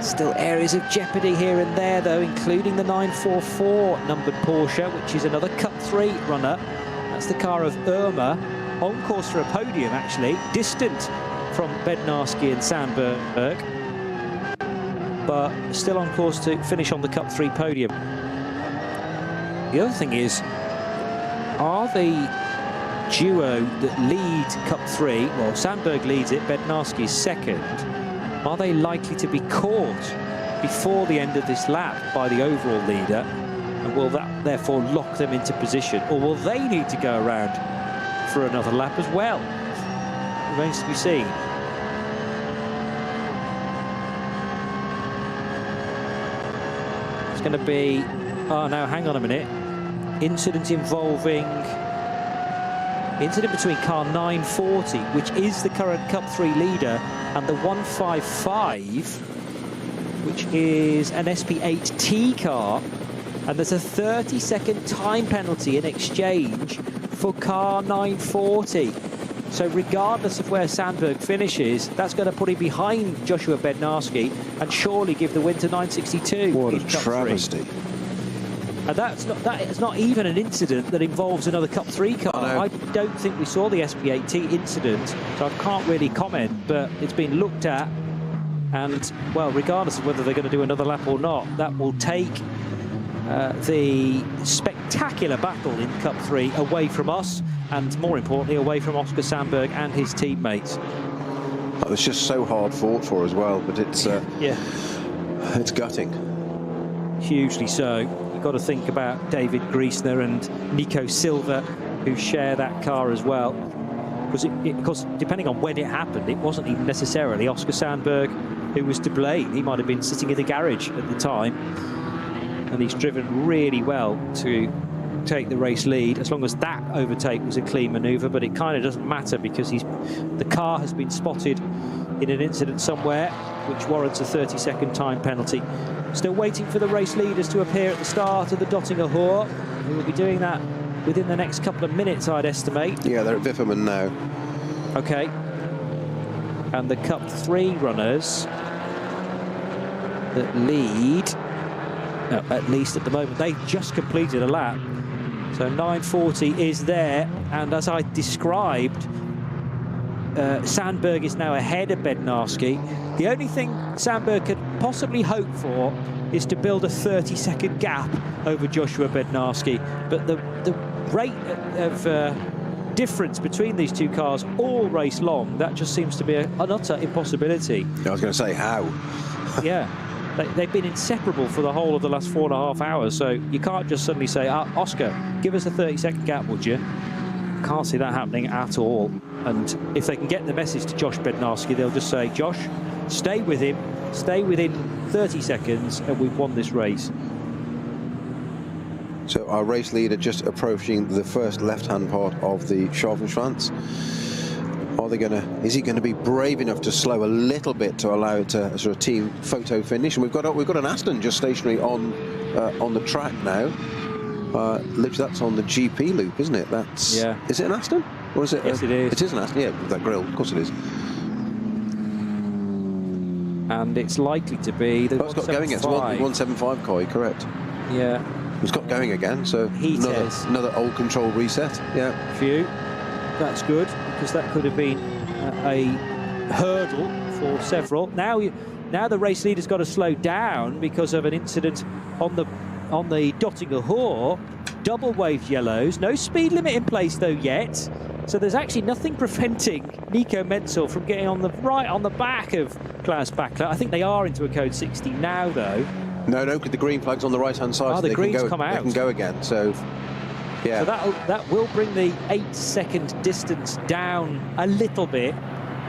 Still areas of jeopardy here and there though, including the 944 numbered Porsche, which is another Cup 3 runner. That's the car of Irma, on course for a podium actually, distant from Bednarski and Sandberg, but still on course to finish on the Cup 3 podium. The other thing is, are the duo that lead Cup 3, well, Sandberg leads it, Bednarski's second, are they likely to be caught before the end of this lap by the overall leader? And will that therefore lock them into position? Or will they need to go around for another lap as well? Remains to be seen. It's going to be, oh no, hang on a minute. Incident between car 940, which is the current Cup 3 leader, and the 155, which is an SP8T car, and there's a 30-second time penalty in exchange for car 940. So regardless of where Sandberg finishes, that's going to put him behind Joshua Bednarski and surely give the win to 962. What a travesty. And that is not even an incident that involves another Cup 3 car. I don't think we saw the SP8T incident, so I can't really comment, but it's been looked at, and, well, regardless of whether they're going to do another lap or not, that will take the spectacular battle in Cup 3 away from us, and more importantly, away from Oscar Sandberg and his teammates. That was just so hard fought for as well, but it's it's gutting. Hugely so. You've got to think about David Griesner and Nico Silva, who share that car as well. Because depending on when it happened, it wasn't even necessarily Oscar Sandberg who was to blame. He might have been sitting in the garage at the time, and he's driven really well to take the race lead, as long as that overtake was a clean manoeuvre. But it kind of doesn't matter, because the car has been spotted in an incident somewhere, which warrants a 30-second time penalty. Still waiting for the race leaders to appear at the start of the Dottinger Ruhr. We will be doing that within the next couple of minutes, I'd estimate. Yeah, they're at Wifferman now. Okay. And the Cup 3 runners that lead, at least at the moment, they've just completed a lap. So 940 is there, and as I described, Sandberg is now ahead of Bednarski. The only thing Sandberg could possibly hope for is to build a 30-second gap over Joshua Bednarski. But the rate of difference between these two cars all race long, that just seems to be an utter impossibility. I was going to say, how? Yeah. They've been inseparable for the whole of the last 4.5 hours, so you can't just suddenly say, Oscar, give us a 30-second gap, would you? Can't see that happening at all. And if they can get the message to Josh Bednarski, they'll just say, Josh, stay with him, stay within 30 seconds, and we've won this race. So our race leader just approaching the first left-hand part of the Scharfenschwanz. Is he going to be brave enough to slow a little bit to allow it to sort of team photo finish? And we've got an Aston just stationary on the track now. Literally, that's on the GP loop, isn't it? That's, yeah. Is it an Aston? Or is it? Yes, it is. It is an Aston, yeah, with that grille. Of course it is. And it's likely to be the It's got going. It's 175 Koi, correct? Yeah. It's got going again, so another old control reset. Yeah. Phew. That's good, because that could have been a hurdle for several. Now the race leader's got to slow down because of an incident on the Dottinger Ruhr. Double waved yellows. No speed limit in place though yet. So there's actually nothing preventing Nico Menzel from getting on the back of Klaus Bachler. I think they are into a code 60 now though. No, because the green flag's on the right-hand side. Oh, so the green's come out. They can go again, so... Yeah. So that will bring the 8-second distance down a little bit,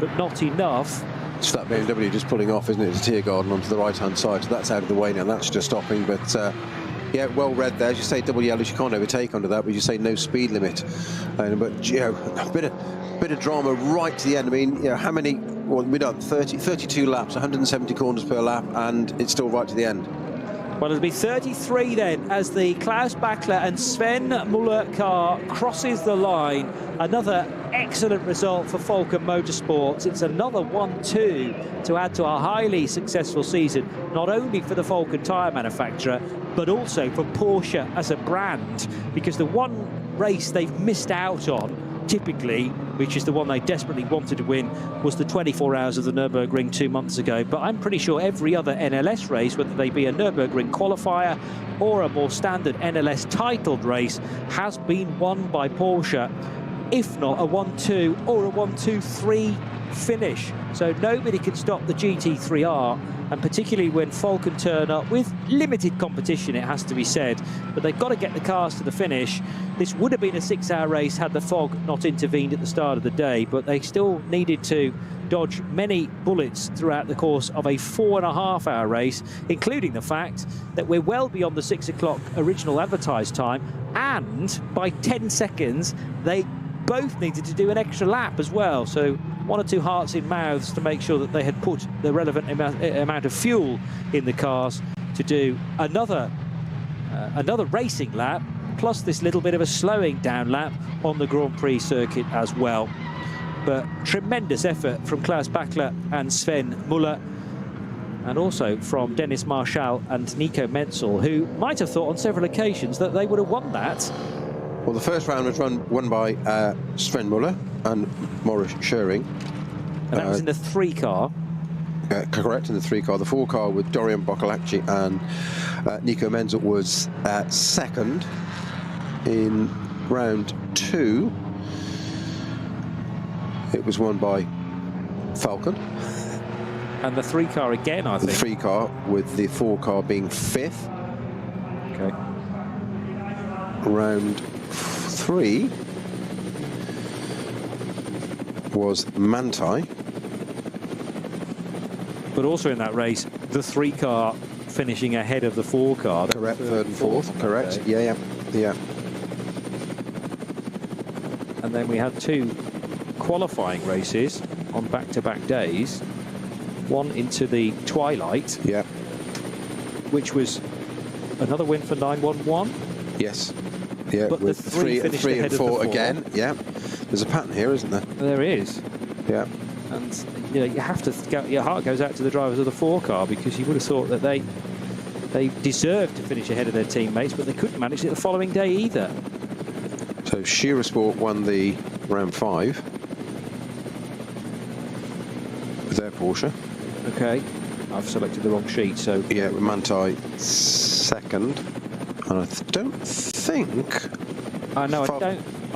but not enough. It's that BMW just pulling off, isn't it? It's a Tier Garden onto the right-hand side, so that's out of the way now. That's just stopping, but... yeah, well read there. As you say, double yellows, you can't overtake under that, but you say no speed limit. But, you know, a bit of drama right to the end. I mean, you know, how many... Well, we've done 32 laps, 170 corners per lap, and it's still right to the end. Well, it'll be 33 then as the Klaus Bachler and Sven Muller car crosses the line. Another excellent result for Falken Motorsports. It's another 1-2 to add to a highly successful season, not only for the Falken tyre manufacturer, but also for Porsche as a brand, because the one race they've missed out on, typically, which is the one they desperately wanted to win, was the 24 hours of the Nürburgring 2 months ago. But I'm pretty sure every other NLS race, whether they be a Nürburgring qualifier or a more standard NLS titled race, has been won by Porsche, if not a 1-2 or a 1-2-3 finish. So nobody can stop the GT3R, and particularly when Falken turn up with limited competition, it has to be said, but they've got to get the cars to the finish. This would have been a 6-hour race had the fog not intervened at the start of the day, but they still needed to dodge many bullets throughout the course of a 4.5-hour race, including the fact that we're well beyond the 6 o'clock original advertised time, and by 10 seconds they both needed to do an extra lap as well. So 1 or 2 hearts in mouths to make sure that they had put the relevant amount of fuel in the cars to do another racing lap, plus this little bit of a slowing down lap on the Grand Prix circuit as well. But tremendous effort from Klaus Bachler and Sven Muller, and also from Dennis Marschall and Nico Menzel, who might have thought on several occasions that they would have won that. Well, the first round was won by Sven Muller and Maurice Schering. And that was in the 3 car. Correct, in the 3 car. The 4 car with Dorian Boccolacci and Nico Menzel was second in round 2. It was won by Falken. And the 3 car again, I think. The 3 car with the 4 car being 5th. Okay. Round 3 was Manti. But also in that race, the 3 car finishing ahead of the 4 car. Correct, 3rd and 4th. Correct. Okay. Yeah. And then we had 2 qualifying races on back-to-back days. One into the twilight. Yeah. Which was another win for 911. Yes. Yeah, but with the 3 and 4 again. Yeah. There's a pattern here, isn't there? There is. Yeah. And you know, you have to your heart goes out to the drivers of the 4 car, because you would have thought that they deserved to finish ahead of their teammates, but they couldn't manage it the following day either. So Shearer Sport won the round 5 with their Porsche. Okay, I've selected the wrong sheet, so yeah, Manti second, and I don't think. I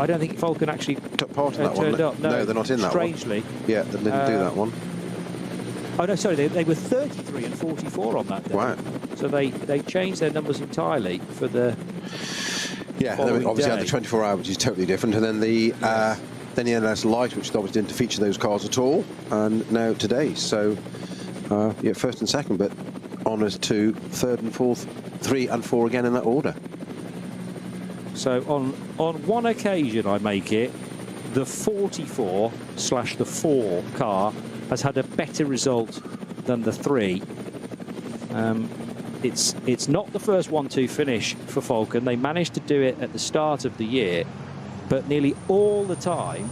don't think Falken actually took part in that turned one. up. No, they're not in that strangely. one. Yeah, they didn't do that one. Oh no, sorry, they were 33 and 44 on that day. Wow. So they changed their numbers entirely for the. Yeah, they obviously had the 24 hour, which is totally different, and then the NLS Light, which obviously didn't feature those cars at all, and now today. So yeah, 1st and 2nd, but honours to 3rd and 4th, 3 and 4 again in that order. So on one occasion, I make it, the 44/4 car has had a better result than the 3. It's not the first 1-2 finish for Falken. They managed to do it at the start of the year, but nearly all the time,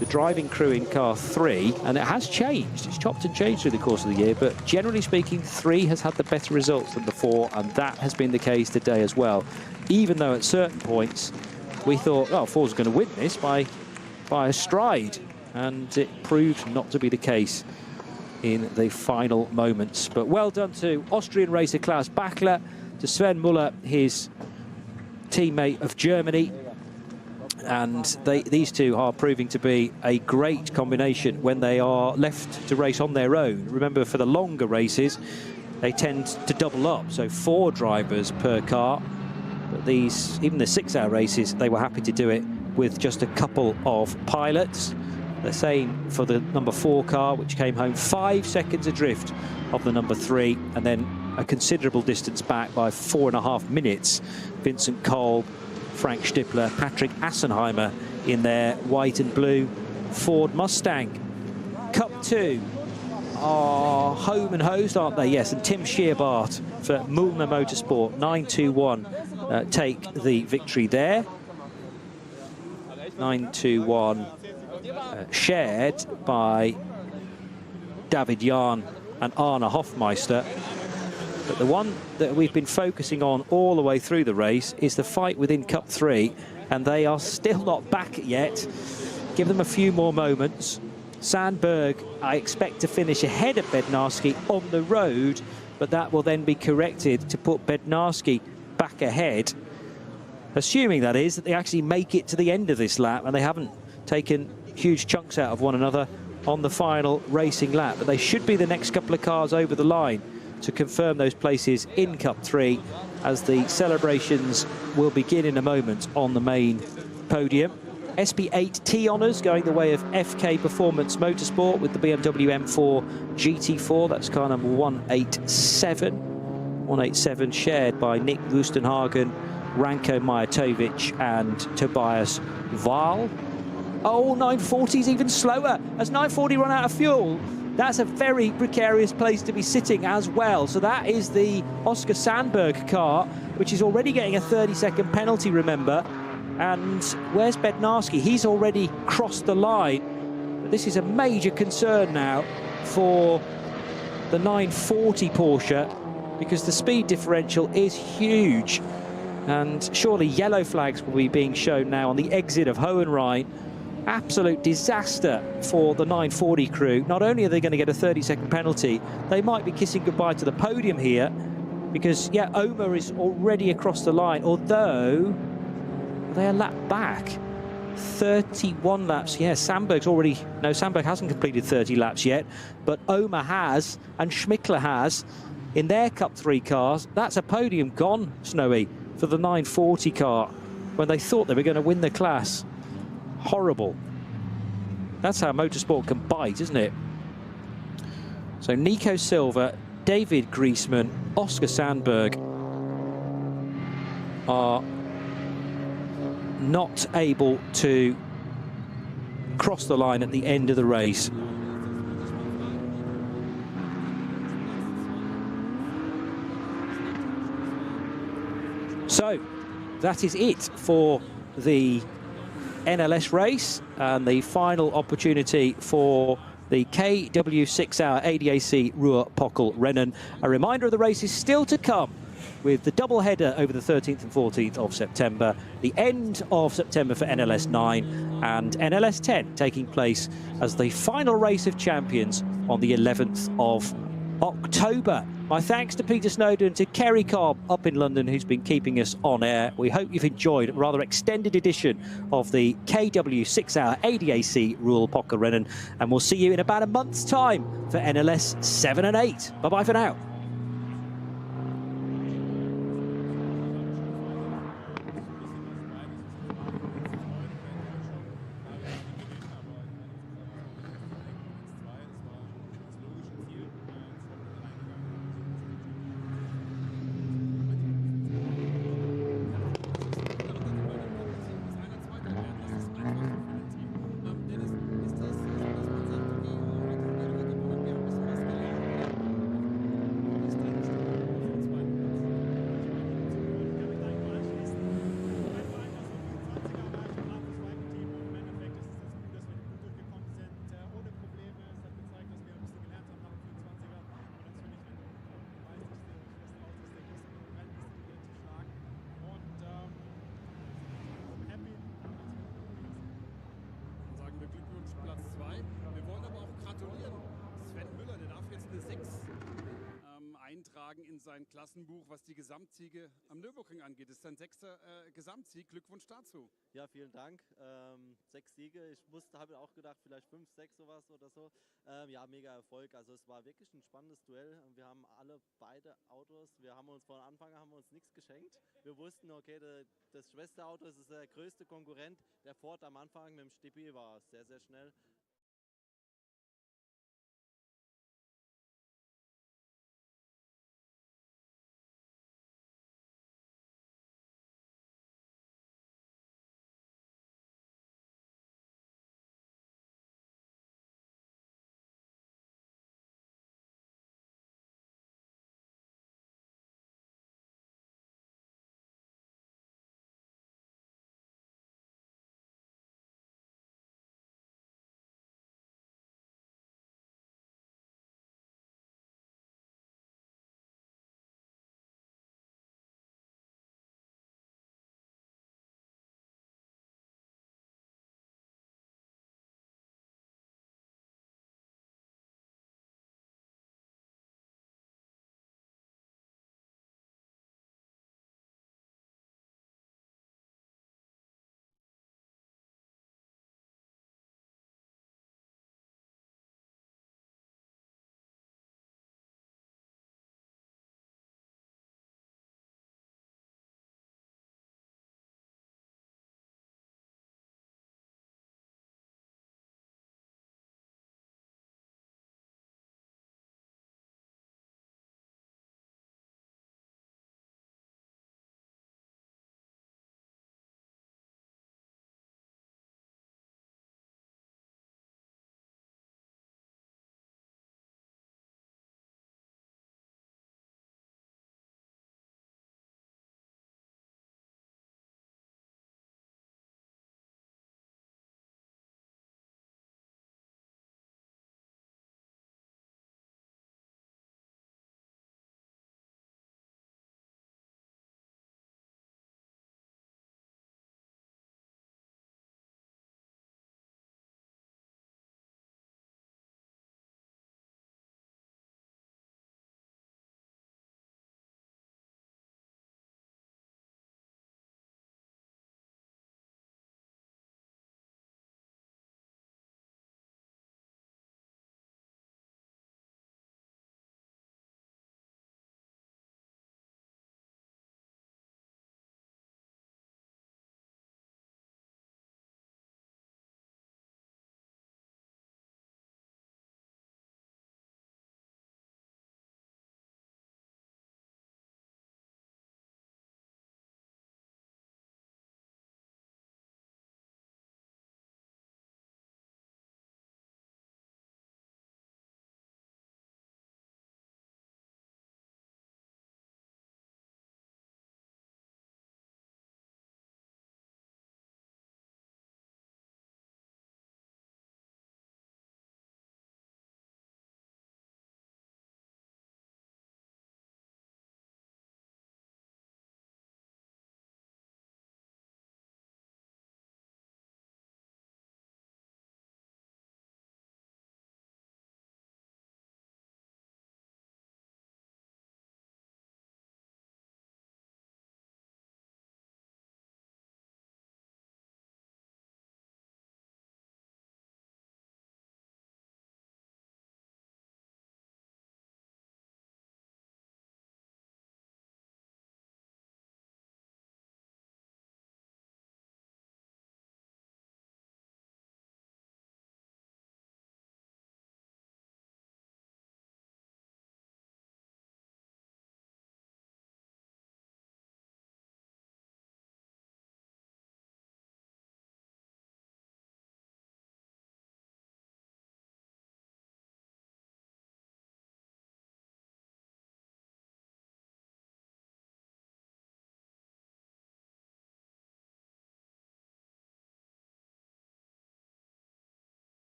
the driving crew in car 3, and it has changed, it's chopped and changed through the course of the year, but generally speaking, 3 has had the better results than the 4, and that has been the case today as well. Even though at certain points, we thought, oh, 4's going to win this by a stride, and it proved not to be the case in the final moments. But well done to Austrian racer Klaus Bachler, to Sven Muller, his teammate of Germany, and these two are proving to be a great combination when they are left to race on their own. Remember, for the longer races, they tend to double up, so 4 drivers per car. But these, even the 6-hour races, they were happy to do it with just a couple of pilots. The same for the number 4 car, which came home 5 seconds adrift of the number 3, and then a considerable distance back by 4.5 minutes. Vincent Kolb, Frank Stippler, Patrick Assenheimer in their white and blue Ford Mustang. Cup 2 are home and hosed, aren't they? Yes, and Tim Scheerbart for Mühlner Motorsport, 921, take the victory there. 921 shared by David Jahn and Arne Hofmeister. But the one that we've been focusing on all the way through the race is the fight within Cup 3, and they are still not back yet. Give them a few more moments. Sandberg, I expect to finish ahead of Bednarski on the road, but that will then be corrected to put Bednarski back ahead, assuming that is that they actually make it to the end of this lap and they haven't taken huge chunks out of one another on the final racing lap. But they should be the next couple of cars over the line to confirm those places in Cup 3, as the celebrations will begin in a moment on the main podium. SP8T honours going the way of FK Performance Motorsport with the BMW M4 GT4. That's car number 187. 187 shared by Nick Wustenhagen, Ranko Majatovic and Tobias Wahl. Oh, 940's even slower. Has 940 run out of fuel? That's a very precarious place to be sitting as well. So that is the Oscar Sandberg car, which is already getting a 30-second penalty, remember. And where's Bednarski? He's already crossed the line. But this is a major concern now for the 940 Porsche, because the speed differential is huge. And surely yellow flags will be being shown now on the exit of Hohenrhein. Absolute disaster for the 940 crew. Not only are they going to get a 30-second penalty, they might be kissing goodbye to the podium here, because, yeah, Omer is already across the line, although they're a lap back. 31 laps. Yeah, Sandberg's already... No, Sandberg hasn't completed 30 laps yet, but Omer has, and Schmickler has, in their Cup 3 cars. That's a podium gone, Snowy, for the 940 car, when they thought they were going to win the class. Horrible. That's how motorsport can bite, isn't it? So Nico Silva, David Griezmann, Oscar Sandberg are not able to cross the line at the end of the race. So that is it for the NLS race and the final opportunity for the KW6-hour ADAC Ruhr-Pokal-Rennen. A reminder of the race is still to come, with the double header over the 13th and 14th of September, the end of September for NLS 9 and NLS 10 taking place as the final race of champions on the 11th of October. My thanks to Peter Snowden and to Kerry Cobb up in London, who's been keeping us on air. We hope you've enjoyed a rather extended edition of the KW6-hour ADAC Ruhr-Pokal-Rennen, and we'll see you in about a month's time for NLS 7 and 8. Bye-bye for now. eintragen in sein Klassenbuch, was die Gesamtsiege am Nürburgring angeht. Das ist sein 6. Gesamtsieg. Glückwunsch dazu. Ja, vielen Dank. 6 Siege. Ich habe auch gedacht, vielleicht 5, 6 sowas oder so. Ja, mega Erfolg. Also es war wirklich ein spannendes Duell. Wir haben beide Autos, von Anfang an nichts geschenkt. Wir wussten, okay, das Schwesterauto ist der größte Konkurrent. Der Ford am Anfang mit dem Stippi war sehr, sehr schnell.